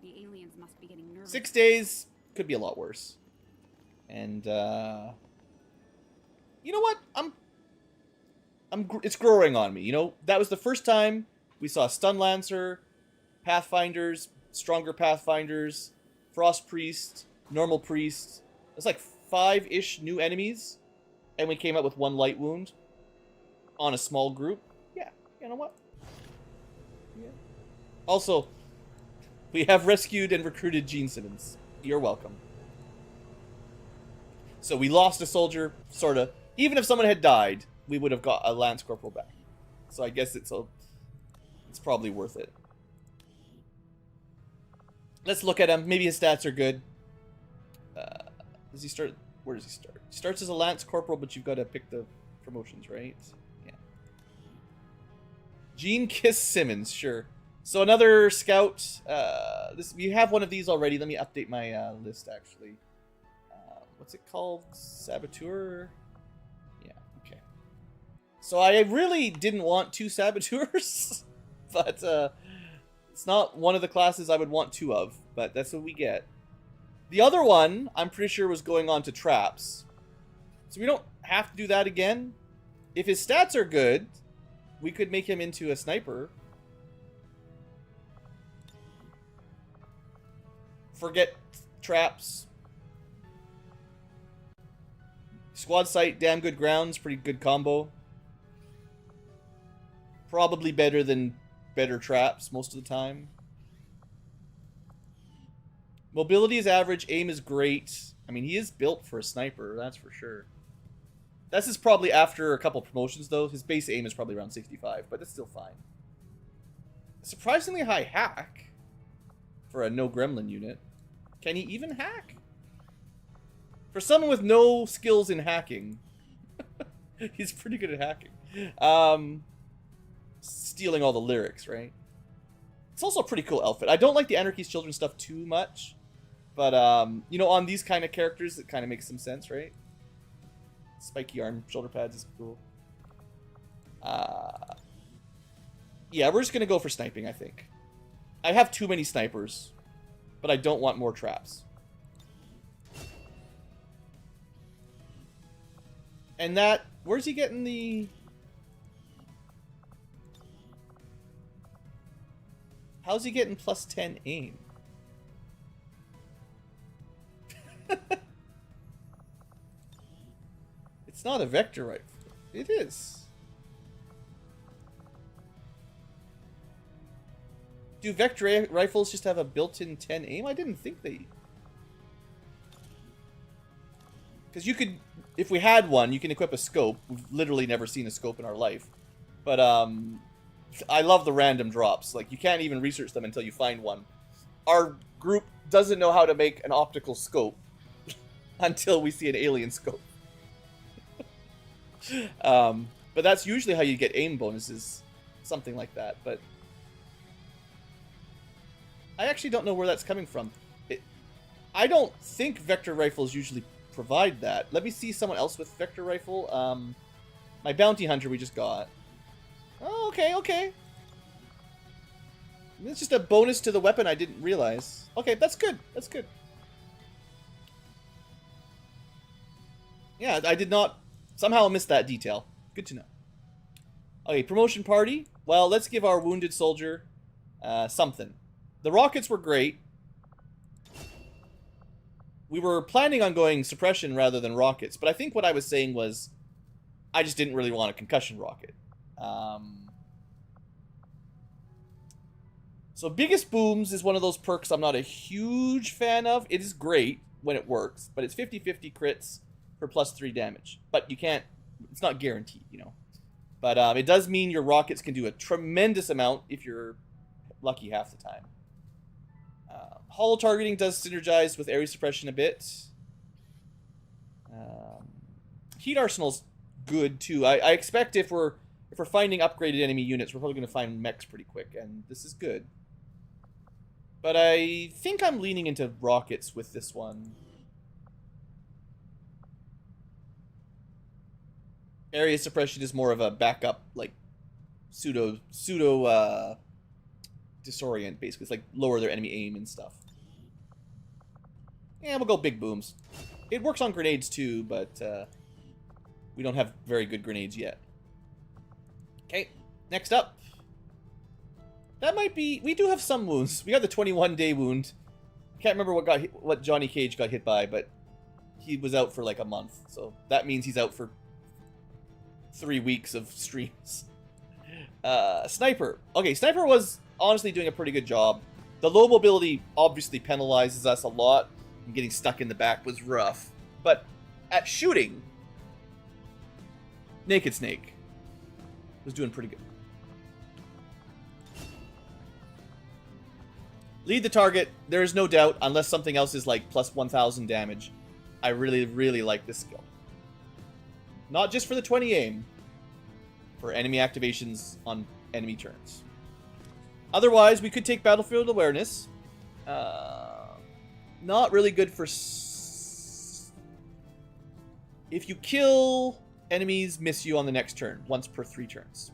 The aliens must be getting nervous. 6 days could be a lot worse. And you know what? It's growing on me. You know, that was the first time we saw Stun Lancer, Pathfinders, Stronger Pathfinders, Frost Priest, Normal Priest. It's like 5-ish new enemies, and we came up with 1 light wound on a small group. Yeah, you know what? Yeah. Also, we have rescued and recruited Gene Simmons. You're welcome. So we lost a soldier, sort of. Even if someone had died, we would have got a Lance Corporal back. So I guess it's probably worth it. Let's look at him. Maybe his stats are good. Does he start? Where does he start? He starts as a Lance Corporal, but you've got to pick the promotions, right? Yeah. Gene Kiss Simmons, sure. So another scout. We have one of these already. Let me update my list, actually. What's it called? Saboteur? Yeah, okay. So I really didn't want 2 saboteurs, but it's not one of the classes I would want 2 of, but that's what we get. The other one, I'm pretty sure, was going on to traps. So we don't have to do that again. If his stats are good, we could make him into a sniper. Forget traps. Squad sight, damn good grounds, pretty good combo. Probably better than better traps most of the time. Mobility is average, aim is great. I mean, he is built for a sniper, that's for sure. This is probably after a couple promotions, though. His base aim is probably around 65, but that's still fine. Surprisingly high hack for a no gremlin unit. Can he even hack? For someone with no skills in hacking, he's pretty good at hacking. Stealing all the lyrics, right? It's also a pretty cool outfit. I don't like the Anarchy's Children stuff too much, but, you know, on these kind of characters, it kind of makes some sense, right? Spiky arm shoulder pads is cool. Yeah, we're just going to go for sniping, I think. I have too many snipers, but I don't want more traps. And that... Where's he getting the... How's he getting plus 10 aim? It's not a vector rifle. It is. Do vector rifles just have a built-in 10 aim? I didn't think they... Because you could... If we had one, you can equip a scope. We've literally never seen a scope in our life. But, I love the random drops. Like, you can't even research them until you find one. Our group doesn't know how to make an optical scope until we see an alien scope. But that's usually how you get aim bonuses. Something like that. But I actually don't know where that's coming from. I don't think vector rifles usually provide that. Let me see someone else with vector rifle. My bounty hunter we just got. Oh, okay, okay. It's just a bonus to the weapon I didn't realize. Okay, that's good. That's good. Yeah, I did not... Somehow missed that detail. Good to know. Okay, promotion party. Well, let's give our wounded soldier something. The rockets were great. We were planning on going suppression rather than rockets, but I think what I was saying was I just didn't really want a concussion rocket. So biggest booms is one of those perks I'm not a huge fan of. It is great when it works, but it's 50-50 crits for +3 damage. But you can't, it's not guaranteed, you know. But it does mean your rockets can do a tremendous amount if you're lucky half the time. Hollow targeting does synergize with area suppression a bit. Heat arsenal's good too. I expect if we're finding upgraded enemy units, we're probably going to find mechs pretty quick, and this is good. But I think I'm leaning into rockets with this one. Area suppression is more of a backup, like pseudo disorient, basically. It's like lower their enemy aim and stuff. Yeah, we'll go big booms. It works on grenades too, but we don't have very good grenades yet. Okay, next up. That might be... We do have some wounds. We got the 21-day wound. Can't remember what Johnny Cage got hit by, but he was out for like a month. So that means he's out for 3 weeks of streams. Sniper. Okay, Sniper was honestly doing a pretty good job. The low mobility obviously penalizes us a lot. And getting stuck in the back was rough. But at shooting, Naked Snake was doing pretty good. Lead the target, there is no doubt, unless something else is like plus 1,000 damage. I really, really like this skill. Not just for the 20 aim, for enemy activations on enemy turns. Otherwise, we could take Battlefield Awareness. Not really good for... If you kill, enemies miss you on the next turn, once per 3 turns.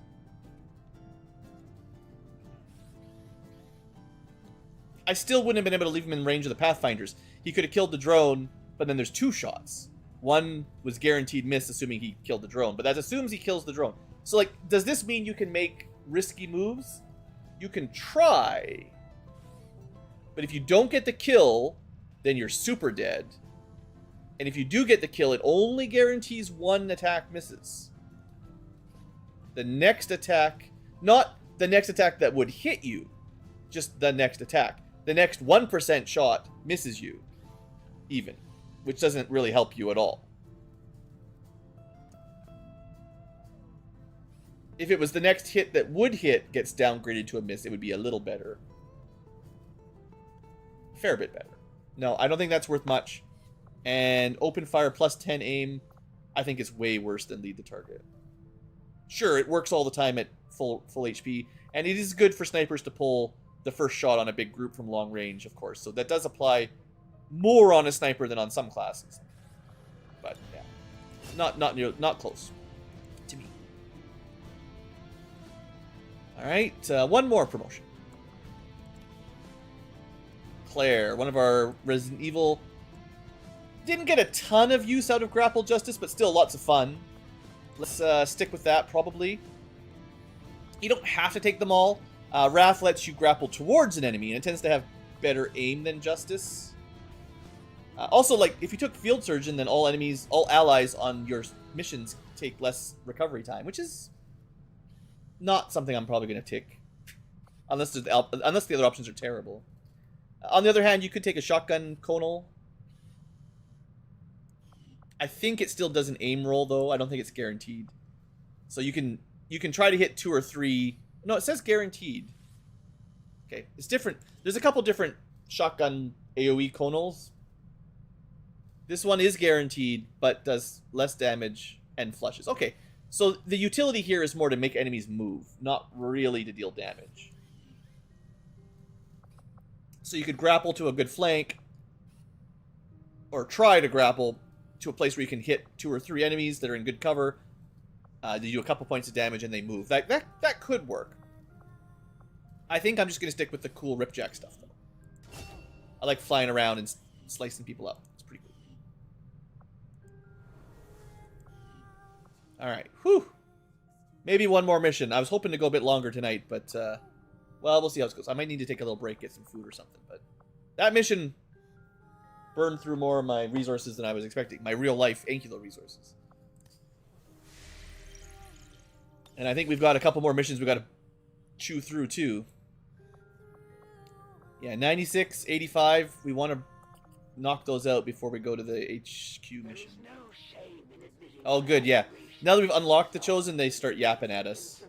I still wouldn't have been able to leave him in range of the Pathfinders. He could have killed the drone, but then there's 2 shots. One was guaranteed miss, assuming he killed the drone, but that assumes he kills the drone. So, like, does this mean you can make risky moves? You can try. But if you don't get the kill, then you're super dead. And if you do get the kill, it only guarantees 1 attack misses. The next attack, not the next attack that would hit you, just the next attack. The next 1% shot misses you, even, which doesn't really help you at all. If it was the next hit that would hit gets downgraded to a miss, it would be a little better. Fair bit better. No, I don't think that's worth much. And open fire plus 10 aim, I think is way worse than lead the target. Sure, it works all the time at full HP, and it is good for snipers to pull the first shot on a big group from long range, of course. So that does apply more on a sniper than on some classes. But yeah, not close to me. All right, one more promotion. Claire, one of our Resident Evil. Didn't get a ton of use out of Grapple Justice, but still lots of fun. Let's stick with that, probably. You don't have to take them all. Wrath lets you grapple towards an enemy, and it tends to have better aim than Justice. Also, like, if you took Field Surgeon, then all allies on your missions take less recovery time, which is not something I'm probably going to tick. Unless the other options are terrible. On the other hand, you could take a Shotgun Conal. I think it still does an aim roll, though. I don't think it's guaranteed. So you can try to hit 2 or 3. No, it says guaranteed. Okay, it's different. There's a couple different shotgun AoE Conals. This one is guaranteed, but does less damage and flushes. Okay, so the utility here is more to make enemies move, not really to deal damage. So you could grapple to a good flank, or try to grapple to a place where you can hit 2 or 3 enemies that are in good cover. They do a couple points of damage and they move. That could work. I think I'm just going to stick with the cool Ripjack stuff, though. I like flying around and slicing people up. It's pretty cool. Alright, whew. Maybe one more mission. I was hoping to go a bit longer tonight, but, well, we'll see how it goes. I might need to take a little break, get some food or something, but that mission burned through more of my resources than I was expecting. My real-life Ankylo resources. And I think we've got a couple more missions we've got to chew through, too. Yeah, 96, 85. We want to knock those out before we go to the HQ mission. Oh, good, yeah. Now that we've unlocked the Chosen, they start yapping at us.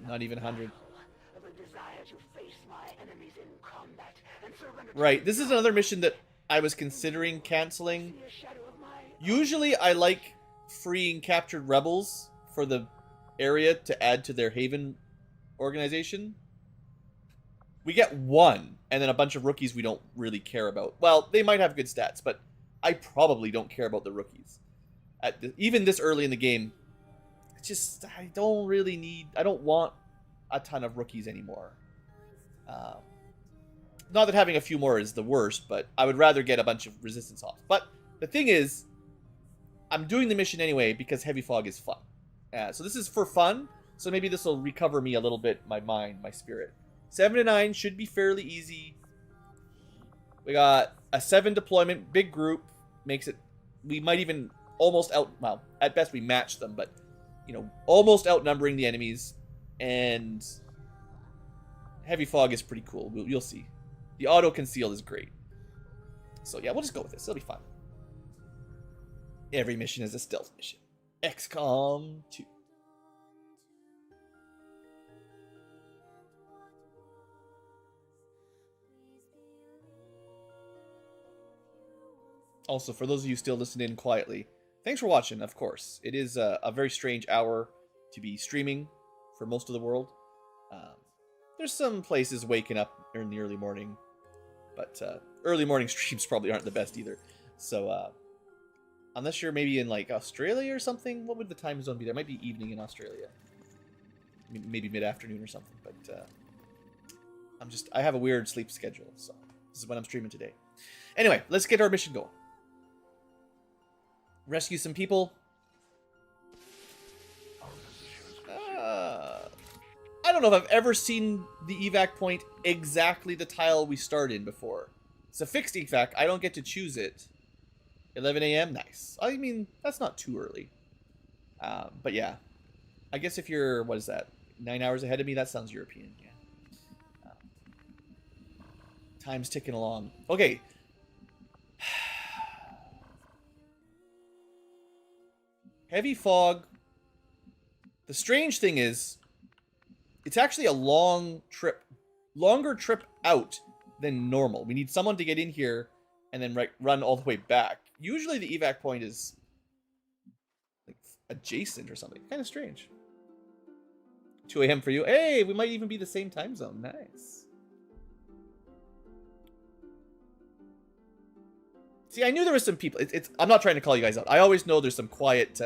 Not even 100. Right, this is another mission that I was considering canceling. Usually I like freeing captured rebels for the area to add to their Haven organization. We get one, and then a bunch of rookies we don't really care about. Well, they might have good stats, but I probably don't care about the rookies. Even this early in the game, it's just, I don't want a ton of rookies anymore. Not that having a few more is the worst, but I would rather get a bunch of resistance off. But the thing is, I'm doing the mission anyway because Heavy Fog is fun. So this is for fun, so maybe this will recover me a little bit, my mind, my spirit. 7 to 9 should be fairly easy. We got a 7 deployment, big group, makes it, we might even almost well, at best we match them, but, you know, almost outnumbering the enemies, and Heavy Fog is pretty cool. You'll see. The auto conceal is great. So yeah, we'll just go with this. It'll be fun. Every mission is a stealth mission. XCom 2. Also, for those of you still listening in quietly, thanks for watching, of course. It is a very strange hour to be streaming for most of the world. There's some places waking up in the early morning, but early morning streams probably aren't the best either. So, unless you're maybe in like Australia or something, what would the time zone be? There might be evening in Australia, maybe mid-afternoon or something. But I have a weird sleep schedule, so this is when I'm streaming today. Anyway, let's get our mission going. Rescue some people. I don't know if I've ever seen the evac point exactly the tile we start in before. It's a fixed evac. I don't get to choose it. 11 a.m. Nice. I mean, that's not too early. But yeah. I guess if you're, what is that, 9 hours ahead of me, that sounds European. Yeah. Time's ticking along. Okay. Heavy Fog. The strange thing is, it's actually a long trip, longer trip out than normal. We need someone to get in here and then run all the way back. Usually the evac point is like adjacent or something. Kind of strange. 2 a.m. for you. Hey, we might even be the same time zone. Nice. See, I knew there was some people. I'm not trying to call you guys out. I always know there's some quiet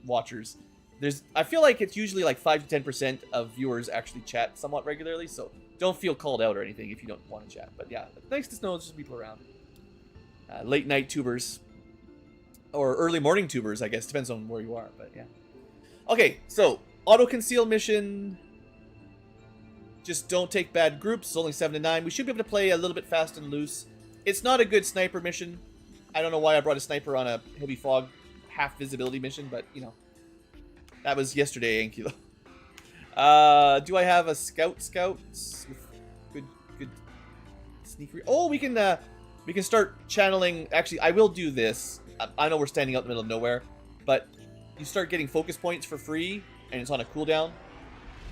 watchers. I feel like it's usually like 5 to 10% of viewers actually chat somewhat regularly, so don't feel called out or anything if you don't want to chat. But yeah, nice to know there's just people around. Late night tubers. Or early morning tubers, I guess. Depends on where you are, but yeah. Okay, so auto conceal mission. Just don't take bad groups. It's only 7 to 9. We should be able to play a little bit fast and loose. It's not a good sniper mission. I don't know why I brought a sniper on a Heavy Fog half visibility mission, but you know. That was yesterday, Ankylo. Do I have a scout with good sneakery? Oh, we can start channeling. Actually, I will do this. I know we're standing out in the middle of nowhere, but you start getting focus points for free, and it's on a cooldown.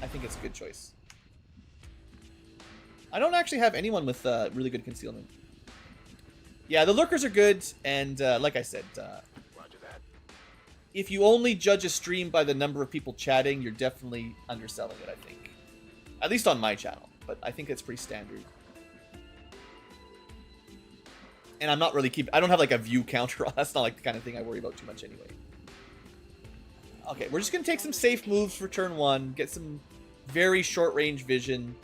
I think it's a good choice. I don't actually have anyone with really good concealment. Yeah, the lurkers are good, and like I said, if you only judge a stream by the number of people chatting, you're definitely underselling it, I think. At least on my channel, but I think it's pretty standard. And I'm not really I don't have like a view counter on. That's not like the kind of thing I worry about too much anyway. Okay, we're just going to take some safe moves for turn 1, get some very short range vision.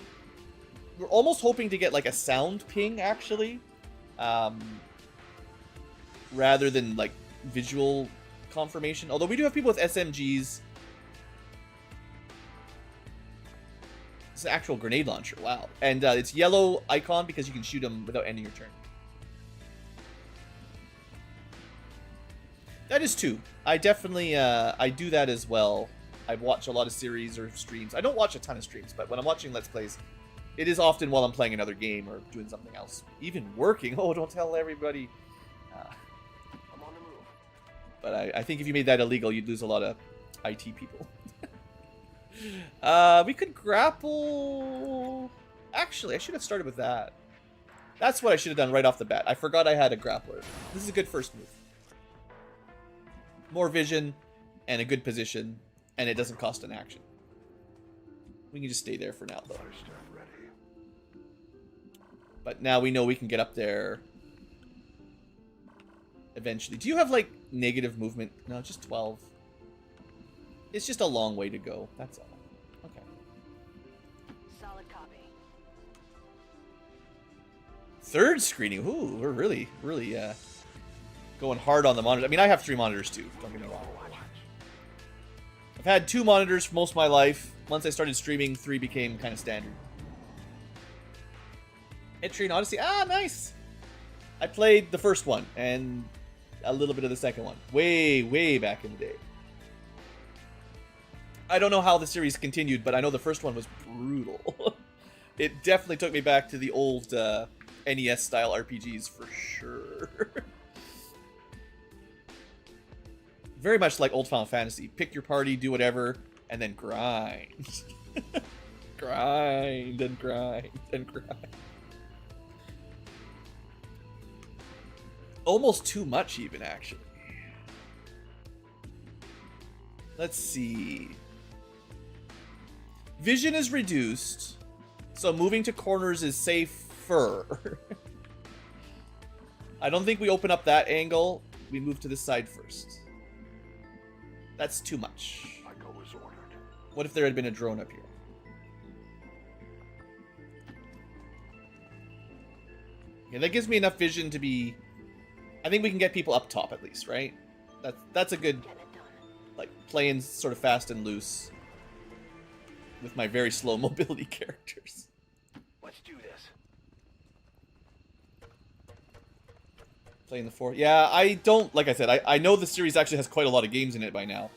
We're almost hoping to get like a sound ping, actually. Rather than like visual confirmation. Although we do have people with SMGs. It's an actual grenade launcher. Wow. And it's yellow icon because you can shoot them without ending your turn. That is 2. I definitely I do that as well. I watch a lot of series or streams. I don't watch a ton of streams, but when I'm watching Let's Plays, It is often while I'm playing another game or doing something else. Even working. Oh, don't tell everybody. I'm on the move. But I think if you made that illegal, you'd lose a lot of IT people. We could grapple... Actually, I should have started with that. That's what I should have done right off the bat. I forgot I had a grappler. This is a good first move. More vision and a good position, and it doesn't cost an action. We can just stay there for now, though. But now we know we can get up there eventually. Do you have, like, negative movement? No, just 12. It's just a long way to go. That's all. Okay. Solid copy. Third screening. Ooh, we're really going hard on the monitor. I mean, I have 3 monitors, too. Don't get me wrong. I've had 2 monitors for most of my life. Once I started streaming, 3 became kind of standard. Etrian Odyssey. Ah, nice! I played the first one, and a little bit of the second one. Way back in the day. I don't know how the series continued, but I know the first one was brutal. It definitely took me back to the old NES-style RPGs for sure. Very much like old Final Fantasy. Pick your party, do whatever, and then grind. Grind and grind and grind. Almost too much even, actually. Let's see. Vision is reduced, so moving to corners is safer. I don't think we open up that angle. We move to this side first. That's too much. I go as ordered. What if there had been a drone up here? Yeah, that gives me enough vision to be... I think we can get people up top at least, right? That's a good, like, playing sort of fast and loose with my very slow mobility characters. Let's do this. Playing the 4. Yeah, I don't, like I said, I know the series actually has quite a lot of games in it by now.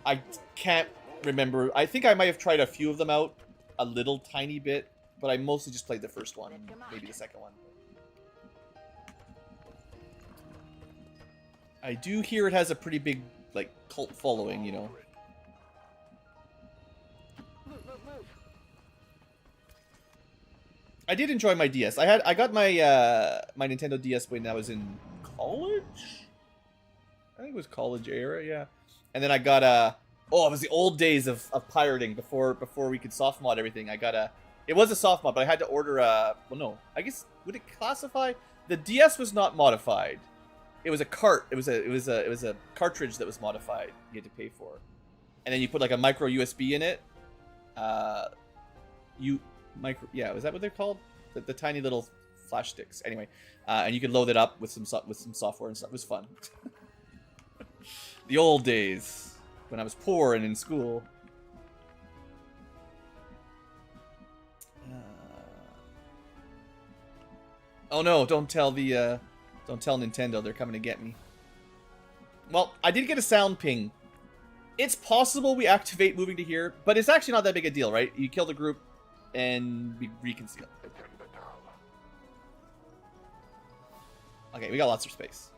I can't remember. I think I might have tried a few of them out a little tiny bit, but I mostly just played the first one, maybe the second one. I do hear it has a pretty big, like, cult following, you know. Move. I did enjoy my DS. I got my my Nintendo DS when I was in college. I think it was college era, yeah. And then I got it was the old days of pirating before we could soft mod everything. I got it was a soft mod, but I had to order well, no. I guess would it classify? The DS was not modified. It was a cart. It was a cartridge that was modified. You had to pay for, and then you put like a micro USB in it. Yeah, was that what they're called? The tiny little flash sticks. Anyway, and you could load it up with some software and stuff. It was fun. The old days when I was poor and in school. Oh no! Don't tell Nintendo, they're coming to get me. Well, I did get a sound ping. It's possible we activate moving to here, but it's actually not that big a deal, right? You kill the group and we reconceal. Okay, we got lots of space.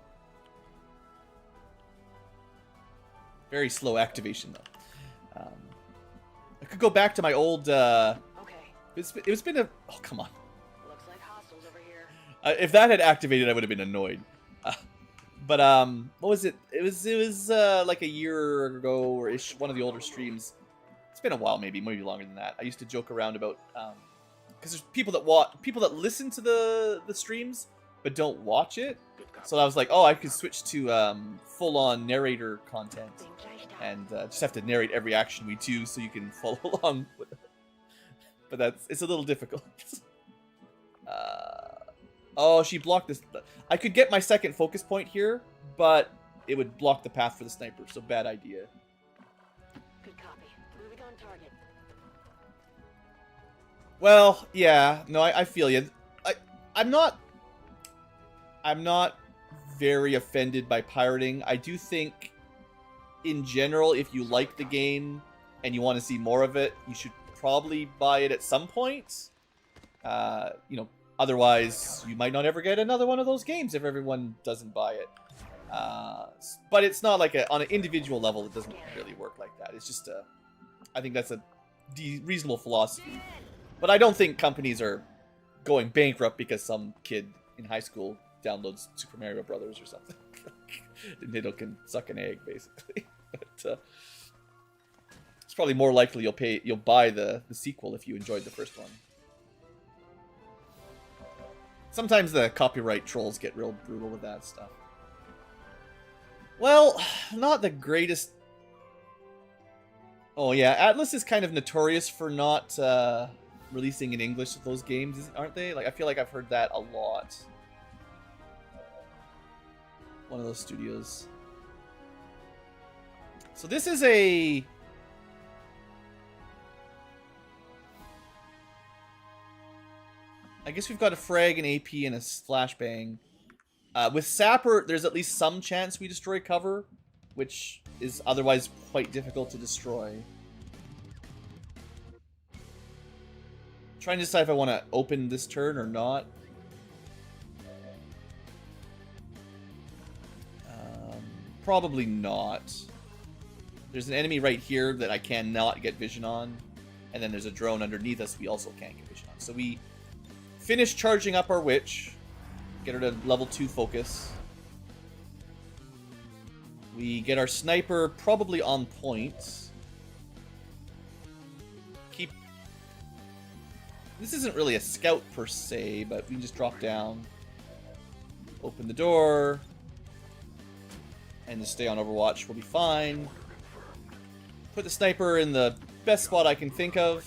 Very slow activation, though. I could go back to my old... Okay. It's been a... Oh, come on. Looks like hostiles over here. If that had activated, I would have been annoyed. But what was it? It was like a year ago, or ish, one of the older streams. It's been a while, maybe longer than that. I used to joke around about because there's people that listen to the streams but don't watch it. So I was like, oh, I could switch to full-on narrator content and just have to narrate every action we do, so you can follow along with it. But it's a little difficult. Oh, she blocked this. I could get my second focus point here, but it would block the path for the sniper, so bad idea. Good copy. Moving on target. Well, yeah, no, I feel you. I'm not very offended by pirating. I do think, in general, if you like the game and you want to see more of it, you should probably buy it at some point. You know, otherwise you might not ever get another one of those games if everyone doesn't buy it. But it's not like on an individual level. It doesn't really work like that. It's just I think that's a reasonable philosophy. But I don't think companies are going bankrupt because some kid in high school downloads Super Mario Brothers or something. Nintendo can suck an egg, basically. But it's probably more likely you'll buy the sequel if you enjoyed the first one. Sometimes the copyright trolls get real brutal with that stuff. Well, not the greatest. Oh yeah, Atlas is kind of notorious for not releasing in English those games, aren't they? Like, I feel like I've heard that a lot. One of those studios. So this is a... I guess we've got a frag, an AP, and a flashbang. With Sapper, there's at least some chance we destroy cover, which is otherwise quite difficult to destroy. Trying to decide if I want to open this turn or not. Probably not. There's an enemy right here that I cannot get vision on. And then there's a drone underneath us we also can't get vision on. So we finish charging up our witch. Get her to level 2 focus. We get our sniper probably on point. Keep... This isn't really a scout per se, but we can just drop down. Open the door. And just stay on Overwatch. We'll be fine. Put the sniper in the best spot I can think of.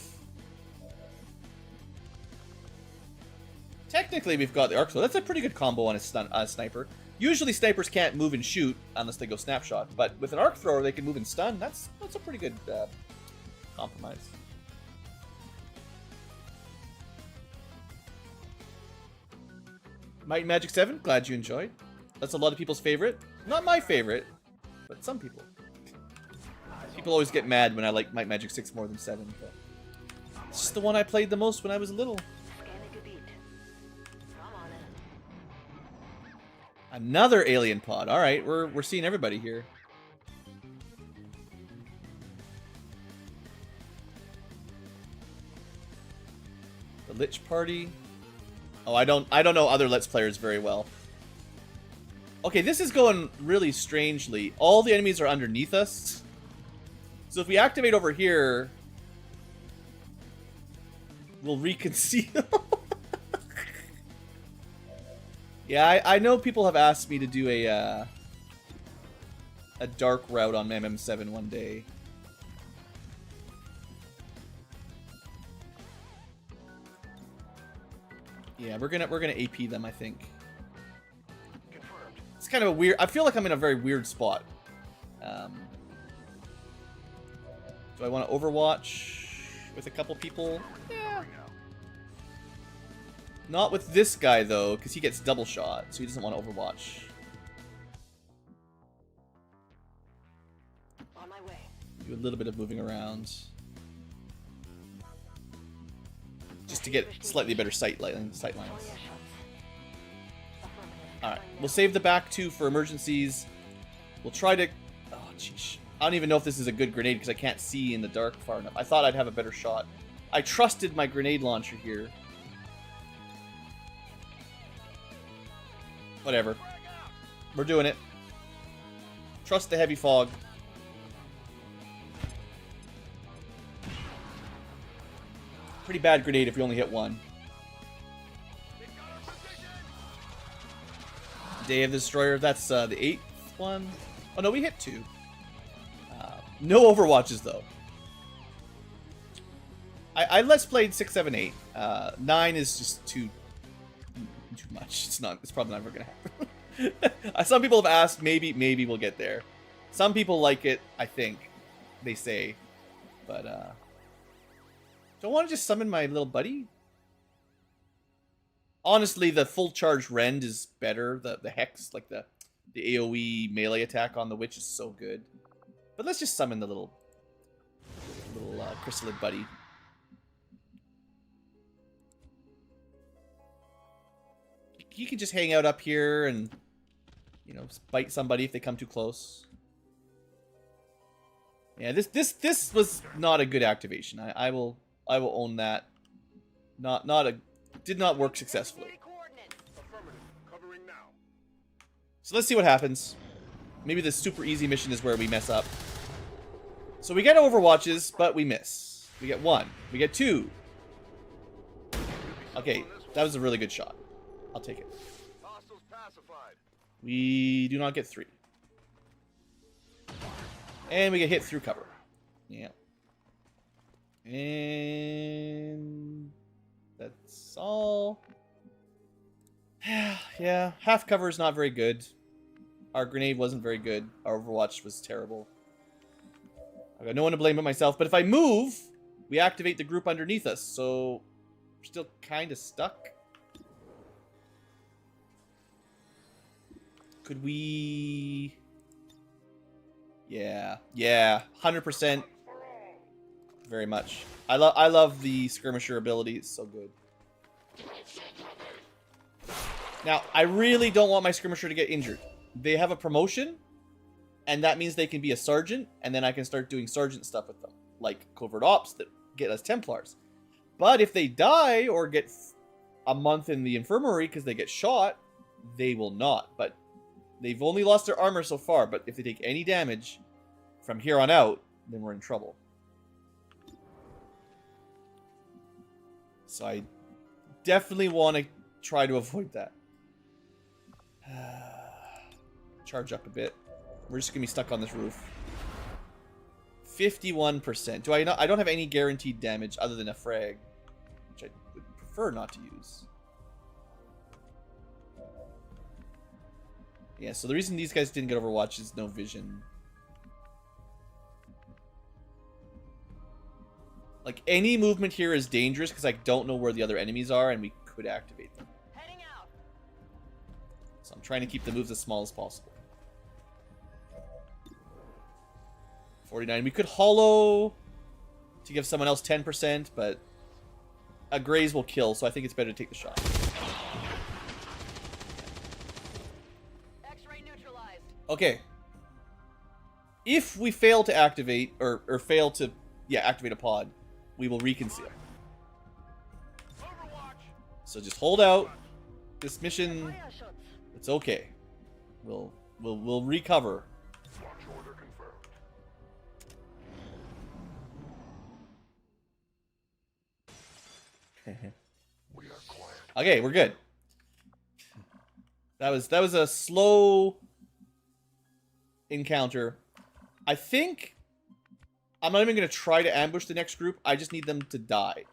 Technically, we've got the arc throw. That's a pretty good combo on a sniper. Usually, snipers can't move and shoot unless they go snapshot. But with an arc thrower, they can move and stun. That's a pretty good compromise. Might and Magic 7, glad you enjoyed. That's a lot of people's favorite. Not my favorite, but some people. People always get mad when I like Might and Magic 6 more than 7. But it's just the one I played the most when I was little. Another alien pod. All right, we're seeing everybody here. The Lich Party. Oh, I don't know other Let's Players very well. Okay, this is going really strangely. All the enemies are underneath us. So if we activate over here, we'll reconceal. Yeah, I know people have asked me to do a dark route on MM7 one day. Yeah, we're gonna AP them, I think. Confirmed. It's kind of a weird... I feel like I'm in a very weird spot. Do I want to Overwatch with a couple people? Yeah. Not with this guy, though, because he gets double shot, so he doesn't want to Overwatch. On my way. Do a little bit of moving around. Just to get slightly better sight lines. Alright, we'll save the back 2 for emergencies. We'll try to... Oh, jeez. I don't even know if this is a good grenade because I can't see in the dark far enough. I thought I'd have a better shot. I trusted my grenade launcher here. Whatever. We're doing it. Trust the heavy fog. Pretty bad grenade if you only hit one. Day of the Destroyer, that's the 8th one. Oh no, we hit 2. No Overwatches though. I less played 6, 7, 8. 9 is just too much. It's probably never gonna happen. Some people have asked, maybe we'll get there. Some people like it, I think. They say. But do I want to just summon my little buddy? Honestly, the full charge rend is better. The Hex, like the AoE melee attack on the witch is so good. But let's just summon the little chrysalid buddy. he can just hang out up here and, you know, bite somebody if they come too close. Yeah, this was not a good activation. I will own that. Did not work successfully. Affirmative. Covering now. So let's see what happens. Maybe the super easy mission is where we mess up. So we get overwatches, but we miss. We get 1. We get 2. Okay, that was a really good shot. I'll take it. Hostiles pacified. We do not get 3. And we get hit through cover. Yeah. And that's all. Yeah, half cover is not very good. Our grenade wasn't very good. Our Overwatch was terrible. I've got no one to blame but myself. But if I move, we activate the group underneath us. So we're still kind of stuck. Could we... Yeah, 100%. Very much. I love the skirmisher ability. It's so good. Now, I really don't want my skirmisher to get injured. They have a promotion, and that means they can be a sergeant, and then I can start doing sergeant stuff with them, like covert ops that get us Templars. But if they die or get a month in the infirmary because they get shot, they will not. But they've only lost their armor so far, but if they take any damage from here on out, then we're in trouble. So I definitely want to try to avoid that. Charge up a bit. We're just going to be stuck on this roof. 51%. Do I not? I don't have any guaranteed damage other than a frag, which I would prefer not to use. Yeah, so the reason these guys didn't get Overwatch is no vision. Like, any movement here is dangerous because I don't know where the other enemies are and we could activate them. Heading out. So I'm trying to keep the moves as small as possible. 49. We could hollow to give someone else 10%, but a graze will kill, so I think it's better to take the shot. X-ray neutralized. Okay. If we fail to activate, or fail to, activate a pod, we will reconceal. So just hold out. This mission, it's okay. We'll recover. Okay, we're good. That was a slow encounter. I think I'm not even going to try to ambush the next group. I just need them to die.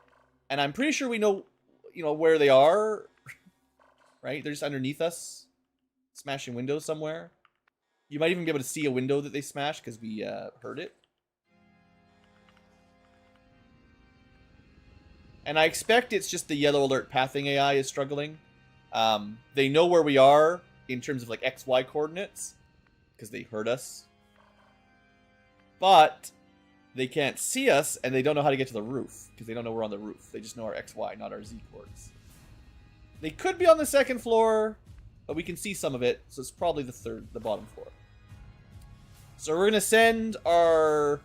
And I'm pretty sure we know, where they are. Right? They're just underneath us. Smashing windows somewhere. You might even be able to see a window that they smashed because we heard it. And I expect it's just the yellow alert pathing AI is struggling. They know where we are in terms of like XY coordinates because they heard us. But they can't see us and they don't know how to get to the roof because they don't know we're on the roof. They just know our XY, not our Z coordinates. They could be on the second floor, but we can see some of it, so it's probably the bottom floor. So we're gonna send our...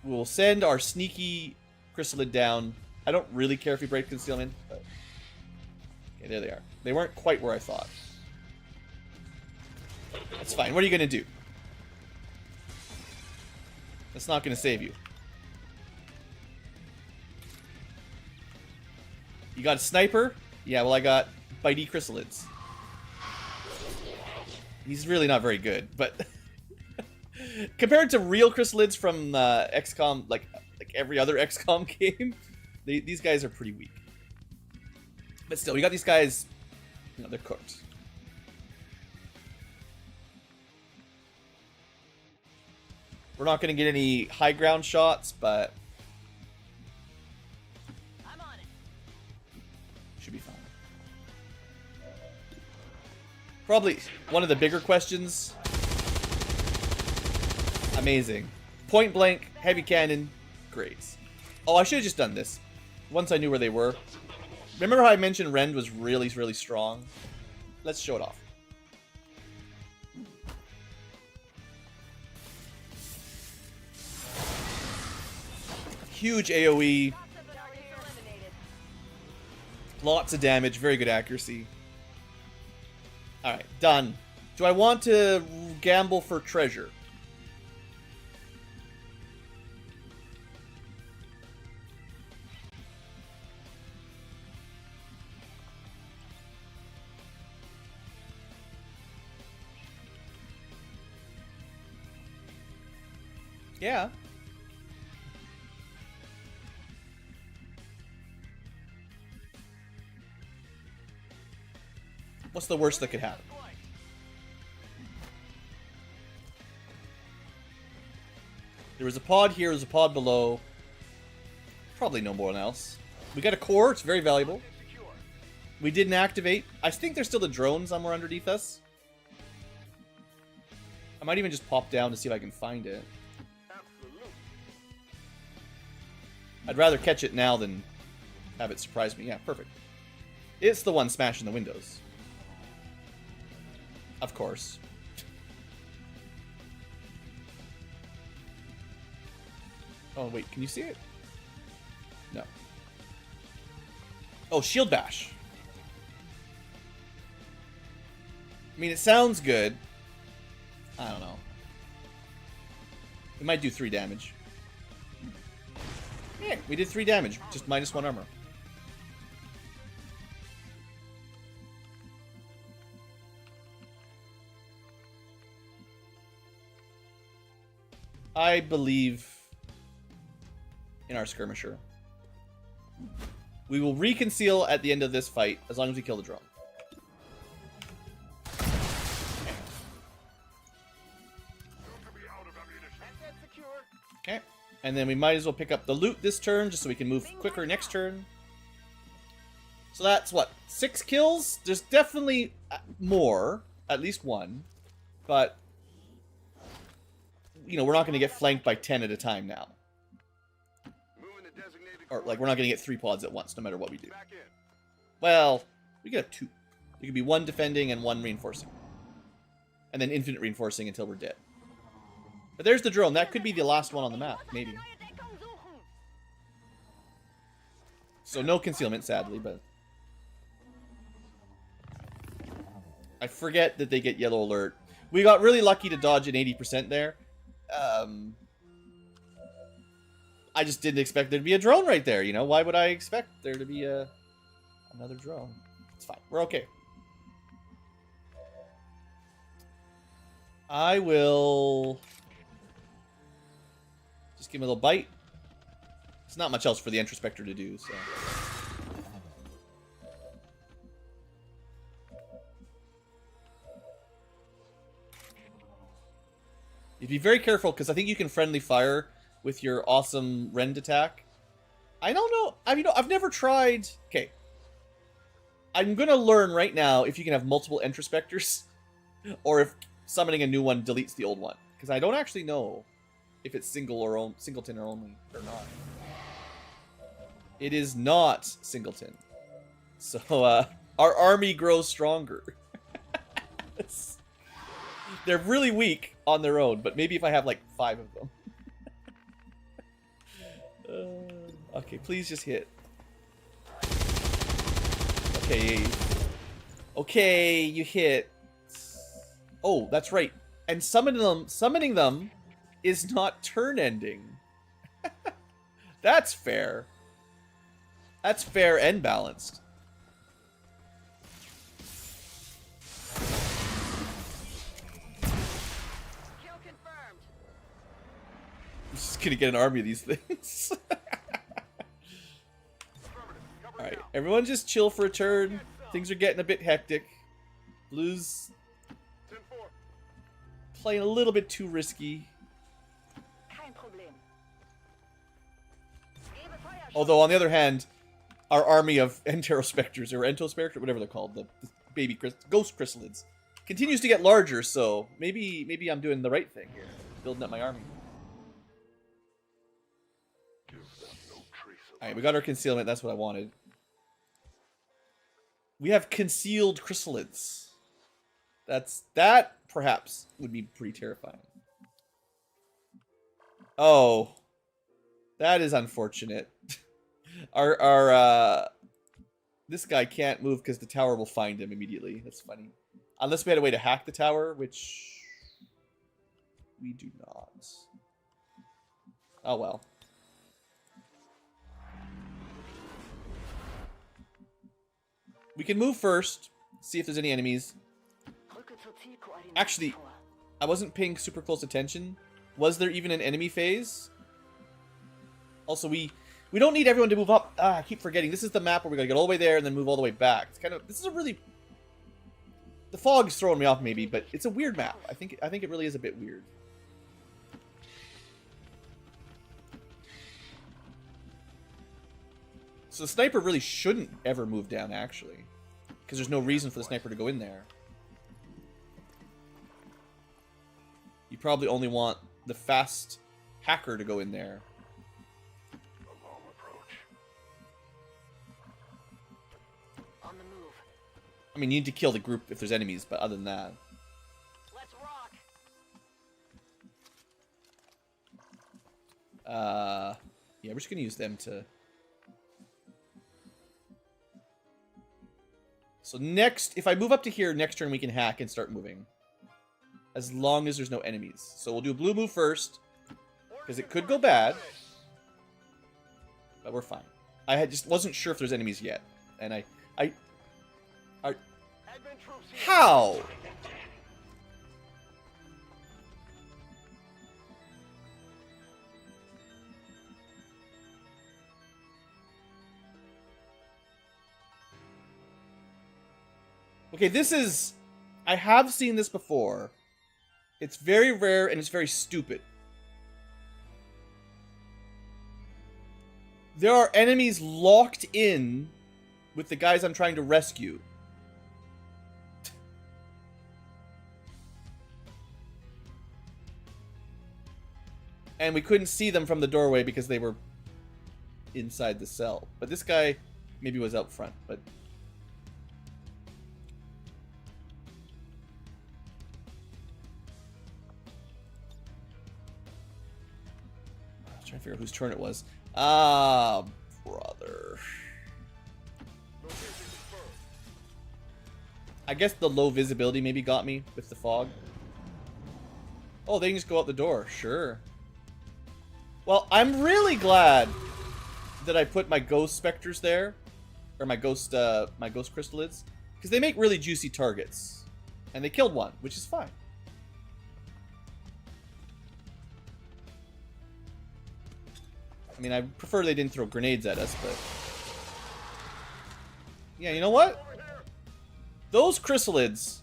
We'll send our sneaky chrysalid down. I don't really care if we break concealment, but... Okay, there they are. They weren't quite where I thought. That's fine. What are you gonna do? That's not gonna save you. You got a sniper? Yeah, well I got bitey chrysalids. He's really not very good, but... compared to real chrysalids from XCom, like every other XCOM game, these guys are pretty weak. But still, we got these guys, they're cooked. We're not going to get any high ground shots, but I'm on it. should be fine. Probably one of the bigger questions. Amazing. Point blank, heavy cannon, graze. Oh, I should have just done this. Once I knew where they were. Remember how I mentioned Rend was really, really strong? Let's show it off. Huge AoE. Lots of damage, very good accuracy. Alright, done. Do I want to gamble for treasure? Yeah. What's the worst that could happen? There was a pod here, there's a pod below. Probably no more than else. We got a core, it's very valuable. We didn't activate. I think there's still the drone somewhere underneath us. I might even just pop down to see if I can find it. I'd rather catch it now than have it surprise me. Yeah, perfect. It's the one smashing the windows. Of course. Oh, wait, can you see it? No. Oh, shield bash. I mean, it sounds good. I don't know. It might do 3 damage. Yeah, we did 3 damage, just -1 armor. I believe in our skirmisher. We will reconceal at the end of this fight, as long as we kill the drone. Okay. And then we might as well pick up the loot this turn, just so we can move quicker next turn. So that's, what, 6 kills? There's definitely more, at least 1. But, you know, we're not going to get flanked by 10 at a time now. Or, like, we're not going to get 3 pods at once, no matter what we do. Well, we could have 2. It could be 1 defending and 1 reinforcing. And then infinite reinforcing until we're dead. But there's the drone. That could be the last one on the map, maybe. So no concealment, sadly, but... I forget that they get yellow alert. We got really lucky to dodge an 80% there. I just didn't expect there to be a drone right there, you know? Why would I expect there to be another drone? It's fine. We're okay. I will... just give him a little bite. There's not much else for the Introspector to do, so... You'd be very careful, because I think you can friendly fire with your awesome Rend attack. I don't know. I mean, I've never tried... Okay. I'm going to learn right now if you can have multiple Introspectors, or if summoning a new one deletes the old one. Because I don't actually know if it's singleton or only, or not. It is not singleton. So, our army grows stronger. They're really weak on their own, but maybe if I have like 5 of them. Okay, please just hit. Okay. Okay, you hit. Oh, that's right. And summoning them is not turn ending. That's fair. That's fair and balanced. I'm just gonna get an army of these things. Alright, everyone just chill for a turn. Things are getting a bit hectic. Blue's playing a little bit too risky. Although, on the other hand, our army of Enterospectors, or Entospector, whatever they're called, the baby ghost chrysalids, continues to get larger, so maybe I'm doing the right thing here. Building up my army. Alright, we got our concealment. That's what I wanted. We have concealed chrysalids. That perhaps would be pretty terrifying. Oh. That is unfortunate. This guy can't move because the tower will find him immediately. That's funny. Unless we had a way to hack the tower, which we do not. Oh well. We can move first, see if there's any enemies. Actually, I wasn't paying super close attention. Was there even an enemy phase? Also, we don't need everyone to move up. I keep forgetting. This is the map where we gotta get all the way there and then move all the way back. It's kind of, this is a really, the fog is throwing me off maybe, but it's a weird map. I think it really is a bit weird. So the sniper really shouldn't ever move down, actually, because there's no reason for the sniper to go in there. You probably only want the fast hacker to go in there. I mean, you need to kill the group if there's enemies, but other than that. Let's rock. Yeah, we're just gonna use them to. So next, if I move up to here, next turn we can hack and start moving. As long as there's no enemies. So we'll do a blue move first, because it could go bad. But we're fine. I just wasn't sure if there's enemies yet. And how? Okay, this is... I have seen this before. It's very rare and it's very stupid. There are enemies locked in with the guys I'm trying to rescue. And we couldn't see them from the doorway because they were inside the cell. But this guy maybe was out front, but... I was trying to figure out whose turn it was. Ah, brother. I guess the low visibility maybe got me with the fog. Oh, they can just go out the door. Sure. Well, I'm really glad that I put my ghost specters there, or my ghost chrysalids, because they make really juicy targets, and they killed one, which is fine. I mean, I prefer they didn't throw grenades at us, but yeah, you know what? Those chrysalids,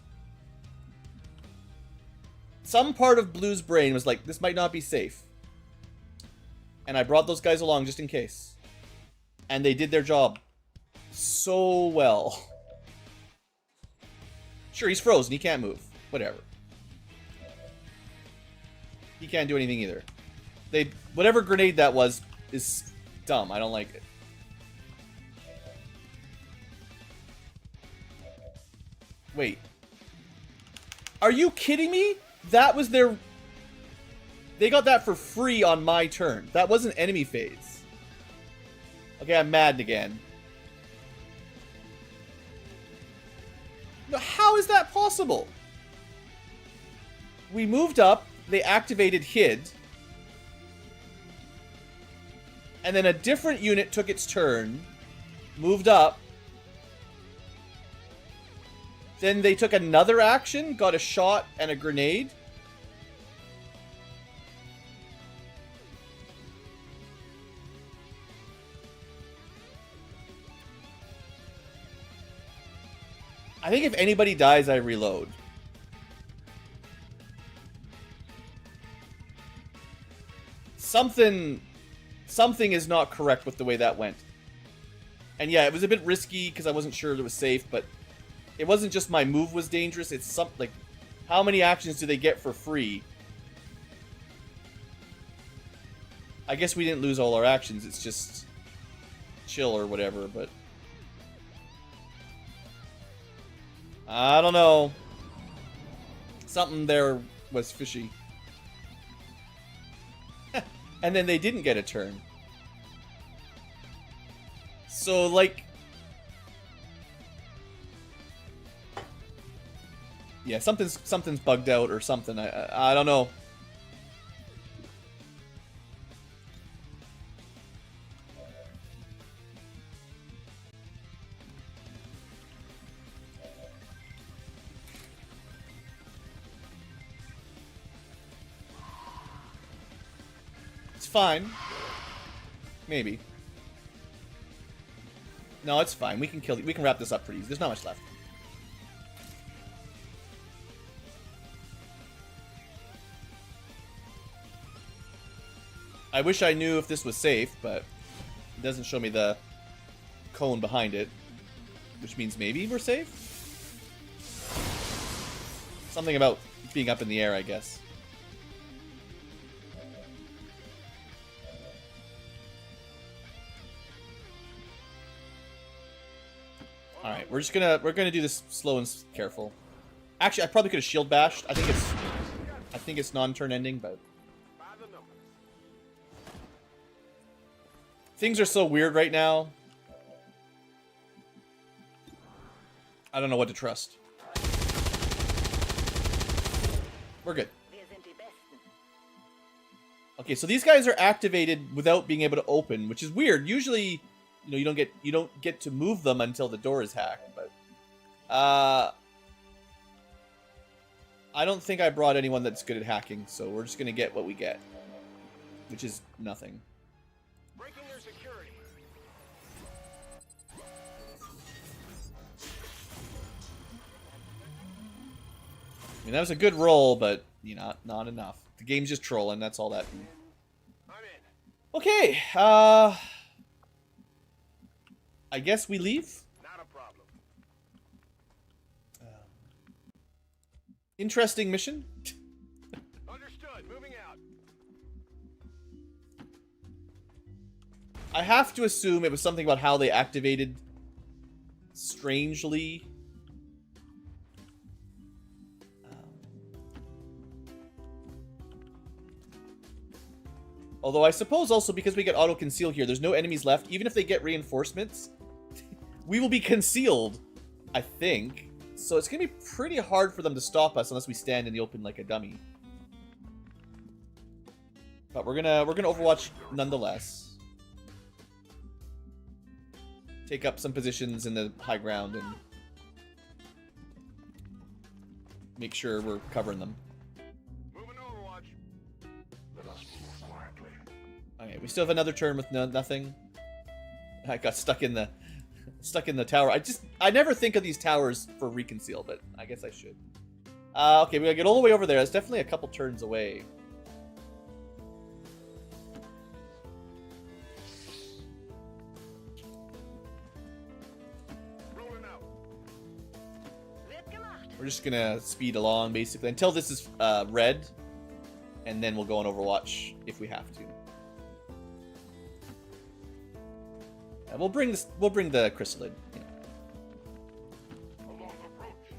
some part of Blue's brain was like, this might not be safe. And I brought those guys along just in case. And they did their job so well. Sure, he's frozen. He can't move. Whatever. He can't do anything either. Whatever grenade that was is dumb. I don't like it. Wait. Are you kidding me? That was their... They got that for free on my turn. That wasn't enemy phase. Okay, I'm mad again. No, how is that possible? We moved up, they activated hid, and then a different unit took its turn, moved up, then they took another action, got a shot and a grenade. I think if anybody dies, I reload. Something is not correct with the way that went. And yeah, it was a bit risky because I wasn't sure it was safe, but it wasn't just my move was dangerous. It's something like, how many actions do they get for free? I guess we didn't lose all our actions. It's just chill or whatever, but I don't know. Something there was fishy. And then they didn't get a turn. So, like... Yeah, something's bugged out or something. I don't know. It's fine. Maybe. No, it's fine. We can kill. We can wrap this up pretty easy. There's not much left. I wish I knew if this was safe, but it doesn't show me the cone behind it, which means maybe we're safe? Something about being up in the air, I guess. Alright, we're gonna do this slow and careful. Actually, I probably could have shield bashed. I think it's non-turn ending, but things are so weird right now. I don't know what to trust. We're good. Okay, so these guys are activated without being able to open, which is weird. Usually, you know, you don't get to move them until the door is hacked, but I don't think I brought anyone that's good at hacking, so we're just gonna get what we get, which is nothing. Breaking their security. I mean, that was a good roll, but you know, not enough. The game's just trolling. That's all that. I'm in. Okay. I guess we leave. Not a problem. Interesting mission. Understood. Moving out. I have to assume it was something about how they activated strangely. Although I suppose also because we get auto-conceal here, there's no enemies left. Even if they get reinforcements, we will be concealed, I think. So it's going to be pretty hard for them to stop us unless we stand in the open like a dummy. But we're gonna Overwatch nonetheless. Take up some positions in the high ground and make sure we're covering them. Moving Overwatch. Okay, we still have another turn with nothing. I got stuck in the tower. I never think of these towers for reconceal, but I guess I should. Okay, we gotta get all the way over there. It's definitely a couple turns away. Rolling out. We're just gonna speed along basically until this is red, and then we'll go on Overwatch if we have to. And we'll bring the crystal in. You know. Along approach.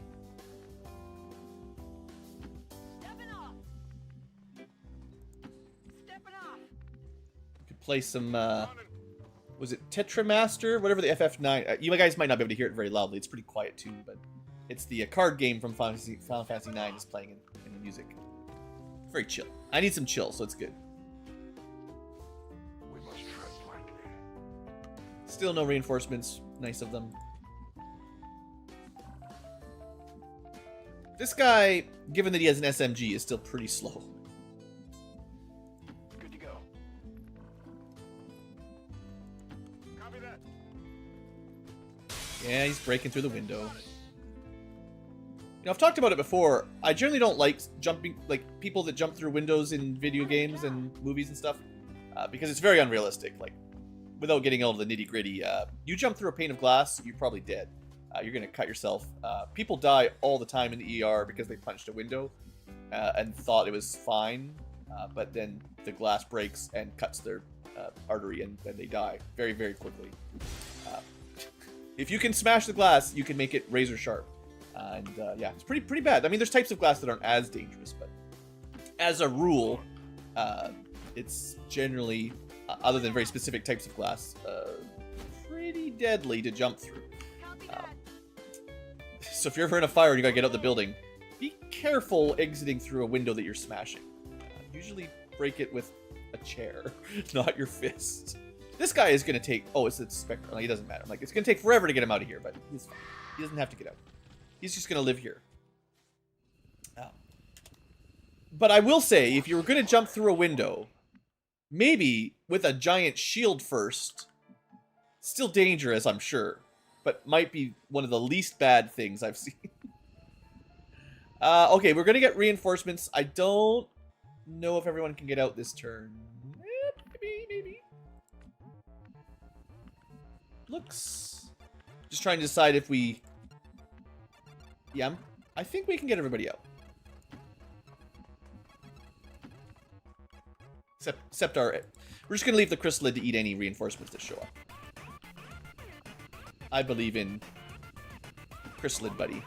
Stepping off. Stepping off. Could play some. Was it Tetramaster? Whatever the FF9. You guys might not be able to hear it very loudly. It's pretty quiet too, but it's the card game from Final Fantasy 9 is playing in the music. Very chill. I need some chill, so it's good. We must tread lightly. Still no reinforcements. Nice of them. This guy, given that he has an SMG, is still pretty slow. Good to go. Copy that. Yeah, he's breaking through the window. You know, I've talked about it before. I generally don't like people that jump through windows in video games and movies and stuff, because it's very unrealistic. Like, without getting all to the nitty gritty, you jump through a pane of glass, you're probably dead. You're gonna cut yourself. People die all the time in the ER because they punched a window and thought it was fine, but then the glass breaks and cuts their artery, and then they die very, very quickly. If you can smash the glass, you can make it razor sharp. Yeah, it's pretty bad. I mean, there's types of glass that aren't as dangerous, but as a rule, it's generally, other than very specific types of glass, pretty deadly to jump through. So if you're ever in a fire and you gotta get out the building, be careful exiting through a window that you're smashing. Usually break it with a chair, not your fist. This guy is gonna take... Oh, it's a Spectre. Like, it doesn't matter. Like, it's gonna take forever to get him out of here, but he's fine. He doesn't have to get out. He's just gonna live here. But I will say, if you were gonna jump through a window, maybe with a giant shield first. Still dangerous, I'm sure. But might be one of the least bad things I've seen. Okay, we're gonna get reinforcements. I don't know if everyone can get out this turn. Maybe. Looks... Just trying to decide if we... Yeah, I think we can get everybody out. Except our... We're just gonna leave the chrysalid to eat any reinforcements that show up. I believe in chrysalid, buddy.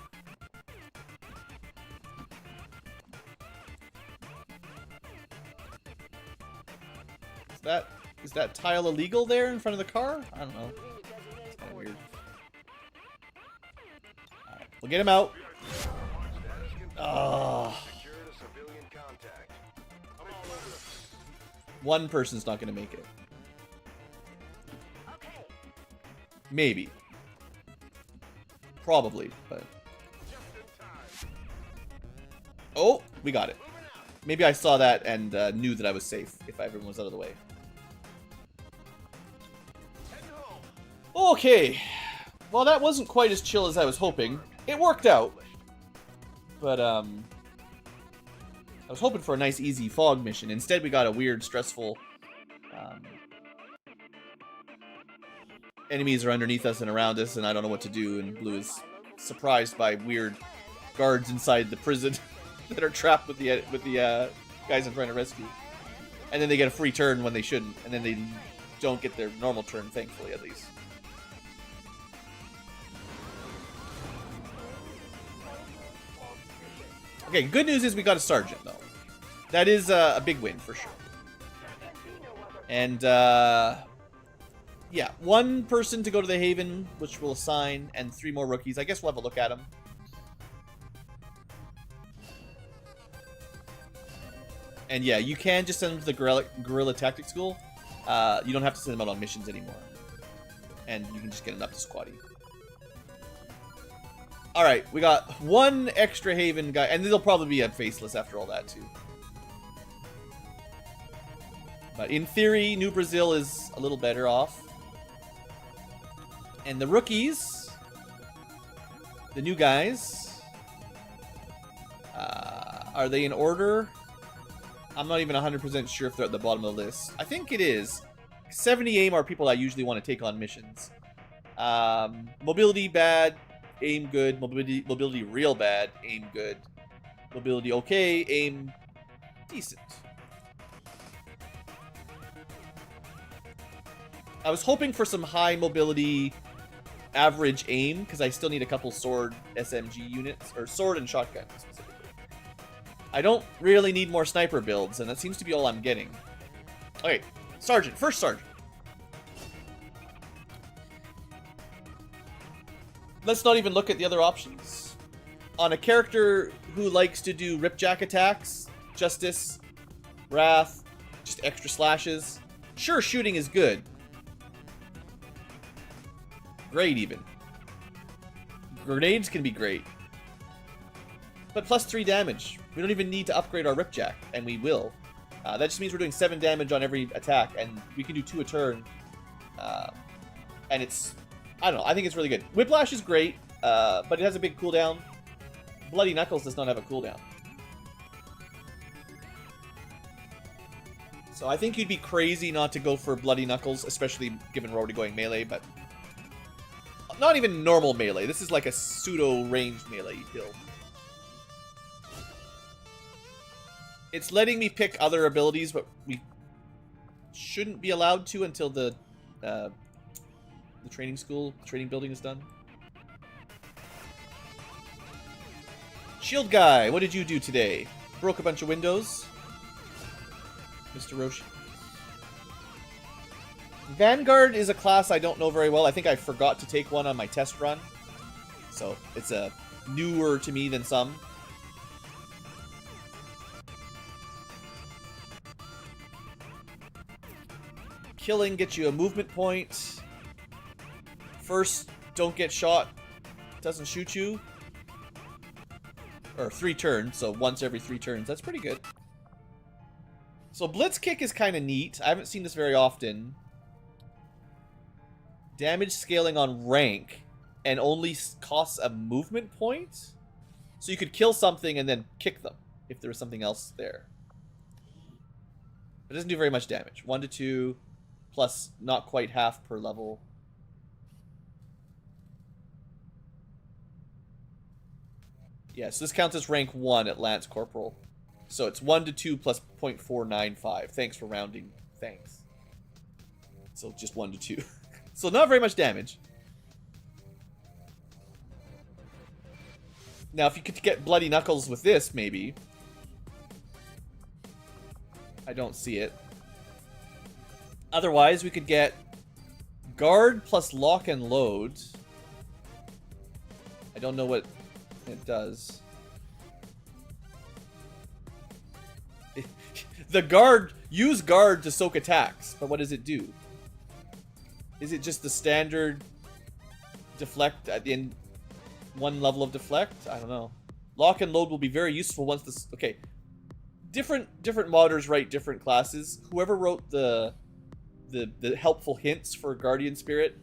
Is that tile illegal there in front of the car? I don't know. It's kind of weird. Alright, we'll get him out. One person's not going to make it. Maybe. Probably, but... Oh, we got it. Maybe I saw that and knew that I was safe if everyone was out of the way. Okay. Well, that wasn't quite as chill as I was hoping. It worked out. But, I was hoping for a nice, easy fog mission. Instead, we got a weird, stressful... enemies are underneath us and around us, and I don't know what to do, and Blue is surprised by weird guards inside the prison that are trapped with the guys I'm trying to rescue. And then they get a free turn when they shouldn't, and then they don't get their normal turn, thankfully, at least. Okay, good news is we got a sergeant, though. That is a big win, for sure. And, yeah, one person to go to the Haven, which we'll assign, and 3 more rookies. I guess we'll have a look at them. And yeah, you can just send them to the Guerrilla Tactics School. You don't have to send them out on missions anymore. And you can just get them up to squatty. Alright, we got 1 extra Haven guy, and they'll probably be a faceless after all that, too. But in theory, New Brazil is a little better off. And the rookies, the new guys, are they in order? I'm not even 100% sure if they're at the bottom of the list. I think it is. 70 aim are people I usually want to take on missions. Mobility bad, aim good. Mobility real bad, aim good. Mobility okay, aim decent. I was hoping for some high mobility average aim, because I still need a couple sword SMG units, or sword and shotgun specifically. I don't really need more sniper builds, and that seems to be all I'm getting. Okay, sergeant, first sergeant. Let's not even look at the other options. On a character who likes to do ripjack attacks, justice, wrath, just extra slashes, sure, shooting is good. Great, even. Grenades can be great. But plus 3 damage. We don't even need to upgrade our Ripjack, and we will. That just means we're doing 7 damage on every attack, and we can do 2 a turn. And it's... I don't know, I think it's really good. Whiplash is great, but it has a big cooldown. Bloody Knuckles does not have a cooldown. So I think you'd be crazy not to go for Bloody Knuckles, especially given we're already going melee, but... Not even normal melee. This is like a pseudo-ranged melee build. It's letting me pick other abilities, but shouldn't be allowed to until the training school, training building is done. Shield guy, what did you do today? Broke a bunch of windows. Mr. Roshi. Vanguard is a class I don't know very well. I think I forgot to take one on my test run. So it's newer to me than some. Killing gets you a movement point. First, don't get shot. Doesn't shoot you. Or 3 turns, so once every 3 turns. That's pretty good. So Blitz Kick is kind of neat. I haven't seen this very often. Damage scaling on rank and only costs a movement point. So you could kill something and then kick them if there was something else there. It doesn't do very much damage. 1 to 2 plus not quite half per level. Yeah, so this counts as rank 1 at Lance Corporal. So it's 1 to 2 plus 0.495. Thanks for rounding. Thanks. So just 1 to 2. So not very much damage. Now, if you could get Bloody Knuckles with this, maybe. I don't see it. Otherwise, we could get Guard plus Lock and Load. I don't know what it does. The Guard, use Guard to soak attacks, but what does it do? Is it just the standard deflect at the end? 1 level of deflect? I don't know. Lock and Load will be very useful once this... Okay. Different modders write different classes. Whoever wrote the helpful hints for Guardian Spirit,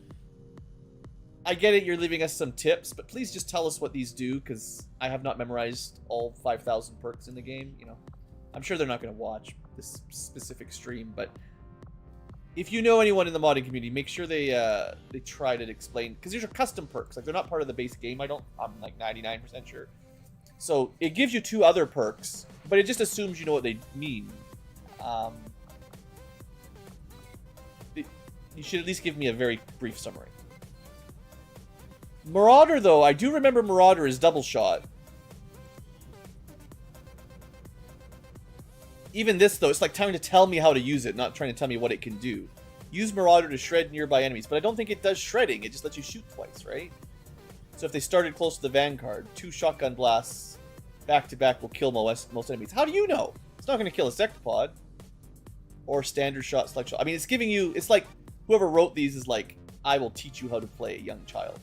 I get it, you're leaving us some tips, but please just tell us what these do, because I have not memorized all 5,000 perks in the game, you know. I'm sure they're not going to watch this specific stream, but if you know anyone in the modding community, make sure they try to explain, because these are custom perks. Like, they're not part of the base game. I'm like 99% sure. So it gives you 2 other perks, but it just assumes you know what they mean. You should at least give me a very brief summary. Marauder, though, I do remember Marauder is double shot. Even this, though, it's like trying to tell me how to use it, not trying to tell me what it can do. Use Marauder to shred nearby enemies, but I don't think it does shredding. It just lets you shoot twice, right? So if they started close to the Vanguard, 2 shotgun blasts back-to-back will kill most enemies. How do you know? It's not going to kill a Sectopod. Or standard shot, select shot. I mean, it's giving you... It's like, whoever wrote these is like, I will teach you how to play a young child.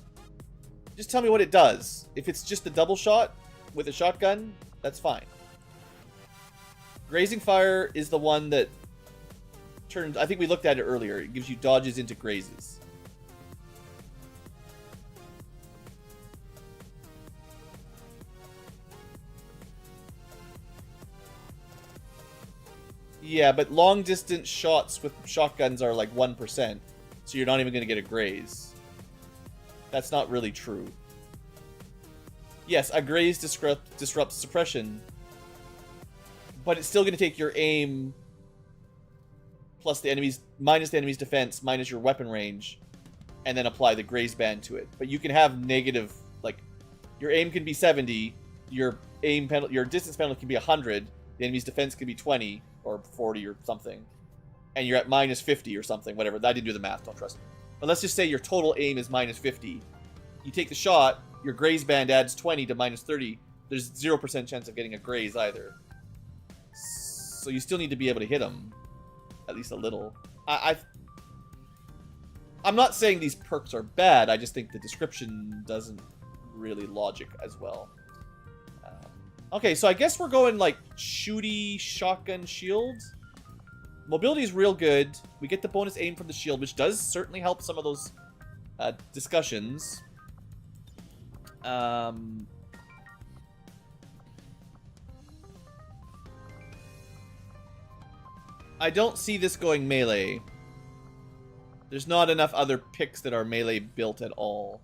Just tell me what it does. If it's just a double shot with a shotgun, that's fine. Grazing Fire is the one that turns... I think we looked at it earlier. It gives you dodges into grazes. Yeah, but long-distance shots with shotguns are like 1%, so you're not even going to get a graze. That's not really true. Yes, a graze disrupts suppression, but it's still going to take your aim plus the enemy's minus the enemy's defense minus your weapon range, and then apply the graze band to it. But you can have negative, like, your aim can be 70, your aim penalty, your distance penalty can be 100, the enemy's defense can be 20 or 40 or something, and you're at minus 50 or something, whatever. I didn't do the math, don't trust me. But let's just say your total aim is minus 50. You take the shot, your graze band adds 20 to minus 30. There's 0% chance of getting a graze either. So you still need to be able to hit them. At least a little. I'm not saying these perks are bad, I just think the description doesn't really logic as well. Okay, so I guess we're going like shooty shotgun shield. Mobility is real good. We get the bonus aim from the shield, which does certainly help some of those discussions. I don't see this going melee. There's not enough other picks that are melee built at all.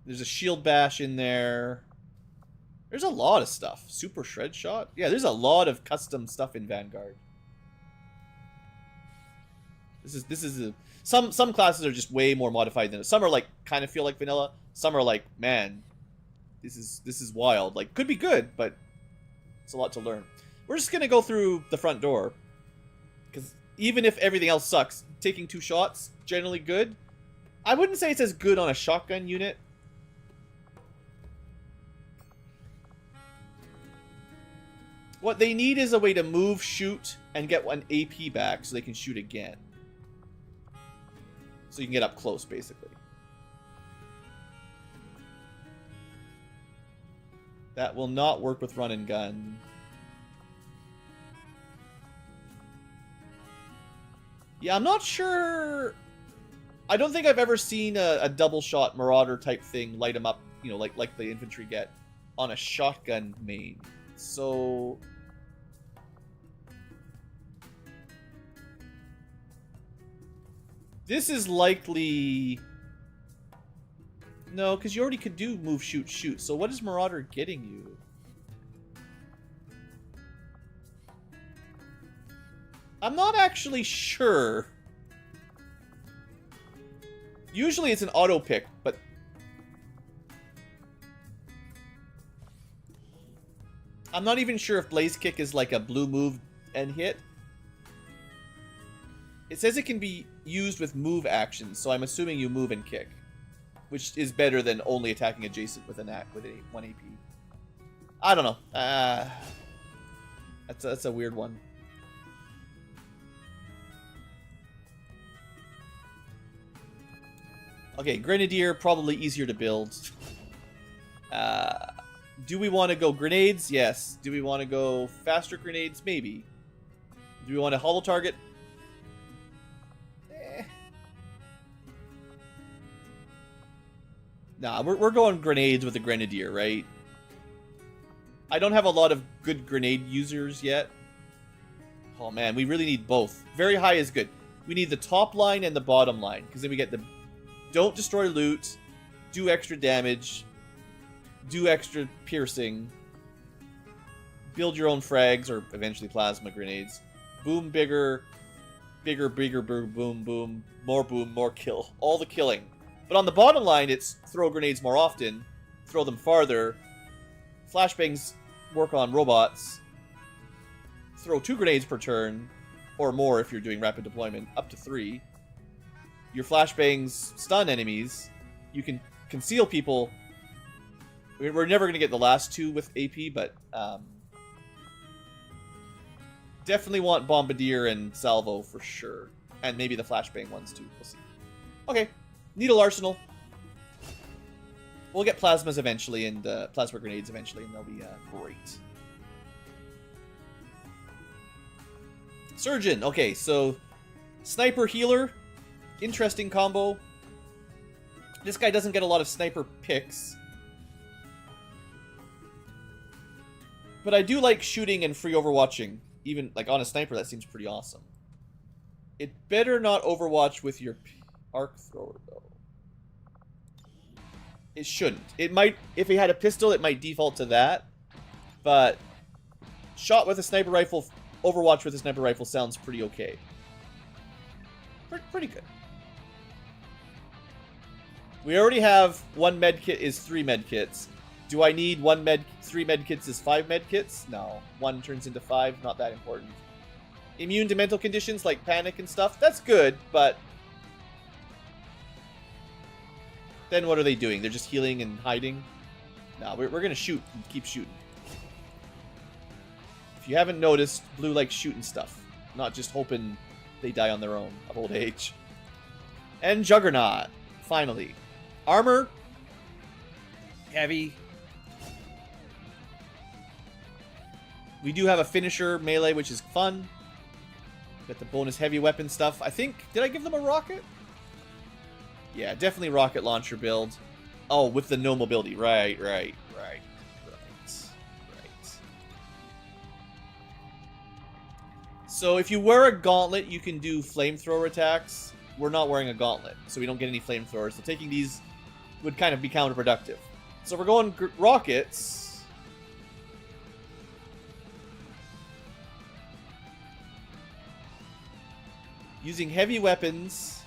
There's a shield bash in there. There's a lot of stuff. Super shred shot? Yeah, there's a lot of custom stuff in Vanguard. Some classes are just way more modified than others. Some are like kind of feel like vanilla. Some are like, man, this is wild. Like, could be good, but it's a lot to learn. We're just gonna go through the front door, because even if everything else sucks, taking 2 shots generally good. I wouldn't say it's as good on a shotgun unit. What they need is a way to move, shoot, and get one AP back so they can shoot again. So you can get up close, basically. That will not work with run and gun. Yeah, I'm not sure. I don't think I've ever seen a double shot Marauder type thing light them up, you know, like the infantry get on a shotgun main. So this is likely no, because you already could do move, shoot, shoot. So what is Marauder getting you? I'm not actually sure. Usually it's an auto pick, but I'm not even sure if Blaze Kick is like a blue move and hit. It says it can be used with move actions, so I'm assuming you move and kick, which is better than only attacking adjacent with an act with a 1 AP. I don't know. That's a weird one. Okay, Grenadier, probably easier to build. Do we want to go grenades? Yes. Do we want to go faster grenades? Maybe. Do we want to hollow target? Nah, we're going grenades with the Grenadier, right? I don't have a lot of good grenade users yet. Oh man, we really need both. Very high is good. We need the top line and the bottom line, because then we get the don't destroy loot, do extra damage, do extra piercing, build your own frags, or eventually plasma grenades. Boom, bigger, bigger, bigger, boom, boom, more kill. All the killing. But on the bottom line, it's throw grenades more often, throw them farther, flashbangs work on robots, throw 2 grenades per turn, or more if you're doing rapid deployment, up to 3. Your flashbangs stun enemies. You can conceal people. We're never going to get the last 2 with AP, but definitely want Bombardier and Salvo for sure. And maybe the flashbang ones too. We'll see. Okay. Needle Arsenal. We'll get plasmas eventually and plasma grenades eventually, and they'll be great. Surgeon. Okay, so sniper healer. Interesting combo. This guy doesn't get a lot of sniper picks. But I do like shooting and free overwatching. Even like on a sniper, that seems pretty awesome. It better not overwatch with your arc thrower, though. It shouldn't. It might, if he had a pistol, it might default to that. But shot with a sniper rifle, overwatch with a sniper rifle sounds pretty okay. Pretty good. We already have 1 medkit is 3 medkits. Do I need 3 medkits is 5 medkits? No. 1 turns into 5, not that important. Immune to mental conditions like panic and stuff, that's good, but then what are they doing? They're just healing and hiding? No, we're gonna shoot and keep shooting. If you haven't noticed, Blue likes shooting stuff, not just hoping they die on their own of old age. And Juggernaut, finally. Armor, heavy. We do have a finisher melee, which is fun. Got the bonus heavy weapon stuff. I think, did I give them a rocket? Yeah, definitely rocket launcher build. Oh, with the no mobility. Right. So if you wear a gauntlet, you can do flamethrower attacks. We're not wearing a gauntlet, so we don't get any flamethrowers. So taking these would kind of be counterproductive. So we're going rockets. Using heavy weapons.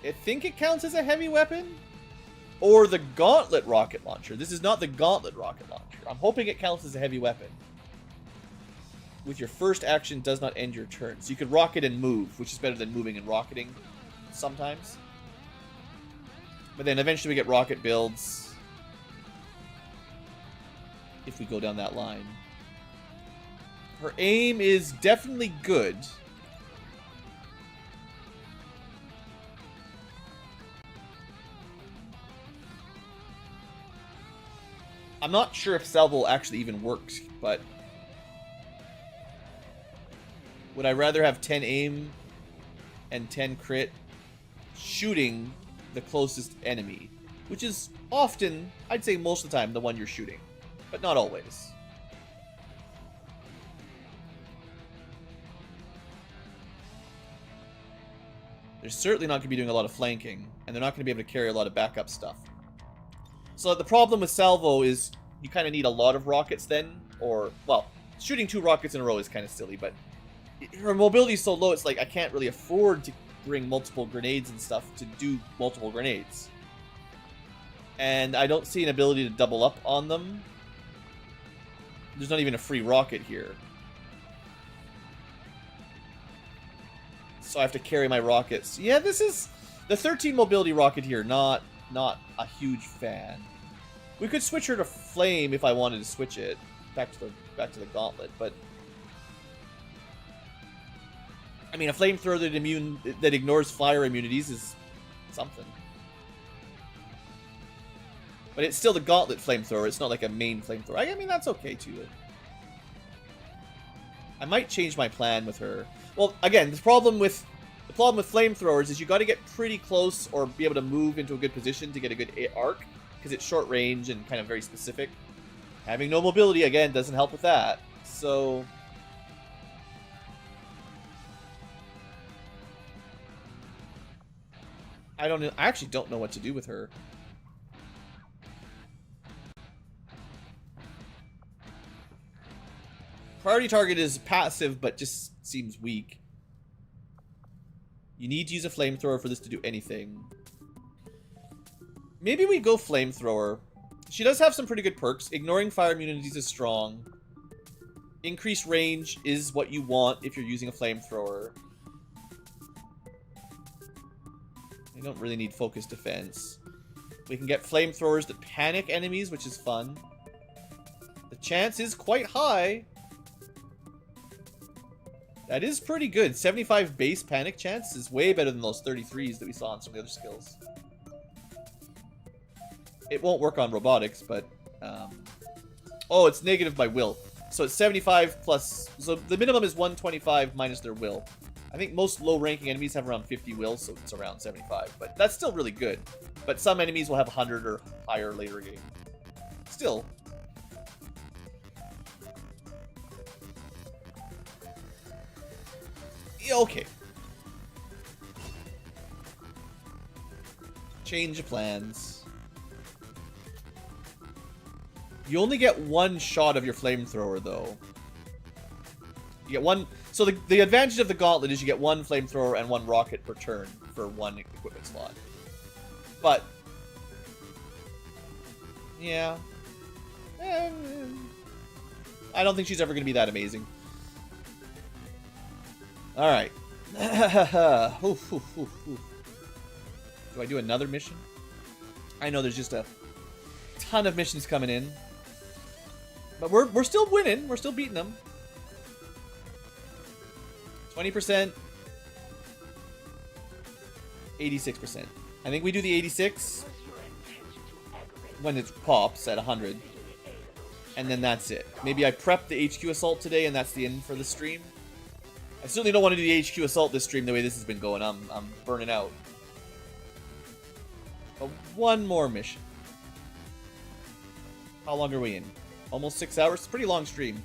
I think it counts as a heavy weapon? Or the gauntlet rocket launcher. This is not the gauntlet rocket launcher. I'm hoping it counts as a heavy weapon. With your first action does not end your turn. So you could rocket and move, which is better than moving and rocketing sometimes. But then eventually we get rocket builds. If we go down that line. Her aim is definitely good. I'm not sure if salvo actually even works, but would I rather have 10 aim and 10 crit shooting the closest enemy, which is often, I'd say most of the time, the one you're shooting, but not always. They're certainly not going to be doing a lot of flanking, and they're not going to be able to carry a lot of backup stuff. So the problem with salvo is you kind of need a lot of rockets then, or, well, shooting 2 rockets in a row is kind of silly, but her mobility is so low, it's like I can't really afford to bring multiple grenades and stuff to do multiple grenades. And I don't see an ability to double up on them. There's not even a free rocket here. So I have to carry my rockets. Yeah, this is the 13 mobility rocket here, not a huge fan. We could switch her to flame if I wanted to switch it back to the gauntlet, but I mean, a flamethrower that ignores fire immunities is something. But it's still the gauntlet flamethrower. It's not like a main flamethrower. I mean, that's okay too. I might change my plan with her. Well, again, the problem with flamethrowers is you got to get pretty close or be able to move into a good position to get a good arc, because it's short range and kind of very specific. Having no mobility again doesn't help with that. So I actually don't know what to do with her. Priority target is passive, but just seems weak. You need to use a flamethrower for this to do anything. Maybe we go flamethrower. She does have some pretty good perks. Ignoring fire immunities is strong. Increased range is what you want if you're using a flamethrower. You don't really need focused defense. We can get flamethrowers that panic enemies, which is fun. The chance is quite high. That is pretty good. 75 base panic chance is way better than those 33s that we saw on some of the other skills. It won't work on robotics, but oh, it's negative by will. So it's 75 plus... So the minimum is 125 minus their will. I think most low-ranking enemies have around 50 will, so it's around 75. But that's still really good. But some enemies will have 100 or higher later game. Still. Yeah, okay. Change of plans. You only get one shot of your flamethrower, though. You get one... So the advantage of the gauntlet is you get one flamethrower and one rocket per turn for one equipment slot. But... yeah. I don't think she's ever going to be that amazing. Alright. Do I do another mission? I know there's just a ton of missions coming in. But we're still winning. We're still beating them. 20%. 86%. I think we do the 86 when it pops at 100. And then that's it. Maybe I prep the HQ assault today and that's the end for the stream. I certainly don't want to do the HQ assault this stream the way this has been going. I'm burning out. But one more mission. How long are we in? Almost 6 hours? It's a pretty long stream.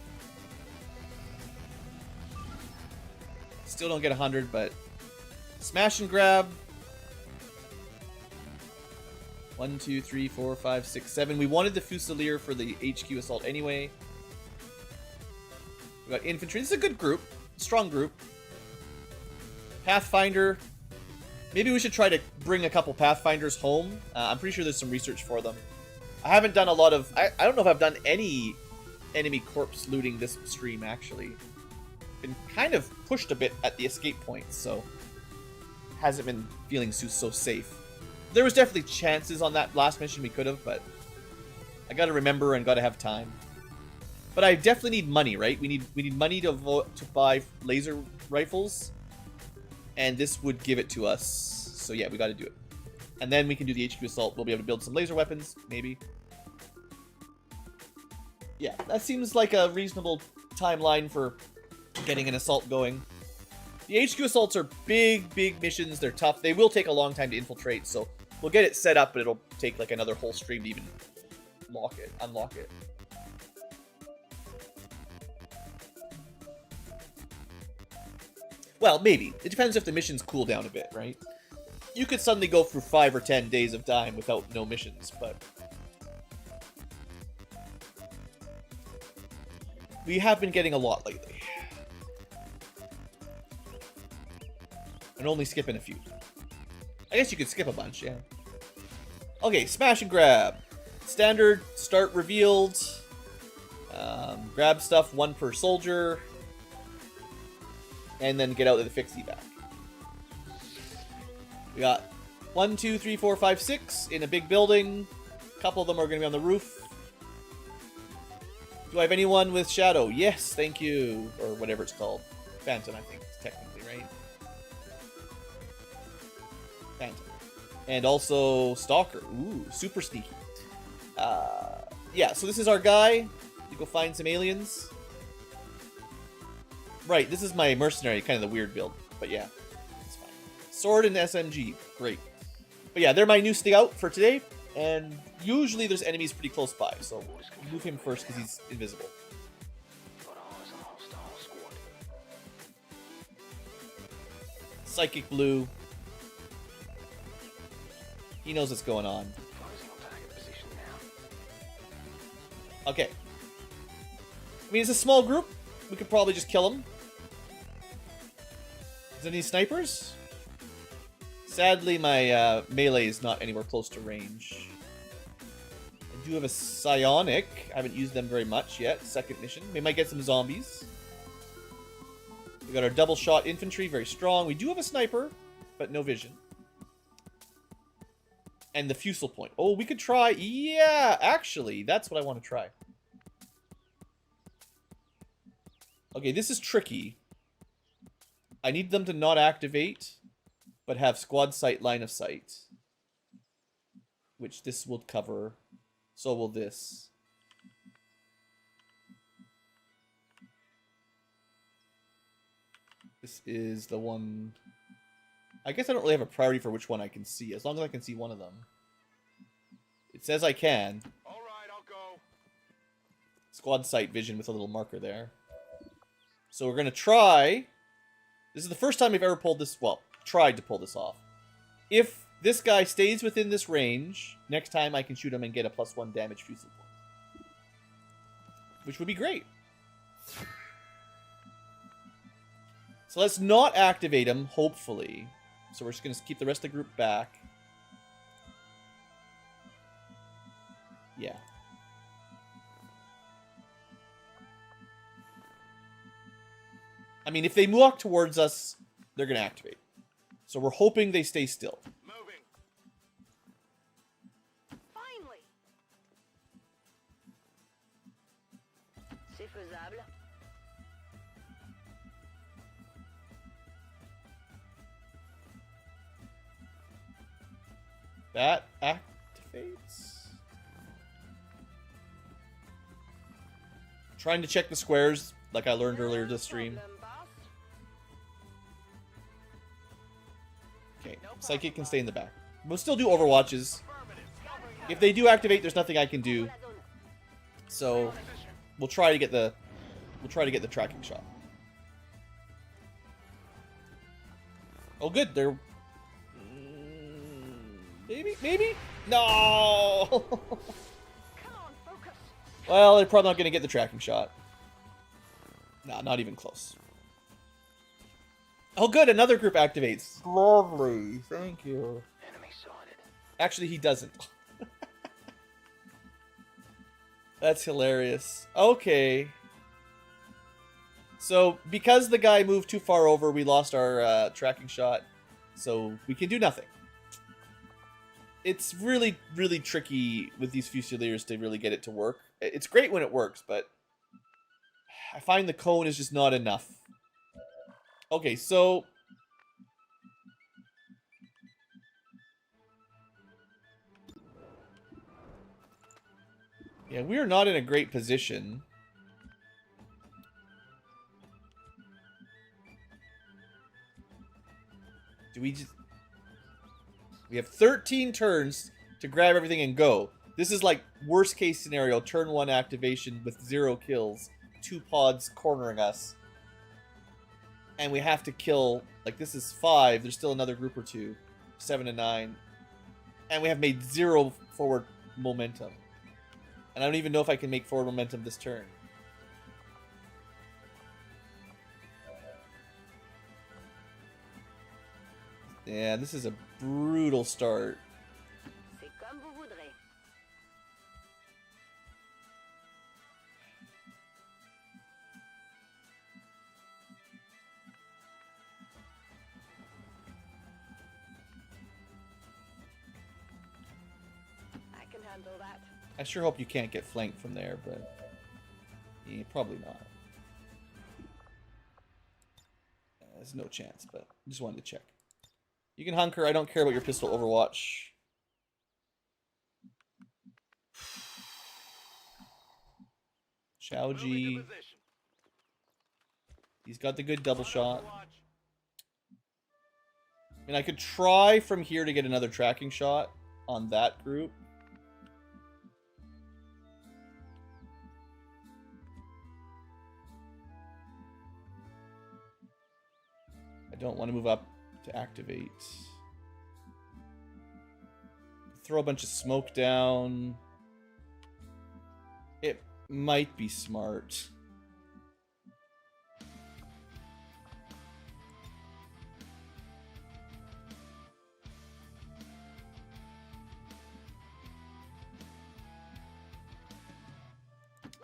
Still don't get 100, but... Smash and grab. 1, 2, 3, 4, 5, 6, 7. We wanted the Fusilier for the HQ assault anyway. We got infantry. This is a good group. Strong group. Pathfinder. Maybe we should try to bring a couple Pathfinders home. I'm pretty sure there's some research for them. I haven't done a lot of... I don't know if I've done any enemy corpse looting this stream, actually. Been kind of pushed a bit at the escape points, so... hasn't been feeling so safe. There was definitely chances on that last mission we could have, but... I gotta remember and gotta have time. But I definitely need money, right? We need money to buy laser rifles. And this would give it to us. So yeah, we gotta do it. And then we can do the HQ assault. We'll be able to build some laser weapons, maybe. Yeah, that seems like a reasonable timeline for getting an assault going. The HQ assaults are big missions. They're tough. They will take a long time to infiltrate, so we'll get it set up, but it'll take like another whole stream to even unlock it. Well, maybe. It depends if the missions cool down a bit, right? You could suddenly go through 5 or 10 days of dying without no missions, but... we have been getting a lot lately. And only skipping a few. I guess you could skip a bunch, yeah. Okay, smash and grab. Standard, start revealed. Grab stuff, 1 per soldier. And then get out of the fixie back. We got 1, 2, 3, 4, 5, 6 in a big building. A couple of them are going to be on the roof. Do I have anyone with Shadow? Yes, thank you. Or whatever it's called. Phantom, I think, technically, right? Phantom. And also Stalker. Ooh, super sneaky. Yeah, so this is our guy. You go find some aliens. Right, this is my mercenary, kind of the weird build. But yeah, it's fine. Sword and SMG. Great. But yeah, they're my new scout for today. And usually there's enemies pretty close by, so move him first because he's invisible. Psychic Blue. He knows what's going on. Okay. I mean, it's a small group. We could probably just kill him. Is there any snipers? Sadly, my melee is not anywhere close to range. I do have a psionic. I haven't used them very much yet. Second mission. We might get some zombies. We got our double shot infantry, very strong. We do have a sniper, but no vision. And the fusel point. Oh, we could try. Yeah, actually, that's what I want to try. Okay, this is tricky. I need them to not activate, but have squad sight line of sight. Which this will cover. So will this. This is the one... I guess I don't really have a priority for which one I can see, as long as I can see one of them. It says I can. Alright, I'll go. Squad sight vision with a little marker there. So we're going to try... This is the first time we've ever pulled this... Well, tried to pull this off. If this guy stays within this range, next time I can shoot him and get a +1 damage fusel point. Which would be great. So let's not activate him, hopefully. So we're just going to keep the rest of the group back. Yeah. I mean, if they walk towards us, they're going to activate. So we're hoping they stay still. Moving. Finally. C'est faisable. That activates. Trying to check the squares, like I learned earlier this stream. Okay, Psychic can stay in the back. We'll still do Overwatches. If they do activate, there's nothing I can do. So we'll try to get the tracking shot. Oh, good. They're maybe no. Well, they're probably not going to get the tracking shot. Nah, not even close. Oh, good. Another group activates. Lovely. Thank you. Enemy spotted. Actually, he doesn't. That's hilarious. Okay. So, because the guy moved too far over, we lost our tracking shot. So, we can do nothing. It's really, really tricky with these Fusiliers to really get it to work. It's great when it works, but I find the cone is just not enough. Okay, so... yeah, we are not in a great position. Do we just... we have 13 turns to grab everything and go. This is like worst case scenario. Turn 1 activation with 0 kills. 2 pods cornering us. And we have to kill... like, this is 5. There's still another group or 2. 7 and 9. And we have made 0 forward momentum. And I don't even know if I can make forward momentum this turn. Yeah, this is a brutal start. C'est comme vous voudrez. I can handle that. I sure hope you can't get flanked from there, but... yeah, probably not. There's no chance, but I just wanted to check. You can hunker. I don't care about your pistol overwatch. Xiaoji. He's got the good double shot. I mean, I could try from here to get another tracking shot on that group. I don't want to move up to activate. Throw a bunch of smoke down. It might be smart.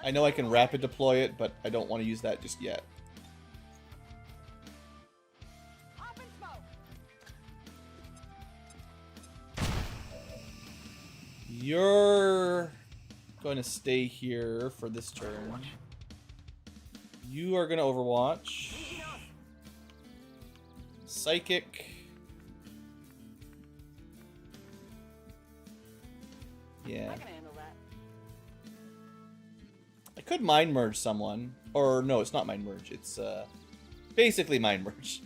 I know I can rapid deploy it, but I don't want to use that just yet. You're going to stay here for this turn. You are going to Overwatch. Psychic. Yeah. I can handle that. I could mind merge someone. Or no, it's not mind merge. It's basically mind merge.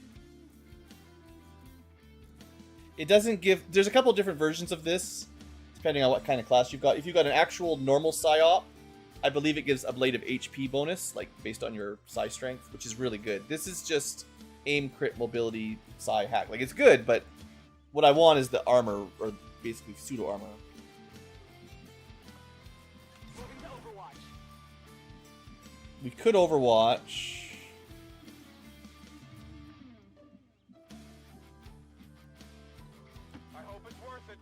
It doesn't give... there's a couple different versions of this, depending on what kind of class you've got. If you've got an actual normal psyop, I believe it gives ablative HP bonus, like based on your psi strength, which is really good. This is just aim, crit, mobility, psi hack. Like, it's good, but what I want is the armor, or basically pseudo armor. We could Overwatch. I hope it's worth it.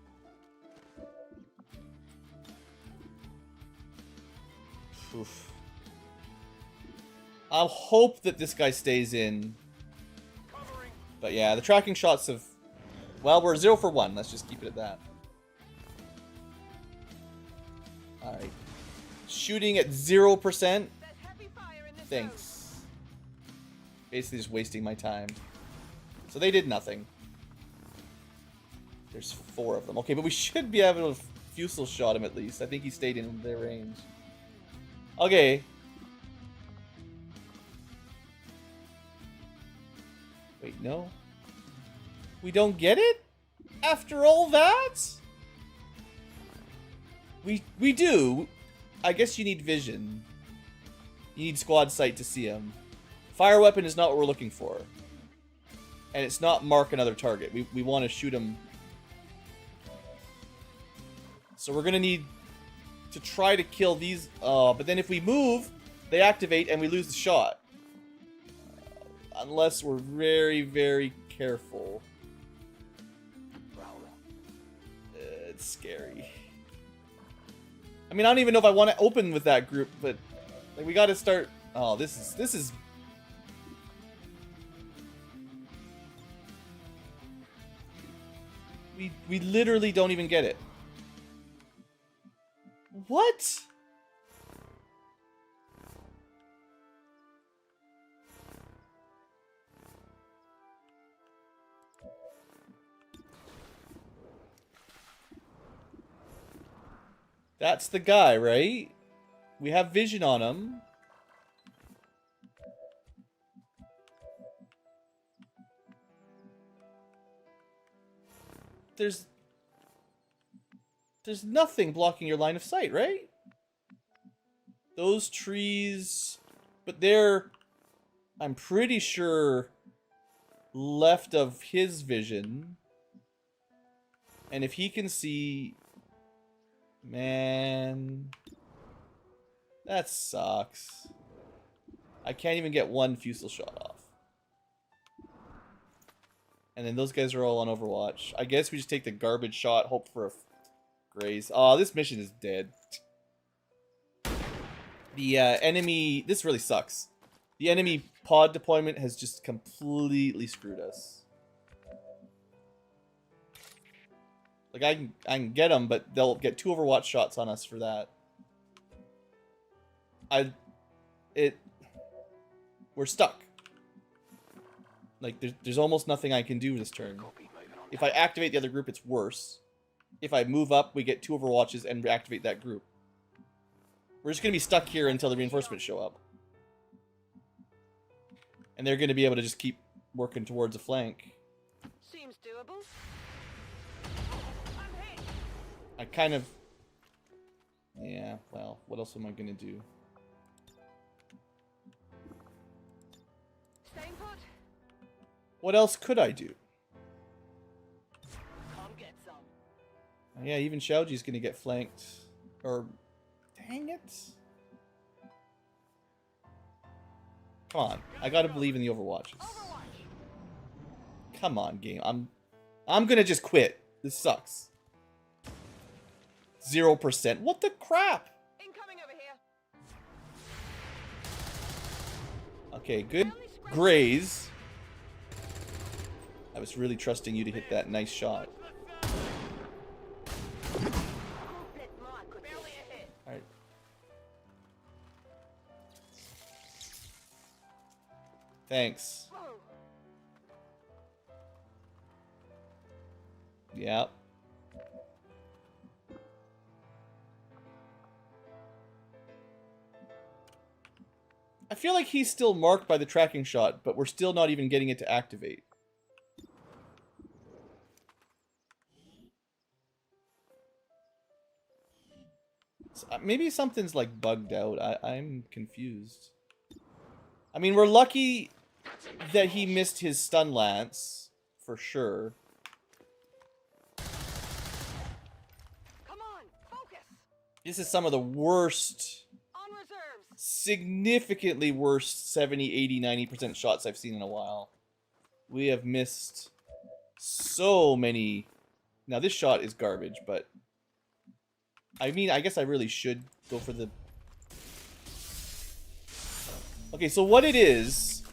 Oof. I'll hope that this guy stays in. But yeah, the tracking shots have... well, we're 0 for 1. Let's just keep it at that. Alright. Shooting at 0%. Thanks. Basically just wasting my time. So they did nothing. There's 4 of them. Okay, but we should be able to fusel shot him at least. I think he stayed in their range. Okay. Wait, no. We don't get it? After all that? We do. I guess you need vision. You need squad sight to see him. Fire weapon is not what we're looking for. And it's not mark another target. We want to shoot him. So we're going to need to try to kill these. But then if we move, they activate and we lose the shot. Unless we're very, very careful. It's scary. I mean, I don't even know if I want to open with that group, but like, we got to start. Oh, this is. We literally don't even get it. What? That's the guy, right? We have vision on him. There's nothing blocking your line of sight, right? Those trees, but they're, I'm pretty sure, left of his vision. And if he can see, man, that sucks. I can't even get one fusel shot off. And then those guys are all on Overwatch. I guess we just take the garbage shot, hope for a graze. Oh, this mission is dead. The enemy... This really sucks. The enemy pod deployment has just completely screwed us. Like, I can get them, but they'll get 2 Overwatch shots on us for that. We're stuck. Like, there's almost nothing I can do this turn. If I activate the other group, it's worse. If I move up, we get 2 Overwatches and reactivate that group. We're just going to be stuck here until the reinforcements show up. And they're going to be able to just keep working towards a flank. Seems doable. I kind of... Yeah, well, what else am I going to do? Staying put. What else could I do? Come get some. Yeah, even Xiaoji's going to get flanked. Or... Dang it. Come on. I got to believe in the Overwatches. Come on, game. I'm going to just quit. This sucks. 0%. What the crap? Incoming over here. Okay, good. Graze. I was really trusting you to hit that nice shot. Alright. Thanks. Yep. I feel like he's still marked by the tracking shot, but we're still not even getting it to activate. So, maybe something's like bugged out. I'm confused. I mean, we're lucky that he missed his stun lance, for sure. Come on, focus. This is some of the worst, On reserves. significantly worse 70, 80, 90% shots I've seen in a while. We have missed so many. Now, this shot is garbage, but... I mean, I guess I really should go for the... Okay, so what it is,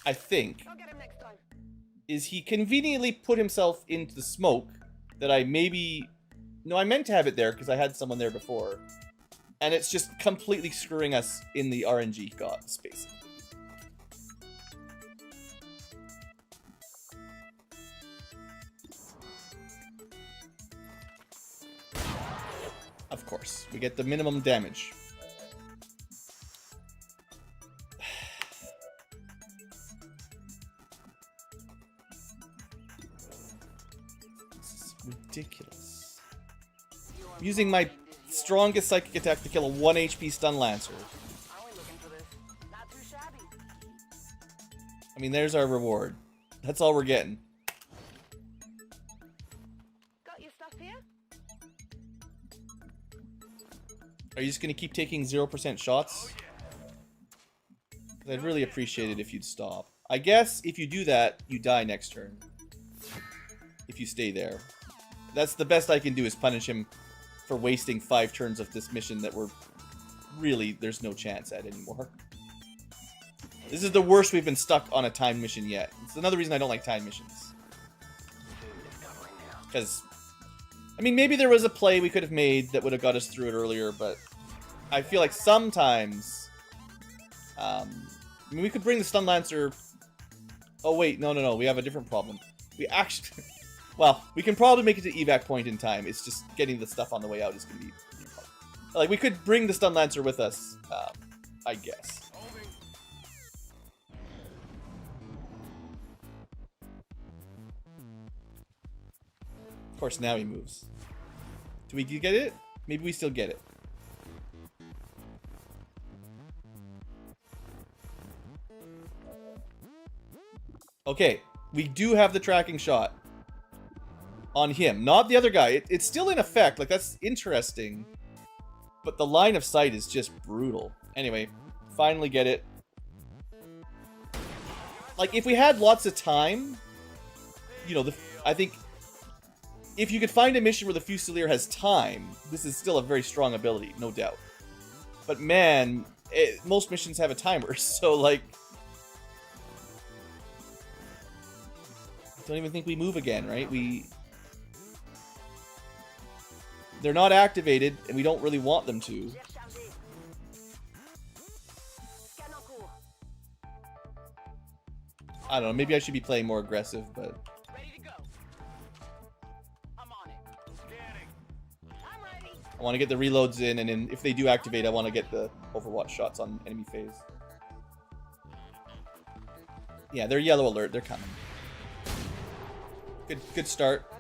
I think, I'll get him next time. is he conveniently put himself into the smoke that I maybe... No, I meant to have it there because I had someone there before. And it's just completely screwing us in the RNG space. Of course, we get the minimum damage. This is ridiculous. I'm using my strongest psychic attack to kill a 1 HP stun lancer. Are we looking for this? Not too shabby. I mean, there's our reward. That's all we're getting. Got your stuff here? Are you just gonna keep taking 0% shots? 'Cause I'd really appreciate it if you'd stop. I guess if you do that, you die next turn. If you stay there. That's the best I can do, is punish him for wasting 5 turns of this mission that we're really, there's no chance at anymore. This is the worst we've been stuck on a time mission yet. It's another reason I don't like time missions. Because, I mean, maybe there was a play we could have made that would have got us through it earlier, but I feel like sometimes, I mean, we could bring the Stun Lancer. Oh wait, no, we have a different problem. We actually, well, we can probably make it to evac point in time. It's just getting the stuff on the way out is going to be, like, we could bring the Stun Lancer with us, I guess. Of course, now he moves. Do we get it? Maybe we still get it. Okay, we do have the tracking shot on him, not the other guy. It's still in effect, like, that's interesting. But the line of sight is just brutal. Anyway, finally get it. Like, if we had lots of time, you know, I think if you could find a mission where the Fusilier has time, this is still a very strong ability, no doubt. But man, most missions have a timer, so like, I don't even think we move again, right? They're not activated, and we don't really want them to. I don't know, maybe I should be playing more aggressive, but... I want to get the reloads in, and then if they do activate, I want to get the Overwatch shots on enemy phase. Yeah, they're yellow alert, they're coming. Good start.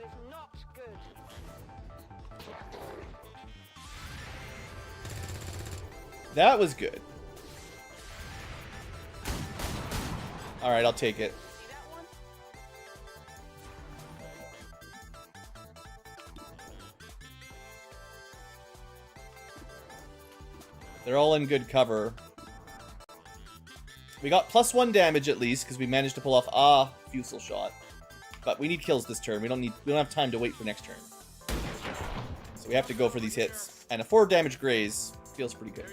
That was good. Alright, I'll take it. They're all in good cover. We got +1 damage at least, because we managed to pull off a fusel shot. But we need kills this turn. We don't have time to wait for next turn. So we have to go for these hits. And a 4 damage graze feels pretty good.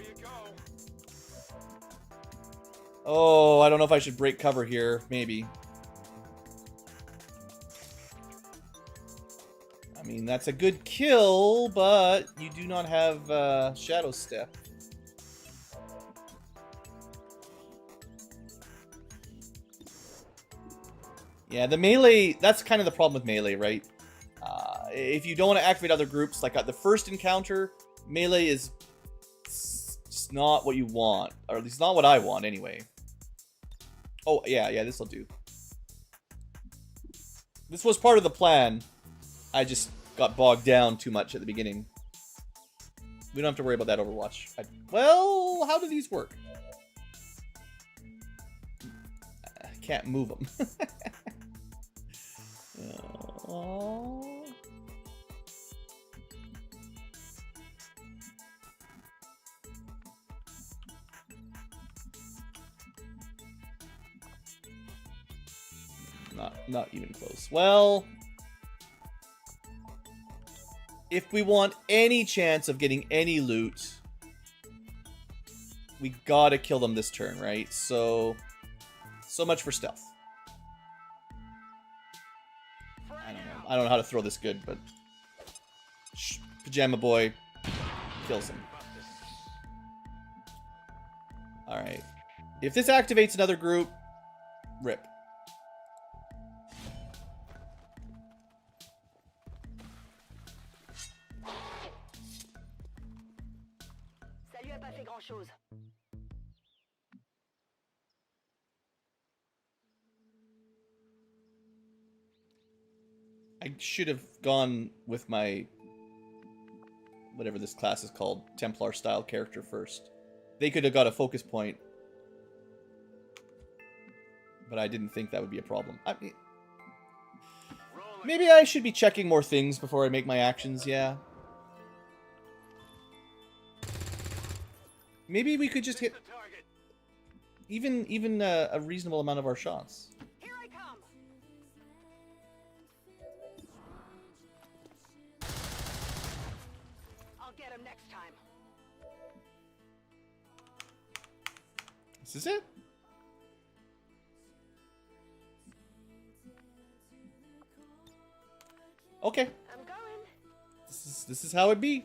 Oh, I don't know if I should break cover here. Maybe. I mean, that's a good kill, but you do not have Shadow Step. Yeah, the melee, that's kind of the problem with melee, right? If you don't want to activate other groups, like at the first encounter, melee is just not what you want. Or at least not what I want, anyway. Oh, yeah, this'll do. This was part of the plan. I just got bogged down too much at the beginning. We don't have to worry about that Overwatch. Well, how do these work? I can't move them. Not even close. Well, if we want any chance of getting any loot, we gotta kill them this turn, right? So much for stealth. I don't know how to throw this good, but Pajama Boy kills him. Alright. If this activates another group, rip. I should have gone with my, whatever this class is called, Templar style character first. They could have got a focus point, but I didn't think that would be a problem. I mean, maybe I should be checking more things before I make my actions, yeah. Maybe we could just hit... even a reasonable amount of our shots. Here I come. I'll get him next time. This is it? Okay. I'm going. This is how it be.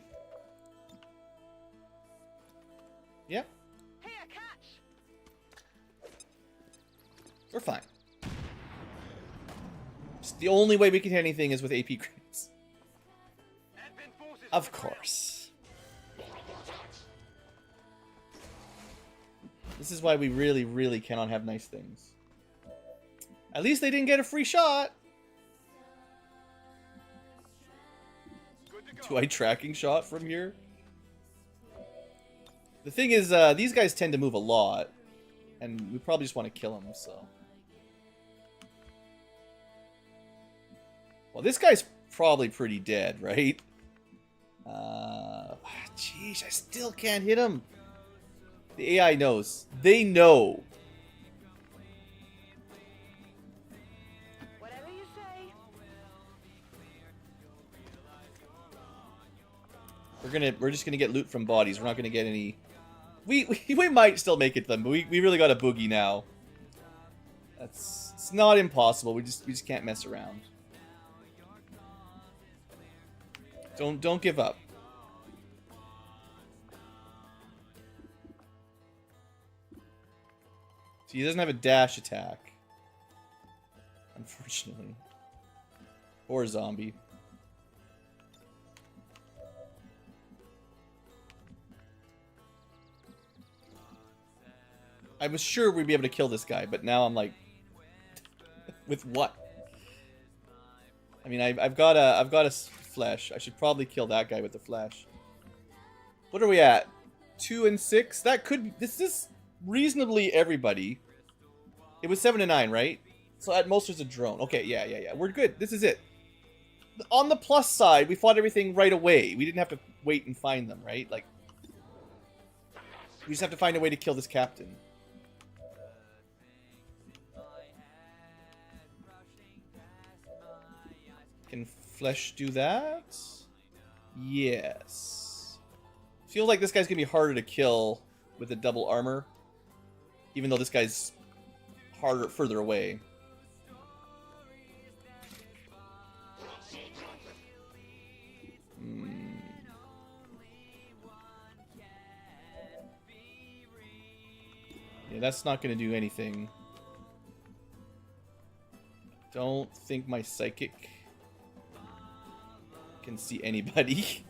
Yep. Hey, a catch. We're fine. Just the only way we can hit anything is with AP credits. Of course. This is why we really, really cannot have nice things. At least they didn't get a free shot. Do I tracking shot from here? The thing is, these guys tend to move a lot. And we probably just want to kill them, so. Well, this guy's probably pretty dead, right? Jeez, I still can't hit him. The AI knows. They know. Whatever you say. We're just gonna get loot from bodies. We're not gonna get any. We might still make it them, but we really got a boogie now. It's not impossible. We just can't mess around. Don't give up. See, he doesn't have a dash attack. Unfortunately. Or zombie. I was sure we'd be able to kill this guy, but now I'm like, with what? I mean, I've got a flesh. I should probably kill that guy with the flesh. What are we at? 2 and 6. That could. This is reasonably everybody. It was 7 and 9, right? So at most there's a drone. Okay, yeah. We're good. This is it. On the plus side, we fought everything right away. We didn't have to wait and find them, right? Like, we just have to find a way to kill this captain. Can flesh do that? Yes. Feels like this guy's gonna be harder to kill with the double armor, even though this guy's harder further away. Yeah, that's not gonna do anything. Don't think my psychic can see anybody.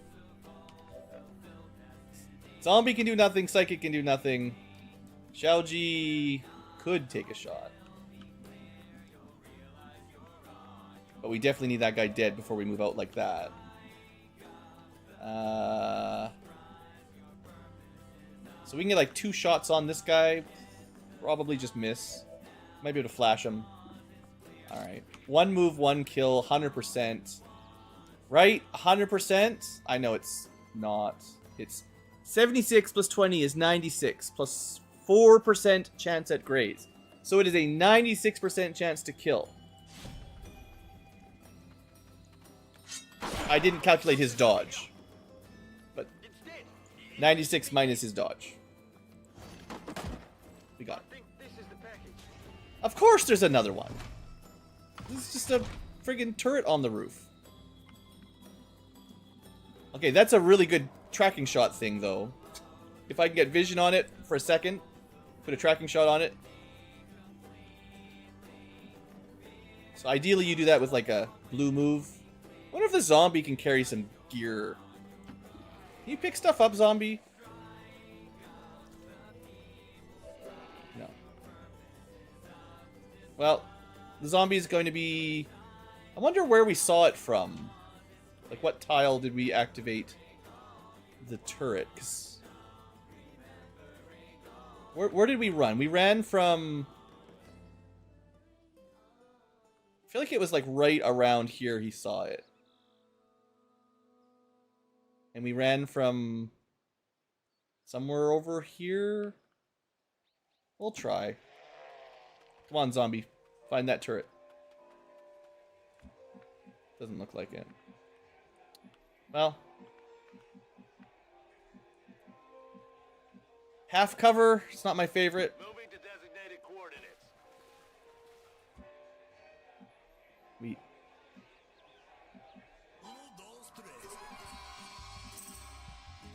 Zombie can do nothing, psychic can do nothing. Xiaoji could take a shot. But we definitely need that guy dead before we move out like that. So we can get like 2 shots on this guy. Probably just miss. Might be able to flash him. Alright. 1 move, 1 kill, 100%. Right? 100%? I know it's not. It's 76 plus 20 is 96 plus 4% chance at graze. So it is a 96% chance to kill. I didn't calculate his dodge. But 96 minus his dodge. We got it. Of course there's another one. This is just a friggin' turret on the roof. Okay, that's a really good tracking shot thing, though. If I can get vision on it for a second, put a tracking shot on it. So ideally you do that with like a blue move. I wonder if the zombie can carry some gear. Can you pick stuff up, zombie? No. Well, the zombie is going to be... I wonder where we saw it from. Like, what tile did we activate the turret? 'Cause where did we run? We ran from... I feel like it was, like, right around here he saw it. And we ran from somewhere over here. We'll try. Come on, zombie. Find that turret. Doesn't look like it. Well. Half cover. It's not my favorite. Moving to designated coordinates. We.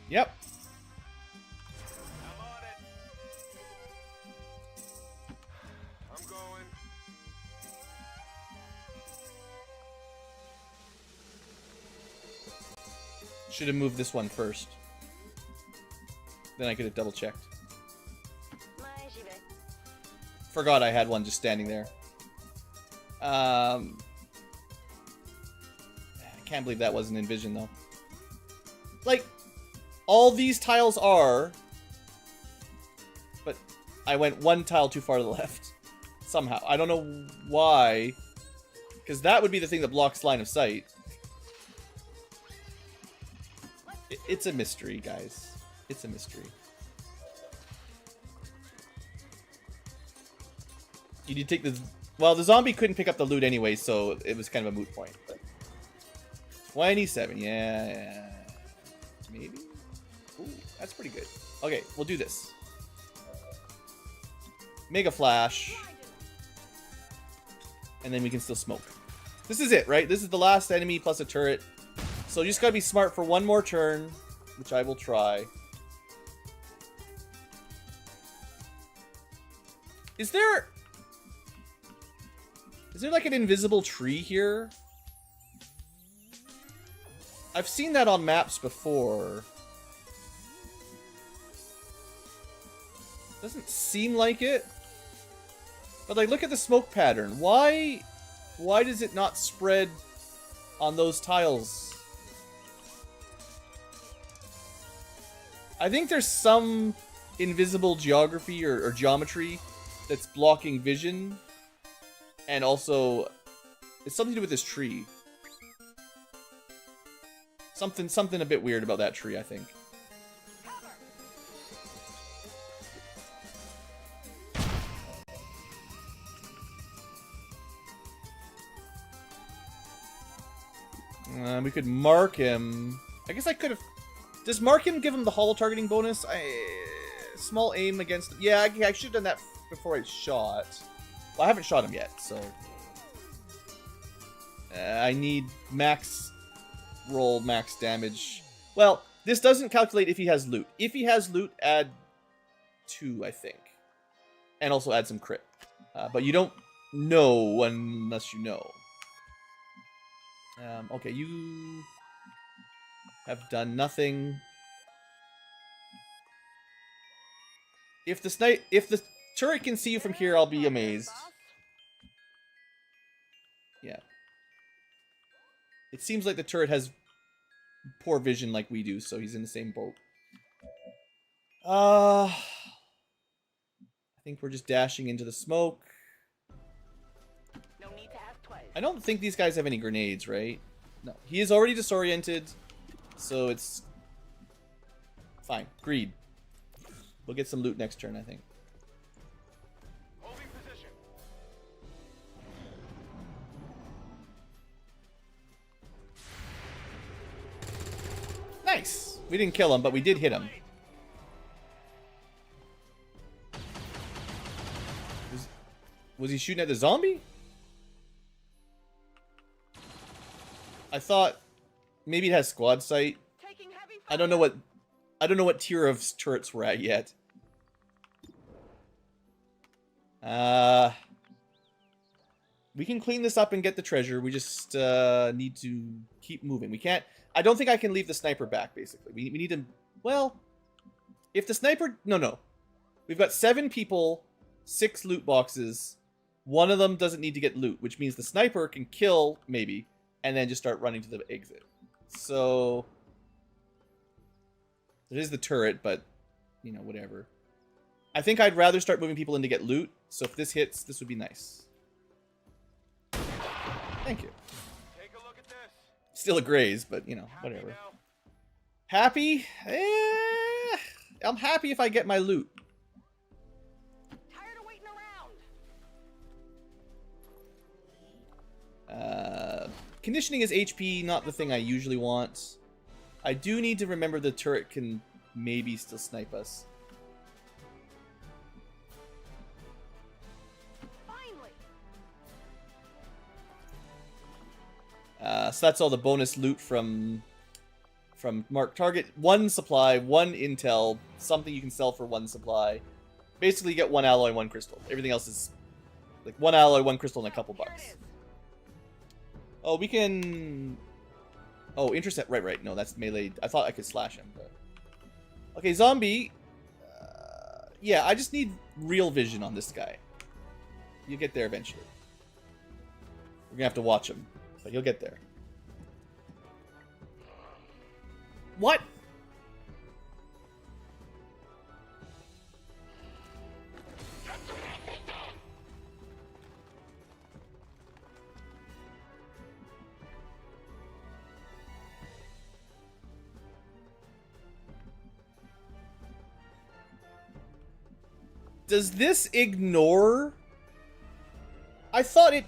Yep. I'm on it. I'm going. Should have moved this one first. Then I could have double checked. Forgot I had one just standing there. I can't believe that wasn't in vision though. Like, all these tiles are, but I went one tile too far to the left. Somehow. I don't know why. Because that would be the thing that blocks line of sight. It's a mystery, guys. It's a mystery. You need to take the... Well, the zombie couldn't pick up the loot anyway, so it was kind of a moot point. But 27, yeah. Maybe? Ooh, that's pretty good. Okay, we'll do this. Mega Flash. And then we can still smoke. This is it, right? This is the last enemy plus a turret. So you just gotta be smart for one more turn, which I will try. Is there like an invisible tree here? I've seen that on maps before. Doesn't seem like it. But like, look at the smoke pattern. Why does it not spread on those tiles? I think there's some invisible geography or geometry that's blocking vision. And also, it's something to do with this tree. Something a bit weird about that tree, I think. We could mark him. I guess I could have... Does mark him give him the holo targeting bonus? Small aim against... Yeah, I should have done that before I shot. Well, I haven't shot him yet, so... I need max roll, max damage. Well, this doesn't calculate if he has loot. If he has loot, add 2, I think. And also add some crit. But you don't know unless you know. Okay, you have done nothing. If the turret can see you from here, I'll be amazed. Yeah. It seems like the turret has poor vision like we do, so he's in the same boat. I think we're just dashing into the smoke. No need to ask twice. I don't think these guys have any grenades, right? No. He is already disoriented, so it's fine. Greed. We'll get some loot next turn, I think. Holding position. Nice! We didn't kill him, but we did hit him. Was he shooting at the zombie? I thought maybe it has squad sight. Taking heavy I don't know what tier of turrets we're at yet. We can clean this up and get the treasure. We just need to keep moving. We can't... I don't think I can leave the sniper back, basically. We need to... Well, if the sniper... No. We've got 7 people, 6 loot boxes. One of them doesn't need to get loot, which means the sniper can kill, maybe, and then just start running to the exit. So... It is the turret, but, you know, whatever. I think I'd rather start moving people in to get loot, so if this hits, this would be nice. Thank you. Take a look at this. Still a graze, but, you know, whatever. Now. Happy? I'm happy if I get my loot. conditioning is HP, not the thing I usually want. I do need to remember the turret can maybe still snipe us. Finally. So that's all the bonus loot from Mark Target. 1 supply, 1 intel, something you can sell for 1 supply. Basically, you get 1 alloy, 1 crystal. Everything else is like 1 alloy, 1 crystal, and a couple bucks. Oh, we can... Oh, intercept. Right. No, that's melee. I thought I could slash him, but... Okay, zombie. Yeah, I just need real vision on this guy. You'll get there eventually. We're gonna have to watch him, but you'll get there. What? Does this ignore... I thought it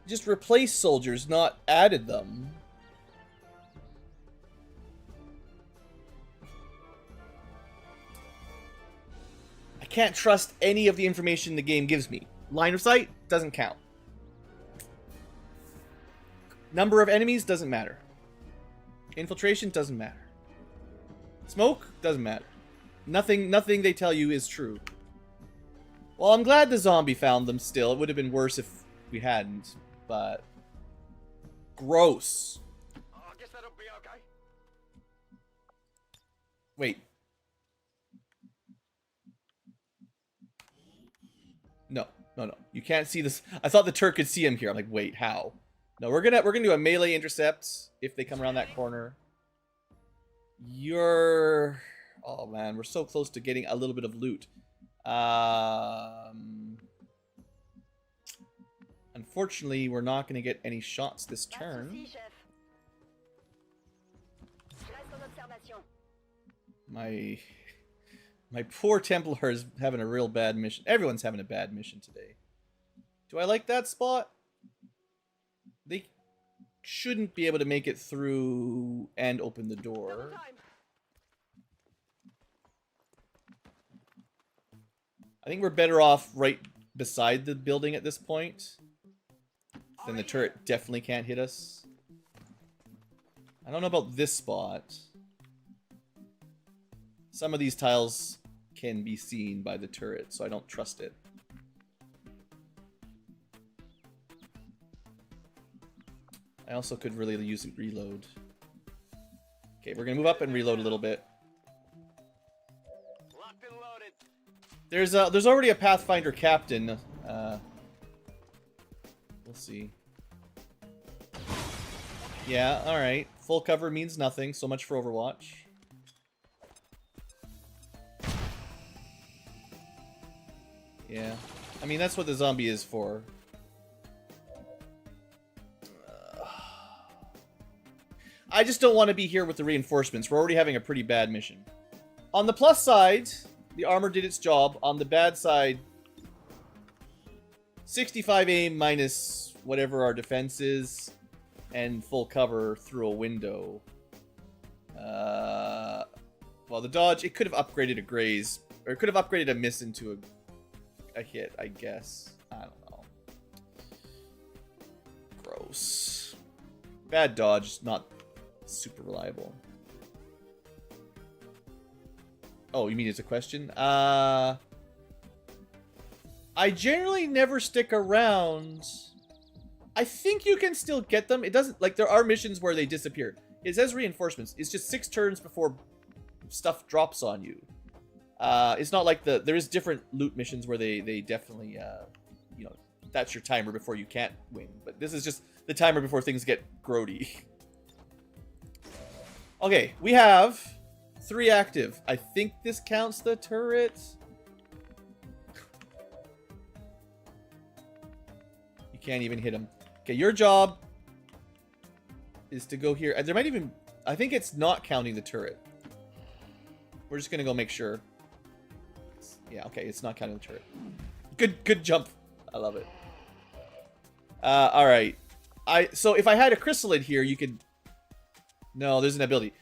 just replaced soldiers, not added them. I can't trust any of the information the game gives me. Line of sight doesn't count. Number of enemies doesn't matter. Infiltration doesn't matter. Smoke doesn't matter. Nothing they tell you is true. Well, I'm glad the zombie found them still. It would have been worse if we hadn't, but... Gross. I guess that'll be okay. Wait. No. You can't see this. I thought the turret could see him here. I'm like, wait, how? No, we're gonna do a melee intercept if they come around that corner. You're... Oh man, we're so close to getting a little bit of loot. Unfortunately, we're not going to get any shots this turn. My poor Templar is having a real bad mission. Everyone's having a bad mission today. Do I like that spot? They shouldn't be able to make it through and open the door. I think we're better off right beside the building at this point. Then the turret definitely can't hit us. I don't know about this spot. Some of these tiles can be seen by the turret, so I don't trust it. I also could really use a reload. Okay, we're gonna move up and reload a little bit. Locked and loaded. There's already a Pathfinder captain. We'll see. Yeah, alright. Full cover means nothing. So much for Overwatch. Yeah. I mean, that's what the zombie is for. I just don't want to be here with the reinforcements. We're already having a pretty bad mission. On the plus side, the armor did its job. On the bad side, 65 aim minus whatever our defense is, and full cover through a window. Well, the dodge, it could have upgraded a graze, or it could have upgraded a miss into a hit, I guess. I don't know. Gross. Bad dodge, not super reliable. Oh, you mean it's a question? I generally never stick around. I think you can still get them. It doesn't, like, there are missions where they disappear. It says reinforcements. It's just 6 turns before stuff drops on you. It's not like there is different loot missions where they definitely, you know, that's your timer before you can't win. But this is just the timer before things get grody. Okay, we have 3 active. I think this counts the turret. You can't even hit him. Okay, your job is to go here. There might even... I think it's not counting the turret. We're just going to go make sure. Yeah, okay, it's not counting the turret. Good jump. I love it. Alright. So if I had a chrysalid here, you could... No, there's an ability.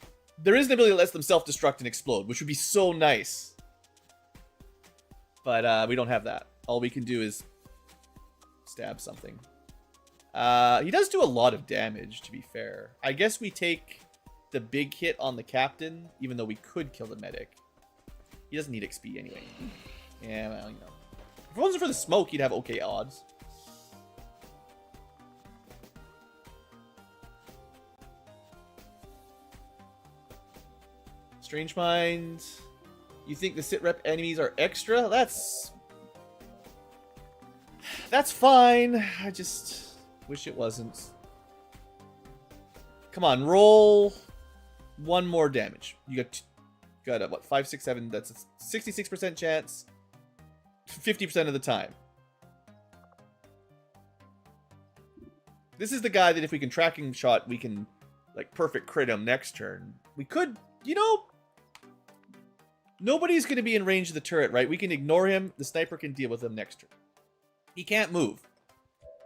There is an ability that lets them self-destruct and explode, which would be so nice. But we don't have that. All we can do is stab something. He does do a lot of damage, to be fair. I guess we take the big hit on the captain, even though we could kill the medic. He doesn't need XP anyway. Yeah, well, you know. If it wasn't for the smoke, he'd have okay odds. Strange Mind. You think the sit-rep enemies are extra? That's fine. I just wish it wasn't. Come on, roll one more damage. You got a, what, 5, 6, 7. That's a 66% chance. 50% of the time. This is the guy that if we can tracking shot, we can like perfect crit him next turn. We could, you know, nobody's going to be in range of the turret, right? We can ignore him. The sniper can deal with him next turn. He can't move.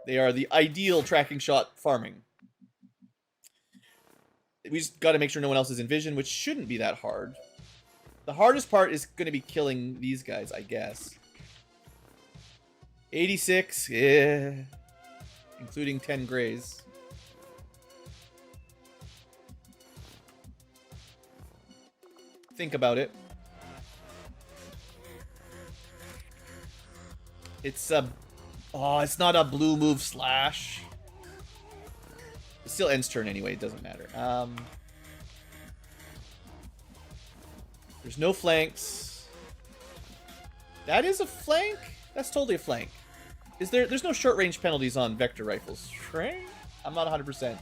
They are the ideal tracking shot farming. We just got to make sure no one else is in vision, which shouldn't be that hard. The hardest part is going to be killing these guys, I guess. 86, yeah. Including 10 grays. Think about it. It's a... Oh, it's not a blue move slash. It still ends turn anyway, it doesn't matter. There's no flanks. That is a flank? That's totally a flank. There's no short range penalties on vector rifles, right? I'm not 100%.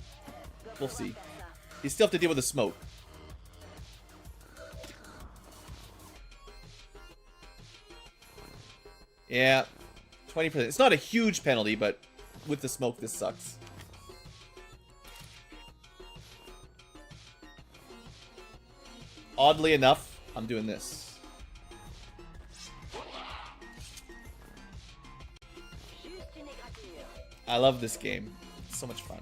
We'll see. You still have to deal with the smoke. Yeah, 20%. It's not a huge penalty, but with the smoke, this sucks. Oddly enough, I'm doing this. I love this game. It's so much fun.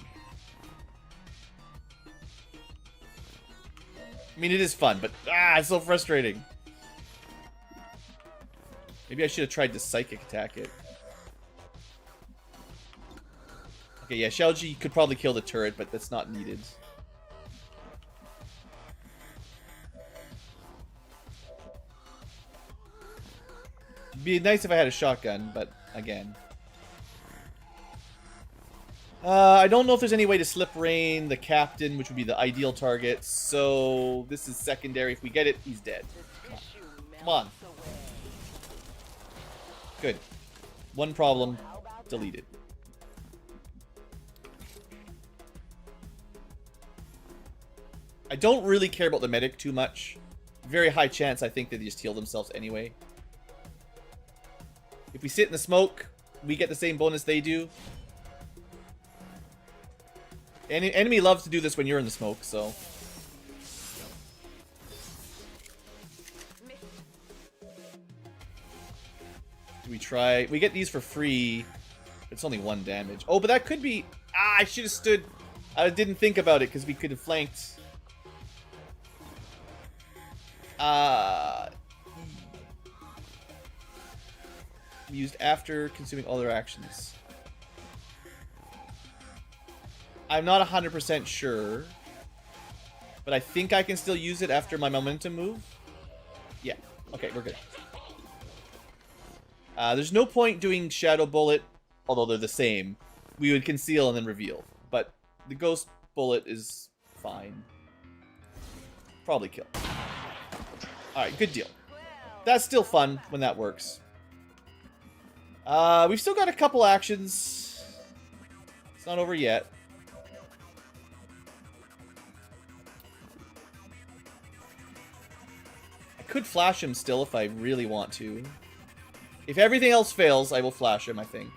I mean, it is fun, but it's so frustrating. Maybe I should have tried to psychic attack it. Okay, yeah, Xiaoji could probably kill the turret, but that's not needed. It'd be nice if I had a shotgun, but again. I don't know if there's any way to slip rain the captain, which would be the ideal target. So this is secondary. If we get it, he's dead. Come on. Good. One problem deleted. I don't really care about the medic too much. Very high chance I think that they just heal themselves anyway. If we sit in the smoke, we get the same bonus they do. Enemy loves to do this when you're in the smoke, so. Do we try? We get these for free. It's only 1 damage. Oh, but that could be... I should have stood... I didn't think about it because we could have flanked. Used after consuming all their actions. I'm not 100% sure, but I think I can still use it after my momentum move. Yeah. Okay, we're good. There's no point doing Shadow Bullet, although they're the same. We would conceal and then reveal, but the Ghost Bullet is fine. Probably kill. Alright, good deal. That's still fun when that works. We've still got a couple actions. It's not over yet. I could flash him still if I really want to. If everything else fails, I will flash him, I think.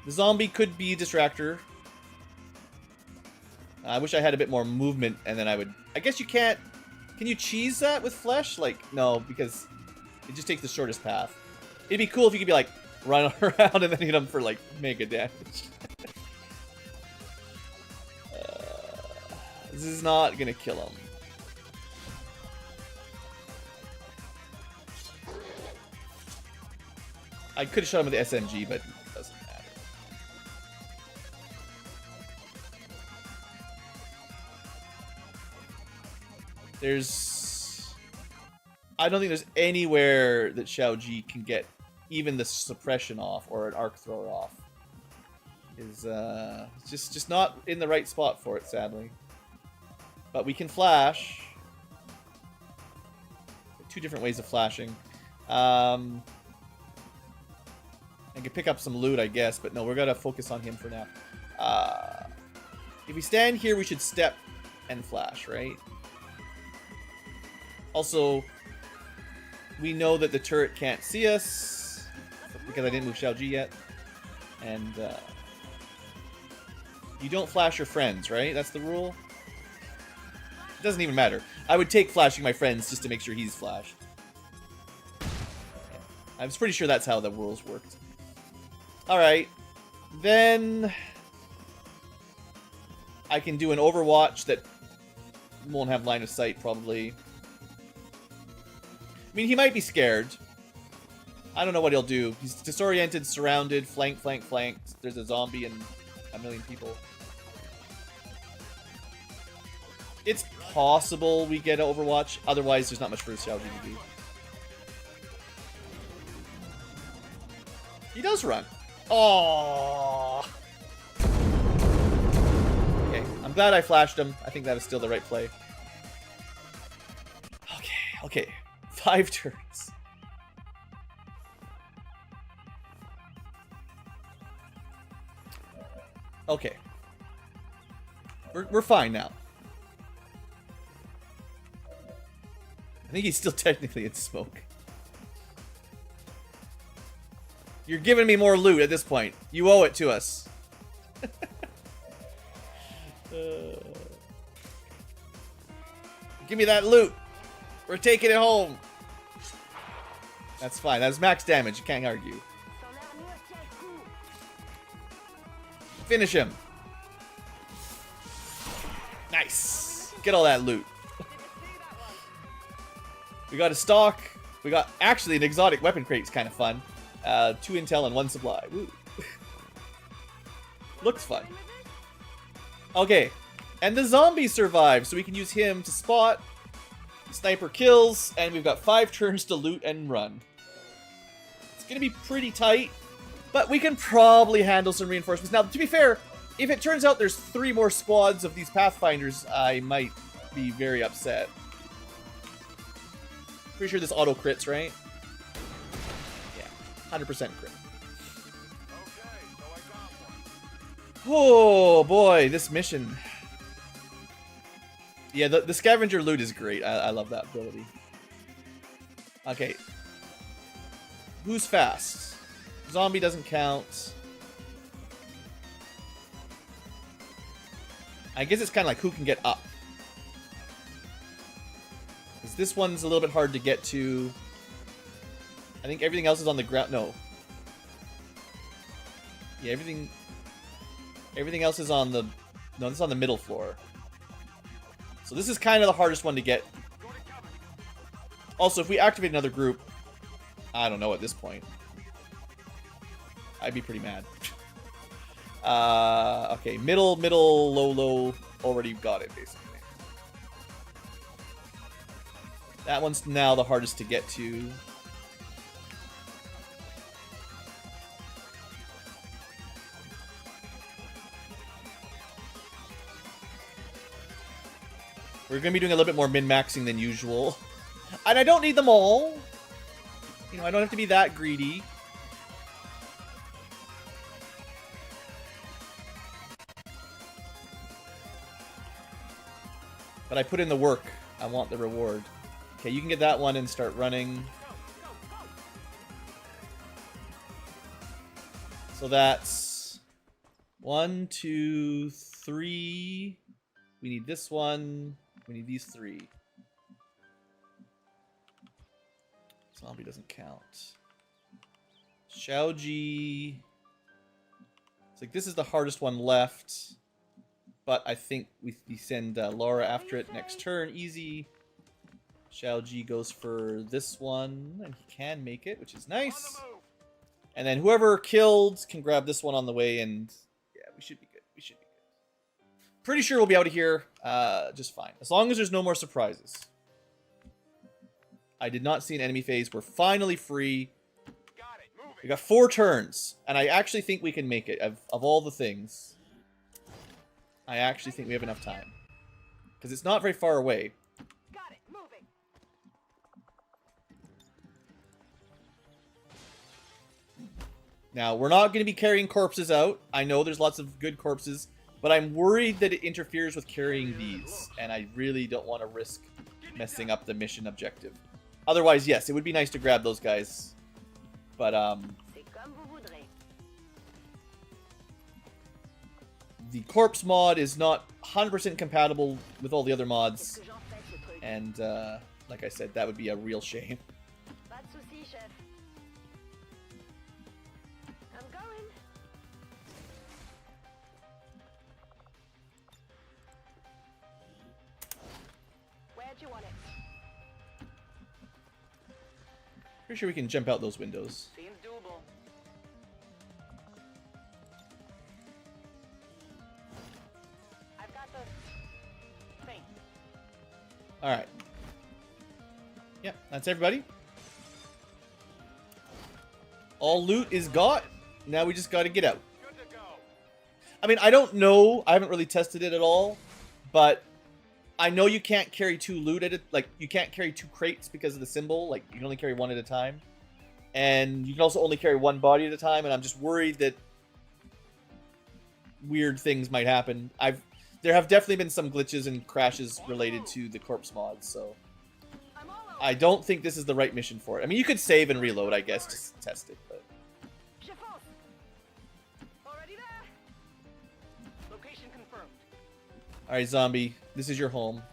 The zombie could be a distractor. I wish I had a bit more movement, and then I would... I guess you can't... Can you cheese that with flesh? Like, no, because it just takes the shortest path. It'd be cool if you could be like, run around and then hit him for like mega damage. This is not gonna kill him. I could have shot him with the SMG, but it doesn't matter. I don't think there's anywhere that Xiao Ji can get even the suppression off or an arc thrower off. Is just not in the right spot for it, sadly. But we can flash. 2 different ways of flashing. I can pick up some loot, I guess, but no, we're gonna focus on him for now. If we stand here, we should step and flash, right? Also, we know that the turret can't see us because I didn't move Xiao Ji yet. And you don't flash your friends, right? That's the rule? It doesn't even matter. I would take flashing my friends just to make sure he's flashed. Yeah. I was pretty sure that's how the rules worked. Alright. Then I can do an Overwatch that won't have line of sight, probably. I mean, he might be scared. I don't know what he'll do. He's disoriented, surrounded, flanked. There's a zombie and a million people. It's possible we get Overwatch. Otherwise, there's not much for Xiao Ji to do. He does run. Oh. Okay, I'm glad I flashed him. I think that is still the right play. Okay. 5 turns. Okay. We're fine now. I think he's still technically in smoke. You're giving me more loot at this point. You owe it to us. Give me that loot. We're taking it home. That's fine. That's max damage. You can't argue. Finish him. Nice. Get all that loot. We got a stock. We got actually an exotic weapon crate. It's kind of fun. 2 intel and 1 supply. Woo. Looks fun. Okay. And the zombie survives, so we can use him to spot. Sniper kills, and we've got 5 turns to loot and run. It's gonna be pretty tight, but we can probably handle some reinforcements. Now, to be fair, if it turns out there's 3 more squads of these Pathfinders, I might be very upset. Pretty sure this auto crits, right? Yeah, 100% crit. Oh boy, this mission. Yeah, the scavenger loot is great. I love that ability. Okay. Who's fast? Zombie doesn't count. I guess it's kind of like who can get up. Because this one's a little bit hard to get to. I think everything else is on the ground. No. Yeah, everything else is on the... No, this is on the middle floor. So this is kind of the hardest one to get. Also, if we activate another group, I don't know at this point. I'd be pretty mad. Okay, middle, low, already got it, basically. That one's now the hardest to get to. We're going to be doing a little bit more min-maxing than usual. And I don't need them all. You know, I don't have to be that greedy. But I put in the work. I want the reward. Okay, you can get that one and start running. So that's 1, 2, 3. We need this one. We need these 3. Zombie doesn't count. Xiaoji. It's like this is the hardest one left. But I think we send Laura after it next turn. Easy. Xiaoji goes for this one. And he can make it, which is nice. And then whoever killed can grab this one on the way. And yeah, we should be good. We should be good. Pretty sure we'll be out of here just fine. As long as there's no more surprises. I did not see an enemy phase. We're finally free. We got 4 turns. And I actually think we can make it. Of all the things, I actually think we have enough time. Because it's not very far away. Got it. Moving. Now, we're not going to be carrying corpses out. I know there's lots of good corpses. But I'm worried that it interferes with carrying these. And I really don't want to risk messing up the mission objective. Otherwise, yes, it would be nice to grab those guys. But, the corpse mod is not 100% compatible with all the other mods. And, like I said, that would be a real shame. Pas de soucis, chef. I'm going. Where'd you want it? Pretty sure we can jump out those windows. Seems doable. I've got the thing. Alright. Yep, that's everybody. All loot is got. Now we just gotta get out. I mean, I don't know. I haven't really tested it at all. But I know you can't carry 2 loot at it. Like, you can't carry 2 crates because of the symbol. Like, you can only carry 1 at a time. And you can also only carry 1 body at a time. And I'm just worried that weird things might happen. There have definitely been some glitches and crashes related to the corpse mods, so I don't think this is the right mission for it. I mean, you could save and reload, I guess, to test it, but Already there. Location confirmed. alright, zombie, this is your home.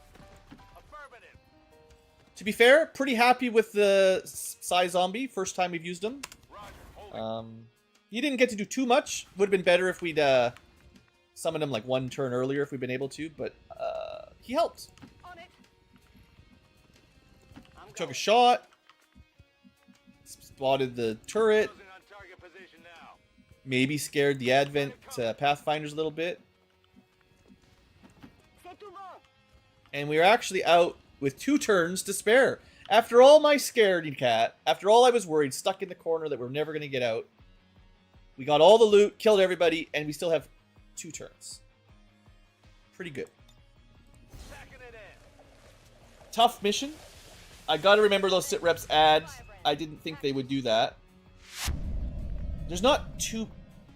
To be fair, pretty happy with the Psy Zombie. First time we've used him. He didn't get to do too much. Would have been better if we'd summoned him like 1 turn earlier if we'd been able to, but he helped. On it. Took a shot. Spotted the turret. Maybe scared the Advent Pathfinders a little bit. And we were actually out with 2 turns to spare. After all my scaredy cat, after all I was worried, stuck in the corner that we're never going to get out, we got all the loot, killed everybody, and we still have 2 turns. Pretty good. Tough mission. I gotta remember those sit reps ads. I didn't think they would do that. There's not 2...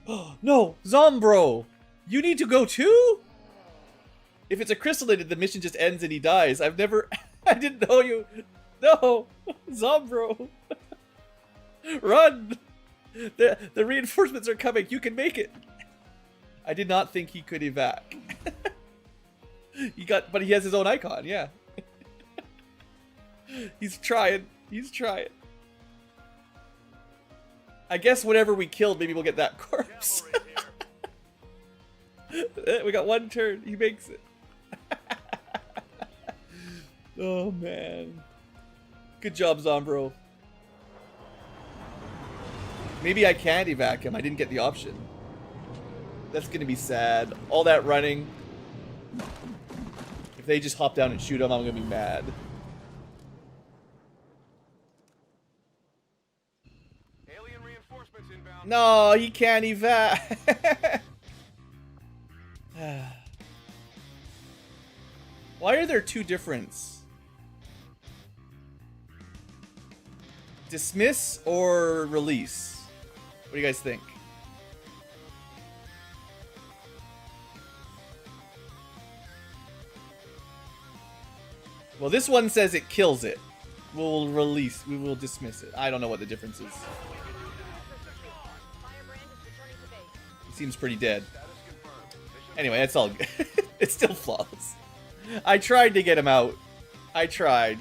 Oh, no! Zombro! You need to go too? If it's a crystallated, the mission just ends and he dies. I've never... I didn't know you... No! Zombro! Run! The reinforcements are coming. You can make it. I did not think he could evac. But he has his own icon, yeah. He's trying. He's trying. I guess whatever we killed, maybe we'll get that corpse. We got 1 turn. He makes it. Oh, man. Good job, Zombro. Maybe I can't evac him. I didn't get the option. That's going to be sad. All that running. If they just hop down and shoot him, I'm going to be mad. Alien reinforcements inbound. No, he can't evac. Why are there 2 difference? Dismiss or release? What do you guys think? Well, this one says it kills it. We'll release. We will dismiss it. I don't know what the difference is. He seems pretty dead. Anyway, that's all good. It's still flawless. I tried to get him out. I tried.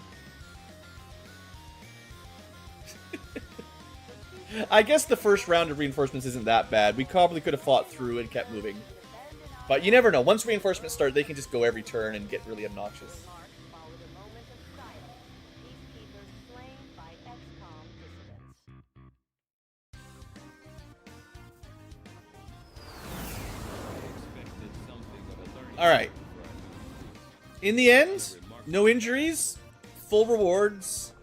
I guess the first round of reinforcements isn't that bad. We probably could have fought through and kept moving. But you never know. Once reinforcements start, they can just go every turn and get really obnoxious. Followed a moment of silence. Peacekeepers slain by XCom dissidents. Expected something of a learning Alright. curve for our new In the end, no injuries, full rewards,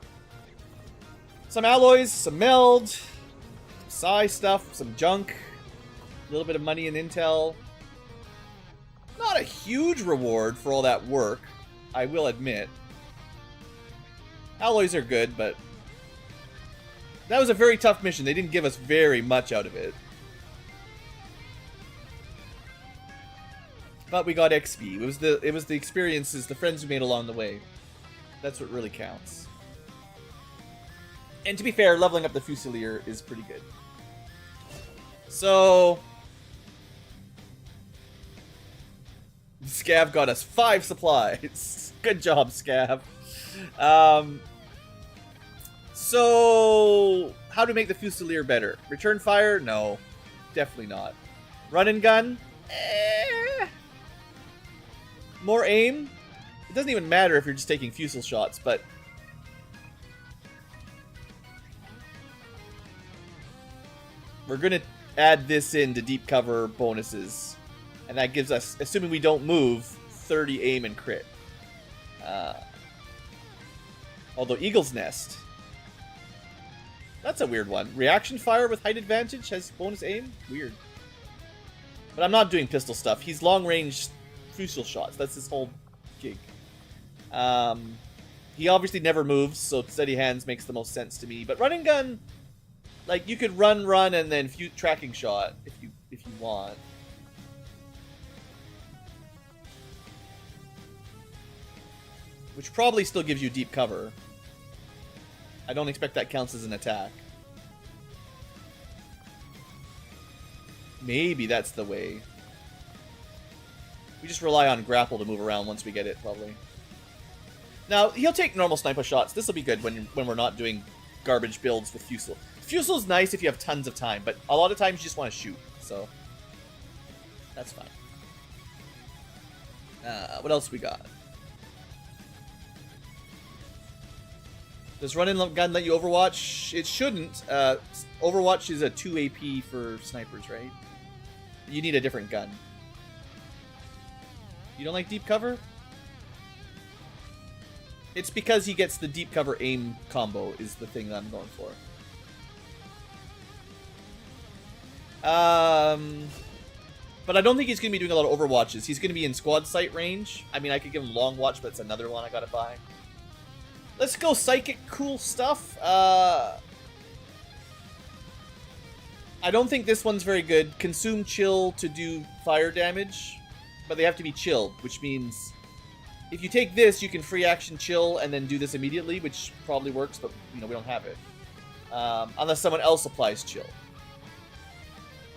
some alloys, some meld, some psi stuff, some junk, a little bit of money and intel. Not a huge reward for all that work, I will admit. Alloys are good, but that was a very tough mission. They didn't give us very much out of it. But we got XP. It was the experiences, the friends we made along the way. That's what really counts. And to be fair, leveling up the Fusilier is pretty good. So Scav got us 5 supplies. Good job, Scav. So how to make the Fusilier better? Return fire? No, definitely not. Run and gun? More aim? It doesn't even matter if you're just taking fusel shots, but we're gonna add this into deep cover bonuses, and that gives us, assuming we don't move, 30 aim and crit. Although Eagle's Nest, that's a weird one. Reaction fire with height advantage has bonus aim? Weird. But I'm not doing pistol stuff. He's long range fusel shots. That's his whole gig. He obviously never moves, so steady hands makes the most sense to me. But running gun, like, you could run, and then tracking shot if you want. Which probably still gives you deep cover. I don't expect that counts as an attack. Maybe that's the way. We just rely on grapple to move around once we get it, probably. Now, he'll take normal sniper shots. This will be good when we're not doing garbage builds with Fusel. Fusel's nice if you have tons of time, but a lot of times you just want to shoot, so that's fine. What else we got? Does run and gun let you Overwatch? It shouldn't. Overwatch is a 2 AP for snipers, right? You need a different gun. You don't like deep cover? It's because he gets the deep cover aim combo is the thing that I'm going for. But I don't think he's going to be doing a lot of Overwatches. He's going to be in squad sight range. I mean, I could give him long watch, but it's another one I gotta buy. Let's go psychic cool stuff. I don't think this one's very good. Consume chill to do fire damage, but they have to be chilled, which means if you take this, you can free action chill and then do this immediately, which probably works, but we don't have it. Unless someone else applies chill.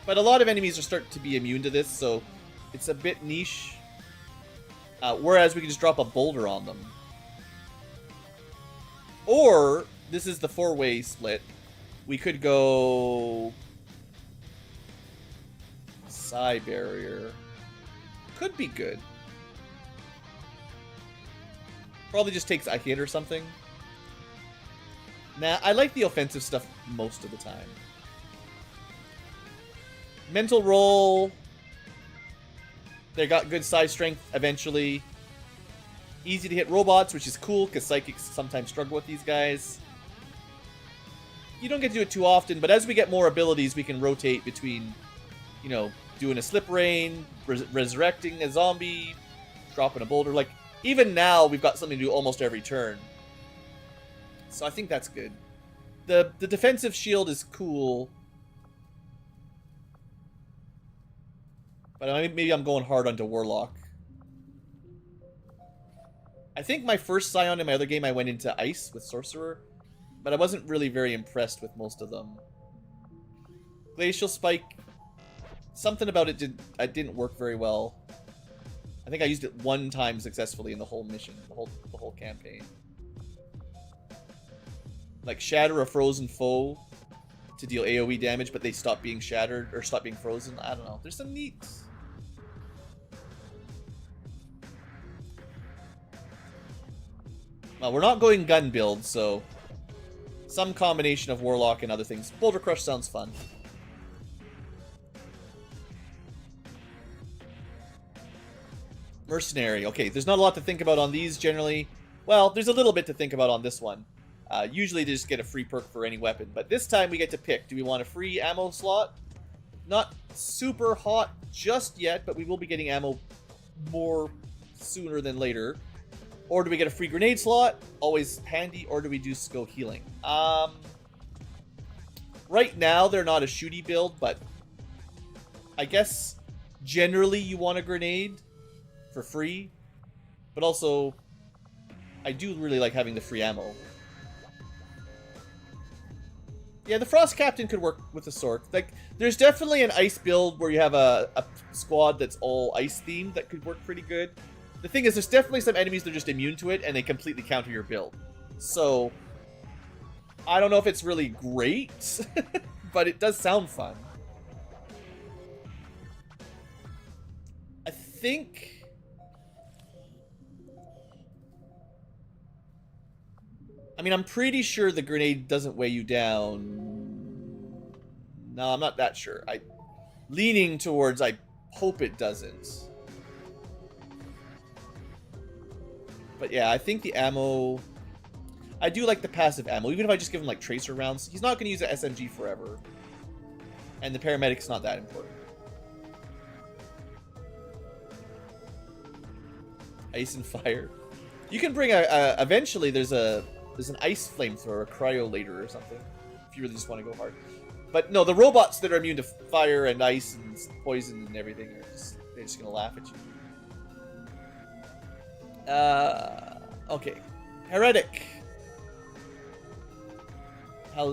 But a lot of enemies are starting to be immune to this, so it's a bit niche. Whereas we can just drop a boulder on them. Or, this is the 4-way split. We could go Psi Barrier. Could be good. Probably just takes a hit or something. Nah, I like the offensive stuff most of the time. Mental roll. They got good size strength eventually. Easy to hit robots, which is cool because psychics sometimes struggle with these guys. You don't get to do it too often, but as we get more abilities, we can rotate between, doing a slip rain, resurrecting a zombie, dropping a boulder. Like, even now, we've got something to do almost every turn. So I think that's good. The defensive shield is cool. But maybe I'm going hard onto Warlock. I think my first Scion in my other game, I went into Ice with Sorcerer. But I wasn't really very impressed with most of them. Glacial Spike. Something about it didn't work very well. I think I used it one time successfully in the whole mission, the whole campaign. Like Shatter a Frozen Foe to deal AoE damage, but they stop being shattered or stop being frozen. I don't know. There's some neat. Well, we're not going gun build, so some combination of Warlock and other things. Boulder Crush sounds fun. Mercenary. Okay, there's not a lot to think about on these generally. Well, there's a little bit to think about on this one. Usually they just get a free perk for any weapon, but this time we get to pick. Do we want a free ammo slot? Not super hot just yet, but we will be getting ammo more sooner than later. Or do we get a free grenade slot? Always handy. Or do we just go healing? Right now, they're not a shooty build, but I guess generally you want a grenade for free. But also, I do really like having the free ammo. Yeah, the Frost Captain could work with the sword. Like, there's definitely an ice build where you have a squad that's all ice themed that could work pretty good. The thing is, there's definitely some enemies that are just immune to it, and they completely counter your build. So, I don't know if it's really great, but it does sound fun. I think... I mean, I'm pretty sure the grenade doesn't weigh you down. No, I'm not that sure. Leaning towards, I hope it doesn't. But yeah, I think the ammo... I do like the passive ammo, even if I just give him like tracer rounds. He's not going to use the SMG forever. And the paramedic's not that important. Ice and fire. You can bring eventually there's an ice flamethrower, a cryolator or something. If you really just want to go hard. But no, the robots that are immune to fire and ice and poison and everything are they're just going to laugh at you. Okay. Heretic.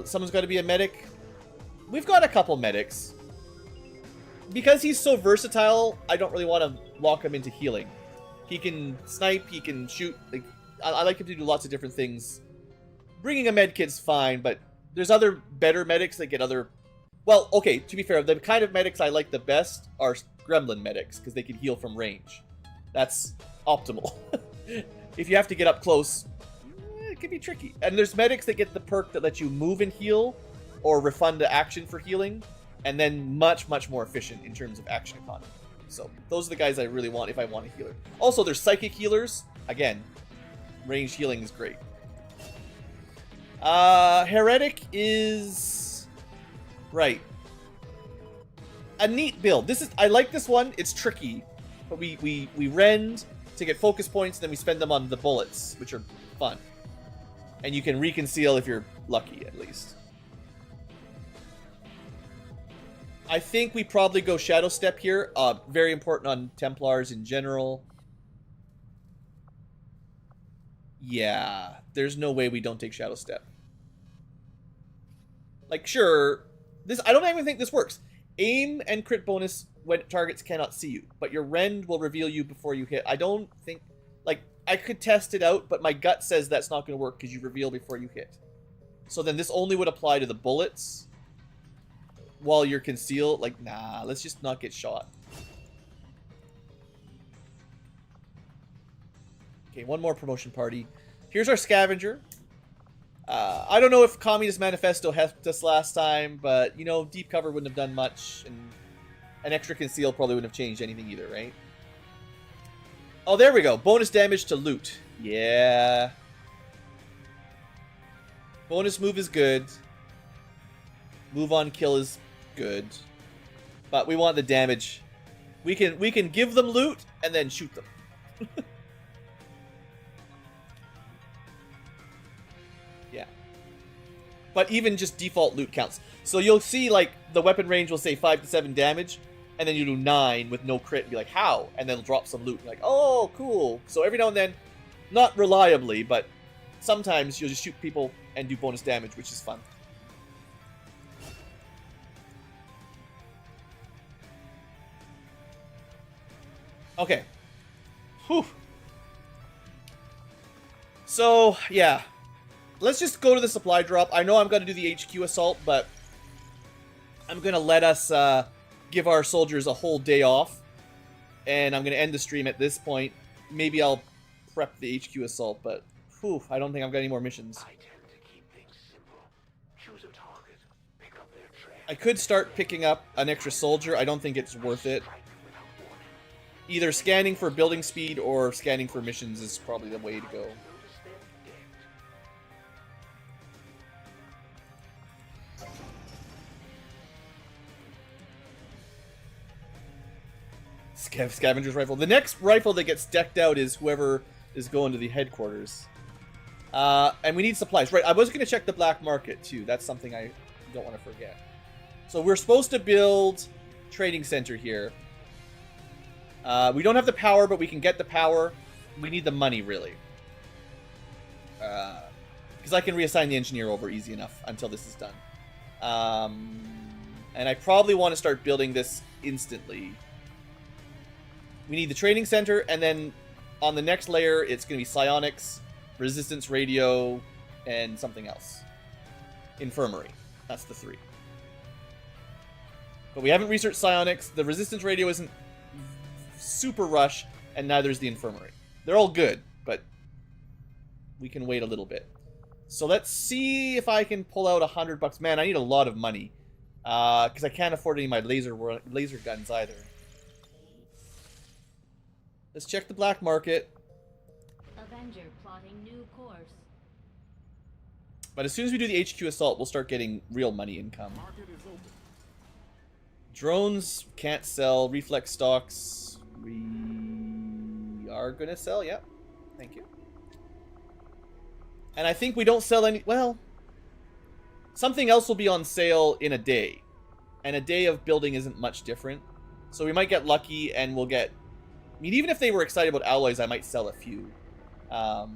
Someone's got to be a medic. We've got a couple medics. Because he's so versatile, I don't really want to lock him into healing. He can snipe, he can shoot. Like, I like him to do lots of different things. Bringing a med kit's fine, but there's other better medics that get other... Well, okay, to be fair, the kind of medics I like the best are gremlin medics, because they can heal from range. That's optimal. If you have to get up close, it can be tricky. And there's medics that get the perk that lets you move and heal, or refund the action for healing, and then much, much more efficient in terms of action economy. So those are the guys I really want if I want a healer. Also, there's psychic healers. Again, ranged healing is great. Heretic is... Right. A neat build. I like this one. It's tricky. But we rend to get focus points, and then we spend them on the bullets, which are fun. And you can reconceal if you're lucky, at least. I think we probably go Shadow Step here. Very important on Templars in general. Yeah, there's no way we don't take Shadow Step. Like, sure, I don't even think this works. Aim and crit bonus when targets cannot see you, but your rend will reveal you before you hit. I don't think... Like, I could test it out, but my gut says that's not going to work because you reveal before you hit. So then this only would apply to the bullets while you're concealed. Like, nah, let's just not get shot. Okay, one more promotion party. Here's our scavenger. I don't know if Communist Manifesto helped us last time, but, you know, deep cover wouldn't have done much, and an extra conceal probably wouldn't have changed anything either, right? Oh, there we go. Bonus damage to loot. Yeah. Bonus move is good. Move on kill is good. But we want the damage. We can give them loot and then shoot them. Yeah. But even just default loot counts. So you'll see, like, the weapon range will say 5 to 7 damage, and then you do 9 with no crit and be like, how? And then it'll drop some loot. You're like, oh, cool. So every now and then, not reliably, but sometimes you'll just shoot people and do bonus damage, which is fun. Okay. Whew. So, yeah. Let's just go to the supply drop. I know I'm going to do the HQ assault, but I'm going to let us give our soldiers a whole day off. And I'm going to end the stream at this point. Maybe I'll prep the HQ assault, but whew, I don't think I've got any more missions. I could start picking up an extra soldier. I don't think it's worth it. Either scanning for building speed or scanning for missions is probably the way to go. Scavenger's rifle. The next rifle that gets decked out is whoever is going to the headquarters. And we need supplies. Right, I was going to check the black market too. That's something I don't want to forget. So we're supposed to build trading center here. We don't have the power, but we can get the power. We need the money, really. Because I can reassign the engineer over easy enough until this is done. And I probably want to start building this instantly. We need the training center, and then on the next layer, it's going to be psionics, resistance radio, and something else. Infirmary. That's the 3. But we haven't researched psionics. The resistance radio isn't super rush, and neither is the infirmary. They're all good, but we can wait a little bit. So let's see if I can pull out $100. Man, I need a lot of money. Because I can't afford any of my laser guns either. Let's check the black market. Avenger plotting new course. But as soon as we do the HQ assault, we'll start getting real money income. Drones can't sell. Reflex stocks. We are going to sell. Yep. Thank you. And I think we don't sell any... Well, something else will be on sale in a day. And a day of building isn't much different. So we might get lucky and we'll get... I mean, even if they were excited about alloys, I might sell a few. But,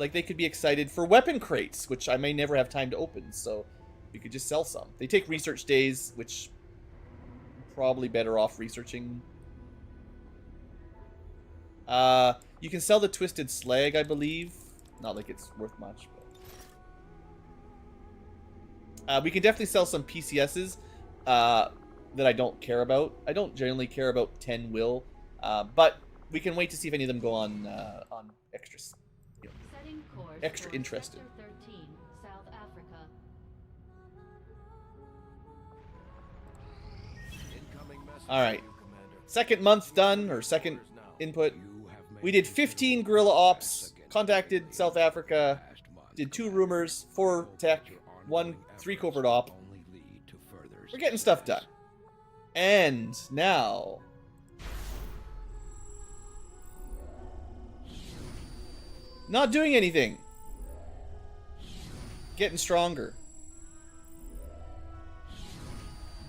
like, they could be excited for weapon crates, which I may never have time to open, so we could just sell some. They take research days, which I'm probably better off researching. You can sell the twisted slag, I believe. Not like it's worth much, but... we can definitely sell some PCSs. That I don't care about. I don't generally care about 10 will, but we can wait to see if any of them go on extra, you know, extra interested. 13, South Africa. All right, second month done, or second input. We did 15 guerrilla ops, contacted South Africa, did 2 rumors, 4 tech, 3 covert op. We're getting stuff done. And now... not doing anything. Getting stronger.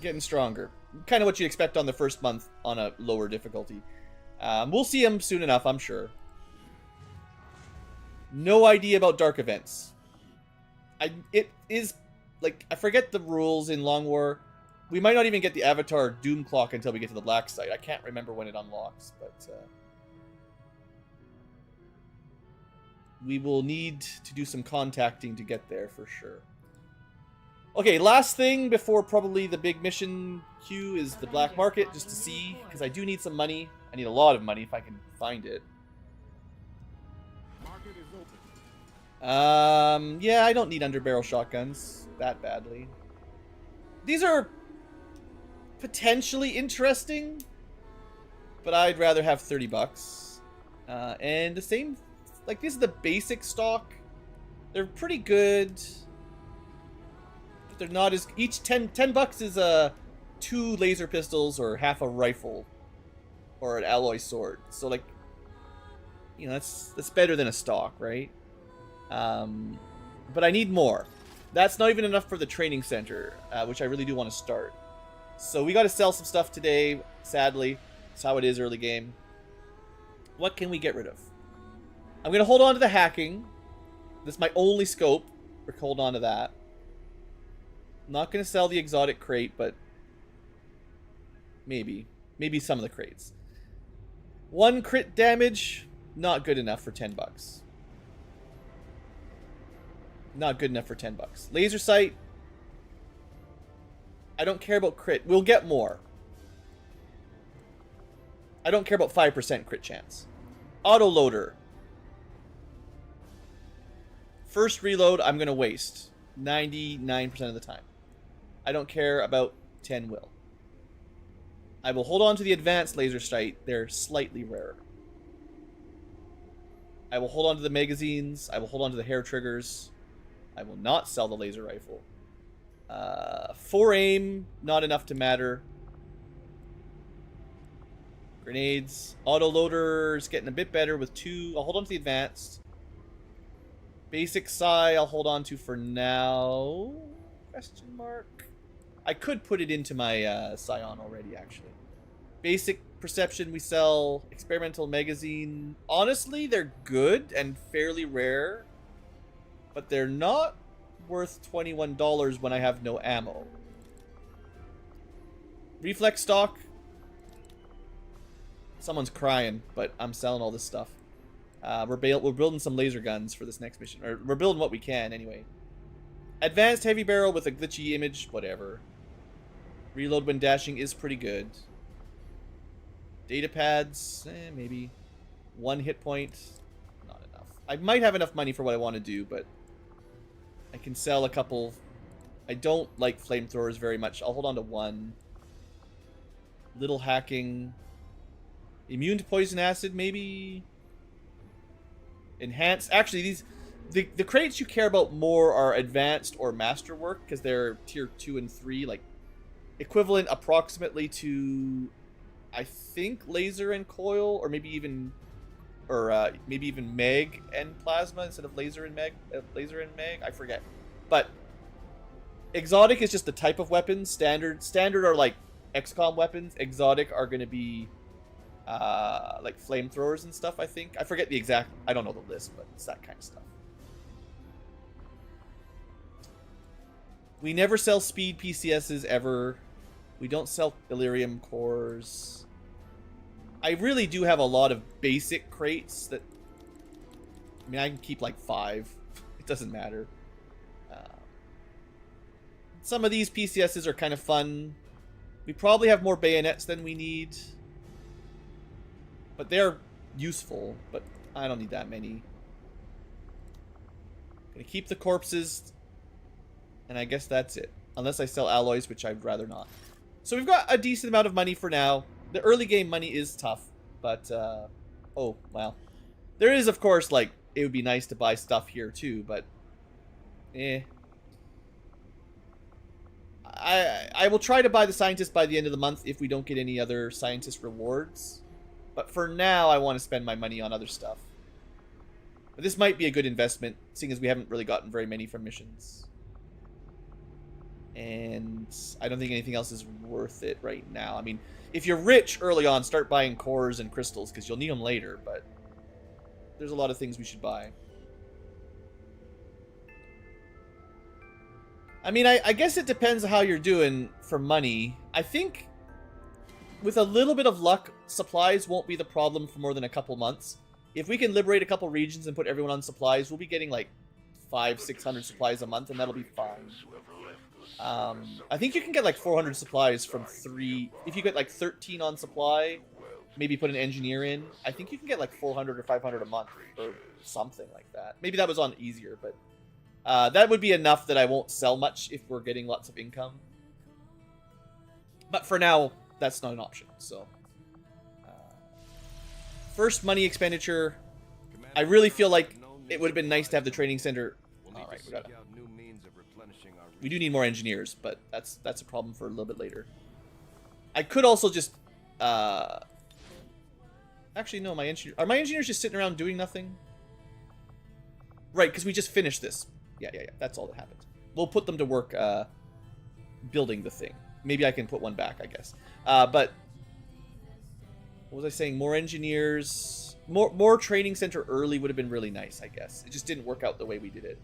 Getting stronger. Kind of what you expect on the first month on a lower difficulty. We'll see them soon enough, I'm sure. No idea about dark events. It is... like, I forget the rules in Long War. We might not even get the Avatar Doom Clock until we get to the black site. I can't remember when it unlocks, but... we will need to do some contacting to get there, for sure. Okay, last thing before probably the big mission queue is the black market, just to see, because I do need some money. I need a lot of money if I can find it. Yeah, I don't need underbarrel shotguns that badly. These are potentially interesting, but I'd rather have $30. And the same, like, this is the basic stock. They're pretty good, but they're not as, each $10 is 2 laser pistols or half a rifle or an alloy sword. So, like, you know, that's better than a stock, right? But I need more. That's not even enough for the training center, which I really do want to start. So we got to sell some stuff today, sadly. That's how it is early game. What can we get rid of? I'm going to hold on to the hacking. That's my only scope. We're hold on to that. I'm not going to sell the exotic crate, but maybe. Maybe some of the crates. 1 crit damage, not good enough for $10. Not good enough for $10. Laser sight, I don't care about crit. We'll get more. I don't care about 5% crit chance. Autoloader. First reload, I'm going to waste 99% of the time. I don't care about 10 will. I will hold on to the advanced laser sight. They're slightly rarer. I will hold on to the magazines. I will hold on to the hair triggers. I will not sell the laser rifle. 4 aim, not enough to matter. Grenades. Autoloader's getting a bit better with 2. I'll hold on to the advanced. Basic psi I'll hold on to for now. Question mark. I could put it into my Scion already, actually. Basic perception we sell. Experimental magazine. Honestly, they're good and fairly rare. But they're not worth $21 when I have no ammo. Reflex stock. Someone's crying, but I'm selling all this stuff. We're building some laser guns for this next mission. Or we're building what we can, anyway. Advanced heavy barrel with a glitchy image. Whatever. Reload when dashing is pretty good. Data pads. Maybe. 1 hit point. Not enough. I might have enough money for what I want to do, but I can sell a couple. I don't like flamethrowers very much. I'll hold on to 1. Little hacking. Immune to poison acid, maybe. Enhanced. Actually, the crates you care about more are advanced or masterwork because they're tier 2 and 3, like equivalent approximately to, I think, laser and coil, or maybe even mag and plasma instead of laser and mag. I forget, but exotic is just the type of weapons. Standard are like XCom weapons. Exotic are going to be like flamethrowers and stuff, I think. I forget the exact, I don't know the list, but it's that kind of stuff. We never sell speed PCSs ever. We don't sell Illyrium cores. I really do have a lot of basic crates that, I mean, I can keep like 5. It doesn't matter. Some of these PCSs are kind of fun. We probably have more bayonets than we need. But they're useful, but I don't need that many. Gonna keep the corpses, and I guess that's it. Unless I sell alloys, which I'd rather not. So we've got a decent amount of money for now. The early game money is tough, but, oh, well. There is, of course, like, it would be nice to buy stuff here, too, but, I will try to buy the scientist by the end of the month if we don't get any other scientist rewards. But for now, I want to spend my money on other stuff. But this might be a good investment, seeing as we haven't really gotten very many from missions. And I don't think anything else is worth it right now. I mean, if you're rich early on, start buying cores and crystals, because you'll need them later, but there's a lot of things we should buy. I mean, I guess it depends on how you're doing for money. I think with a little bit of luck, supplies won't be the problem for more than a couple months. If we can liberate a couple regions and put everyone on supplies, we'll be getting like 500-600 supplies a month, and that'll be fine. I think you can get like 400 supplies from 3. If you get like 13 on supply, maybe put an engineer in, I think you can get like 400 or 500 a month or something like that. Maybe that was on easier, but that would be enough that I won't sell much if we're getting lots of income. But for now, that's not an option. So, first money expenditure. I really feel like it would have been nice to have the training center. All right, we do need more engineers, but that's a problem for a little bit later. I could also just actually no, are my engineers just sitting around doing nothing? Right, because we just finished this. Yeah. That's all that happened. We'll put them to work building the thing. Maybe I can put one back, I guess. But what was I saying? More engineers, more training center early would have been really nice, I guess. It just didn't work out the way we did it.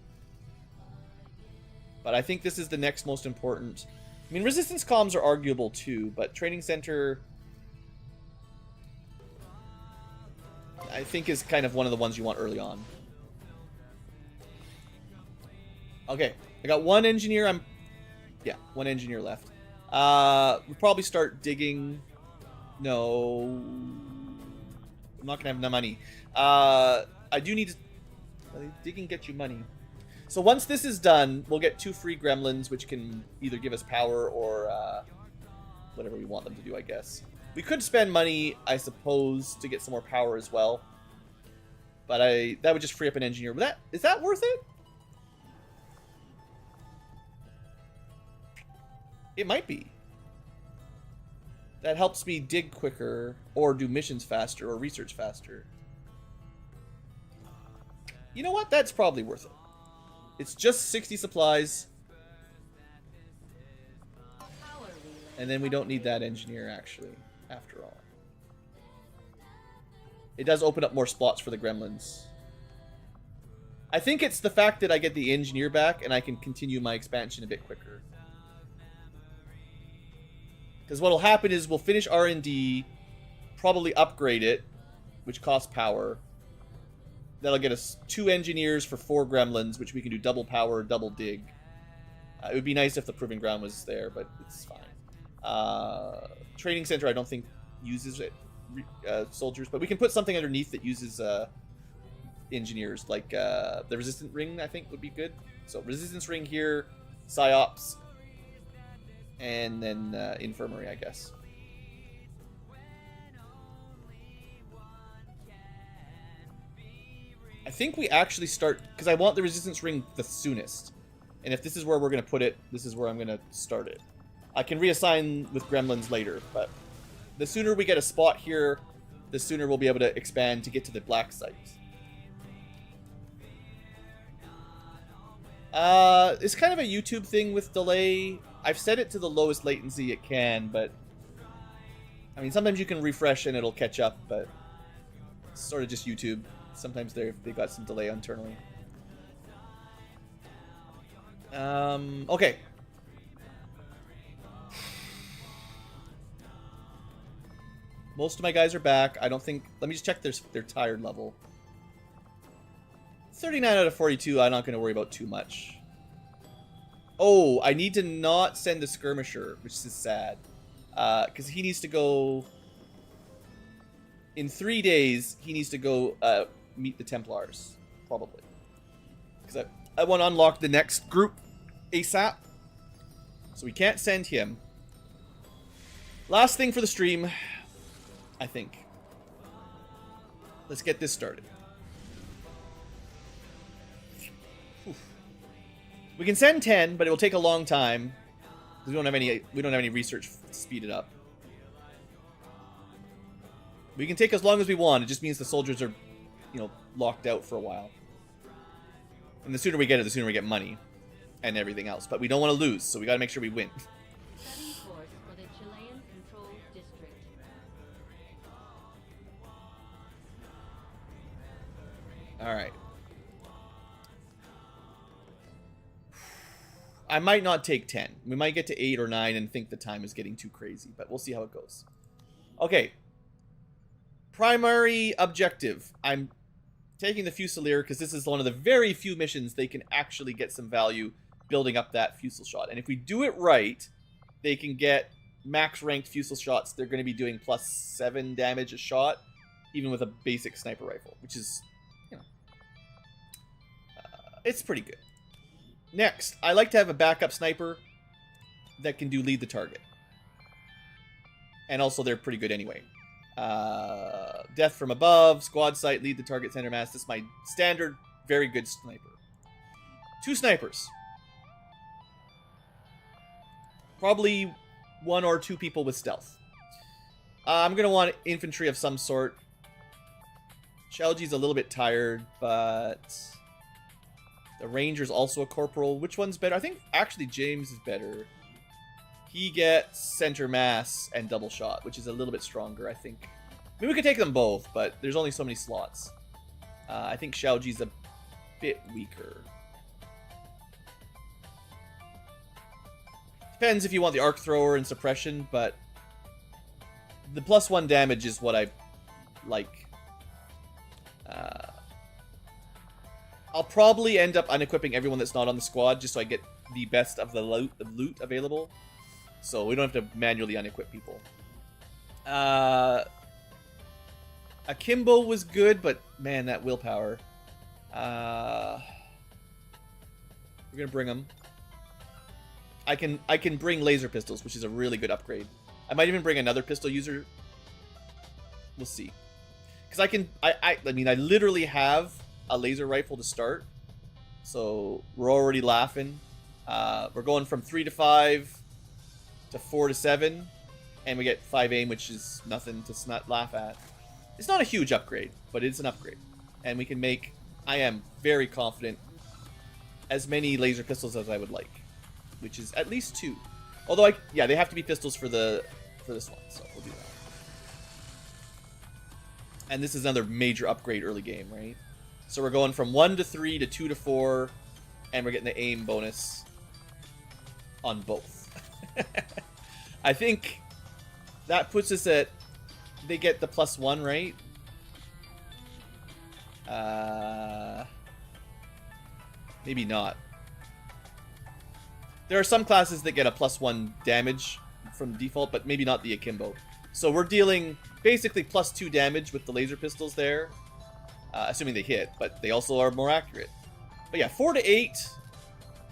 But I think this is the next most important. I mean, resistance comms are arguable too, but training center, I think, is kind of one of the ones you want early on. Okay, I got one engineer. One engineer left. We'll probably start digging. No. I'm not gonna have enough money. I do need to... Digging gets you money. So once this is done, we'll get 2 free gremlins, which can either give us power or whatever we want them to do, I guess. We could spend money, I suppose, to get some more power as well. But that would just free up an engineer. Is that worth it? It might be. That helps me dig quicker, or do missions faster, or research faster. You know what? That's probably worth it. It's just 60 supplies. And then we don't need that engineer, actually, after all. It does open up more spots for the gremlins. I think it's the fact that I get the engineer back, and I can continue my expansion a bit quicker. Because what will happen is we'll finish R&D, probably upgrade it, which costs power. That'll get us 2 engineers for 4 gremlins, which we can do double power, double dig. It would be nice if the proving ground was there, but it's fine. Training center, I don't think uses it, soldiers, but we can put something underneath that uses engineers, like the resistant ring. I think would be good. So resistance ring here, psyops, and then infirmary, I guess. I think we actually start, because I want the resistance ring the soonest. And if this is where we're going to put it, this is where I'm going to start it. I can reassign with gremlins later, but the sooner we get a spot here, the sooner we'll be able to expand to get to the black site. It's kind of a YouTube thing with delay. I've set it to the lowest latency it can, but I mean, sometimes you can refresh and it'll catch up, but it's sort of just YouTube. Sometimes they got some delay internally. Okay. Most of my guys are back. I don't think... Let me just check their tired level. 39 out of 42, I'm not going to worry about too much. Oh, I need to not send the skirmisher, which is sad. Because he needs to go... In 3 days, he needs to go meet the Templars, probably. Because I want to unlock the next group ASAP. So we can't send him. Last thing for the stream, I think. Let's get this started. Oof. We can send 10, but it will take a long time. We don't have any research to speed it up. We can take as long as we want. It just means the soldiers are, locked out for a while. And the sooner we get it, the sooner we get money and everything else. But we don't want to lose, so we got to make sure we win. Setting course for the Chilean controlled district. All right. I might not take 10. We might get to 8 or 9 and think the time is getting too crazy, but we'll see how it goes. Okay. Primary objective. I'm taking the Fusilier because this is one of the very few missions they can actually get some value building up that Fusel shot. And if we do it right, they can get max ranked Fusel shots. They're going to be doing +7 damage a shot, even with a basic sniper rifle, which is, it's pretty good. Next, I like to have a backup sniper that can do lead the target. And also they're pretty good anyway. Death from above, squad sight, lead the target, center mass. This is my standard, very good sniper. 2 snipers. Probably 1 or 2 people with stealth. I'm going to want infantry of some sort. Shalji's a little bit tired, but... The ranger's also a corporal. Which one's better? I think actually James is better. He gets center mass and double shot, which is a little bit stronger, I think. I mean, we could take them both, but there's only so many slots. I think Xiaoji's a bit weaker. Depends if you want the arc thrower and suppression, but the +1 damage is what I like. I'll probably end up unequipping everyone that's not on the squad just so I get the best of the loot available. So we don't have to manually unequip people. Akimbo was good, but man, that willpower. We're gonna bring him. I can bring laser pistols, which is a really good upgrade. I might even bring another pistol user. We'll see. Because I mean, I literally have a laser rifle to start. So we're already laughing. We're going from 3 to 5 to 4 to 7. And we get 5 aim, which is nothing to not laugh at. It's not a huge upgrade, but it's an upgrade. And we can make, I am very confident, as many laser pistols as I would like. Which is at least 2. Although, yeah, they have to be pistols for this one. So we'll do that. And this is another major upgrade early game, right? So we're going from 1 to 3 to 2 to 4. And we're getting the aim bonus on both. I think that puts us at... They get the +1, right? Maybe not. There are some classes that get a +1 damage from default, but maybe not the Akimbo. So we're dealing basically +2 damage with the laser pistols there. Assuming they hit, but they also are more accurate. But yeah, 4 to 8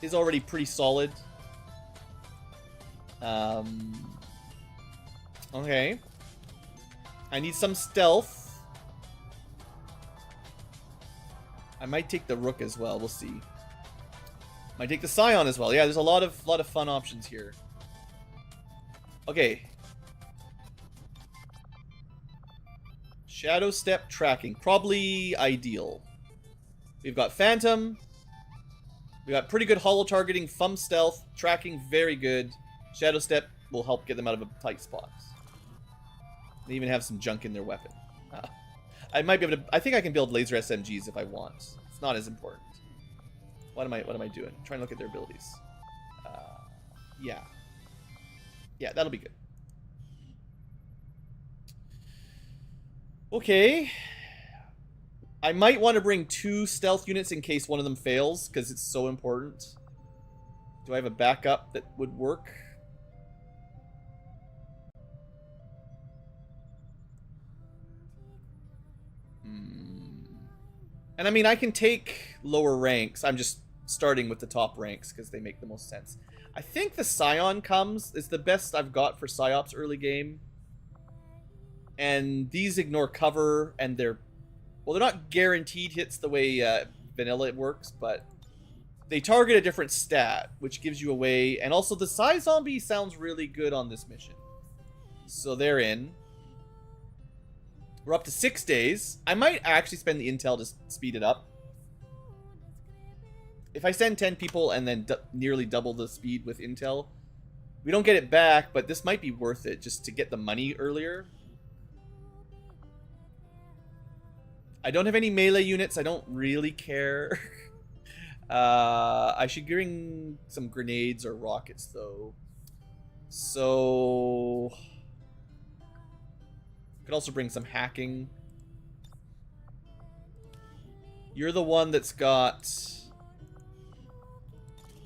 is already pretty solid. Okay. I need some stealth. I might take the Rook as well. We'll see. Might take the Scion as well. Yeah, there's a lot of fun options here. Okay. Shadow Step tracking. Probably ideal. We've got Phantom. We got pretty good holo targeting. Thumb stealth. Tracking, very good. Shadow Step will help get them out of a tight spot. They even have some junk in their weapon. I might be able to... I think I can build laser SMGs if I want. It's not as important. What am I doing? I'm trying to look at their abilities. Yeah. Yeah, that'll be good. Okay. I might want to bring 2 stealth units in case one of them fails, because it's so important. Do I have a backup that would work? And I mean, I can take lower ranks. I'm just starting with the top ranks because they make the most sense. I think the Scion comes. It's the best I've got for Psyops early game. And these ignore cover, and they're... Well, they're not guaranteed hits the way vanilla works, but they target a different stat, which gives you away. And also, the Psy Zombie sounds really good on this mission. So they're in. We're up to 6 days. I might actually spend the intel to speed it up. If I send 10 people and then nearly double the speed with intel, we don't get it back, but this might be worth it just to get the money earlier. I don't have any melee units. I don't really care. I should bring some grenades or rockets, though. So... Could also bring some hacking. You're the one that's got...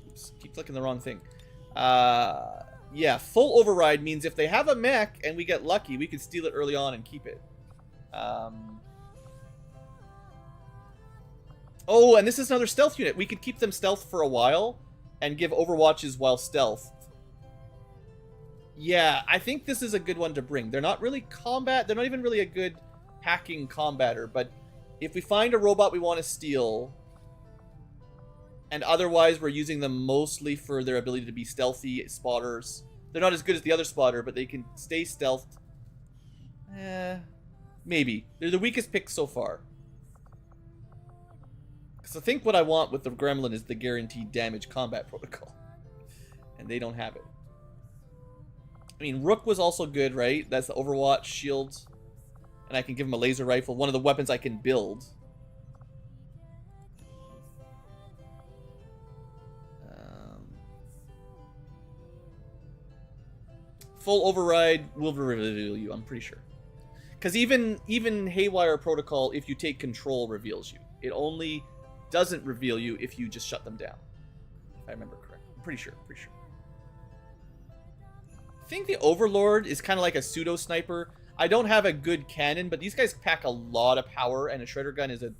Oops, keep clicking the wrong thing. Yeah, full override means if they have a mech and we get lucky, we could steal it early on and keep it. Oh, and this is another stealth unit. We could keep them stealth for a while and give overwatches while stealth. Yeah, I think this is a good one to bring. They're not really combat. They're not even really a good hacking combatter. But if we find a robot we want to steal, and otherwise we're using them mostly for their ability to be stealthy spotters. They're not as good as the other spotter, but they can stay stealthed. Maybe. They're the weakest pick so far. Because I think what I want with the Gremlin is the guaranteed damage combat protocol. And they don't have it. I mean, Rook was also good, right? That's the Overwatch shield. And I can give him a laser rifle. One of the weapons I can build. Full override will reveal you, I'm pretty sure. Because even Haywire Protocol, if you take control, reveals you. It only doesn't reveal you if you just shut them down. If I remember correctly. I'm pretty sure. think the Overlord is kind of like a pseudo sniper. I don't have a good cannon, but these guys pack a lot of power, and a shredder gun is a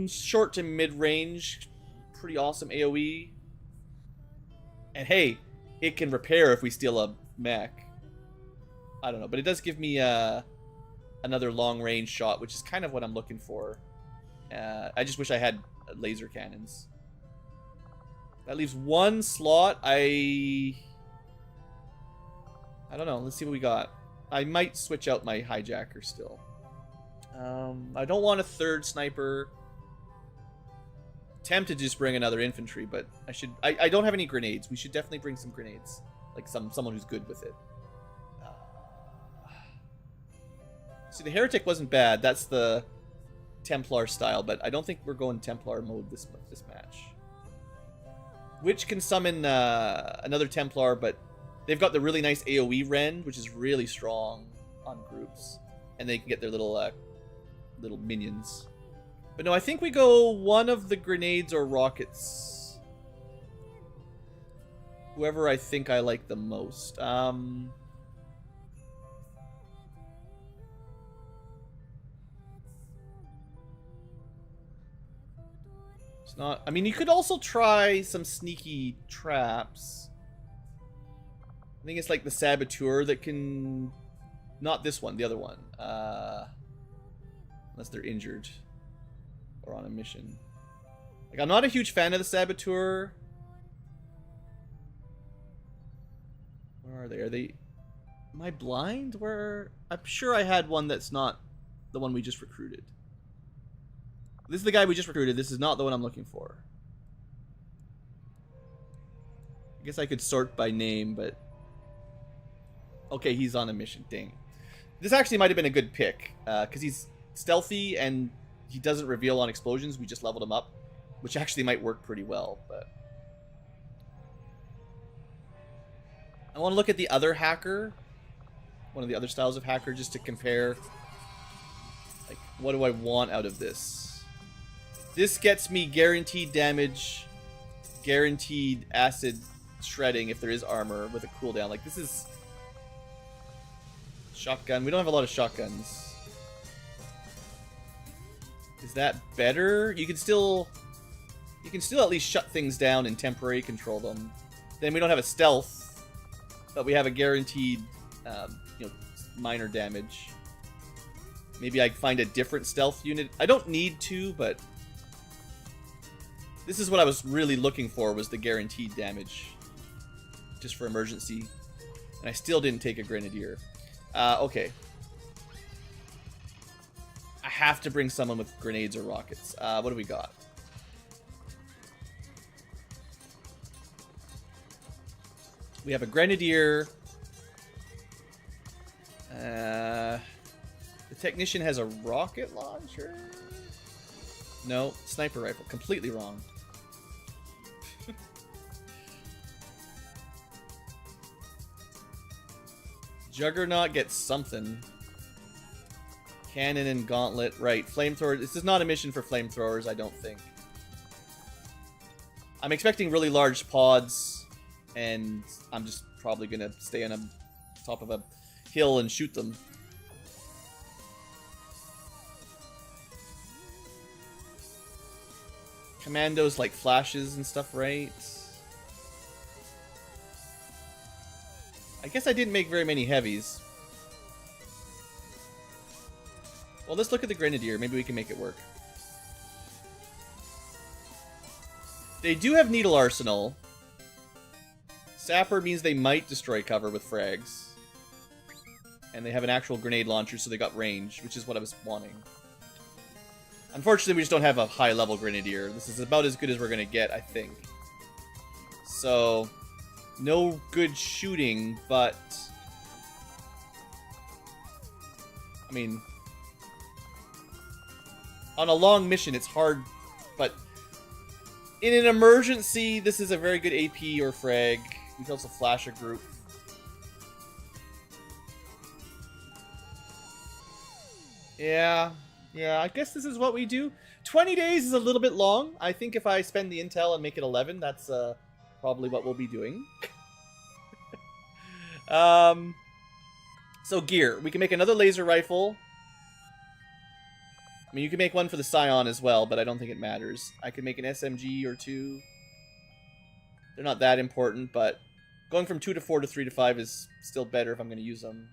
short to mid-range, pretty awesome AoE. And hey, it can repair if we steal a mech. I don't know, but it does give me another long-range shot, which is kind of what I'm looking for. I just wish I had laser cannons. That leaves one slot. I don't know. Let's see what we got. I might switch out my hijacker still. I don't want a third sniper. Tempted to just bring another infantry, but I should. I don't have any grenades. We should definitely bring some grenades, like someone who's good with it. See, the heretic wasn't bad. That's the Templar style, but I don't think we're going Templar mode this match. Witch can summon another Templar, but they've got the really nice AoE rend, which is really strong on groups, and they can get their little minions. But no, I think we go one of the grenades or rockets. Whoever I think I like the most. It's not. I mean, you could also try some sneaky traps. I think it's like the Saboteur that can. Not this one, the other one. Unless they're injured or on a mission. Like, I'm not a huge fan of the Saboteur. Where are they? Are they... Am I blind? Where... I'm sure I had one that's not the one we just recruited. This is the guy we just recruited. This is not the one I'm looking for. I guess I could sort by name, but... Okay, he's on a mission. Dang. This actually might have been a good pick, because he's stealthy and he doesn't reveal on explosions. We just leveled him up, which actually might work pretty well, but... I want to look at the other hacker, one of the other styles of hacker, just to compare, like, what do I want out of this? This gets me guaranteed damage, guaranteed acid shredding if there is armor with a cooldown. Like, this is... Shotgun. We don't have a lot of shotguns. Is that better? You can still at least shut things down and temporary control them. Then we don't have a stealth, but we have a guaranteed, minor damage. Maybe I find a different stealth unit. I don't need to, but this is what I was really looking for, was the guaranteed damage, just for emergency. And I still didn't take a grenadier. Okay. I have to bring someone with grenades or rockets. What do we got? We have a grenadier. The technician has a rocket launcher? No, sniper rifle. Completely wrong. Juggernaut gets something. Cannon and gauntlet. Right, flamethrower. This is not a mission for flamethrowers, I don't think. I'm expecting really large pods, and I'm just probably going to stay on a top of a hill and shoot them. Commandos like flashes and stuff, right? I guess I didn't make very many heavies. Well, let's look at the Grenadier. Maybe we can make it work. They do have Needle Arsenal. Sapper means they might destroy cover with frags. And they have an actual grenade launcher, so they got range, which is what I was wanting. Unfortunately, we just don't have a high-level Grenadier. This is about as good as we're going to get, I think. So... no good shooting, but... I mean... on a long mission, it's hard, but... in an emergency, this is a very good AP or frag. We can also flash a group. Yeah, I guess this is what we do. 20 days is a little bit long. I think if I spend the intel and make it 11, that's probably what we'll be doing. So gear. We can make another laser rifle. I mean, you can make one for the Scion as well, but I don't think it matters. I could make an SMG or 2. They're not that important, but going from 2 to 4 to 3 to 5 is still better if I'm going to use them.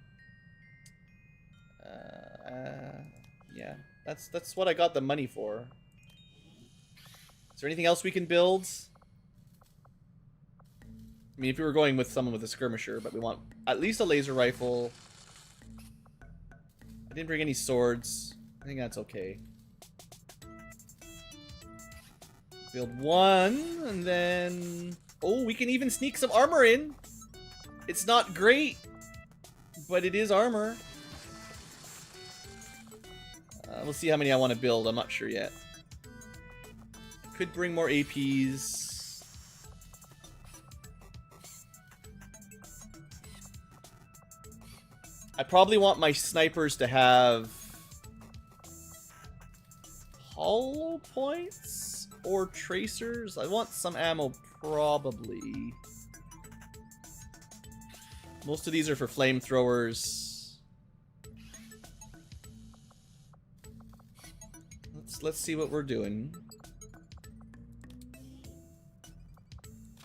Yeah, that's what I got the money for. Is there anything else we can build? I mean, if we were going with someone with a skirmisher, but we want at least a laser rifle. I didn't bring any swords. I think that's okay. Build one, and then... Oh, we can even sneak some armor in. It's not great, but it is armor. We'll see how many I want to build. I'm not sure yet. Could bring more APs. I probably want my snipers to have hollow points or tracers. I want some ammo, probably. Most of these are for flamethrowers. Let's see what we're doing.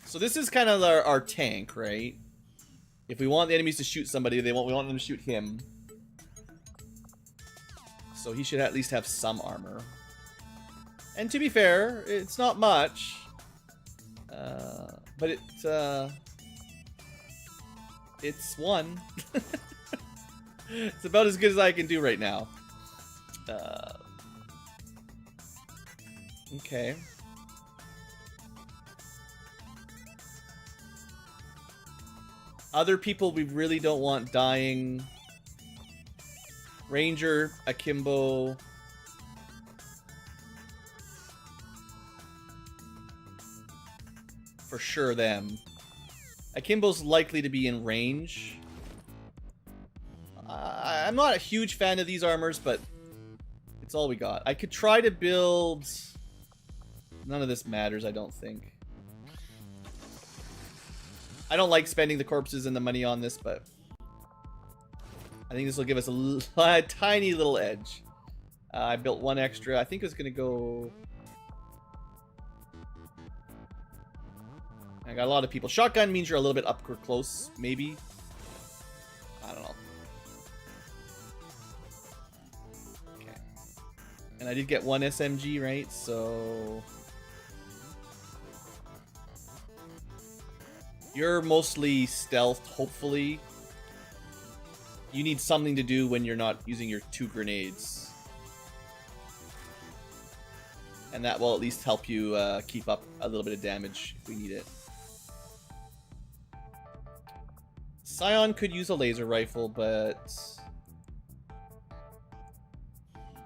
So this is kind of our tank, right? If we want the enemies to shoot somebody, we want them to shoot him. So he should at least have some armor. And to be fair, it's not much. But it's one. It's about as good as I can do right now. Okay. Other people we really don't want dying. Ranger, Akimbo. For sure them. Akimbo's likely to be in range. I'm not a huge fan of these armors, but it's all we got. I could try to build... None of this matters, I don't think. I don't like spending the corpses and the money on this, but I think this will give us a tiny little edge. I built one extra. I think it's going to go... I got a lot of people. Shotgun means you're a little bit up close, maybe. I don't know. Okay. And I did get one SMG, right? So... You're mostly stealth, hopefully. You need something to do when you're not using your 2 grenades. And that will at least help you keep up a little bit of damage if we need it. Scion could use a laser rifle, but...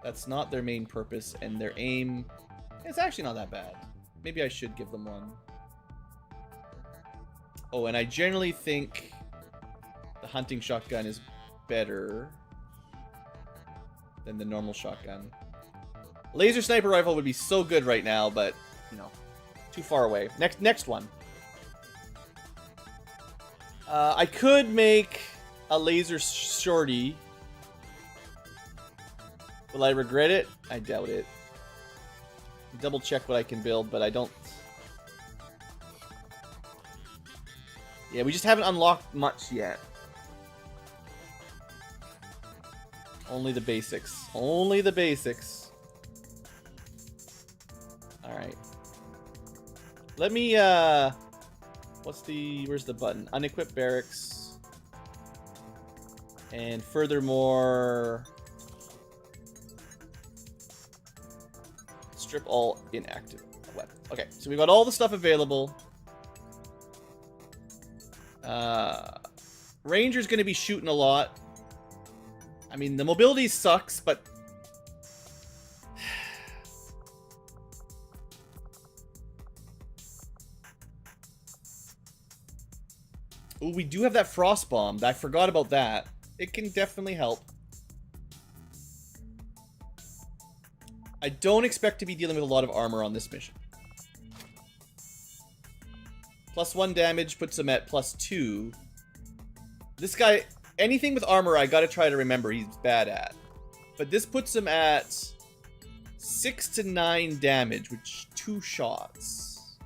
that's not their main purpose, and their aim... It's actually not that bad. Maybe I should give them one. Oh, and I generally think the hunting shotgun is better than the normal shotgun. Laser sniper rifle would be so good right now, but, you know, too far away. Next one. I could make a laser shorty. Will I regret it? I doubt it. Double check what I can build, but I don't... Yeah, we just haven't unlocked much yet. Only the basics. Only the basics. Alright. Let me, where's the button? Unequip barracks. And furthermore... strip all inactive weapons. Okay, so we got all the stuff available. Ranger's gonna be shooting a lot. I mean, the mobility sucks, but... Ooh, we do have that frost bomb. I forgot about that. It can definitely help. I don't expect to be dealing with a lot of armor on this mission. +1 damage puts him at +2. This guy, anything with armor, I gotta try to remember he's bad at. But this puts him at 6 to 9 damage, which 2 shots.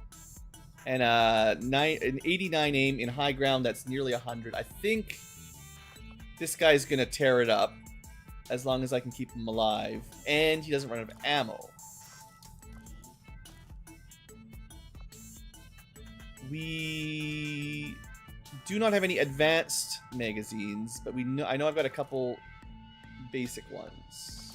And an 89 aim in high ground, that's nearly 100. I think this guy's gonna tear it up, as long as I can keep him alive. And he doesn't run out of ammo. We do not have any advanced magazines, but I know I've got a couple basic ones.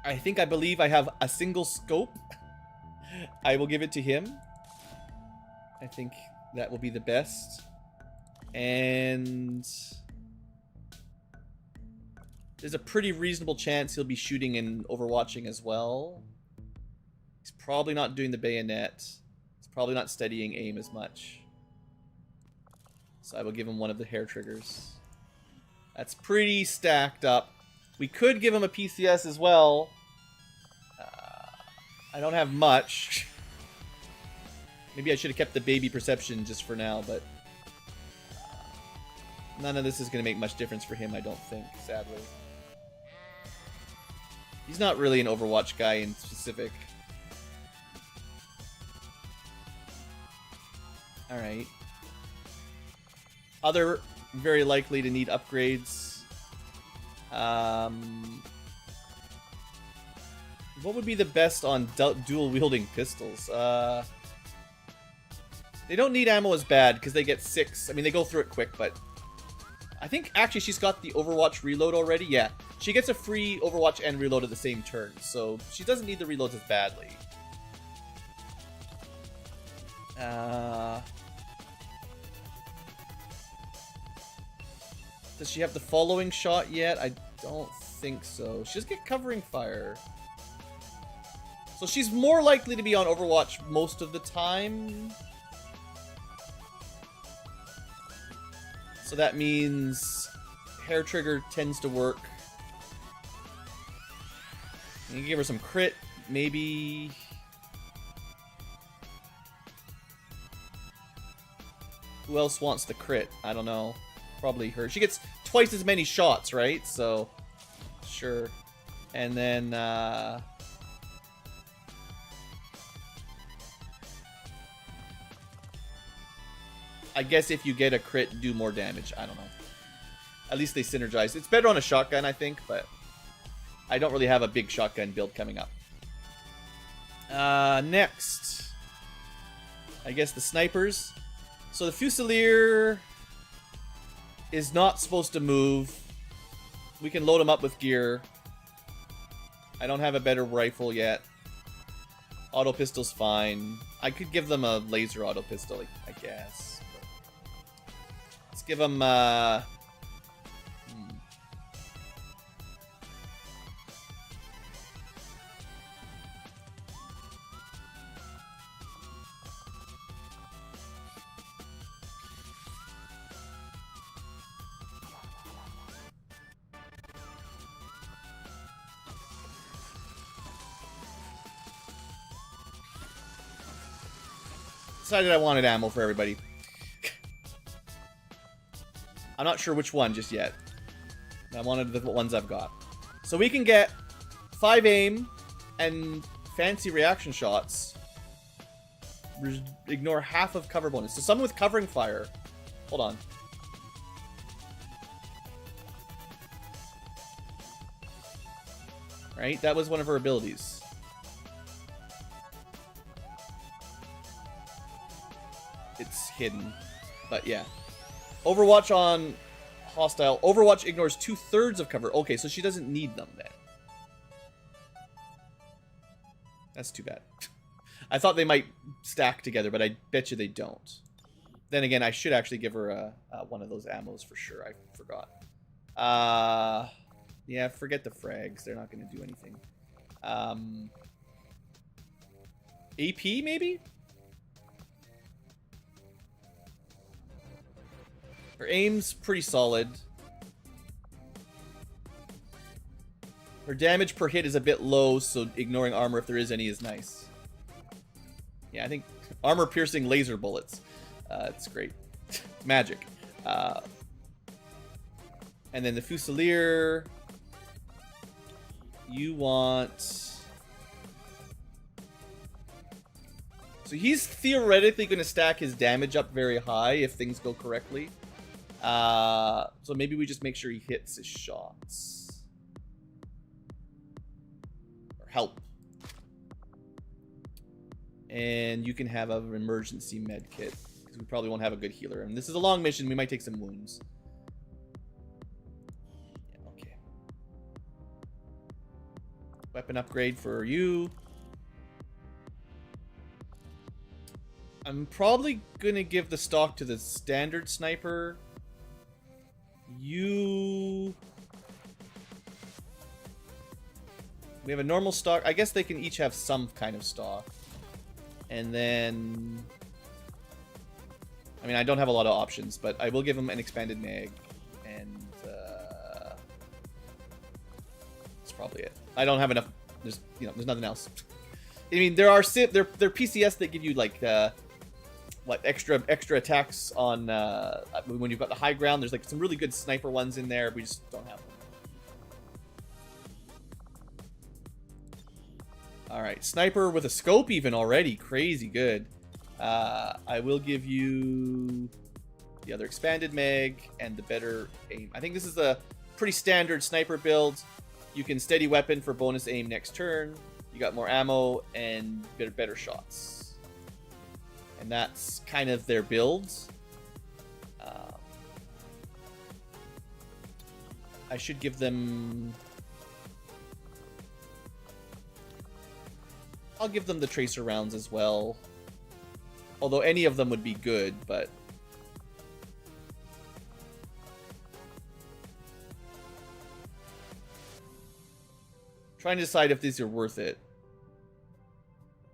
I believe I have a single scope. I will give it to him. I think that will be the best. And there's a pretty reasonable chance he'll be shooting and overwatching as well. He's probably not doing the bayonet. He's probably not steadying aim as much. So I will give him one of the hair triggers. That's pretty stacked up. We could give him a PCS as well. I don't have much. Maybe I should have kept the baby perception just for now, but none of this is going to make much difference for him, I don't think, sadly. He's not really an Overwatch guy in specific. Alright. Other very likely to need upgrades. What would be the best on dual wielding pistols? They don't need ammo as bad because they get 6. I mean, they go through it quick, but I think actually she's got the Overwatch reload already. Yeah, she gets a free Overwatch and reload at the same turn, so she doesn't need the reloads as badly. Does she have the following shot yet? I don't think so. She does get covering fire. So she's more likely to be on Overwatch most of the time. So that means hair trigger tends to work. You can give her some crit, maybe. Who else wants the crit? I don't know. Probably her. She gets twice as many shots, right? So, sure. And then, I guess if you get a crit, do more damage. I don't know. At least they synergize. It's better on a shotgun, I think, but I don't really have a big shotgun build coming up. Next. I guess the snipers. So the Fusilier is not supposed to move. We can load him up with gear. I don't have a better rifle yet. Auto pistol's fine. I could give them a laser auto pistol, I guess. Let's give them, decided I wanted ammo for everybody. I'm not sure which one just yet. I wanted the ones I've got. So we can get 5 aim and fancy reaction shots. Ignore half of cover bonus. So someone with covering fire. Hold on. Right? That was one of her abilities. It's hidden. But yeah. Overwatch on hostile. Overwatch ignores 2/3 of cover. Okay, so she doesn't need them then. That's too bad. I thought they might stack together, but I bet you they don't. Then again, I should actually give her one of those ammos for sure. I forgot. Yeah, forget the frags. They're not going to do anything. AP, maybe? Her aim's pretty solid. Her damage per hit is a bit low, so ignoring armor if there is any is nice. Yeah, I think armor-piercing laser bullets. It's great. It's magic. And then the Fusilier, you want... So he's theoretically going to stack his damage up very high if things go correctly. So maybe we just make sure he hits his shots. Or help. And you can have an emergency med kit. Because we probably won't have a good healer. And this is a long mission. We might take some wounds. Yeah, okay. Weapon upgrade for you. I'm probably going to give the stock to the standard sniper. You... We have a normal stock. I guess they can each have some kind of stock. And then... I mean, I don't have a lot of options, but I will give them an expanded mag. And... that's probably it. I don't have enough... There's nothing else. I mean, there are PCS that give you, like, what, extra attacks on when you've got the high ground. There's like some really good sniper ones in there. We just don't have them. All right, sniper with a scope even already, crazy good. I will give you the other expanded mag and the better aim. I think this is a pretty standard sniper build. You can steady weapon for bonus aim next turn. You got more ammo and better shots. And that's kind of their builds. I should give them... I'll give them the tracer rounds as well. Although any of them would be good, but... Trying to decide if these are worth it.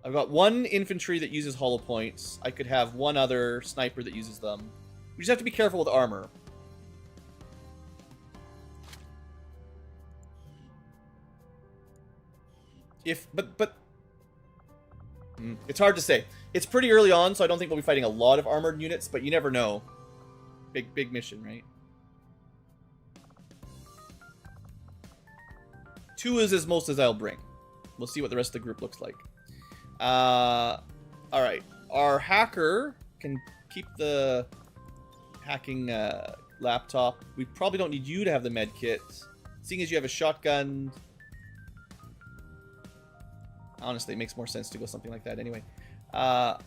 I've got one infantry that uses hollow points. I could have one other sniper that uses them. We just have to be careful with armor. It's hard to say. It's pretty early on, so I don't think we'll be fighting a lot of armored units, but you never know. Big mission, right? 2 is as most as I'll bring. We'll see what the rest of the group looks like. Alright. Our hacker can keep the hacking laptop. We probably don't need you to have the med kit. Seeing as you have a shotgun... Honestly, it makes more sense to go something like that anyway. I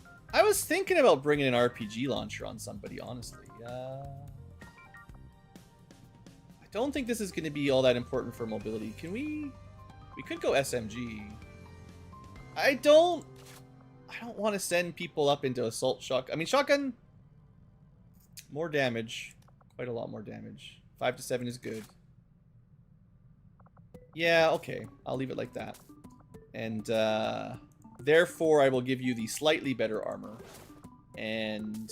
was thinking about bringing an RPG launcher on somebody, honestly. I don't think this is going to be all that important for mobility. Can we... We could go SMG. I don't want to send people up into assault shotgun. I mean, shotgun... More damage. Quite a lot more damage. 5 to 7 is good. Yeah, okay. I'll leave it like that. And, therefore, I will give you the slightly better armor. And...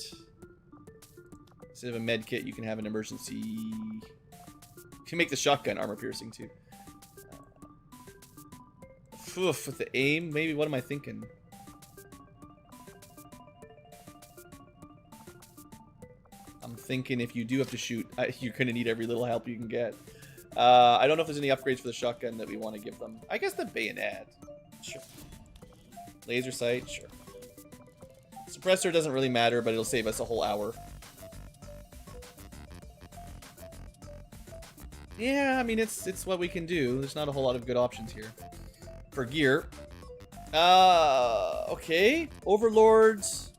Instead of a med kit, you can have an emergency... You can make the shotgun armor piercing, too. With the aim, maybe, what am I thinking? I'm thinking if you do have to shoot, you're going to need every little help you can get. I don't know if there's any upgrades for the shotgun that we want to give them. I guess the bayonet. Sure. Laser sight, sure. Suppressor doesn't really matter, but it'll save us a whole hour. Yeah, I mean, it's what we can do. There's not a whole lot of good options here. For gear. Okay. Overlords.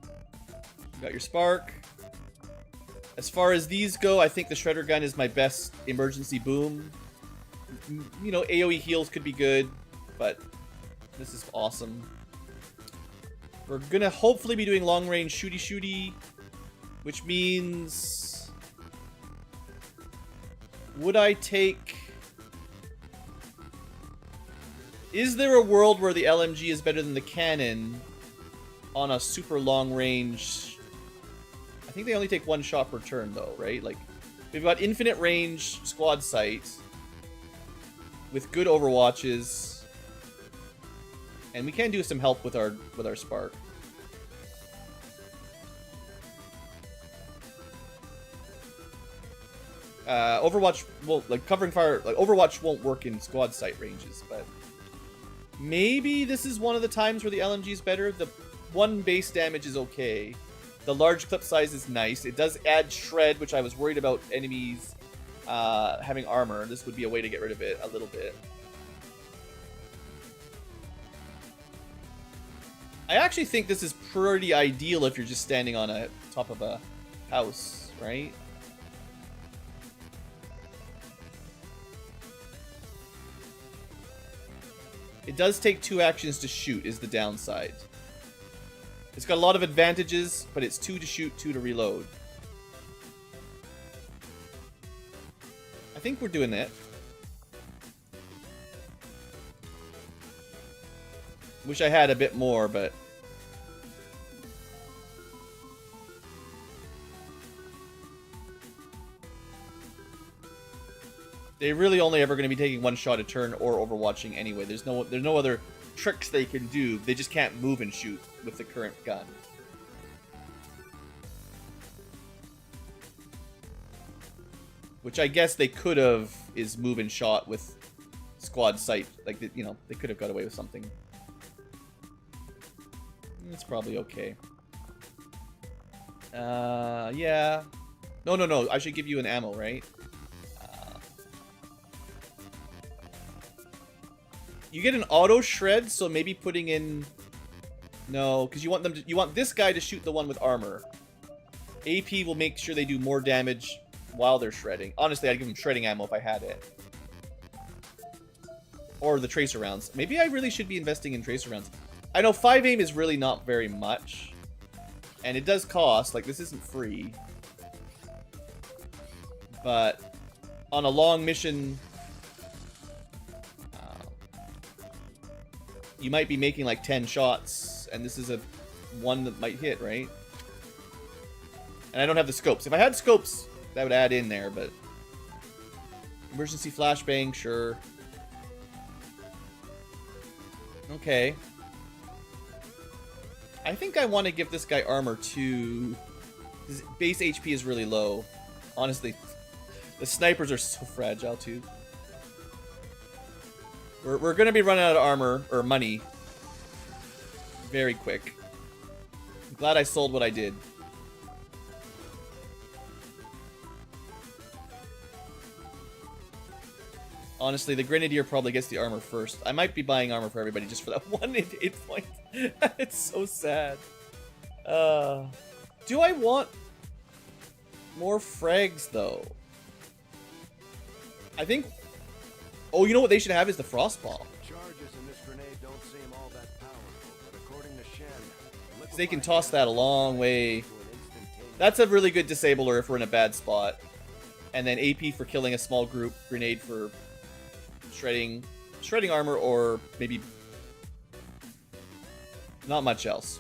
You got your spark. As far as these go, I think the shredder gun is my best emergency boom. You know, AoE heals could be good, but this is awesome. We're gonna hopefully be doing long range shooty, which means... Would I take... Is there a world where the LMG is better than the cannon on a super long range? I think they only take 1 shot per turn, though, right? Like, we've got infinite range squad sight with good overwatches, and we can do some help with our spark. Overwatch won't, like, covering fire, like, Overwatch won't work in squad sight ranges, but maybe this is one of the times where the LMG is better. The 1 base damage is okay. The large clip size is nice. It does add shred, which I was worried about enemies having armor. This would be a way to get rid of it a little bit. I actually think this is pretty ideal if you're just standing on a top of a house, right? It does take 2 actions to shoot is the downside. It's got a lot of advantages, but it's 2 to shoot, 2 to reload. I think we're doing it. Wish I had a bit more, but... they're really only ever going to be taking 1 shot a turn or overwatching anyway. There's no other tricks they can do. They just can't move and shoot with the current gun. Which I guess they could have is move and shot with squad sight. Like, you know, they could have got away with something. It's probably okay. Yeah. No. I should give you an ammo, right? You get an auto shred, so maybe putting in... no, because you want this guy to shoot the one with armor. AP will make sure they do more damage while they're shredding. Honestly, I'd give them shredding ammo if I had it. Or the tracer rounds. Maybe I really should be investing in tracer rounds. I know 5 aim is really not very much. And it does cost. Like, this isn't free. But on a long mission... you might be making like 10 shots, and this is a one that might hit, right? And I don't have the scopes. If I had scopes, that would add in there, but... emergency flashbang, sure. Okay. I think I want to give this guy armor too. His base HP is really low. Honestly, the snipers are so fragile too. We're going to be running out of armor, or money, very quick. I'm glad I sold what I did. Honestly, the Grenadier probably gets the armor first. I might be buying armor for everybody just for that 1 hit point. It's so sad. Do I want more frags, though? I think... oh, you know what they should have is the frostball. Charges in this grenade don't seem all that powerful, but according to Shen, They can toss that a long way. That's a really good disabler if we're in a bad spot. And then AP for killing a small group, grenade for shredding armor, or maybe not much else.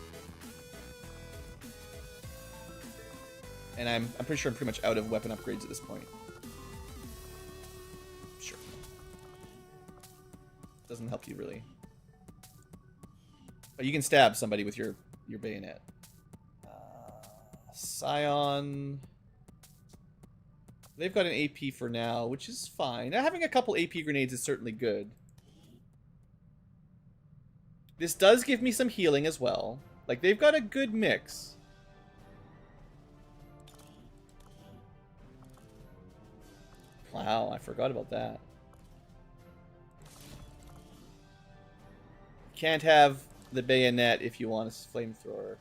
And I'm pretty sure I'm pretty much out of weapon upgrades at this point. Sure. Doesn't help you really. But you can stab somebody with your bayonet. Scion. They've got an AP for now, which is fine. Now, having a couple AP grenades is certainly good. This does give me some healing as well. Like, they've got a good mix. Wow, I forgot about that. Can't have the bayonet if you want a flamethrower.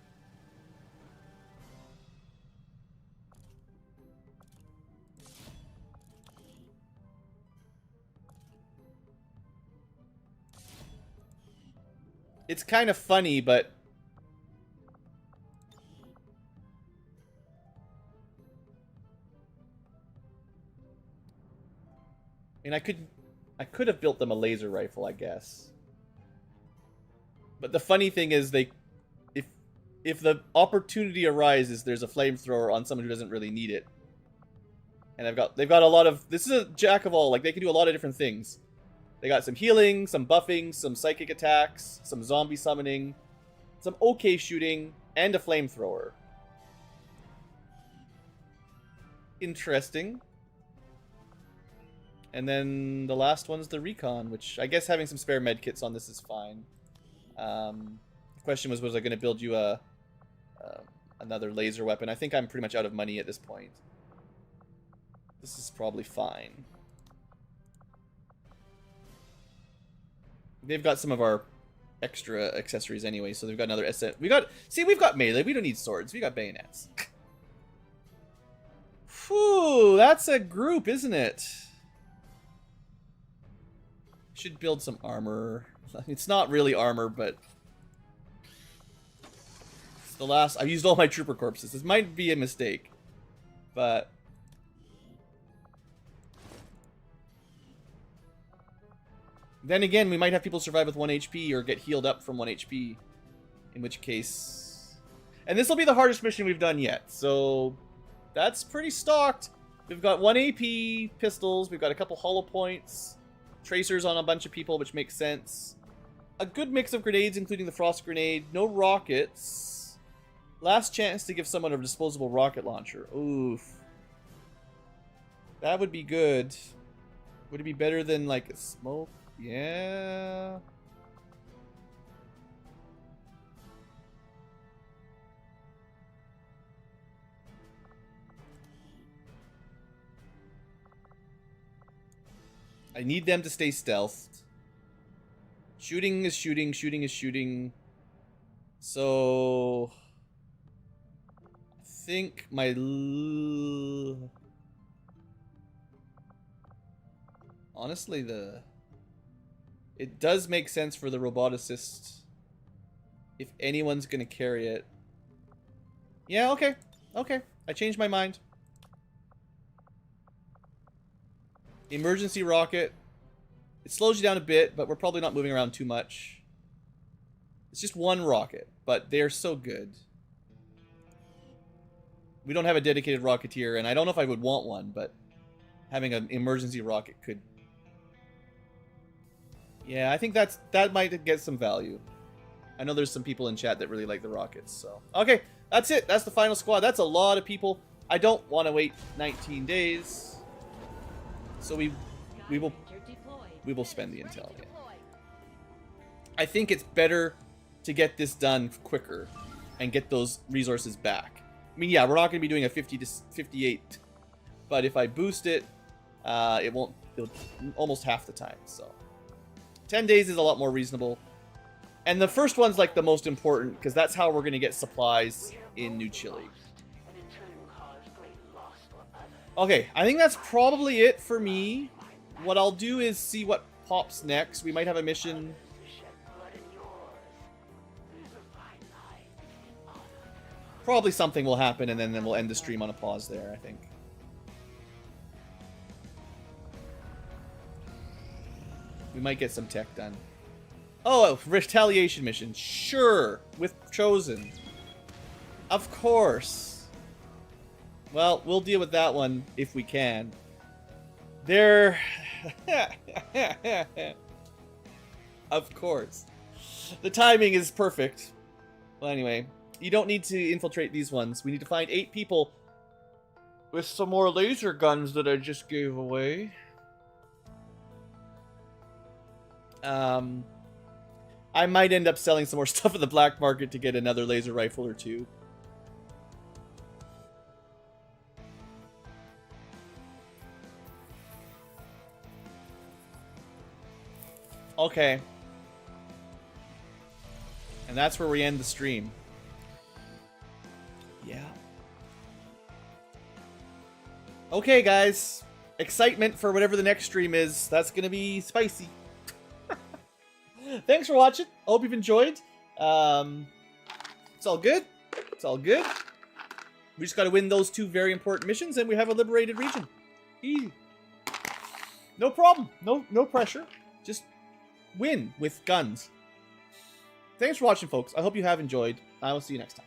It's kind of funny, but... I mean, I could have built them a laser rifle, I guess. But the funny thing is, if the opportunity arises, there's a flamethrower on someone who doesn't really need it. And they've got a lot of... This is a jack of all. Like, they can do a lot of different things. They got some healing, some buffing, some psychic attacks, some zombie summoning, some okay shooting, and a flamethrower. Interesting. And then the last one's the recon, which I guess having some spare med kits on this is fine. The question was I going to build you another laser weapon? I think I'm pretty much out of money at this point. This is probably fine. They've got some of our extra accessories anyway, so they've got another SF. We've got melee. We don't need swords. We got bayonets. Whew, that's a group, isn't it? Should build some armor. It's not really armor, but it's the last. I've used all my trooper corpses. This might be a mistake, but then again, we might have people survive with 1 HP or get healed up from 1 HP, in which case... And this will be the hardest mission we've done yet, so that's pretty stocked. We've got 1 AP pistols, we've got a couple hollow points, tracers on a bunch of people, which makes sense. A good mix of grenades, including the frost grenade, no rockets. Last chance to give someone a disposable rocket launcher. Oof. That would be good. Would it be better than, like, a smoke? Yeah. I need them to stay stealthed. Shooting is shooting, shooting is shooting. So I think my honestly, it does make sense for the roboticist if anyone's gonna carry it. Yeah, okay. Okay. I changed my mind. Emergency rocket. It slows you down a bit, but we're probably not moving around too much. It's just 1 rocket, but they're so good. We don't have a dedicated rocketeer, and I don't know if I would want one, but having an emergency rocket could... Yeah, I think that might get some value. I know there's some people in chat that really like the rockets, so... Okay, that's it. That's the final squad. That's a lot of people. I don't want to wait 19 days. So we will spend the intel. Yeah. I think it's better to get this done quicker and get those resources back. I mean, yeah, we're not going to be doing a 50 to 58, but if I boost it, it'll almost half the time. So 10 days is a lot more reasonable. And the first one's like the most important because that's how we're going to get supplies in New Chile. Okay, I think that's probably it for me. What I'll do is see what pops next. We might have a mission. Probably something will happen, and then we'll end the stream on a pause there, I think. We might get some tech done. Oh, a retaliation mission. Sure, with Chosen. Of course. Well, we'll deal with that one if we can. There... Of course. The timing is perfect. Well, anyway, you don't need to infiltrate these ones. We need to find 8 people with some more laser guns that I just gave away. I might end up selling some more stuff at the black market to get another laser rifle or 2. Okay. And that's where we end the stream. Yeah. Okay, guys. Excitement for whatever the next stream is. That's gonna be spicy. Thanks for watching. I hope you've enjoyed. It's all good. It's all good. We just gotta win those 2 very important missions and we have a liberated region. Easy. No problem. No pressure. Just win with guns. Thanks for watching, folks. I hope you have enjoyed. I will see you next time.